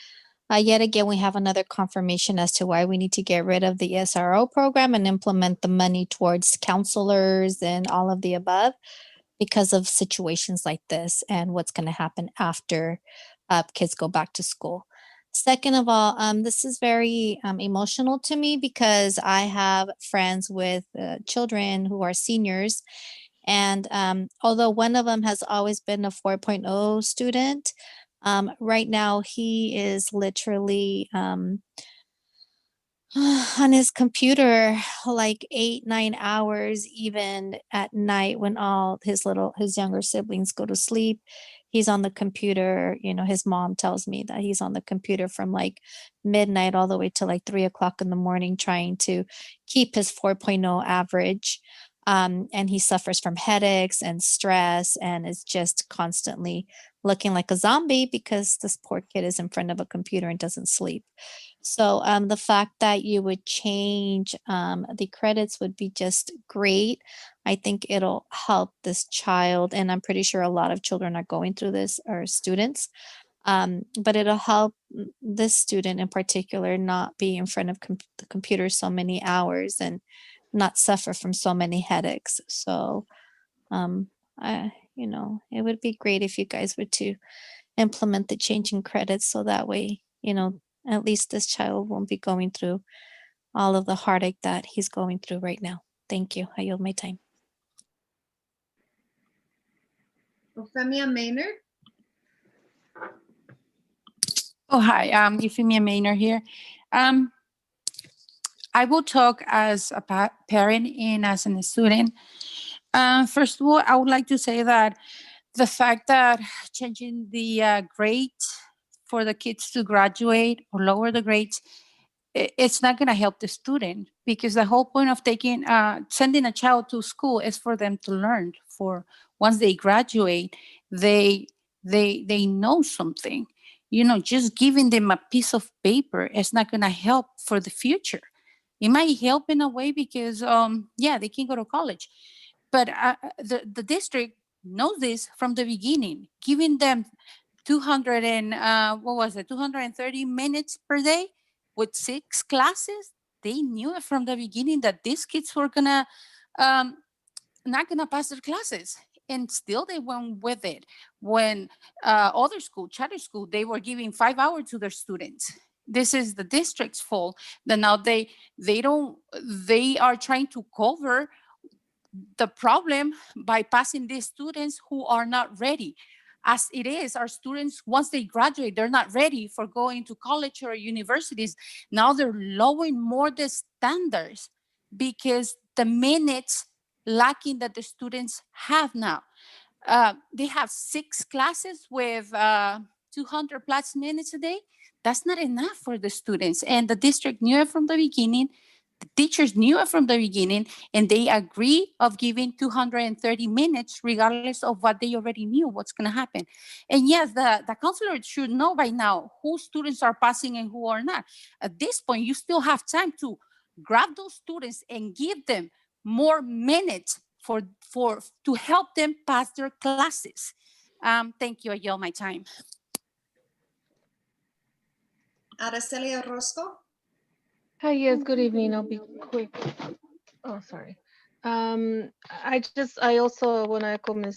yet again we have another confirmation as to why we need to get rid of the SRO program and implement the money towards counselors and all of the above because of situations like this and what's going to happen after kids go back to school. Second of all, this is very emotional to me because I have friends with children who are seniors. And although one of them has always been a 4.0 student, right now he is literally on his computer like 8, 9 hours, even at night when all his younger siblings go to sleep. He's on the computer. You know, his mom tells me that he's on the computer from like midnight all the way to like 3 o'clock in the morning trying to keep his 4.0 average. And he suffers from headaches and stress and is just constantly looking like a zombie because this poor kid is in front of a computer and doesn't sleep. So the fact that you would change the credits would be just great. I think it'll help this child, and I'm pretty sure a lot of children are going through this, or students. But it'll help this student in particular not be in front of the computer so many hours and not suffer from so many headaches. So, it would be great if you guys were to implement the change in credits so that way, at least this child won't be going through all of the heartache that he's going through right now. Thank you. I yield my time. Euphemia Maynard. Oh, hi, Euphemia Maynard here. I will talk as a parent and as a student. First of all, I would like to say that the fact that changing the grade for the kids to graduate or lower the grades, it's not going to help the student, because the whole point of sending a child to school is for them to learn. For once they graduate, they know something. Just giving them a piece of paper is not going to help for the future. It might help in a way because, they can go to college. But the district knows this from the beginning, giving them 230 minutes per day with 6 classes. They knew it from the beginning that these kids were not gonna pass their classes, and still they went with it. When other school, charter school, they were giving 5 hours to their students. This is the district's fault that now they are trying to cover the problem by passing these students who are not ready. As it is, our students, once they graduate, they're not ready for going to college or universities. Now they're lowering more the standards because the minutes lacking that the students have now. They have 6 classes with 200 plus minutes a day. That's not enough for the students. And the district knew it from the beginning. The teachers knew it from the beginning, and they agree of giving 230 minutes regardless of what they already knew what's going to happen. And yes, the counselor should know by now who students are passing and who are not. At this point, you still have time to grab those students and give them more minutes to help them pass their classes. Thank you. I yield my time. Araceli Orozco. Hi, yes, good evening. I'll be quick. Oh, sorry. I also want to echo Ms.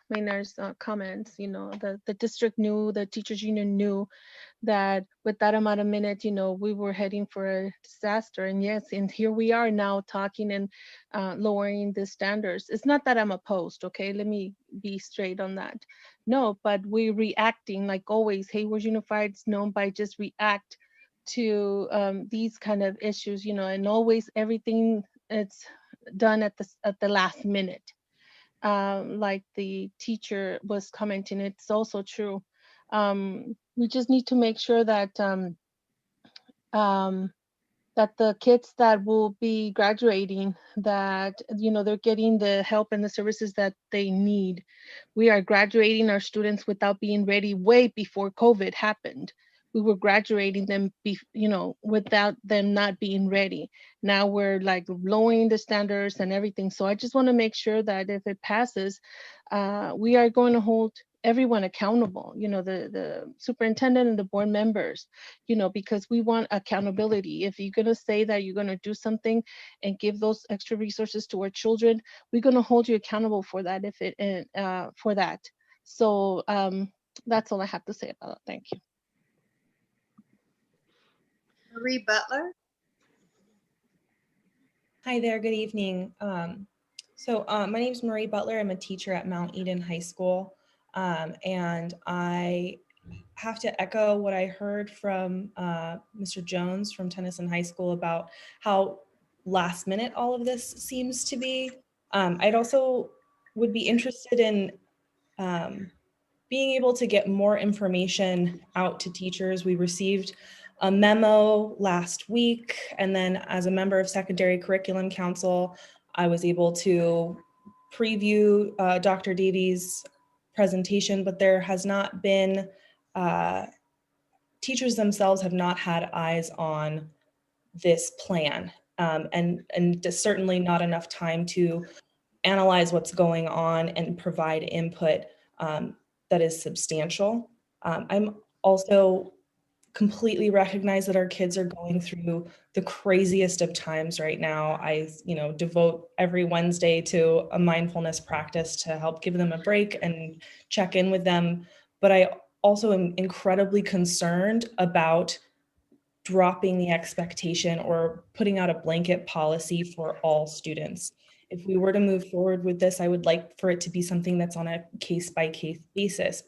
Maynard's comments. You know, the district knew, the teachers union knew that with that amount of minutes, you know, we were heading for a disaster. And yes, and here we are now talking and lowering the standards. It's not that I'm opposed, okay? Let me be straight on that. No, but we're reacting like always. Hayward Unified is known by just react to these kind of issues, you know, and always everything it's done at the last minute. Like the teacher was commenting, it's also true. We just need to make sure that that the kids that will be graduating, that, you know, they're getting the help and the services that they need. We are graduating our students without being ready way before COVID happened. We were graduating them, you know, without them not being ready. Now we're like lowering the standards and everything. So I just want to make sure that if it passes, we are going to hold everyone accountable, you know, the superintendent and the board members, you know, because we want accountability. If you're going to say that you're going to do something and give those extra resources to our children, we're going to hold you accountable for that. For that. So that's all I have to say about it. Thank you. Marie Butler. Hi there, good evening. My name is Marie Butler. I'm a teacher at Mount Eden High School. And I have to echo what I heard from Mr. Jones from Tennyson High School about how last minute all of this seems to be. I'd also would be interested in being able to get more information out to teachers. We received a memo last week, and then as a member of Secondary Curriculum Council, I was able to preview Dr. Davies' presentation, but there has not been, teachers themselves have not had eyes on this plan, and certainly not enough time to analyze what's going on and provide input that is substantial. I'm also completely recognize that our kids are going through the craziest of times right now. I, devote every Wednesday to a mindfulness practice to help give them a break and check in with them. But I also am incredibly concerned about dropping the expectation or putting out a blanket policy for all students. If we were to move forward with this, I would like for it to be something that's on a case-by-case basis,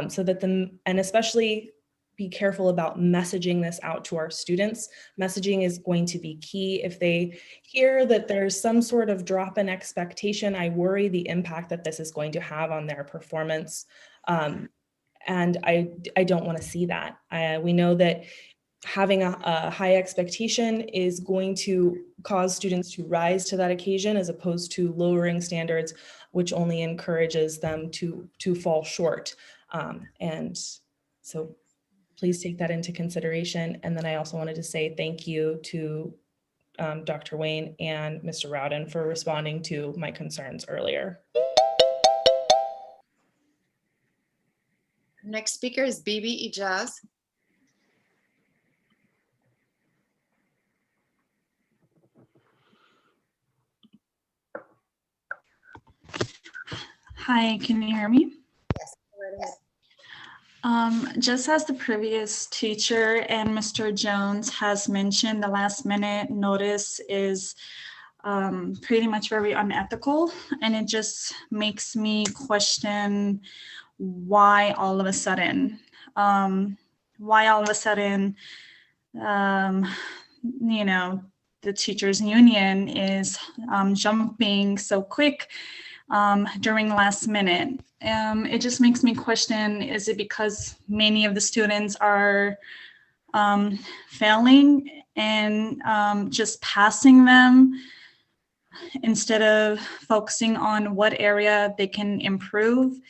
so that and especially be careful about messaging this out to our students. Messaging is going to be key. If they hear that there's some sort of drop in expectation, I worry the impact that this is going to have on their performance. And I don't want to see that. We know that having a high expectation is going to cause students to rise to that occasion, as opposed to lowering standards, which only encourages them to fall short. And so please take that into consideration. And then I also wanted to say thank you to Dr. Wayne and Mr. Rowden for responding to my concerns earlier. Next speaker is Bibi Ijaz. Hi, can you hear me? Yes, go right ahead. Just as the previous teacher and Mr. Jones has mentioned, the last minute notice is pretty much very unethical, and it just makes me question why all of a sudden, the teachers union is jumping so quick during last minute. It just makes me question, is it because many of the students are failing and just passing them instead of focusing on what area they can improve?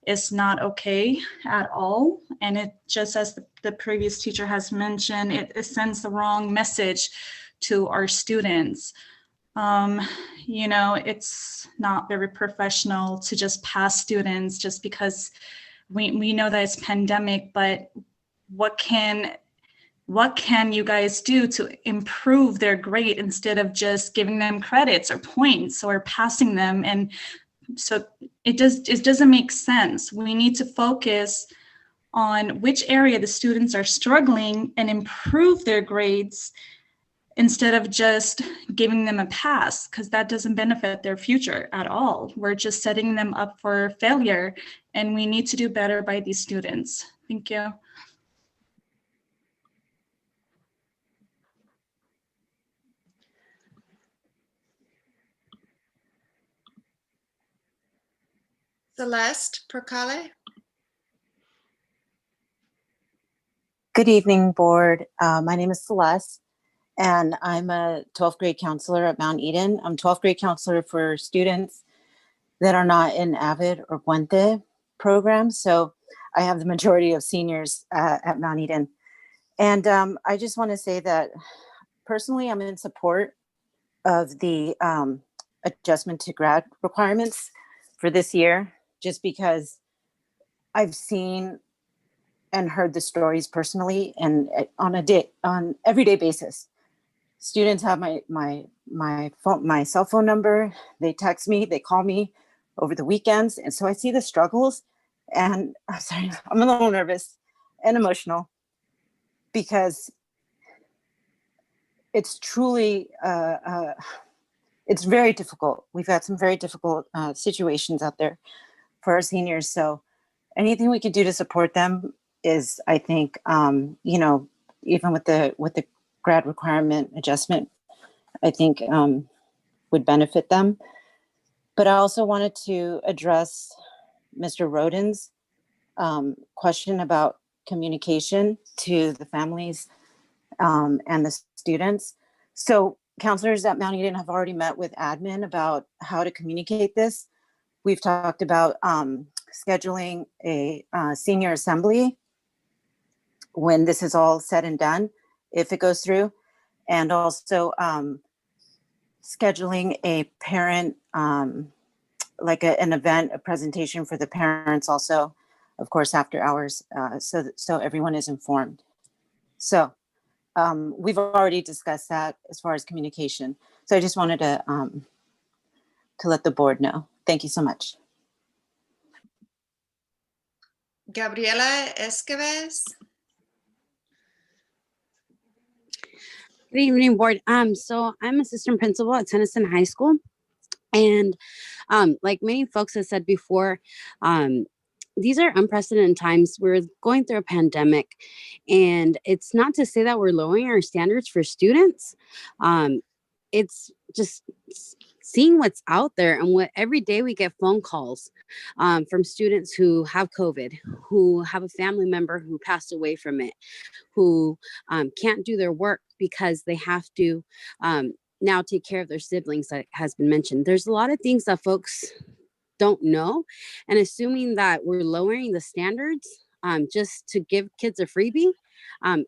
Is not okay at all. And it just, as the previous teacher has mentioned, it sends the wrong message to our students. You know, it's not very professional to just pass students just because we know that it's pandemic, but what can you guys do to improve their grade instead of just giving them credits or points or passing them? And so it doesn't make sense. We need to focus on which area the students are struggling and improve their grades instead of just giving them a pass, because that doesn't benefit their future at all. We're just setting them up for failure, and we need to do better by these students. Thank you. Celeste Percale. Good evening, board. My name is Celeste, and I'm a 12th grade counselor at Mount Eden. I'm 12th grade counselor for students that are not in AVID or Puente programs. So I have the majority of seniors at Mount Eden. And I just want to say that personally, I'm in support of the adjustment to grad requirements for this year, just because I've seen and heard the stories personally and on everyday basis. Students have my cell phone number. They text me, they call me over the weekends. And so I see the struggles, and I'm sorry, I'm a little nervous and emotional because it's truly, it's very difficult. We've had some very difficult situations out there for our seniors. So anything we can do to support them is, I think, you know, even with the grad requirement adjustment, I think would benefit them. But I also wanted to address Mr. Roden's question about communication to the families and the students. So counselors at Mount Eden have already met with admin about how to communicate this. We've talked about scheduling a senior assembly when this is all said and done, if it goes through, and also scheduling a parent, like an event, a presentation for the parents also, of course, after hours, so everyone is informed. So we've already discussed that as far as communication. So I just wanted to let the board know. Thank you so much. Gabriela Escobar. Good evening, board. So I'm assistant principal at Tennyson High School. And like many folks have said before, these are unprecedented times. We're going through a pandemic, and it's not to say that we're lowering our standards for students. It's just seeing what's out there, and what every day we get phone calls from students who have COVID, who have a family member who passed away from it, who can't do their work because they have to now take care of their siblings, that has been mentioned. There's a lot of things that folks don't know, and assuming that we're lowering the standards just to give kids a freebie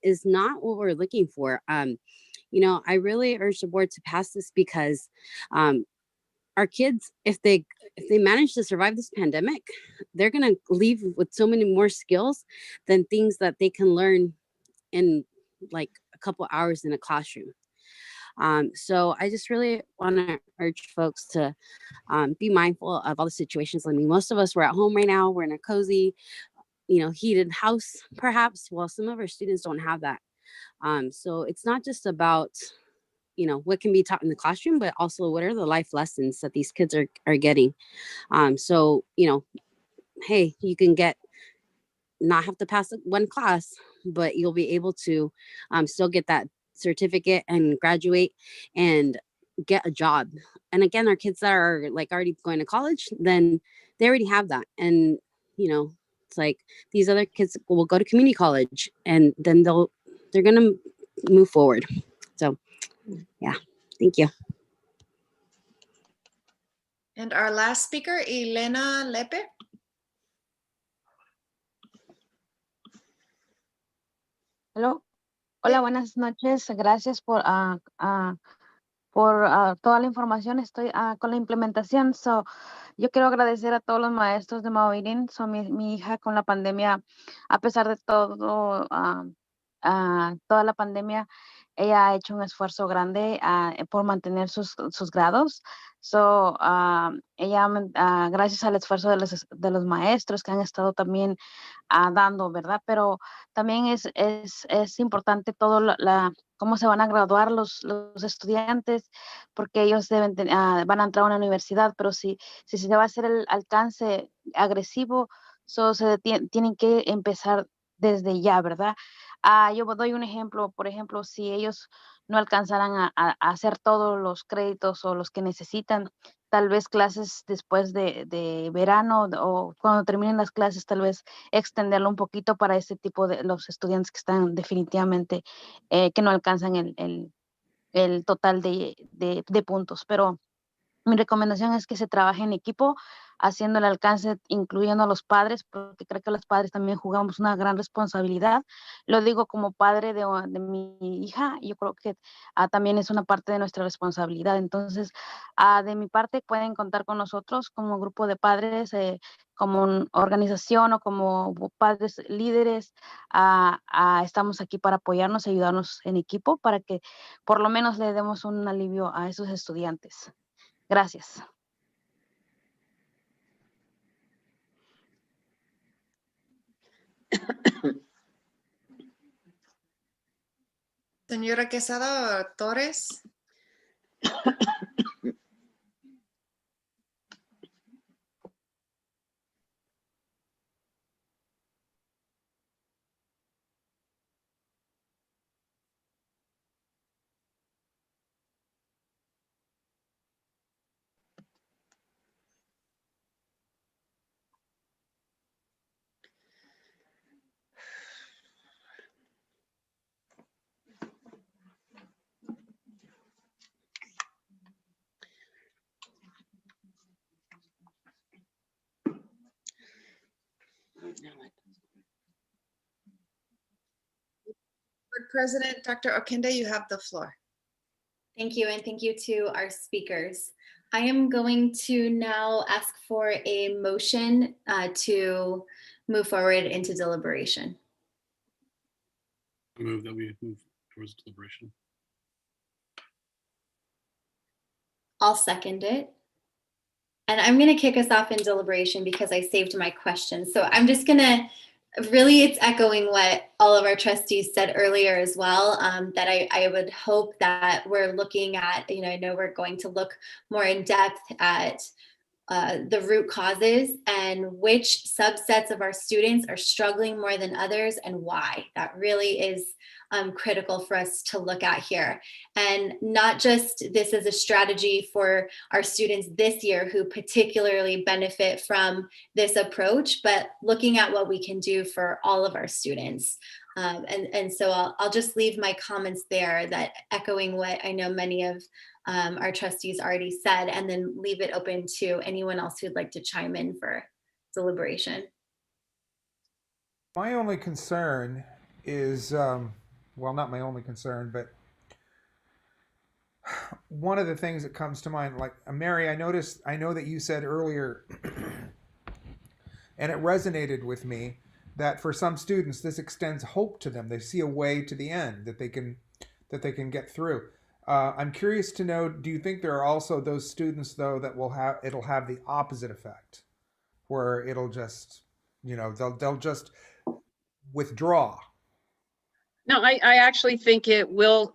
is not what we're looking for. You know, I really urge the board to pass this because our kids, if they manage to survive this pandemic, they're going to leave with so many more skills than things that they can learn in like a couple hours in a classroom. So I just really want to urge folks to be mindful of all the situations. I mean, most of us were at home right now. We're in a cozy, you know, heated house, perhaps. Well, some of our students don't have that. So it's not just about, you know, what can be taught in the classroom, but also what are the life lessons that these kids are getting. So, you know, hey, you can not have to pass one class, but you'll be able to still get that certificate and graduate and get a job. And again, our kids that are like already going to college, then they already have that. And, you know, it's like these other kids will go to community college, and then they're going to move forward. So yeah, thank you. And our last speaker, Elena Lepe. Hello. Hola, buenas noches. Gracias por toda la información. Estoy con la implementación. Yo quiero agradecer a todos los maestros de Mauirín. Mi hija con la pandemia, a pesar de todo, toda la pandemia, ella ha hecho un esfuerzo grande por mantener sus grados. Gracias al esfuerzo de los maestros que han estado también dando, ¿verdad? Pero también es importante todo cómo se van a graduar los estudiantes, porque ellos van a entrar a una universidad, pero si se va a hacer el alcance agresivo, tienen que empezar desde ya, ¿verdad? Yo doy un ejemplo, por ejemplo, si ellos no alcanzaran a hacer todos los créditos o los que necesitan, tal vez clases después de verano o cuando terminen las clases, tal vez extenderlo un poquito para ese tipo de los estudiantes que están definitivamente, que no alcanzan el total de puntos. Pero mi recomendación es que se trabaje en equipo, haciendo el alcance, incluyendo a los padres, porque creo que los padres también jugamos una gran responsabilidad. Lo digo como padre de mi hija, yo creo que también es una parte de nuestra responsabilidad. Entonces, de mi parte, pueden contar con nosotros como grupo de padres, como organización o como padres líderes. Estamos aquí para apoyarnos y ayudarnos en equipo para que por lo menos le demos un alivio a esos estudiantes. Gracias. Señora Quesada Torres. Board President Dr. Okinde, you have the floor. Thank you, and thank you to our speakers. I am going to now ask for a motion to move forward into deliberation. I move that we move towards deliberation. I'll second it. And I'm going to kick us off in deliberation because I saved my question. So I'm just going to really, it's echoing what all of our trustees said earlier as well, that I would hope that we're looking at, I know we're going to look more in depth at the root causes and which subsets of our students are struggling more than others and why. That really is critical for us to look at here. And not just this as a strategy for our students this year who particularly benefit from this approach, but looking at what we can do for all of our students. And so I'll just leave my comments there, that echoing what I know many of our trustees already said, and then leave it open to anyone else who'd like to chime in for deliberation. My only concern is, well, not my only concern, but one of the things that comes to mind, like Mary, I know that you said earlier, and it resonated with me, that for some students this extends hope to them. They see a way to the end that they can get through. I'm curious to know, do you think there are also those students though that it'll have the opposite effect, where it'll just, they'll just withdraw? No, I actually think it will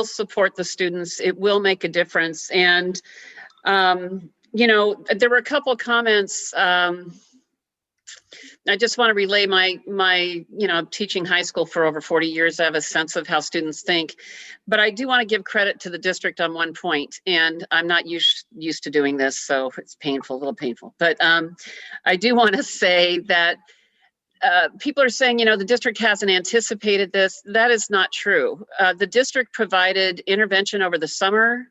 support the students. It will make a difference. And, there were a couple of comments. I just want to relay my teaching high school for over 40 years. I have a sense of how students think, but I do want to give credit to the district on one point, and I'm not used to doing this, so it's painful, a little painful. But I do want to say that people are saying, the district hasn't anticipated this. That is not true. The district provided intervention over the summer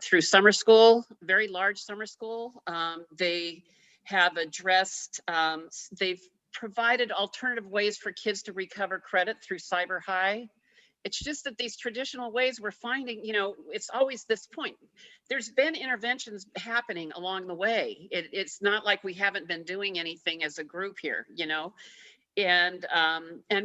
through summer school, very large summer school. They have addressed, they've provided alternative ways for kids to recover credit through Cyber High. It's just that these traditional ways we're finding, it's always this point. There's been interventions happening along the way. It's not like we haven't been doing anything as a group here, and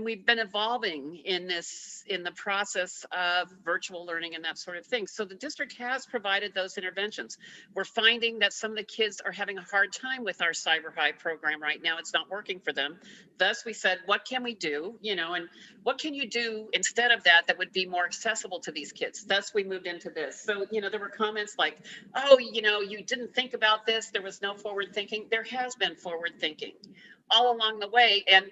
we've been evolving in the process of virtual learning and that sort of thing. So the district has provided those interventions. We're finding that some of the kids are having a hard time with our Cyber High program right now. It's not working for them. Thus we said, what can we do, and what can you do instead of that would be more accessible to these kids? Thus we moved into this. So, there were comments like, oh, you didn't think about this. There was no forward thinking. There has been forward thinking all along the way. And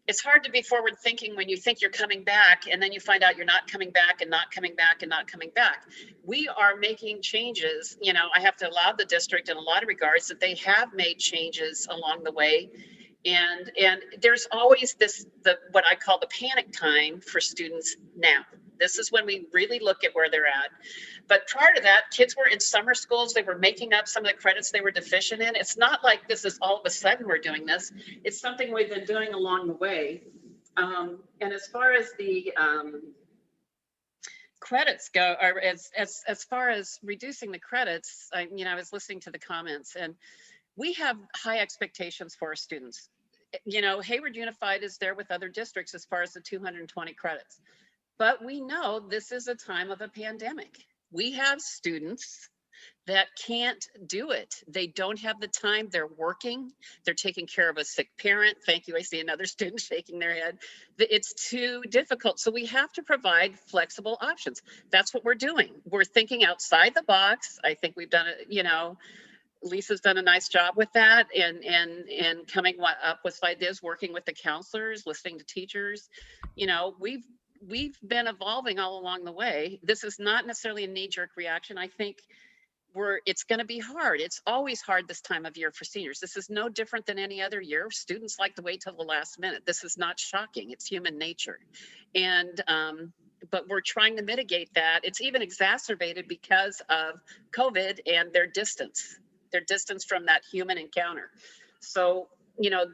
it's hard to be forward thinking when you think you're coming back and then you find out you're not coming back and not coming back and not coming back. We are making changes. I have to allow the district in a lot of regards that they have made changes along the way. And there's always what I call the panic time for students now. This is when we really look at where they're at. But prior to that, kids were in summer schools. They were making up some of the credits they were deficient in. It's not like this is all of a sudden we're doing this. It's something we've been doing along the way. And as far as the credits go, or as far as reducing the credits, I was listening to the comments, and we have high expectations for our students. Hayward Unified is there with other districts as far as the 220 credits. But we know this is a time of a pandemic. We have students that can't do it. They don't have the time. They're working. They're taking care of a sick parent. Thank you. I see another student shaking their head. It's too difficult. So we have to provide flexible options. That's what we're doing. We're thinking outside the box. I think we've done it, Lisa's done a nice job with that and coming up with ideas, working with the counselors, listening to teachers. We've been evolving all along the way. This is not necessarily a knee-jerk reaction. I think it's going to be hard. It's always hard this time of year for seniors. This is no different than any other year. Students like to wait till the last minute. This is not shocking. It's human nature. And but we're trying to mitigate that. It's even exacerbated because of COVID and their distance from that human encounter. So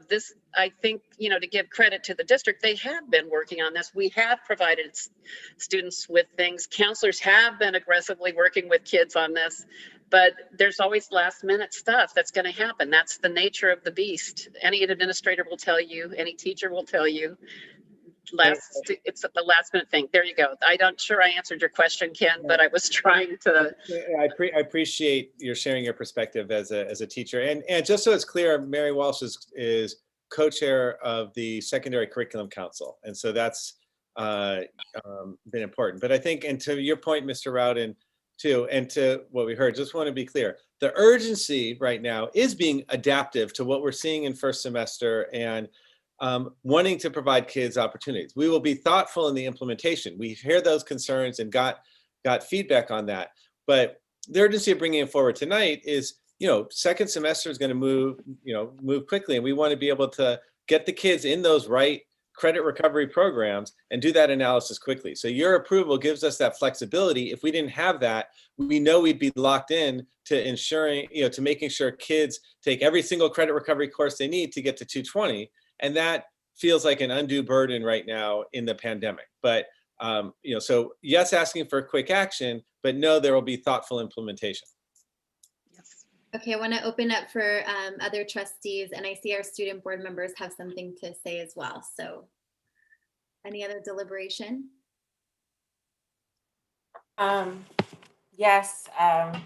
this, I think, to give credit to the district, they have been working on this. We have provided students with things. Counselors have been aggressively working with kids on this, but there's always last minute stuff that's going to happen. That's the nature of the beast. Any administrator will tell you, any teacher will tell you. It's the last minute thing. There you go. Sure I answered your question, Ken, but I was trying to. I appreciate your sharing your perspective as a teacher. And just so it's clear, Mary Walsh is co-chair of the Secondary Curriculum Council. And so that's been important. But I think, and to your point, Mr. Rowden, too, and to what we heard, just want to be clear. The urgency right now is being adaptive to what we're seeing in first semester and wanting to provide kids opportunities. We will be thoughtful in the implementation. We hear those concerns and got feedback on that. But the urgency of bringing it forward tonight is, second semester is going to move quickly, and we want to be able to get the kids in those right credit recovery programs and do that analysis quickly. So your approval gives us that flexibility. If we didn't have that, we know we'd be locked in to ensuring, to making sure kids take every single credit recovery course they need to get to 220. And that feels like an undue burden right now in the pandemic. But, so yes, asking for quick action, but no, there will be thoughtful implementation. Yes. Okay, I want to open up for other trustees, and I see our student board members have something to say as well. So any other deliberation? Yes, I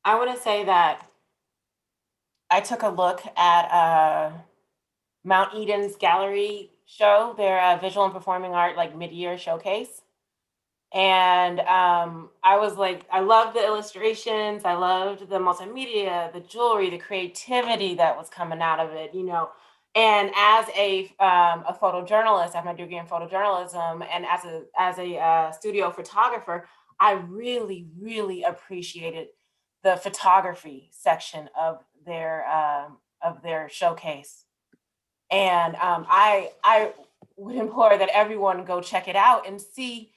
want to say that I took a look at Mount Eden's gallery show, their visual and performing art mid-year showcase. And I was like, I loved the illustrations. I loved the multimedia, the jewelry, the creativity that was coming out of it, And as a photojournalist, I have my degree in photojournalism, and as a studio photographer, I really, really appreciated the photography section of their showcase. And I would implore that everyone go check it out and see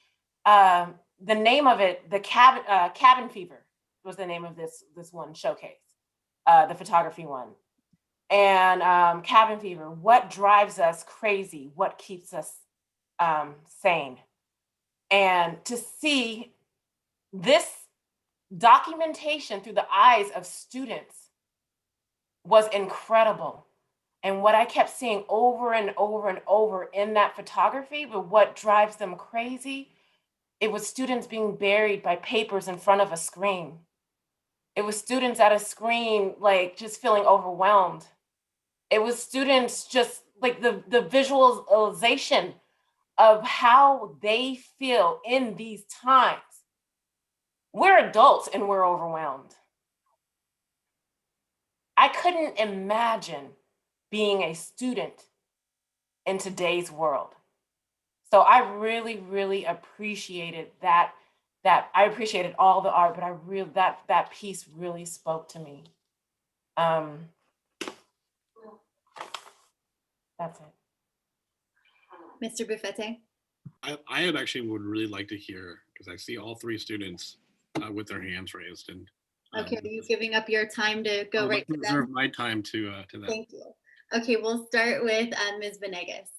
the name of it. The Cabin Fever was the name of this one showcase, the photography one. And Cabin Fever, what drives us crazy? What keeps us sane? And to see this documentation through the eyes of students was incredible. And what I kept seeing over and over and over in that photography, but what drives them crazy, it was students being buried by papers in front of a screen. It was students at a screen, like just feeling overwhelmed. It was students just like the visualization of how they feel in these times. We're adults and we're overwhelmed. I couldn't imagine being a student in today's world. So I really, really appreciated that. I appreciated all the art, but I really that piece really spoke to me. That's it. Mr. Buffette? I actually would really like to hear, because I see all three students with their hands raised. And Okay, are you giving up your time to go I'd right like to to reserve them? my time to that. Thank you. Okay, we'll start with Ms. Venegas.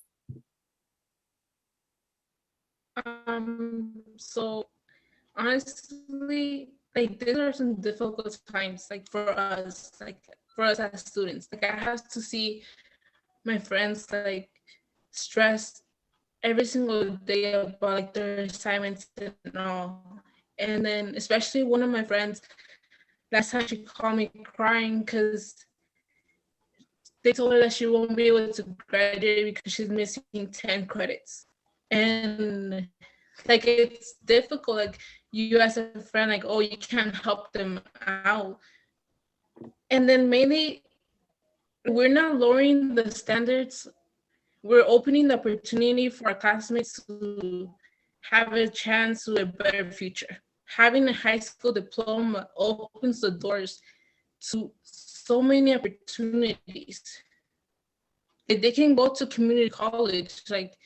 So honestly, like these are some difficult times, like for us as students. Like I have to see my friends like stressed every single day about like their assignments and all. And then especially one of my friends, last time she called me crying because they told her that she won't be able to graduate because she's missing 10 credits. And like it's difficult, like you as a friend, like, oh, you can't help them out. And then mainly we're not lowering the standards, we're opening the opportunity for our classmates to have a chance to a better future. Having a high school diploma opens the doors to so many opportunities. Like they can go to community college, like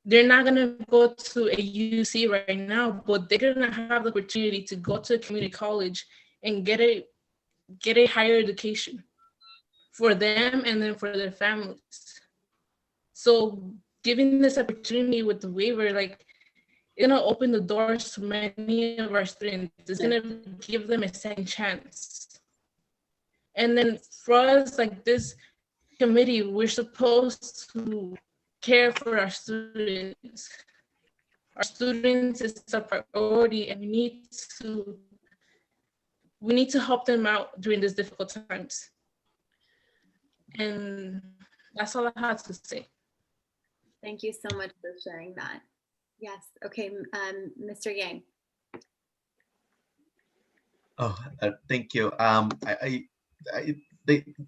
they're not gonna go to a UC right now, but they're gonna have the opportunity to go to a community college and get a higher education for them and then for their families. So giving this opportunity with the waiver, like it's gonna open the doors to many of our students. It's gonna give them a second chance. And then for us, like this committee, we're supposed to care for our students. Our students is a priority, and we need to help them out during these difficult times. And that's all I have to say. Thank you so much for sharing that. Yes, okay, Mr. Yang. Oh, thank you.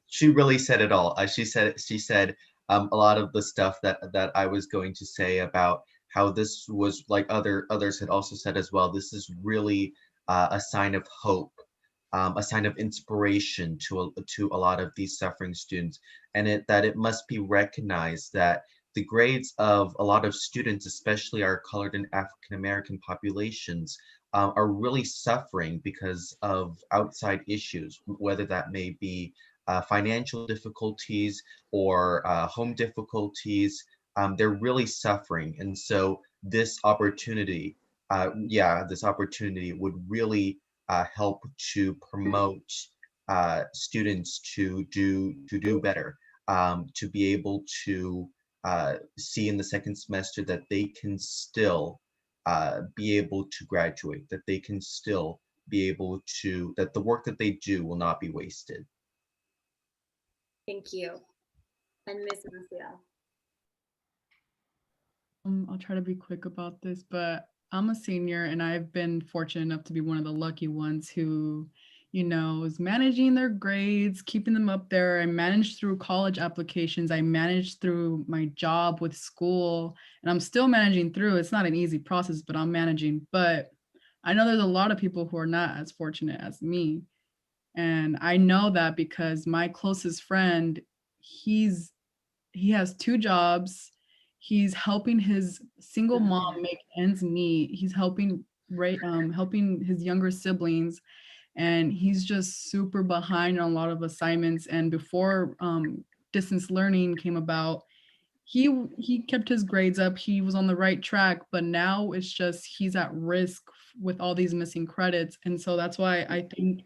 She really said it all. She said a lot of the stuff that I was going to say about how this was, like others had also said as well. This is really a sign of hope, a sign of inspiration to a lot of these suffering students, and that it must be recognized that the grades of a lot of students, especially our colored and African American populations, are really suffering because of outside issues, whether that may be financial difficulties or home difficulties. They're really suffering. And so this opportunity, this opportunity would really help to promote students to do better, to be able to see in the second semester that they can still be able to graduate, that they can still be able to, that the work that they do will not be wasted. Thank you. And Ms. Maciel. I'll try to be quick about this, but I'm a senior and I've been fortunate enough to be one of the lucky ones who, is managing their grades, keeping them up there. I managed through college applications. I managed through my job with school, and I'm still managing through. It's not an easy process, but I'm managing. But I know there's a lot of people who are not as fortunate as me. And I know that because my closest friend, he has 2 jobs. He's helping his single mom make ends meet. He's helping helping his younger siblings, and he's just super behind on a lot of assignments. And before distance learning came about, he kept his grades up. He was on the right track, but now it's just he's at risk with all these missing credits. And so that's why I think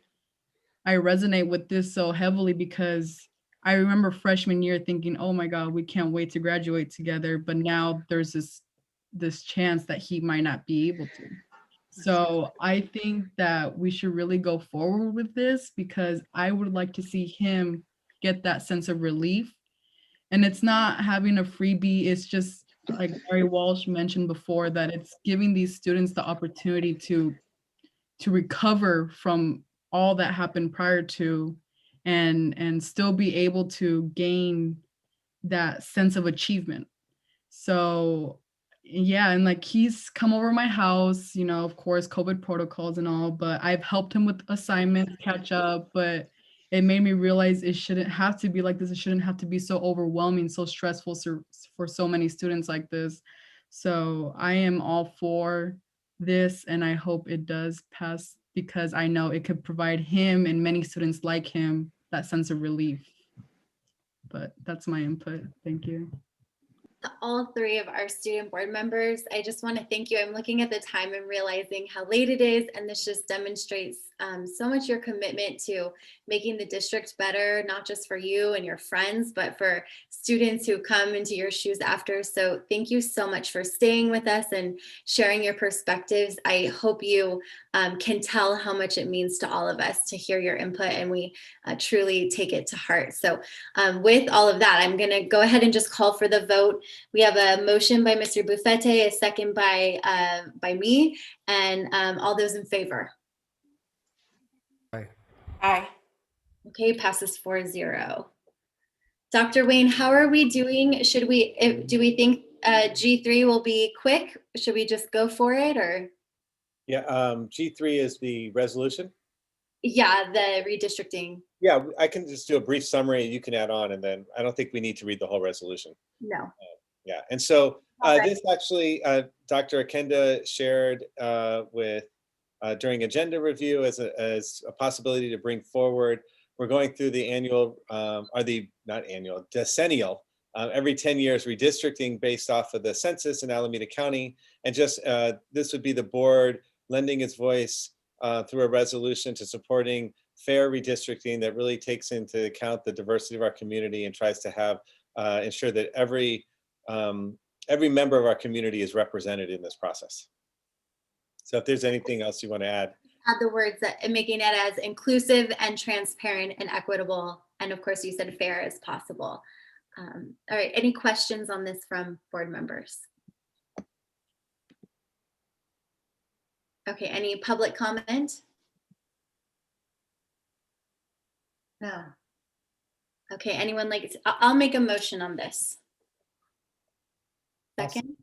I resonate with this so heavily, because I remember freshman year thinking, oh my God, we can't wait to graduate together. But now there's this chance that he might not be able to. So I think that we should really go forward with this, because I would like to see him get that sense of relief. And it's not having a freebie, it's just like Mary Walsh mentioned before, that it's giving these students the opportunity to recover from all that happened prior to, and still be able to gain that sense of achievement. So yeah, and like he's come over my house, you know, of course, COVID protocols and all, but I've helped him with assignments, catch up, but it made me realize it shouldn't have to be like this. It shouldn't have to be so overwhelming, so stressful for so many students like this. So I am all for this, and I hope it does pass, because I know it could provide him and many students like him that sense of relief. But that's my input. Thank you. To all three of our student board members, I just want to thank you. I'm looking at the time and realizing how late it is, and this just demonstrates so much your commitment to making the district better, not just for you and your friends, but for students who come into your shoes after. So thank you so much for staying with us and sharing your perspectives. I hope you can tell how much it means to all of us to hear your input, and we truly take it to heart. So with all of that, I'm going to go ahead and just call for the vote. We have a motion by Mr. Buffette, a second by me, and all those in favor. Aye. Aye. Okay, passes 4-0. Dr. Wayne, how are we doing? Should we, do we think G3 will be quick? Should we just go for it, or? Yeah, G3 is the resolution. Yeah, the redistricting. Yeah, I can just do a brief summary. You can add on, and then I don't think we need to read the whole resolution. No. Yeah, and so this actually, Dr. Akenda shared with during agenda review as a possibility to bring forward. We're going through the annual, or the, not annual, decennial, every 10 years redistricting based off of the census in Alameda County. And just this would be the board lending its voice through a resolution to supporting fair redistricting that really takes into account the diversity of our community and tries to have ensure that every member of our community is represented in this process. So if there's anything else you want to add. Add the words that making it as inclusive and transparent and equitable, and of course you said fair as possible. All right, any questions on this from board members? Okay, any public comment? No. Okay, anyone like, I'll make a motion on this. Second.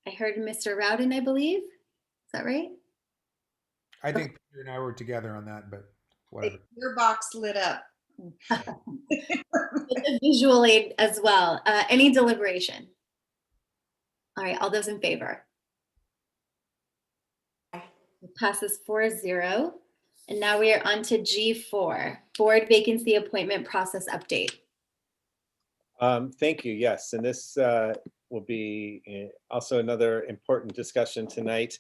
I heard Mr. Rowden, I believe. Is that right? I think Peter and I were together on that, but whatever. Your box lit up. It's a visual aid as well. Any deliberation? All right, all those in favor? It passes 4-0. And now we are on to G4, board vacancy appointment process update. Thank you, yes. And this will be also another important discussion tonight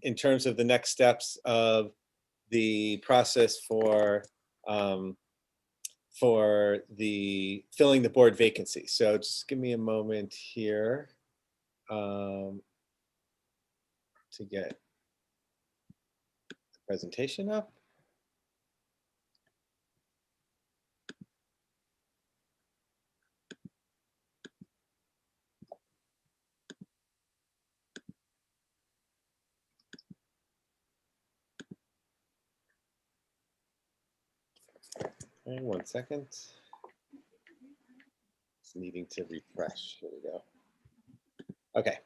in terms of the next steps of the process for the filling the board vacancy. So just give me a moment here to get the presentation up. Okay, 1 second. It's needing to refresh. Here we go. Okay.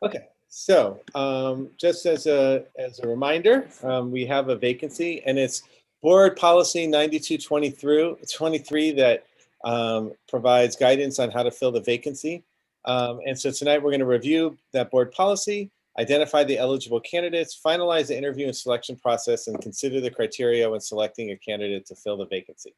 Okay, so just as a reminder, we have a vacancy, and it's Board Policy 9223 that provides guidance on how to fill the vacancy. And so tonight we're going to review that board policy, identify the eligible candidates, finalize the interview and selection process, and consider the criteria when selecting a candidate to fill the vacancy.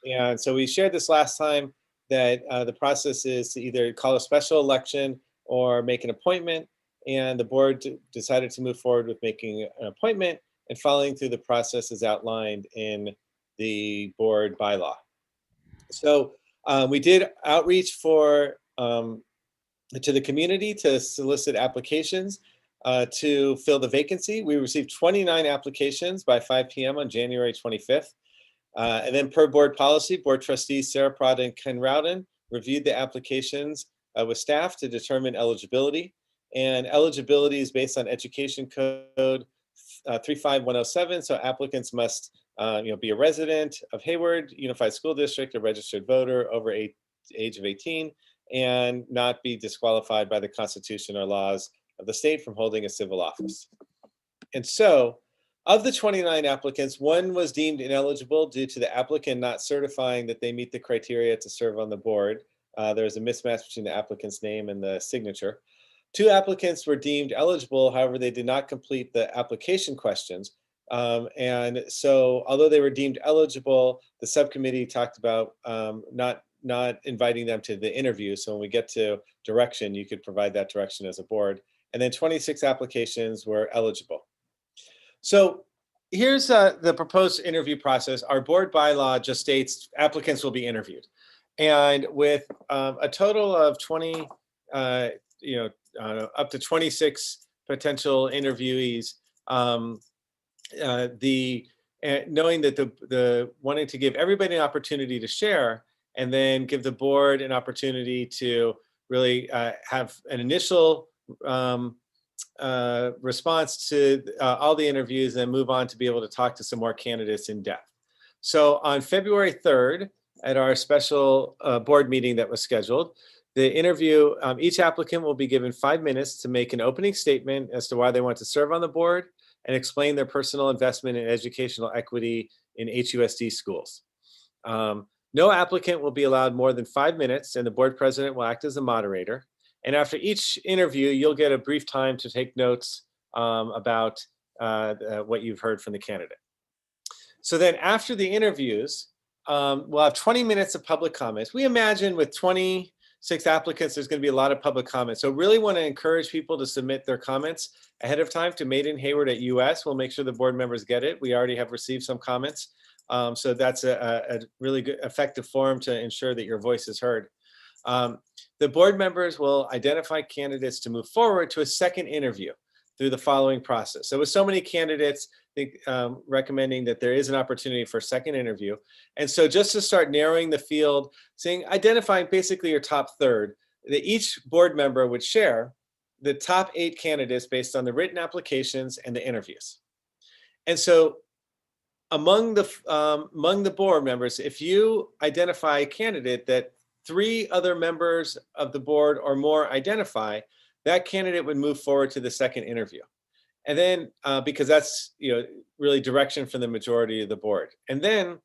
And so we shared this last time that the process is to either call a special election or make an appointment. And the board decided to move forward with making an appointment and following through the process as outlined in the board bylaw. So we did outreach to the community to solicit applications to fill the vacancy. We received 29 applications by 5 p.m. on January 25th. And then per board policy, board trustees Sarah Prada and Ken Rowden reviewed the applications with staff to determine eligibility. And eligibility is based on Education Code 35107. So applicants must be a resident of Hayward Unified School District, a registered voter over age of 18, and not be disqualified by the Constitution or laws of the state from holding a civil office. And so, of the 29 applicants, one was deemed ineligible due to the applicant not certifying that they meet the criteria to serve on the board. There was a mismatch between the applicant's name and the signature. 2 applicants were deemed eligible, however, they did not complete the application questions. And so, although they were deemed eligible, the subcommittee talked about not inviting them to the interview. So when we get to direction, you could provide that direction as a board. And then 26 applications were eligible. So here's the proposed interview process. Our board bylaw just states applicants will be interviewed. And with a total of 20, up to 26 potential interviewees, knowing that the wanting to give everybody an opportunity to share, and then give the board an opportunity to really have an initial response to all the interviews, and move on to be able to talk to some more candidates in depth. So on February 3rd, at our special board meeting that was scheduled, the interview, each applicant will be given 5 minutes to make an opening statement as to why they want to serve on the board and explain their personal investment in educational equity in HUSD schools. No applicant will be allowed more than 5 minutes, and the board president will act as a moderator. And after each interview, you'll get a brief time to take notes about what you've heard from the candidate. So then after the interviews, we'll have 20 minutes of public comments. We imagine with 26 applicants, there's going to be a lot of public comments. So really want to encourage people to submit their comments ahead of time to made-in-hayward@us. We'll make sure the board members get it. We already have received some comments. So that's a really good, effective forum to ensure that your voice is heard. The board members will identify candidates to move forward to a second interview through the following process. So with so many candidates, recommending that there is an opportunity for a second interview. And so just to start narrowing the field, identifying basically your top third, that each board member would share the top 8 candidates based on the written applications and the interviews. And so among the board members, if you identify a candidate that 3 other members of the board or more identify, that candidate would move forward to the second interview. And then, because that's really direction from the majority of the board. And then,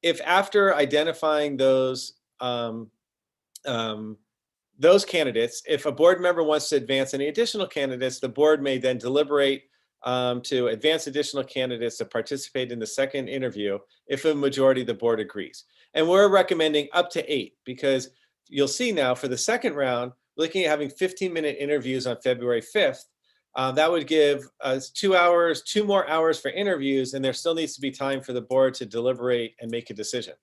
if after identifying those candidates, if a board member wants to advance any additional candidates, the board may then deliberate to advance additional candidates to participate in the second interview if a majority of the board agrees. And we're recommending up to 8, because you'll see now for the second round, looking at having 15-minute interviews on February 5th, that would give us 2 more hours for interviews, and there still needs to be time for the board to deliberate and make a decision.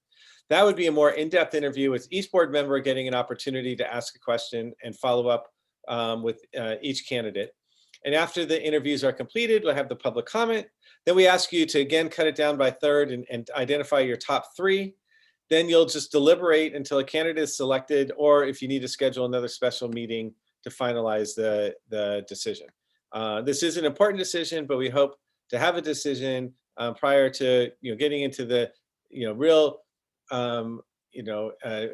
That would be a more in-depth interview with each board member getting an opportunity to ask a question and follow up with each candidate. And after the interviews are completed, we'll have the public comment. Then we ask you to again cut it down by third and identify your top 3. Then you'll just deliberate until a candidate is selected, or if you need to schedule another special meeting to finalize the decision. This is an important decision, but we hope to have a decision prior to getting into the real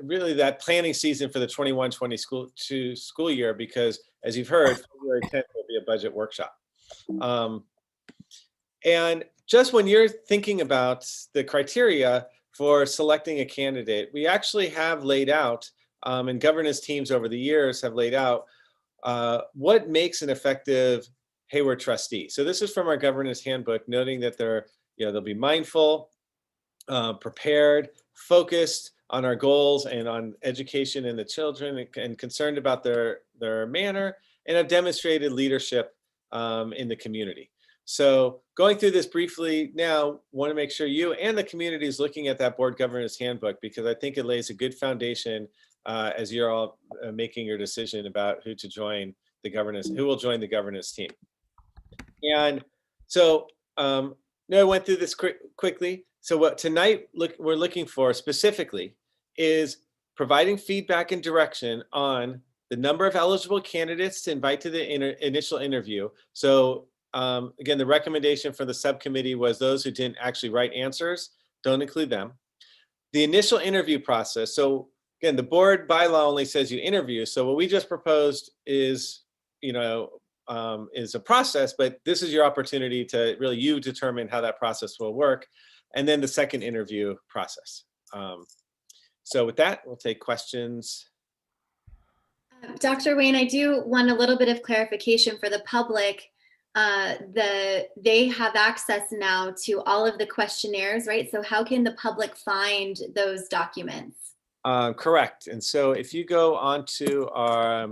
really that planning season for the 21-20 school year, because as you've heard, February 10th will be a budget workshop. And just when you're thinking about the criteria for selecting a candidate, we actually have laid out, and governance teams over the years have laid out what makes an effective Hayward trustee? So this is from our governance handbook, noting that they'll be mindful, prepared, focused on our goals and on education and the children, and concerned about their manner, and have demonstrated leadership in the community. So going through this briefly now, want to make sure you and the community is looking at that board governance handbook, because I think it lays a good foundation as you're all making your decision about who to join the governance, who will join the governance team. And so no, I went through this quickly. So what tonight we're looking for specifically is providing feedback and direction on the number of eligible candidates to invite to the initial interview. So again, the recommendation for the subcommittee was those who didn't actually write answers, don't include them. The initial interview process. So again, the board bylaw only says you interview. So what we just proposed is, is a process, but this is your opportunity to really you determine how that process will work. And then the second interview process. So with that, we'll take questions. Dr. Wayne, I do want a little bit of clarification for the public. They have access now to all of the questionnaires, right? So how can the public find those documents? Correct. And so if you go onto our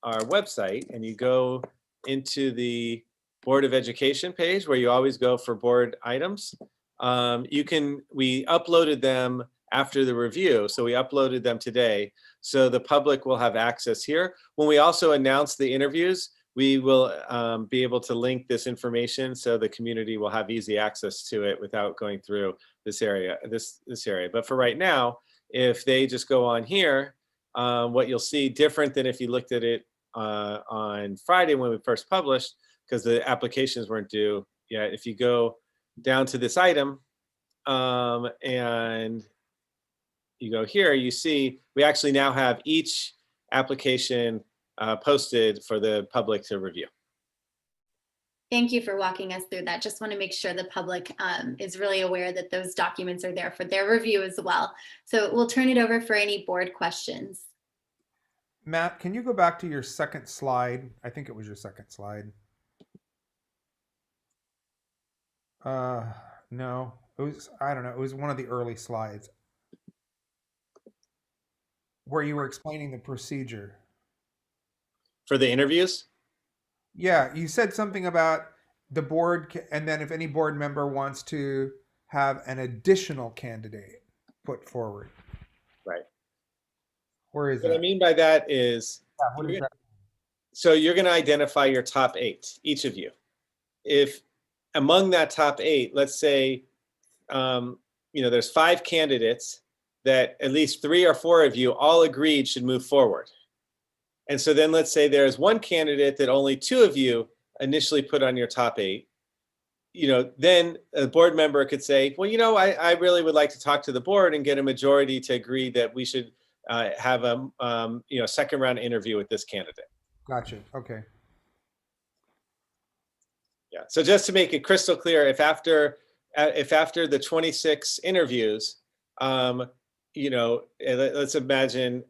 website and you go into the Board of Education page where you always go for board items, we uploaded them after the review. So we uploaded them today. So the public will have access here. When we also announce the interviews, we will be able to link this information so the community will have easy access to it without going through this area. But for right now, if they just go on here, what you'll see different than if you looked at it on Friday when we first published, because the applications weren't due yet. If you go down to this item and you go here, you see we actually now have each application posted for the public to review. Thank you for walking us through that. Just want to make sure the public is really aware that those documents are there for their review as well. So we'll turn it over for any board questions. Matt, can you go back to your second slide? I think it was your second slide. No, it was, I don't know, it was one of the early slides where you were explaining the procedure. For the interviews? Yeah, you said something about the board, and then if any board member wants to have an additional candidate put forward. Right. Where is what that? I mean by that is, what is that? So you're going to identify your top 8, each of you. If among that top 8, let's say, there's 5 candidates that at least 3 or 4 of you all agreed should move forward. And so then let's say there's one candidate that only 2 of you initially put on your top 8. Then a board member could say, well, I really would like to talk to the board and get a majority to agree that we should have a second round interview with this candidate. Gotcha. Okay. Yeah. So just to make it crystal clear, if after the 26 interviews, let's imagine,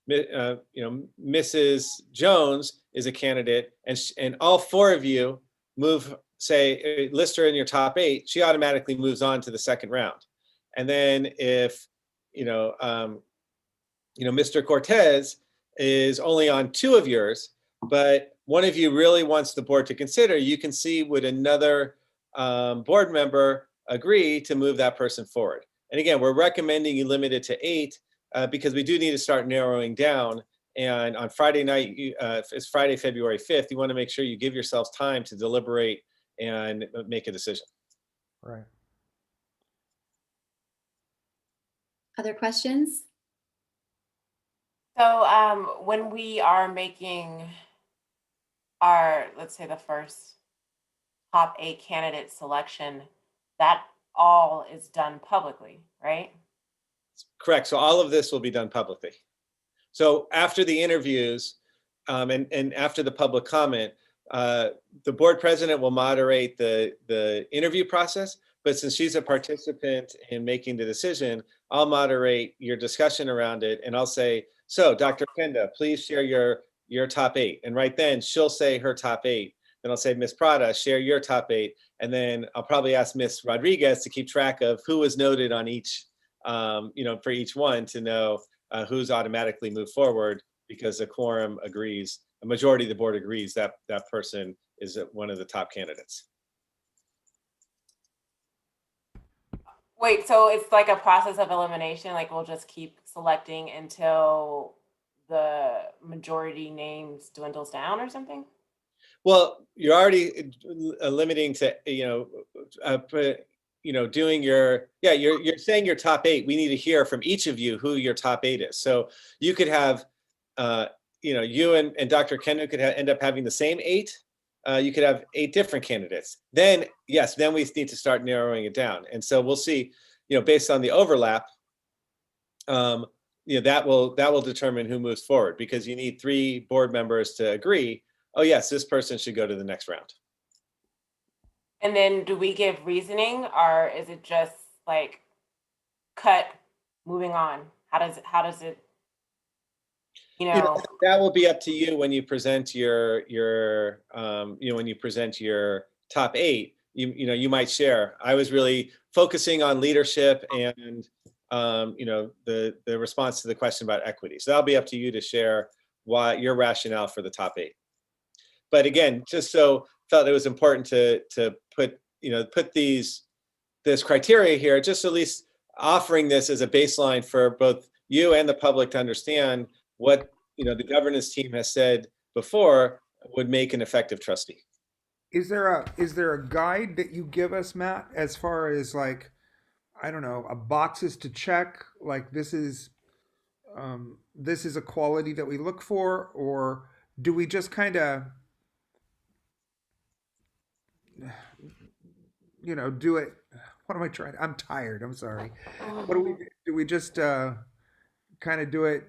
Mrs. Jones is a candidate, and all 4 of you list her in your top 8, she automatically moves on to the second round. And then if, Mr. Cortez is only on 2 of yours, but one of you really wants the board to consider, you can see would another board member agree to move that person forward. And again, we're recommending you limit it to 8 because we do need to start narrowing down. And on Friday night, it's Friday, February 5th, you want to make sure you give yourselves time to deliberate and make a decision. Right. Other questions? So when we are making our, let's say the first top 8 candidate selection, that all is done publicly, right? Correct. So all of this will be done publicly. So after the interviews and after the public comment, the board president will moderate the interview process. But since she's a participant in making the decision, I'll moderate your discussion around it. And I'll say, so Dr. Penda, please share your your top 8. And right then she'll say her top 8. Then I'll say, Miss Prada, share your top 8. And then I'll probably ask Miss Rodriguez to keep track of who was noted on each, for each one, to know who's automatically moved forward, because the quorum agrees, a majority of the board agrees that that person is one of the top candidates. Wait, so it's like a process of elimination, like we'll just keep selecting until the majority names dwindles down or something? Well, you're already limiting to, doing your, you're saying your top 8. We need to hear from each of you who your top 8 is. So you could have, you and Dr. Kenu could end up having the same 8. You could have 8 different candidates. Then, yes, then we need to start narrowing it down. And so we'll see, based on the overlap, that will determine who moves forward, because you need 3 board members to agree, oh yes, this person should go to the next round. And then do we give reasoning, or is it just like cut, moving on? How does it, that will be up to you when you present your when you present your top 8. You might share. I was really focusing on leadership and the response to the question about equity. So that'll be up to you to share why your rationale for the top 8. But again, just felt it was important to put this criteria here, just at least offering this as a baseline for both you and the public to understand what the governance team has said before would make an effective trustee. Is there a guide that you give us, Matt, as far as, like, I don't know, boxes to check, like this is a quality that we look for, or do we just kind of do it? What am I trying? I'm tired. I'm sorry. What do we just kind of do it?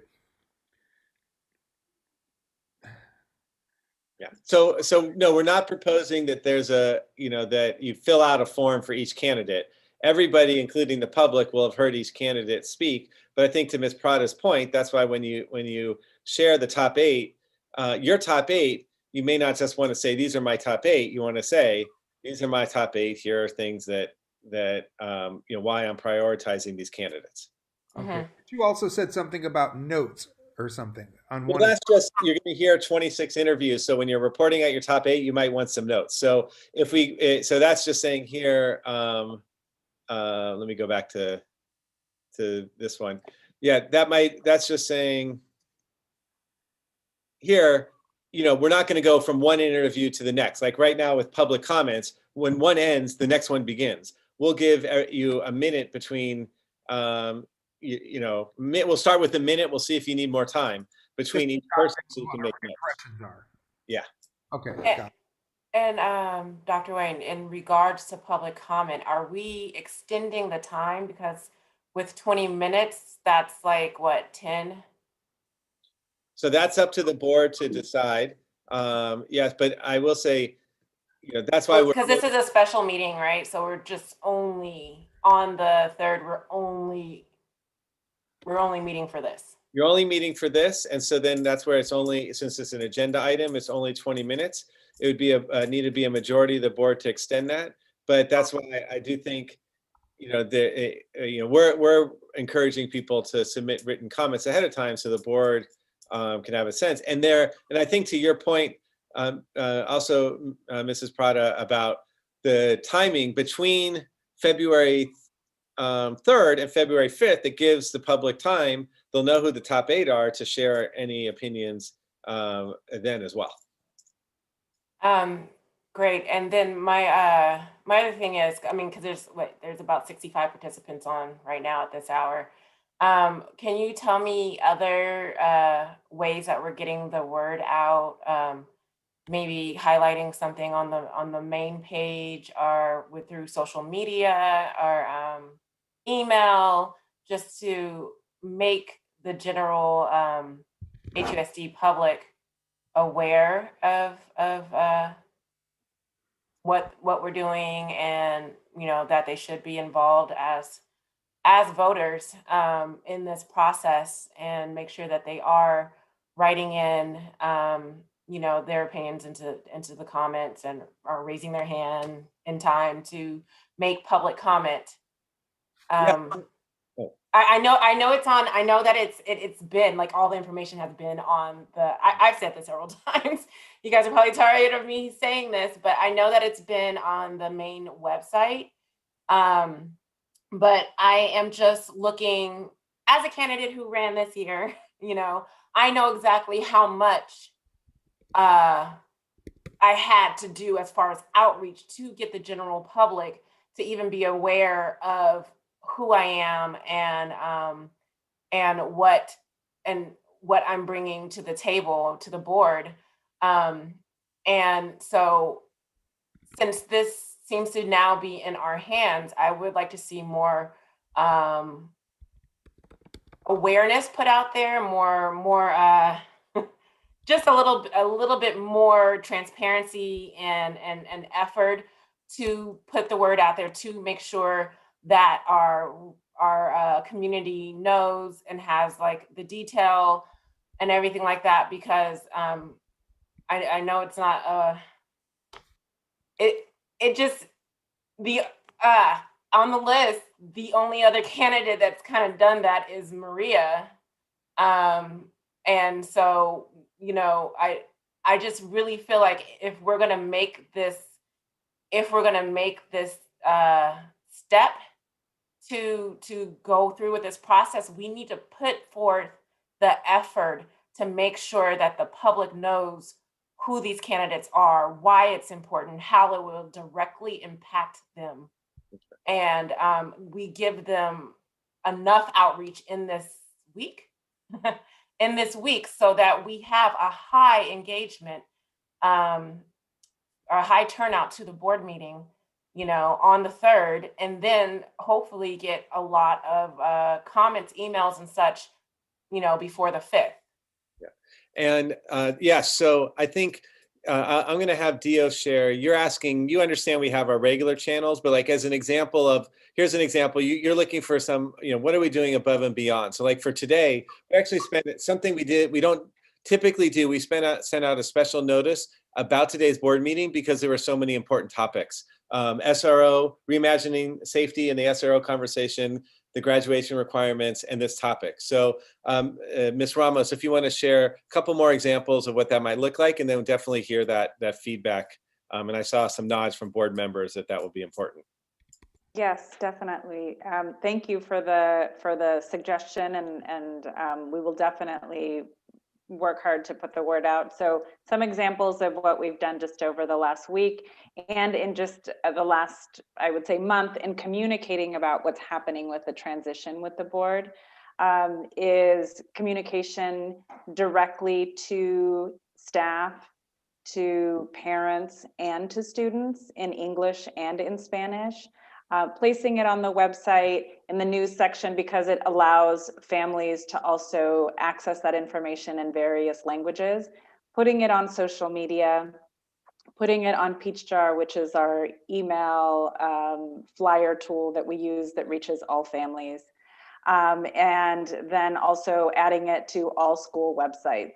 Yeah. So no, we're not proposing that there's that you fill out a form for each candidate. Everybody, including the public, will have heard each candidate speak. But I think, to Ms. Prada's point, that's why when you share the top 8, your top 8, you may not just want to say, these are my top 8. You want to say, these are my top 8. Here are things that why I'm prioritizing these candidates. Okay. You also said something about notes or something on one. Well, that's just, you're going to hear 26 interviews. So when you're reporting out your top 8, you might want some notes. So so that's just saying here, let me go back to this one. Yeah, that's just saying here, we're not going to go from one interview to the next. Like right now with public comments, when one ends, the next one begins. We'll give you a minute between, we'll start with a minute. We'll see if you need more time between each person so you can make notes. Yeah. Okay. Got it. And Dr. Wayne, in regards to public comment, are we extending the time? Because with 20 minutes, that's like what, 10? So that's up to the board to decide. Yes, but I will say, that's why because this is a special meeting, right? So we're just only on the 3rd. We're only meeting for this. You're only meeting for this, and so then that's where it's only, since it's an agenda item, it's only 20 minutes. It would be need to be a majority of the board to extend that. But that's why I do think, we're encouraging people to submit written comments ahead of time so the board can have a sense. And I think, to your point, also, Mrs. Prada, about the timing between February 3rd and February 5th, it gives the public time. They'll know who the top 8 are to share any opinions then as well. Great. And then my other thing is, because there's about 65 participants on right now at this hour. Can you tell me other ways that we're getting the word out? Maybe highlighting something on the main page, or through social media, or email, just to make the general HUSD public aware of what we're doing, and that they should be involved as voters in this process, and make sure that they are writing in, you know, their opinions into the comments and are raising their hand in time to make public comment. Yeah. I know it's on. I know that it's been like all the information has been on the. I've said this several times. You guys are probably tired of me saying this, but I know that it's been on the main website. But I am just looking as a candidate who ran this year. You know, I know exactly how much I had to do as far as outreach to get the general public to even be aware of who I am and what I'm bringing to the table, to the board. And so since this seems to now be in our hands, I would like to see more awareness put out there, more just a little bit more transparency and effort to put the word out there to make sure that our community knows and has like the detail and everything like that, because I know it's not it just the on the list, the only other candidate that's kind of done that is Maria. And so, you know, I just really feel like if we're gonna make this step to go through with this process, we need to put forth the effort to make sure that the public knows who these candidates are, why it's important, how it will directly impact them. And we give them enough outreach in this week, so that we have a high engagement, or a high turnout to the board meeting, you know, on the 3rd, and then hopefully get a lot of comments, emails and such, you know, before the 5th. And yeah, so I think I'm going to have Dio share. You're asking, you understand we have our regular channels, but like as an example of, here's an example, you're looking for some, you know, what are we doing above and beyond? So like for today, we actually spent something we don't typically do. We sent out a special notice about today's board meeting because there were so many important topics. SRO, reimagining safety in the SRO conversation, the graduation requirements, and this topic. So Ms. Ramos, if you want to share a couple more examples of what that might look like, and then we'll definitely hear that feedback. And I saw some nods from board members that will be important. Yes, definitely. Thank you for the suggestion, and we will definitely work hard to put the word out. So some examples of what we've done just over the last week and in just the last, I would say, month in communicating about what's happening with the transition with the board is communication directly to staff, to parents, and to students in English and in Spanish. Placing it on the website in the news section because it allows families to also access that information in various languages, putting it on social media, putting it on Peachjar, which is our email flyer tool that we use that reaches all families, and then also adding it to all school websites.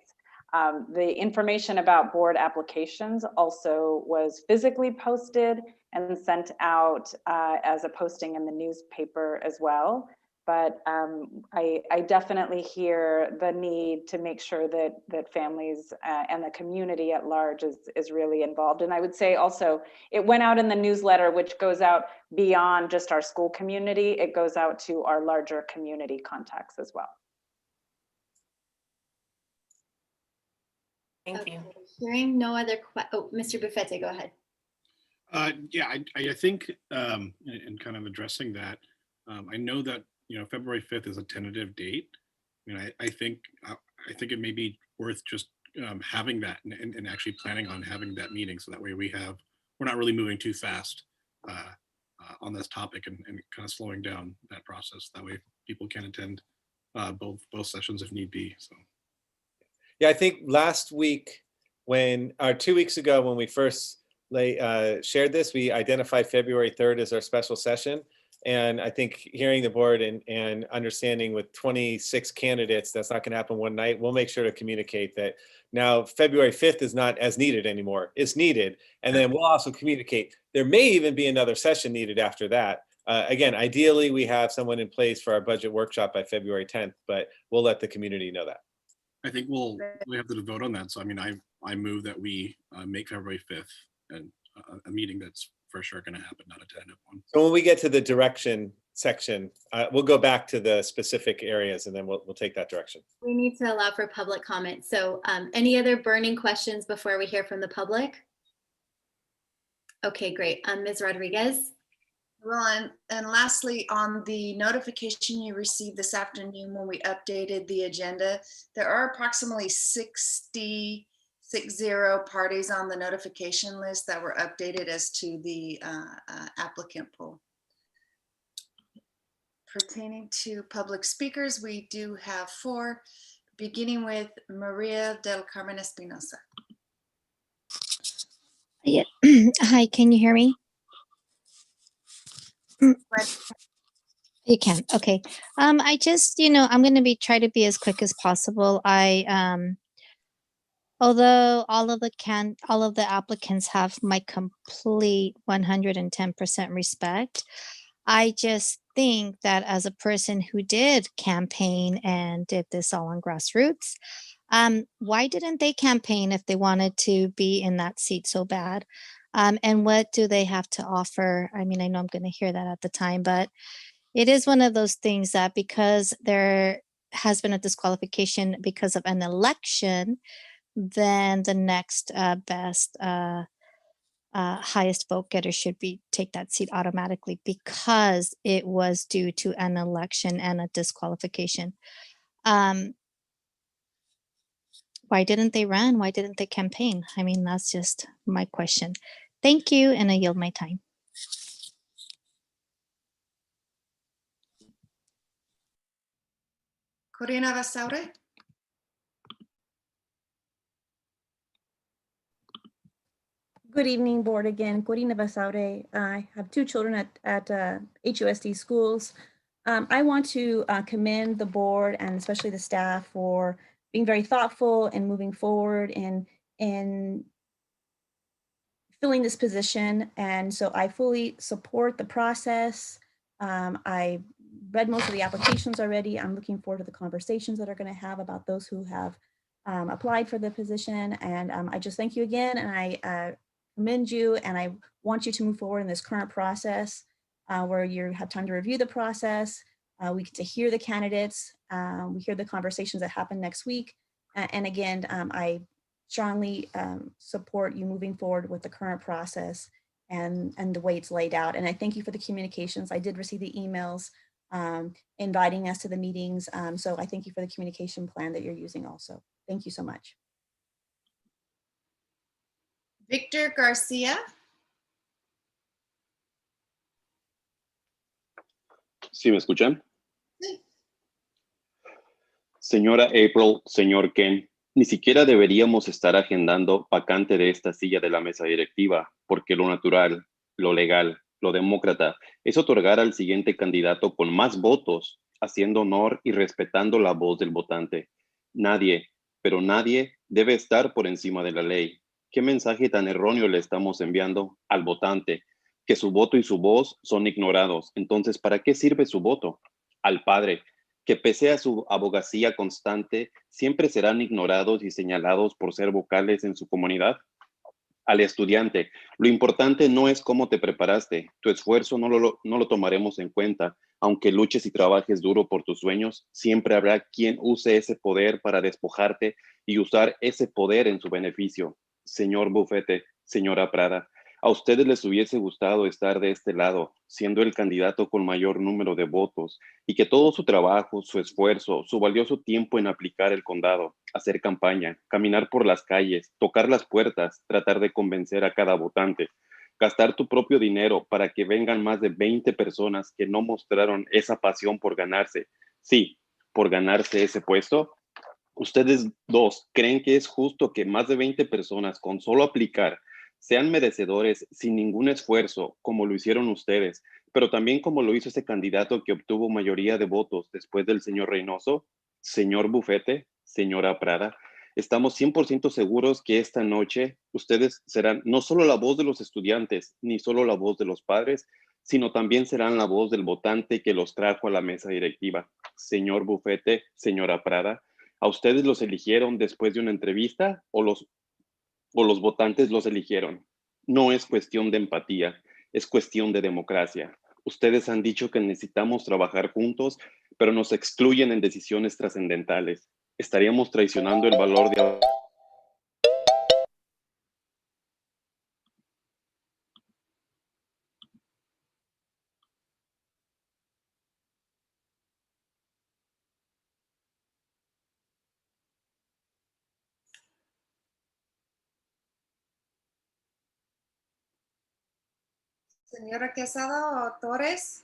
The information about board applications also was physically posted and sent out as a posting in the newspaper as well. But I definitely hear the need to make sure that families and the community at large is really involved. And I would say also, it went out in the newsletter, which goes out beyond just our school community. It goes out to our larger community contacts as well. Thank you. Hearing no other Mr. Buffette, go ahead. Yeah, I think, and kind of addressing that, I know that, you know, February 5th is a tentative date. I mean, I think it may be worth just having that and actually planning on having that meeting, so that way we're not really moving too fast on this topic and kind of slowing down that process. That way people can attend both sessions if need be. So. Yeah, I think last week, 2 weeks ago, when we first shared this, we identified February 3rd as our special session. And I think hearing the board and understanding with 26 candidates, that's not going to happen one night. We'll make sure to communicate that now February 5th is not as needed anymore. It's needed. And then we'll also communicate there may even be another session needed after that. Again, ideally, we have someone in place for our budget workshop by February 10th, but we'll let the community know that. I think we have to vote on that. So I mean, I move that we make February 5th and a meeting that's for sure going to happen, not a tentative one. So when we get to the direction section, we'll go back to the specific areas and then we'll take that direction. We need to allow for public comment. So any other burning questions before we hear from the public? Okay, great. Ms. Rodriguez. Well, and lastly, on the notification you received this afternoon when we updated the agenda, there are approximately 60 parties on the notification list that were updated as to the applicant pool. Pertaining to public speakers, we do have 4, beginning with Maria del Carmen Espinosa. Yeah. Hi, can you hear me? You can. Okay. I just, I'm going to try to be as quick as possible. Although all of the applicants have my complete 110% respect, I just think that as a person who did campaign and did this all on grassroots, why didn't they campaign if they wanted to be in that seat so bad? And what do they have to offer? I mean, I know I'm going to hear that at the time, but it is one of those things that because there has been a disqualification because of an election, then the next best highest vote getter should take that seat automatically because it was due to an election and a disqualification. Why didn't they run? Why didn't they campaign? I mean, that's just my question. Thank you, and I yield my time. Corina Basaure. Good evening, board again. Corina Basaure. I have 2 children at HUSD schools. I want to commend the board and especially the staff for being very thoughtful and moving forward and filling this position. And so I fully support the process. I read most of the applications already. I'm looking forward to the conversations that are going to have about those who have applied for the position. And I just thank you again. And I commend you, and I want you to move forward in this current process where you have time to review the process. We get to hear the candidates. We hear the conversations that happen next week. And again, I strongly support you moving forward with the current process and the way it's laid out. And I thank you for the communications. I did receive the emails inviting us to the meetings. So I thank you for the communication plan that you're using also. Thank you so much. Victor Garcia. ¿Sí me escuchan? Sí. Señora April, señor Ken, ni siquiera deberíamos estar agendando vacante de esta silla de la mesa directiva, porque lo natural, lo legal, lo demócrata es otorgar al siguiente candidato con más votos, haciendo honor y respetando la voz del votante. Nadie, pero nadie debe estar por encima de la ley. ¿Qué mensaje tan erróneo le estamos enviando al votante? Que su voto y su voz son ignorados. Entonces, ¿para qué sirve su voto? Al padre, que pese a su abogacía constante, siempre serán ignorados y señalados por ser vocales en su comunidad. Al estudiante, lo importante no es cómo te preparaste. Tu esfuerzo no lo tomaremos en cuenta. Aunque luches y trabajes duro por tus sueños, siempre habrá quien use ese poder para despojarte y usar ese poder en su beneficio. Señor Bufete, señora Prada, ¿a ustedes les hubiese gustado estar de este lado, siendo el candidato con mayor número de votos y que todo su trabajo, su esfuerzo, su valioso tiempo en aplicar el condado, hacer campaña, caminar por las calles, tocar las puertas, tratar de convencer a cada votante, gastar tu propio dinero para que vengan más de 20 personas que no mostraron esa pasión por ganarse, sí, por ganarse ese puesto? ¿Ustedes dos creen que es justo que más de 20 personas con solo aplicar sean merecedores sin ningún esfuerzo, como lo hicieron ustedes, pero también como lo hizo ese candidato que obtuvo mayoría de votos después del señor Reynoso, señor Bufete, señora Prada. Estamos 100% seguros que esta noche ustedes serán no solo la voz de los estudiantes, ni solo la voz de los padres, sino también serán la voz del votante que los trajo a la mesa directiva. Señor Bufete, señora Prada, ¿a ustedes los eligieron después de una entrevista o los votantes los eligieron? No es cuestión de empatía, es cuestión de democracia. Ustedes han dicho que necesitamos trabajar juntos, pero nos excluyen en decisiones trascendentales. Estaríamos traicionando el valor de... Señora Quesada o Torres.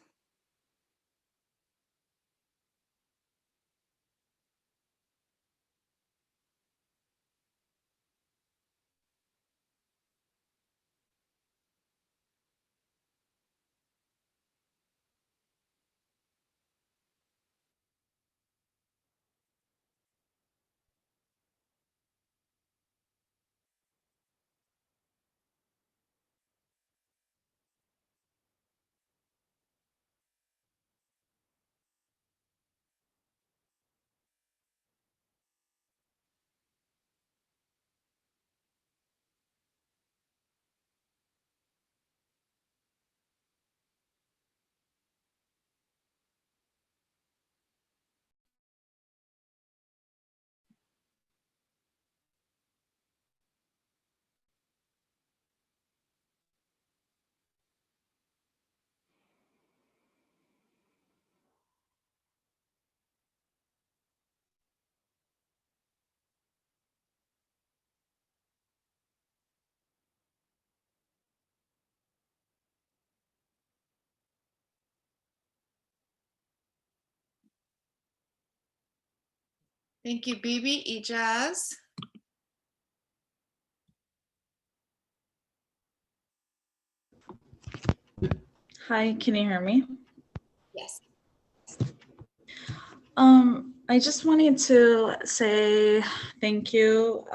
Thank you, Bibi y Jazz. Hi, can you hear me? Yes. I just wanted to say thank you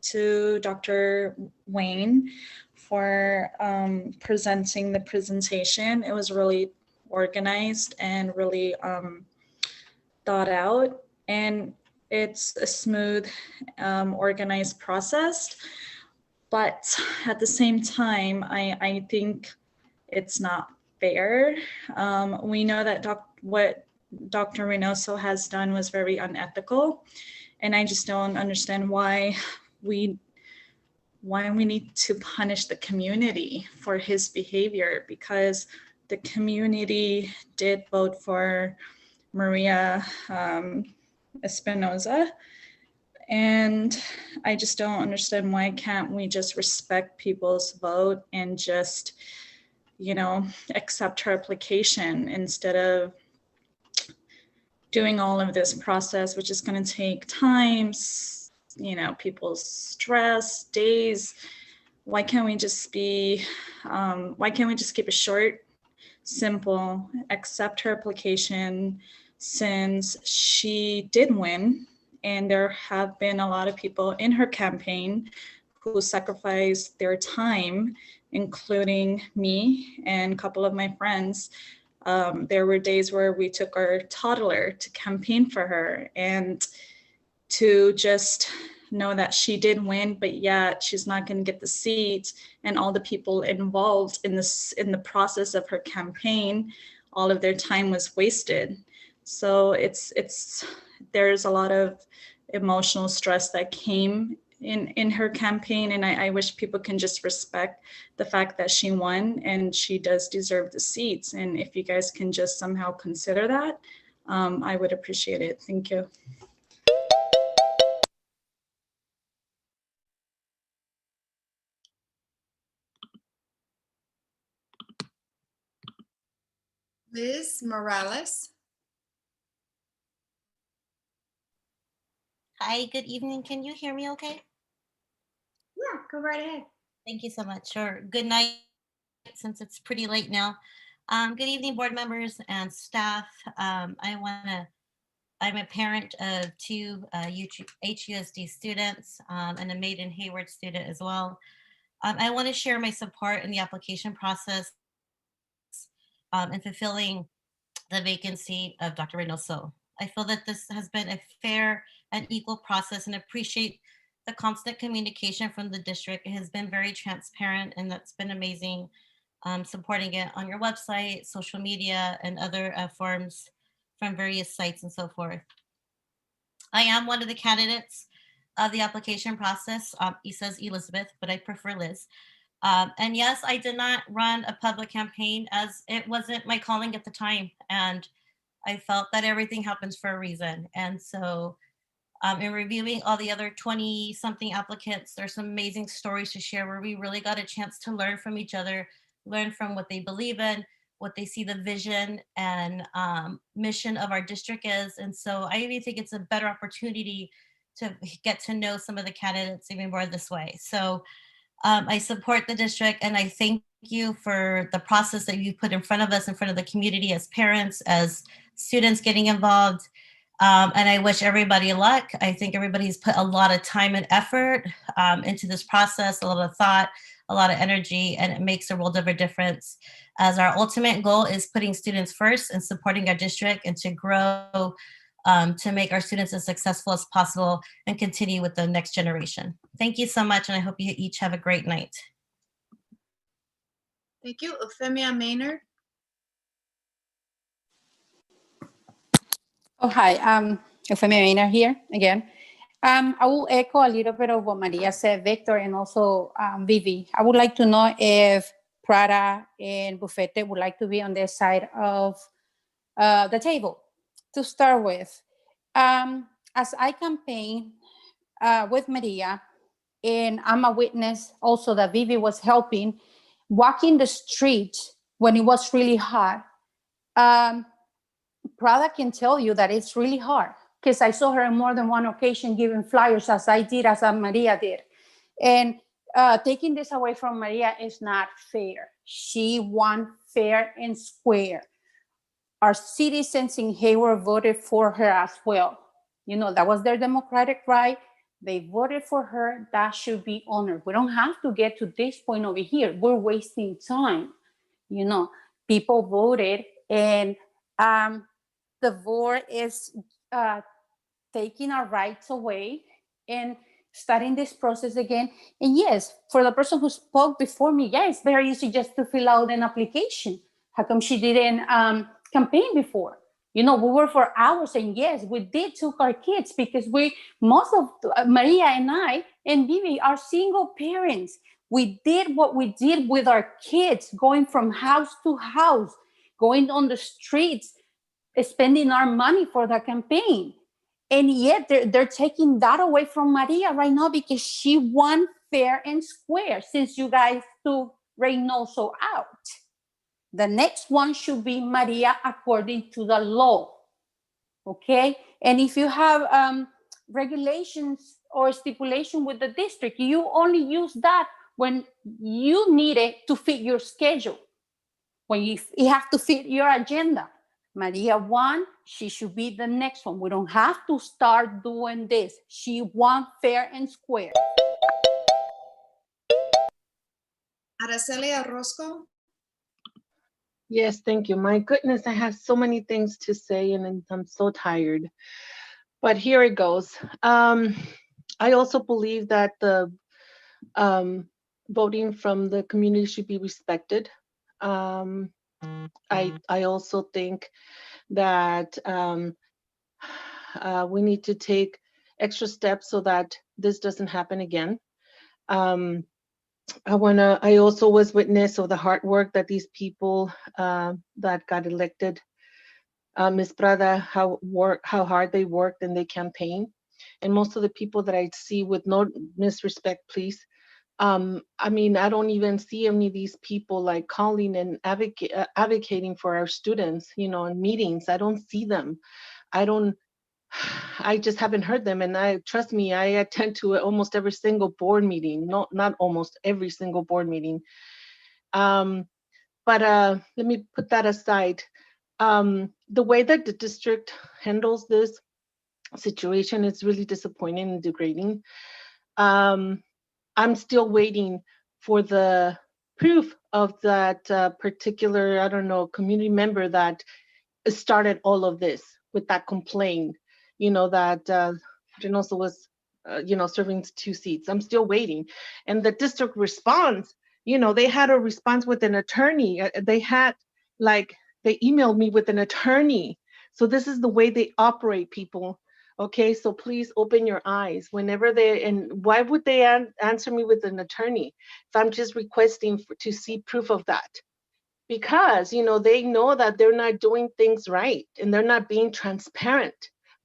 to Dr. Wayne for presenting the presentation. It was really organized and really thought out, and it's a smooth, organized process. But at the same time, I think it's not fair. We know that what Dr. Reynoso has done was very unethical, and I just don't understand why we need to punish the community for his behavior, because the community did vote for Maria Espinoza, and I just don't understand why can't we just respect people's vote and just, you know, accept her application instead of doing all of this process, which is going to take time, you know, people's stress, days. Why can't we just keep it short, simple, accept her application, since she did win, and there have been a lot of people in her campaign who sacrificed their time, including me and a couple of my friends. There were days where we took our toddler to campaign for her, and to just know that she did win, but yet she's not going to get the seat, and all the people involved in the process of her campaign, all of their time was wasted. So there's a lot of emotional stress that came in her campaign, and I wish people can just respect the fact that she won and she does deserve the seats. And if you guys can just somehow consider that, I would appreciate it. Thank you. Liz Morales. Hi, good evening. Can you hear me okay? Yeah, go right ahead. Thank you so much. Or good night, since it's pretty late now. Good evening, board members and staff. I'm a parent of two HUSD students and a Maiden Hayward student as well. I want to share my support in the application process in fulfilling the vacancy of Dr. Reynoso. I feel that this has been a fair and equal process and appreciate the constant communication from the district. It has been very transparent and that's been amazing. Supporting it on your website, social media, and other forms from various sites and so forth. I am one of the candidates of the application process. He says Elizabeth, but I prefer Liz. And yes, I did not run a public campaign as it wasn't my calling at the time. And I felt that everything happens for a reason. And so in reviewing all the other 20 something applicants, there's some amazing stories to share where we really got a chance to learn from each other, learn from what they believe in, what they see the vision and mission of our district is. And so I even think it's a better opportunity to get to know some of the candidates even more this way. So I support the district and I thank you for the process that you put in front of us, in front of the community as parents, as students getting involved. And I wish everybody luck. I think everybody's put a lot of time and effort into this process, a lot of thought, a lot of energy, and it makes a world of a difference. As our ultimate goal is putting students first and supporting our district and to grow, to make our students as successful as possible and continue with the next generation. Thank you so much, and I hope you each have a great night. Thank you. Euphemia Maynard. Oh, hi. Euphemia Maynard here again. I will echo a little bit of what Maria said, Victor, and also Vivi. I would like to know if Prada and Bufete would like to be on their side of the table to start with. As I campaign with Maria, and I'm a witness also that Vivi was helping, walking the street when it was really hot, Prada can tell you that it's really hard because I saw her on more than one occasion giving flyers as I did, as Maria did. And taking this away from Maria is not fair. She won fair and square. Our citizens in Hayward voted for her as well. You know, that was their democratic right. They voted for her. That should be honored. We don't have to get to this point over here. We're wasting time. You know, people voted, and the board is taking our rights away and starting this process again. And yes, for the person who spoke before me, yeah, it's very easy just to fill out an application. How come she didn't campaign before? You know, we were for hours, and yes, we did took our kids because most of Maria and I and Vivi are single parents. We did what we did with our kids, going from house to house, going on the streets, spending our money for the campaign. And yet they're taking that away from Maria right now because she won fair and square since you guys took Reynoso out. The next one should be Maria according to the law, okay? And if you have regulations or stipulation with the district, you only use that when you need it to fit your schedule, when you have to fit your agenda. Maria won, she should be the next one. We don't have to start doing this. She won fair and square. Araceli Orozco. Yes, thank you. My goodness, I have so many things to say and I'm so tired. But here it goes. I also believe that the voting from the community should be respected. I also think that we need to take extra steps so that this doesn't happen again. I also was witness of the hard work that these people that got elected, Ms. Prada, how hard they worked and they campaigned. And most of the people that I see, with no disrespect, please, I mean, I don't even see any of these people like calling and advocating for our students, you know, in meetings. I don't see them. I just haven't heard them. And trust me, I attend to almost every single board meeting, not almost every single board meeting. But let me put that aside. The way that the district handles this situation is really disappointing and degrading. I'm still waiting for the proof of that particular, I don't know, community member that started all of this with that complaint, that Reynoso was, serving 2 seats. I'm still waiting. And the district response, they had a response with an attorney. They emailed me with an attorney. So this is the way they operate, people. Okay, so please open your eyes whenever and why would they answer me with an attorney if I'm just requesting to see proof of that? Because, they know that they're not doing things right and they're not being transparent.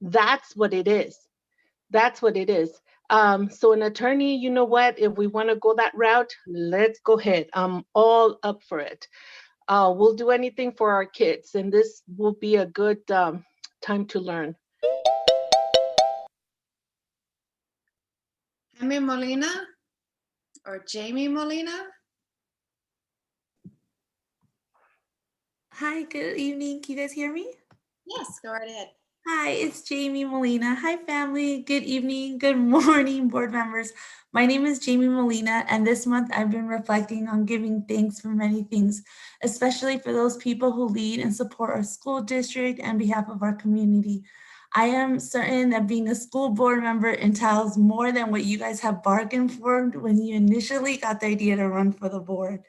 That's what it is. That's what it is. So an attorney, you know what, if we want to go that route, let's go ahead. I'm all up for it. We'll do anything for our kids, and this will be a good time to learn. Jaime Molina or Jamie Molina? Hi, good evening. Can you guys hear me? Yes, go right ahead. Hi, it's Jamie Molina. Hi, family. Good evening. Good morning, board members. My name is Jamie Molina, and this month I've been reflecting on giving thanks for many things, especially for those people who lead and support our school district and behalf of our community. I am certain that being a school board member entails more than what you guys have bargained for when you initially got the idea to run for the board.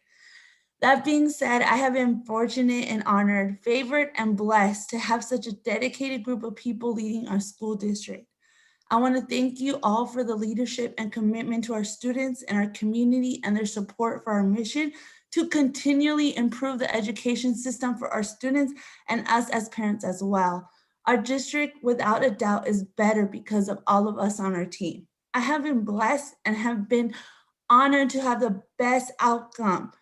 That being said, I have been fortunate and honored, favored, and blessed to have such a dedicated group of people leading our school district. I want to thank you all for the leadership and commitment to our students and our community and their support for our mission to continually improve the education system for our students and us as parents as well. Our district, without a doubt, is better because of all of us on our team. I have been blessed and have been honored to have the best outcome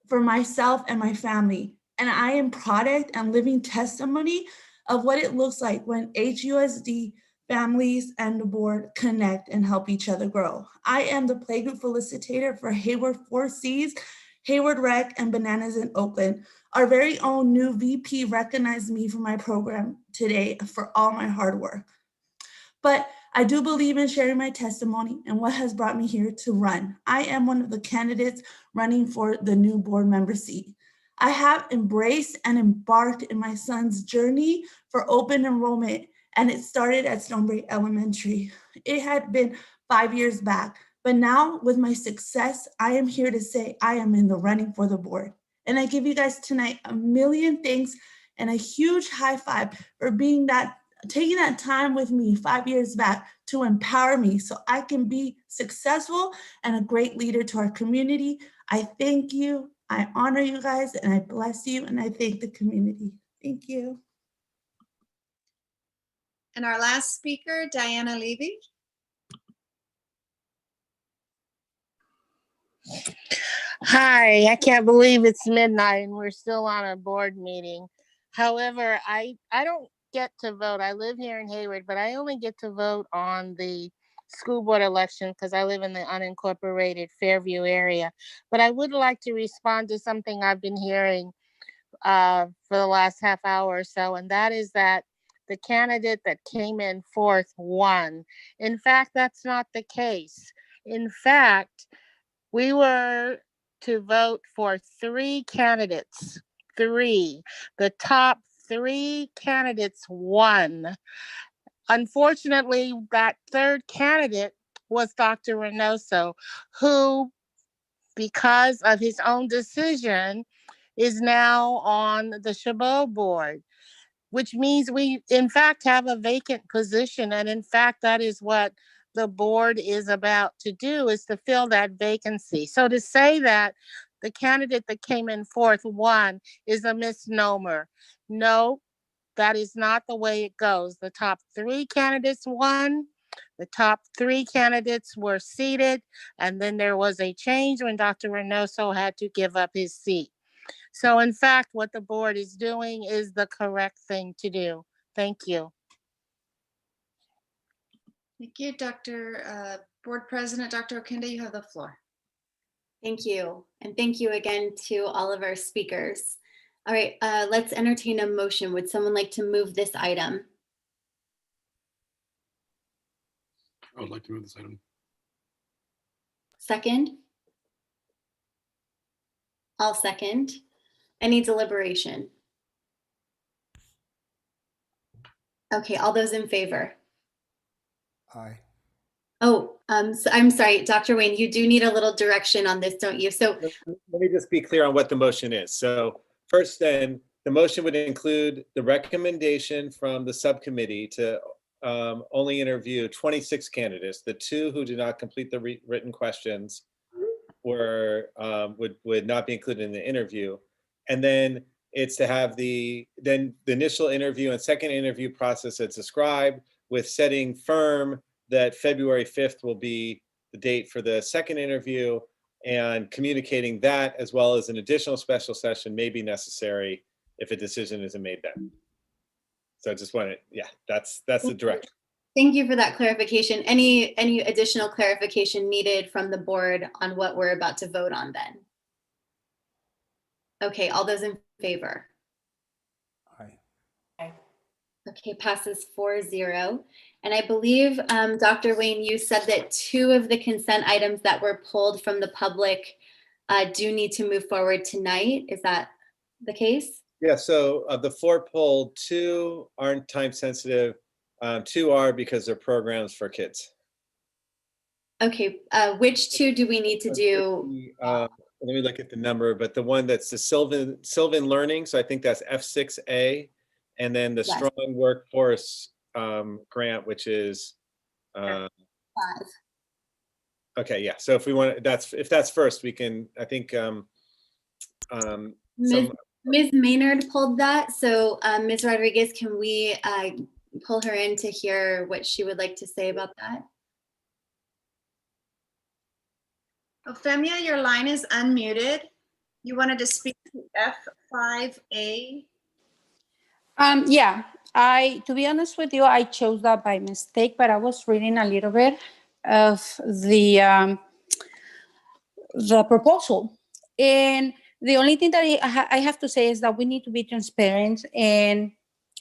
for myself and my family. And I am product and living testimony of what it looks like when HUSD families and the board connect and help each other grow. I am the playgroup felicitator for Hayward 4Cs, Hayward Rec, and Bananas in Oakland. Our very own new VP recognized me for my program today for all my hard work. But I do believe in sharing my testimony and what has brought me here to run. I am one of the candidates running for the new board member seat. I have embraced and embarked in my son's journey for open enrollment, and it started at Stonebreak Elementary. It had been 5 years back, but now with my success, I am here to say I am in the running for the board. And I give you guys tonight a million thanks and a huge high five for taking that time with me 5 years back to empower me so I can be successful and a great leader to our community. I thank you, I honor you guys, and I bless you, and I thank the community. Thank you. And our last speaker, Diana Levy. Hi, I can't believe it's midnight and we're still on a board meeting. However, I don't get to vote. I live here in Hayward, but I only get to vote on the school board election because I live in the unincorporated Fairview area. But I would like to respond to something I've been hearing for the last half hour or so, and that is that the candidate that came in fourth won. In fact, that's not the case. In fact, we were to vote for 3 candidates. 3. The top 3 candidates won. Unfortunately, that third candidate was Dr. Reynoso, who, because of his own decision, is now on the Chabot board, which means we, in fact, have a vacant position. And in fact, that is what the board is about to do, is to fill that vacancy. So to say that the candidate that came in fourth won is a misnomer. No, that is not the way it goes. The top 3 candidates won. The top 3 candidates were seated, and then there was a change when Dr. Reynoso had to give up his seat. So in fact, what the board is doing is the correct thing to do. Thank you. Thank you, Board President Dr. Okenda, you have the floor. Thank you. And thank you again to all of our speakers. All right, let's entertain a motion. Would someone like to move this item? I would like to move this item. Second? I'll second. Any deliberation? Okay, all those in favor? Aye. Oh, so I'm sorry, Dr. Wayne, you do need a little direction on this, don't you? So Let me just be clear on what the motion is. So first then, the motion would include the recommendation from the subcommittee to only interview 26 candidates. The 2 who did not complete the written questions were would not be included in the interview. And then it's to have the initial interview and second interview process that's described, with setting firm that February 5th will be the date for the second interview, and communicating that, as well as an additional special session may be necessary if a decision isn't made then. So I just wanted, yeah, that's the direction. thank you for that clarification. Any additional clarification needed from the board on what we're about to vote on then? Okay, all those in favor? Aye. Okay, passes 4-0. And I believe, Dr. Wayne, you said that 2 of the consent items that were pulled from the public do need to move forward tonight. Is that the case? Yeah, so of the 4 pulled, 2 aren't time sensitive. 2 are because they're programs for kids. Okay, which 2 do we need to do? Let me look at the number, but the one that's the Sylvan Learning, so I think that's F6A, and then the Yes. Strong Workforce grant, which is 5. okay, yeah. So if we want, if that's first, we can. I think Ms. Maynard pulled that. So Ms. Rodriguez, can we pull her in to hear what she would like to say about that? Femia, your line is unmuted. You wanted to speak to F5A? Yeah, to be honest with you, I chose that by mistake, but I was reading a little bit of the proposal. And the only thing that I have to say is that we need to be transparent and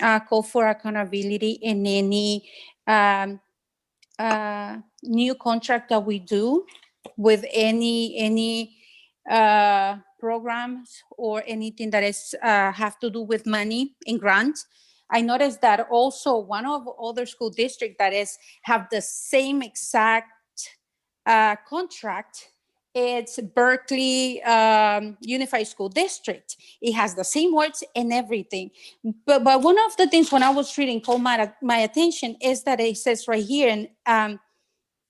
call for accountability in any new contract that we do with any programs or anything that is have to do with money in grants. I noticed that also one of other school districts that is have the same exact contract. It's Berkeley Unified School District. It has the same words and everything. But one of the things when I was reading caught my attention is that it says right here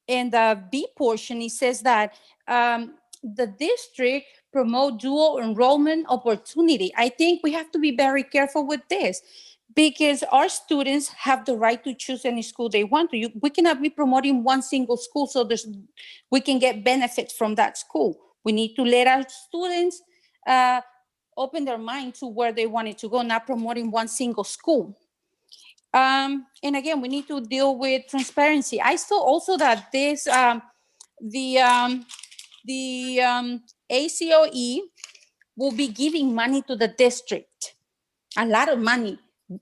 in the B portion, it says that the district promote dual enrollment opportunity. I think we have to be very careful with this, because our students have the right to choose any school they want to. We cannot be promoting one single school so we can get benefits from that school. We need to let our students open their mind to where they wanted to go, not promoting one single school. And again, we need to deal with transparency. I saw also that this, the ACOE will be giving money to the district, a lot of money.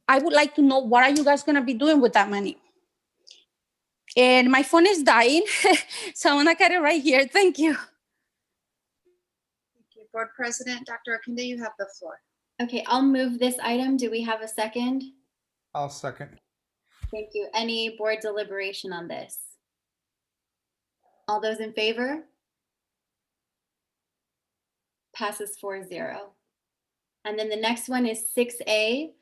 I would like to know, what are you guys gonna be doing with that money? And my phone is dying, so I'm gonna cut it right here. Thank you. Thank you. Board President, Dr. Akinde, you have the floor. Okay, I'll move this item. Do we have a second? I'll second. Thank you. Any board deliberation on this? All those in favor? Passes 4-0. And then the next one is 6A.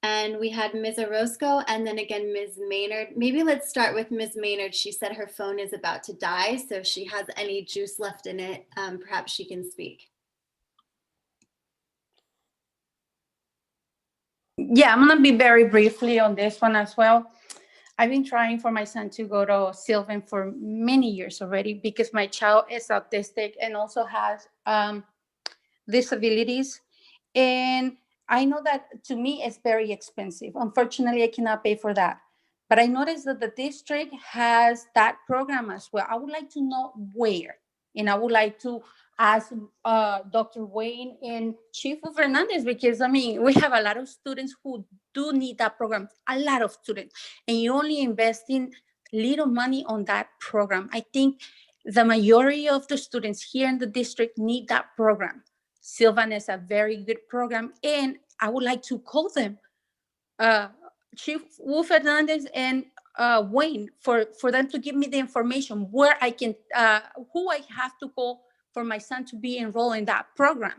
And we had Ms. Orozco and then again, Ms. Maynard. Maybe let's start with Ms. Maynard. She said her phone is about to die. So if she has any juice left in it, perhaps she can speak. Yeah, I'm gonna be very briefly on this one as well. I've been trying for my son to go to Sylvan for many years already, because my child is autistic and also has disabilities. And I know that to me it's very expensive. Unfortunately, I cannot pay for that. But I noticed that the district has that program as well. I would like to know where, and I would like to as Dr. Wayne and Chief Fernandez, because I mean, we have a lot of students who do need that program, a lot of students, and you only investing little money on that program. I think the majority of the students here in the district need that program. Sylvan is a very good program, and I would like to call them, Chief Wu Fernandez and Wayne, for them to give me the information where I can, who I have to call for my son to be enrolled in that program.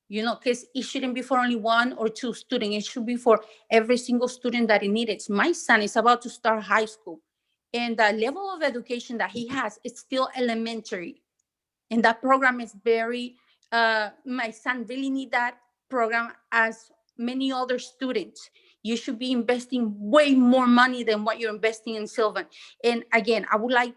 You know, because it shouldn't be for only one or two students. It should be for every single student that it needs. My son is about to start high school, and the level of education that he has is still elementary. And that program is very, my son really need that program as many other students. You should be investing way more money than what you're investing in Sylvan. And again, I would like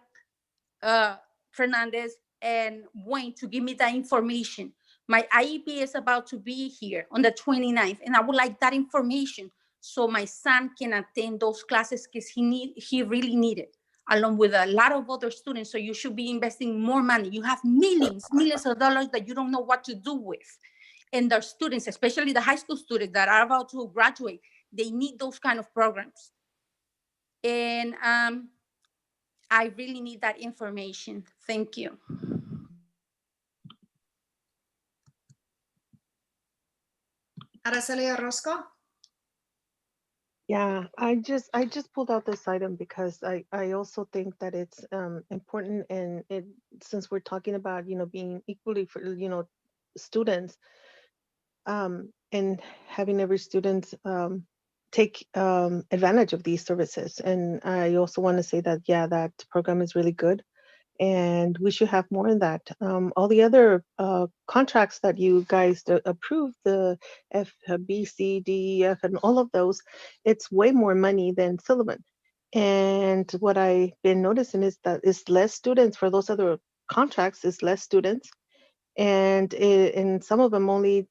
Fernandez and Wayne to give me that information. My IEP is about to be here on the 29th, and I would like that information so my son can attend those classes because he really need it, along with a lot of other students. So you should be investing more money. You have millions of dollars that you don't know what to do with. And the students, especially the high school students that are about to graduate, they need those kind of programs. And I really need that information. Thank you. Araceli Orozco? Yeah, I just pulled out this item because I also think that it's important, and it, since we're talking about, you know, being equally for, you know, students, and having every student take advantage of these services. And I also want to say that, yeah, that program is really good, and we should have more of that. All the other contracts that you guys approved, the F, B, C, D, E, F, and all of those, it's way more money than Sullivan. And what I've been noticing is that it's less students for those other contracts, is less students. And and some of them only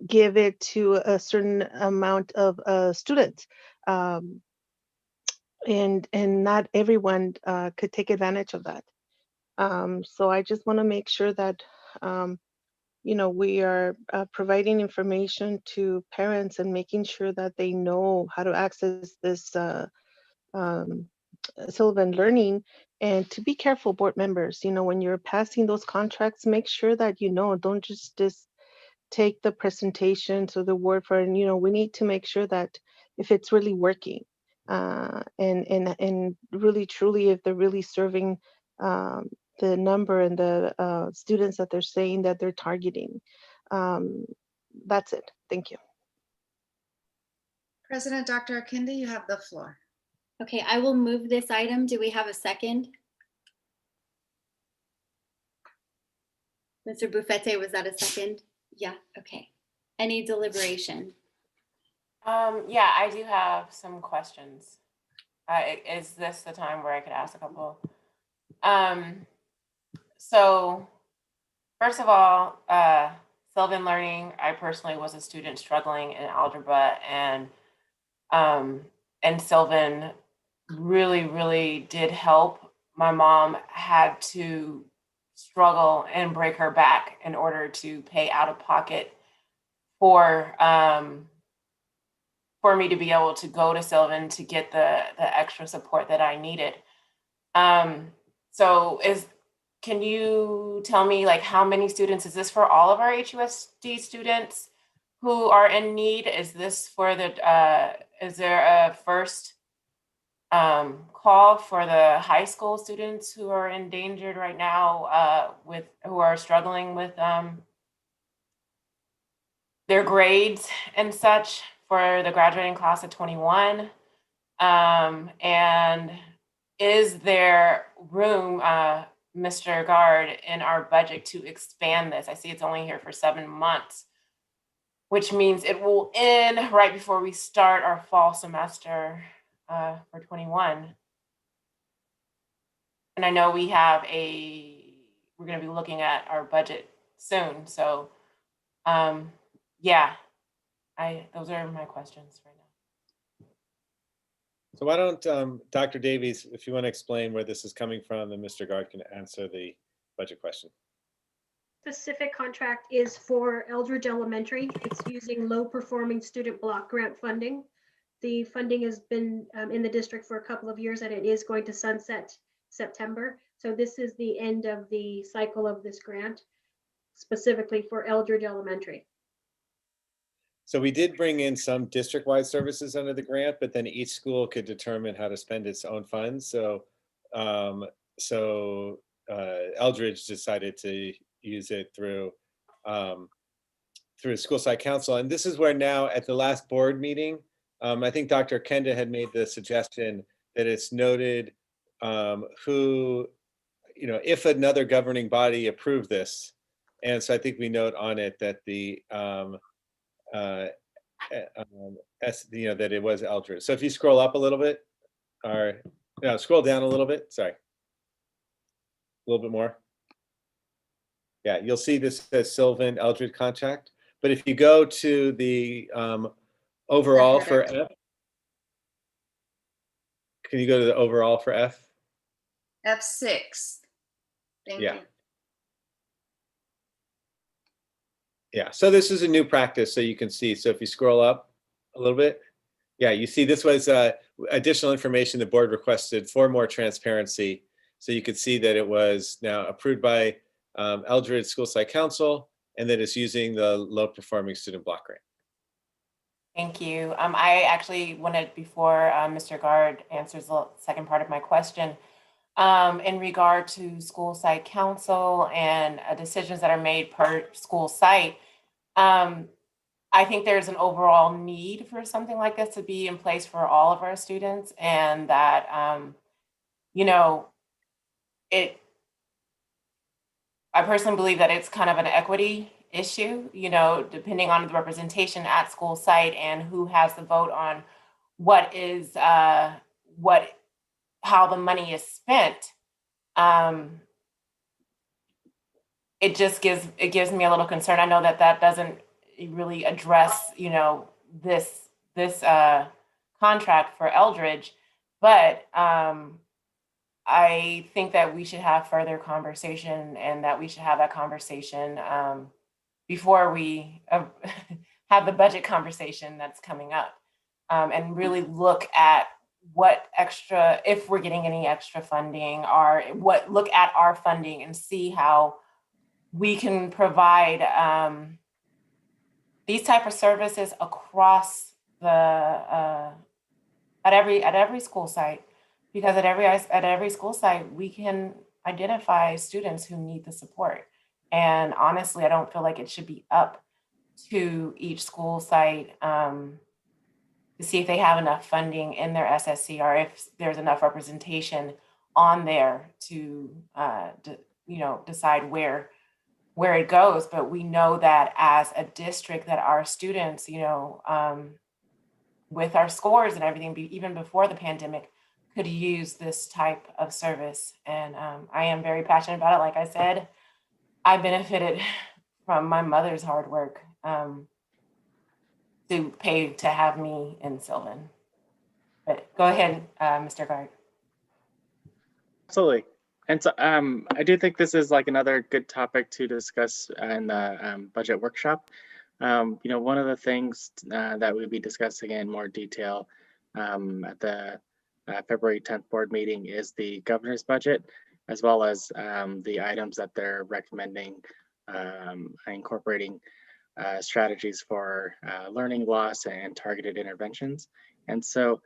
give it to a certain amount of students. And not everyone could take advantage of that. So I just want to make sure that you know, we are providing information to parents and making sure that they know how to access this um, Sylvan Learning. And to be careful, board members, you know, when you're passing those contracts, make sure that, you know, don't just take the presentation to the word for it. And, you know, we need to make sure that if it's really working, and really truly, if they're really serving the number and the students that they're saying that they're targeting. That's it. Thank you. President Dr. Akinde, you have the floor. Okay, I will move this item. Do we have a second? Mr. Buffette, was that a second? Yeah, okay. Any deliberation? Yeah, I do have some questions. Is this the time where I could ask a couple? So first of all, Sylvan Learning, I personally was a student struggling in algebra, and Sylvan really, really did help. My mom had to struggle and break her back in order to pay out of pocket for me to be able to go to Sylvan to get the extra support that I needed. So can you tell me, like, how many students, is this for all of our HUSD students who are in need? Is this for the, is there a first call for the high school students who are endangered right now, who are struggling with their grades and such for the graduating class of 21? And is there room, Mr. Guard, in our budget to expand this? I see it's only here for 7 months, which means it will end right before we start our fall semester for 21. And I know we're going to be looking at our budget soon. So yeah, those are my questions right now. So why don't Dr. Davies, if you want to explain where this is coming from, then Mr. Guard can answer the budget question. Specific contract is for Eldridge Elementary. It's using low performing student block grant funding. The funding has been in the district for a couple of years and it is going to sunset September. So this is the end of the cycle of this grant, specifically for Eldridge Elementary. So we did bring in some district-wide services under the grant, but then each school could determine how to spend its own funds. So, Eldridge decided to use it through school site council. And this is where now at the last board meeting, I think Dr. Kenda had made the suggestion that it's noted who, if another governing body approved this. And so I think we note on it that that it was Eldridge. So if you scroll up a little bit, or no, scroll down a little bit, sorry. A little bit more. Yeah, you'll see this says Sylvan Eldridge contract. But if you go to the overall for F, can you go to the overall for F? F6. Thank you. Yeah, so this is a new practice, so you can see. So if you scroll up a little bit, yeah, you see this was additional information the board requested for more transparency. So you could see that it was now approved by Eldridge School Site Council, and that it's using the low performing student block grant. Thank you. I actually wanted, before Mr. Gard answers the second part of my question, in regard to school site council and decisions that are made per school site, I think there's an overall need for something like this to be in place for all of our students, and that, I personally believe that it's kind of an equity issue, depending on the representation at school site and who has the vote on how the money is spent. It gives me a little concern. I know that doesn't really address, this contract for Eldridge, but I think that we should have further conversation, and that we should have that conversation before we have the budget conversation that's coming up, and really look at what extra, if we're getting any extra funding, or look at our funding and see how we can provide these type of services across at every school site. Because at every school site, we can identify students who need the support. And honestly, I don't feel like it should be up to each school site to see if they have enough funding in their SSC, or if there's enough representation on there to decide where it goes. But we know that as a district, that our students, with our scores and everything, even before the pandemic, could use this type of service. And I am very passionate about it. Like I said, I benefited from my mother's hard work to pay to have me in Sylvan. But go ahead, Mr. Gard. Absolutely. And so I do think this is like another good topic to discuss in the budget workshop. One of the things that we'll be discussing in more detail at the February 10th board meeting is the governor's budget, as well as the items that they're recommending incorporating strategies for learning loss and targeted interventions. And so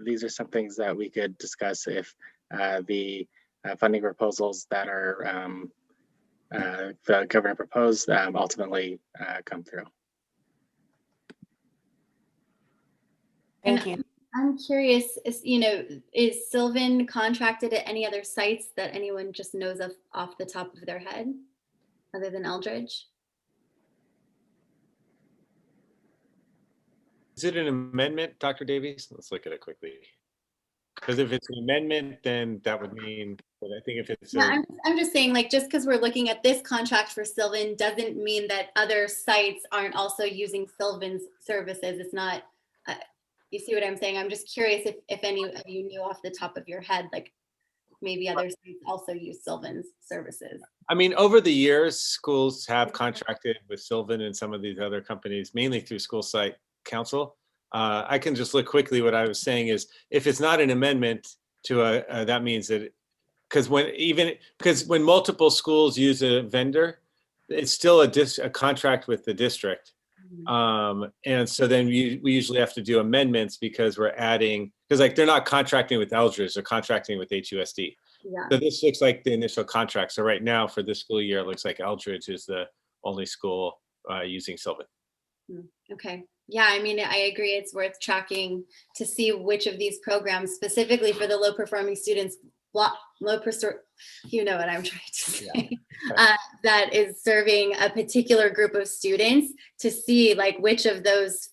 these are some things that we could discuss if the funding proposals that are the governor proposed ultimately come through. Thank you. I'm curious, is Sylvan contracted at any other sites that anyone just knows of off the top of their head, other than Eldridge? Is it an amendment, Dr. Davies? Let's look at it quickly. Because if it's an amendment, then that would mean, but I think if it's I'm just saying, like, just because we're looking at this contract for Sylvan doesn't mean that other sites aren't also using Sylvan's services. It's not, you see what I'm saying? I'm just curious if any of you knew off the top of your head, like maybe other states also use Sylvan's services. I mean, over the years, schools have contracted with Sylvan and some of these other companies, mainly through School Site Council. I can just look quickly. What I was saying is, if it's not an amendment to that means that, because when multiple schools use a vendor, it's still a contract with the district. And so then we usually have to do amendments because we're adding, because like they're not contracting with Eldridge, they're contracting with HUSD. Yeah. So this looks like the initial contract. So right now for this school year, it looks like Eldridge is the only school using Sylvan. Okay. Yeah, I mean, I agree. It's worth tracking to see which of these programs, specifically for the low performing students, you know what I'm trying to say, that is serving a particular group of students, to see like which of those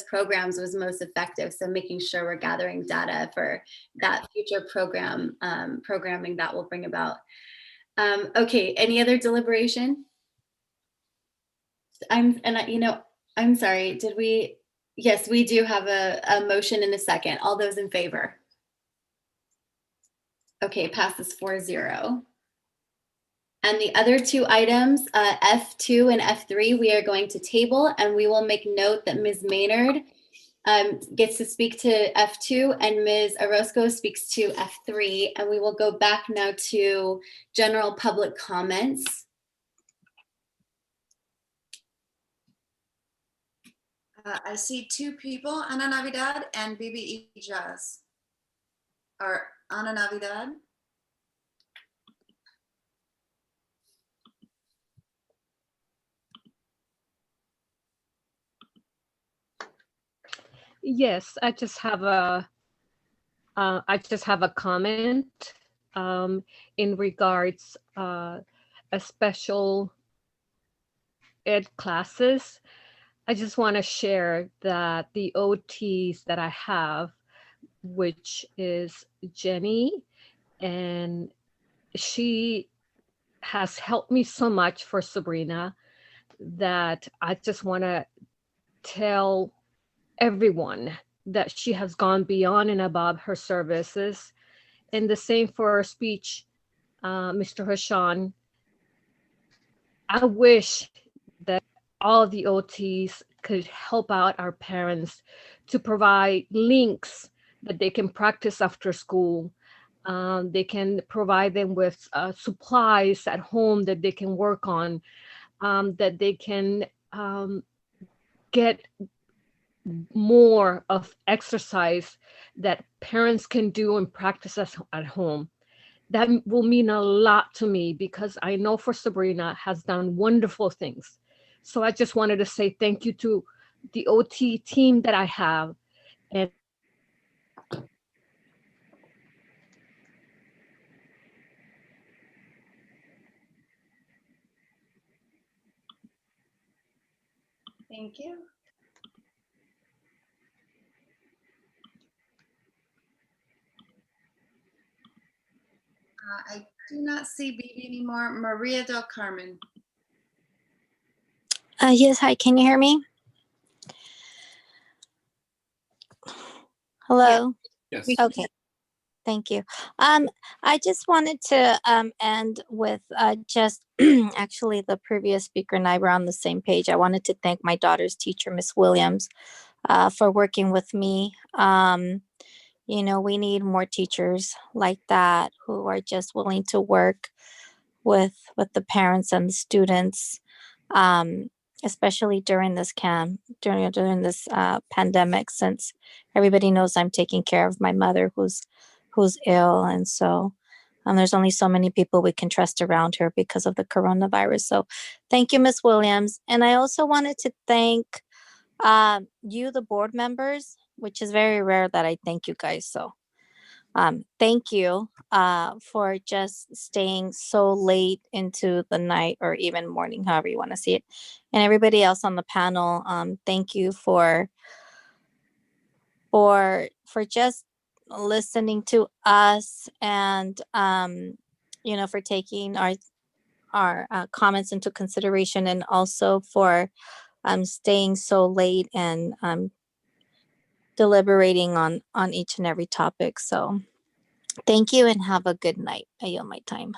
programs was most effective. So making sure we're gathering data for that future programming that will bring about. Okay, any other deliberation? I'm sorry, did we? Yes, we do have a motion and a second. All those in favor? Okay, passes 4-0. And the other two items, F2 and F3, we are going to table, and we will make note that Ms. Maynard gets to speak to F2 and Ms. Orozco speaks to F3, and we will go back now to general public comments. I see two people, Ana Navidad and Bibi Ijaz. Or Ana Navidad. Yes, I just have a comment in regards a special ed classes. I just want to share that the OTs that I have, which is Jenny, and she has helped me so much for Sabrina, that I just want to tell everyone that she has gone beyond and above her services. And the same for our speech, Mr. Hashan. I wish that all the OTs could help out our parents to provide links that they can practice after school. They can provide them with supplies at home that they can work on, that they can get more of exercise that parents can do and practice at home. That will mean a lot to me, because I know for Sabrina has done wonderful things. So I just wanted to say thank you to the OT team that I have. And thank you. I do not see Bibi anymore. Maria del Carmen. Yes, hi, can you hear me? Hello? Yes. Okay, thank you. I just wanted to end with just actually the previous speaker and I were on the same page. I wanted to thank my daughter's teacher, Miss Williams, for working with me. You know, we need more teachers like that who are just willing to work with the parents and the students, especially during this during this pandemic, since everybody knows I'm taking care of my mother who's ill, and so there's only so many people we can trust around her because of the coronavirus. So thank you, Miss Williams. And I also wanted to thank you, the board members, which is very rare that I thank you guys. So thank you for just staying so late into the night or even morning, however you want to see it. And everybody else on the panel, thank you for just listening to us, and you know, for taking our comments into consideration, and also for staying so late and deliberating on each and every topic. So Thank you and have a good night. I yield my time.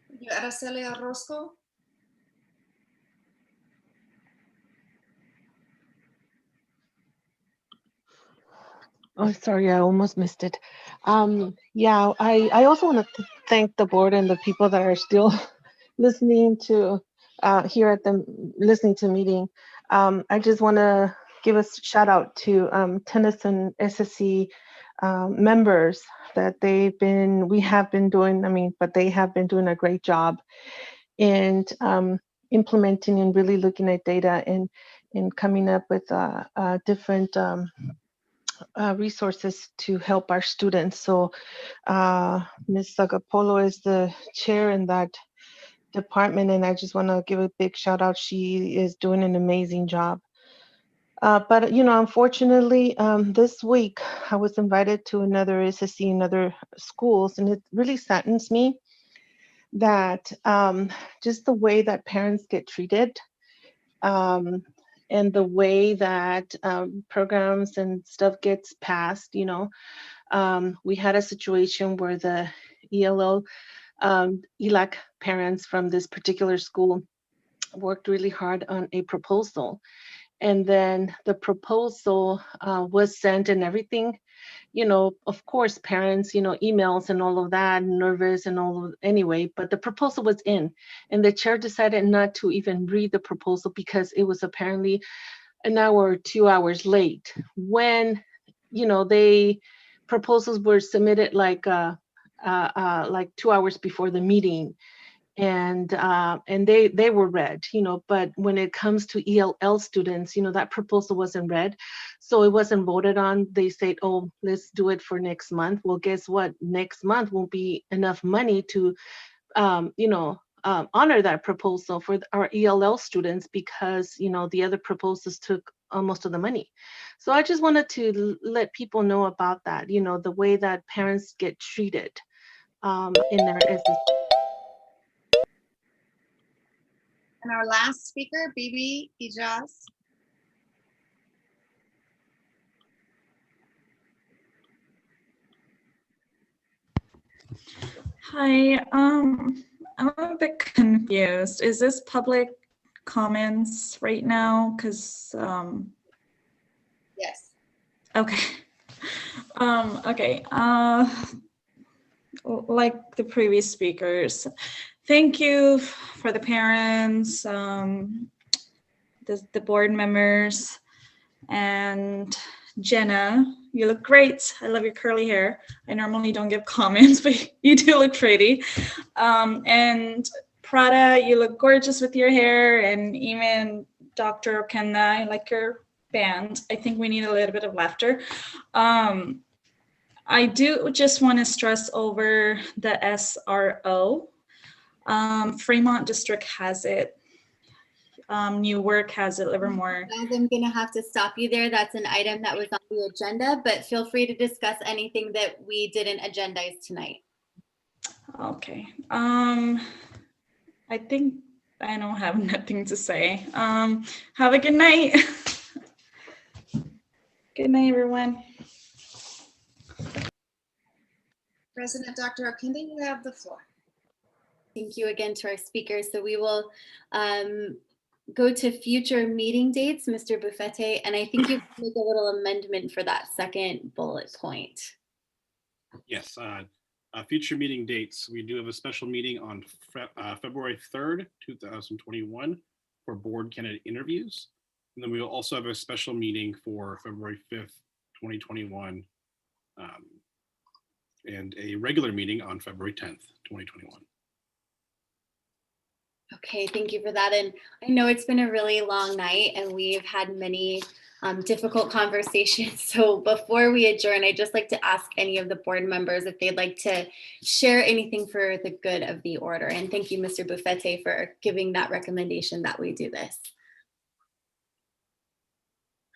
Thank you, Araceli Orozco. Oh, sorry, I almost missed it. Yeah, I also want to thank the board and the people that are still listening to here at the listening to meeting. I just want to give a shout out to Tennyson SSC members that we have been doing, but they have been doing a great job in implementing and really looking at data and coming up with different resources to help our students. So Ms. Sagapolo is the chair in that department, and I just want to give a big shout out. She is doing an amazing job. But unfortunately, this week I was invited to another SSC in other schools, and it really saddens me that just the way that parents get treated, and the way that programs and stuff gets passed. We had a situation where the ELL, ELAC parents from this particular school worked really hard on a proposal. And then the proposal was sent and everything, of course, parents, emails and all of that, nervous and all of, anyway, but the proposal was in, and the chair decided not to even read the proposal because it was apparently an hour or 2 hours late when, proposals were submitted like 2 hours before the meeting, and they were read, but when it comes to ELL students, that proposal wasn't read, so it wasn't voted on. They said, oh, let's do it for next month. Well, guess what? Next month won't be enough money to honor that proposal for our ELL students because the other proposals took most of the money. So I just wanted to let people know about that, the way that parents get treated in their SSC. And our last speaker, Bibi Ijaz. Hi, I'm a bit confused. Is this public comments right now? Because Yes. okay. Okay. Like the previous speakers, thank you for the parents, the board members, and Jenna, you look great. I love your curly hair. I normally don't give comments, but you do look pretty. And Prada, you look gorgeous with your hair. And even Dr. Okenna, I like your band. I think we need a little bit of laughter. I do just want to stress over the SRO. Fremont District has it. Newark has it, Livermore. I'm going to have to stop you there. That's an item that was on the agenda, but feel free to discuss anything that we didn't agendize tonight. Okay. I think I don't have nothing to say. Have a good night. Good night, everyone. President Dr. Okinde, you have the floor. Thank you again to our speakers. So we will go to future meeting dates, Mr. Buffette, and I think you can make a little amendment for that second bullet point. Yes, future meeting dates. We do have a special meeting on February 3rd, 2021 for board candidate interviews. And then we will also have a special meeting for February 5th, 2021, and a regular meeting on February 10th, 2021. Okay, thank you for that. And I know it's been a really long night and we've had many difficult conversations. So before we adjourn, I'd just like to ask any of the board members if they'd like to share anything for the good of the order. And thank you, Mr. Buffette, for giving that recommendation that we do this.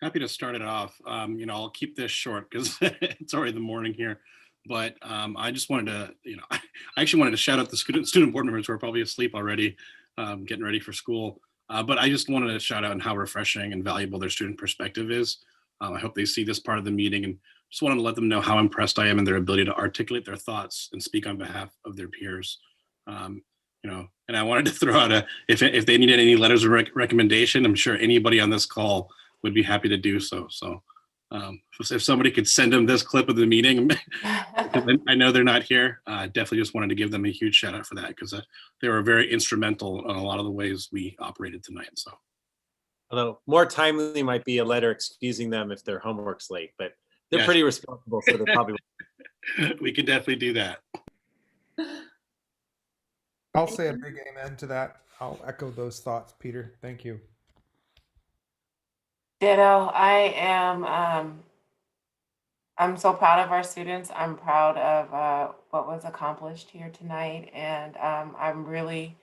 Happy to start it off. I'll keep this short because it's already the morning here. But I just wanted to, I actually wanted to shout out the student board members who are probably asleep already, getting ready for school. But I just wanted to shout out how refreshing and valuable their student perspective is. I hope they see this part of the meeting and just wanted to let them know how impressed I am in their ability to articulate their thoughts and speak on behalf of their peers. And I wanted to throw out if they needed any letters of recommendation, I'm sure anybody on this call would be happy to do so. So if somebody could send them this clip of the meeting, I know they're not here. Definitely just wanted to give them a huge shout out for that, because they were very instrumental in a lot of the ways we operated tonight. So, although more timely might be a letter excusing them if their homework's late, but they're pretty responsible, so they're probably. We can definitely do that. I'll say a big amen to that. I'll echo those thoughts, Peter. Thank you. Ditto. I'm so proud of our students. I'm proud of what was accomplished here tonight, and I'm really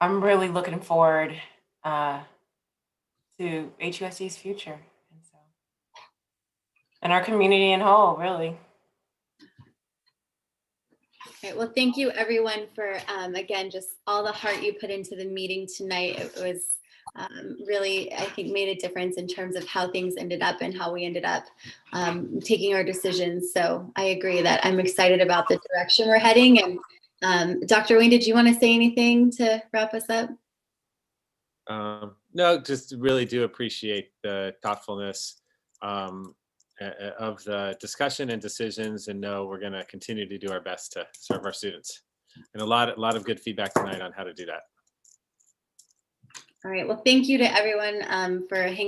looking forward to HUSD's future, and our community in whole, really. Okay, well, thank you everyone for, again, just all the heart you put into the meeting tonight. It was really, I think, made a difference in terms of how things ended up and how we ended up taking our decisions. So I agree that I'm excited about the direction we're heading. And Dr. Wayne, did you want to say anything to wrap us up? No, just really do appreciate the thoughtfulness of the discussion and decisions, and know we're going to continue to do our best to serve our students. And a lot of good feedback tonight on how to do that. All right. Well, thank you to everyone for hanging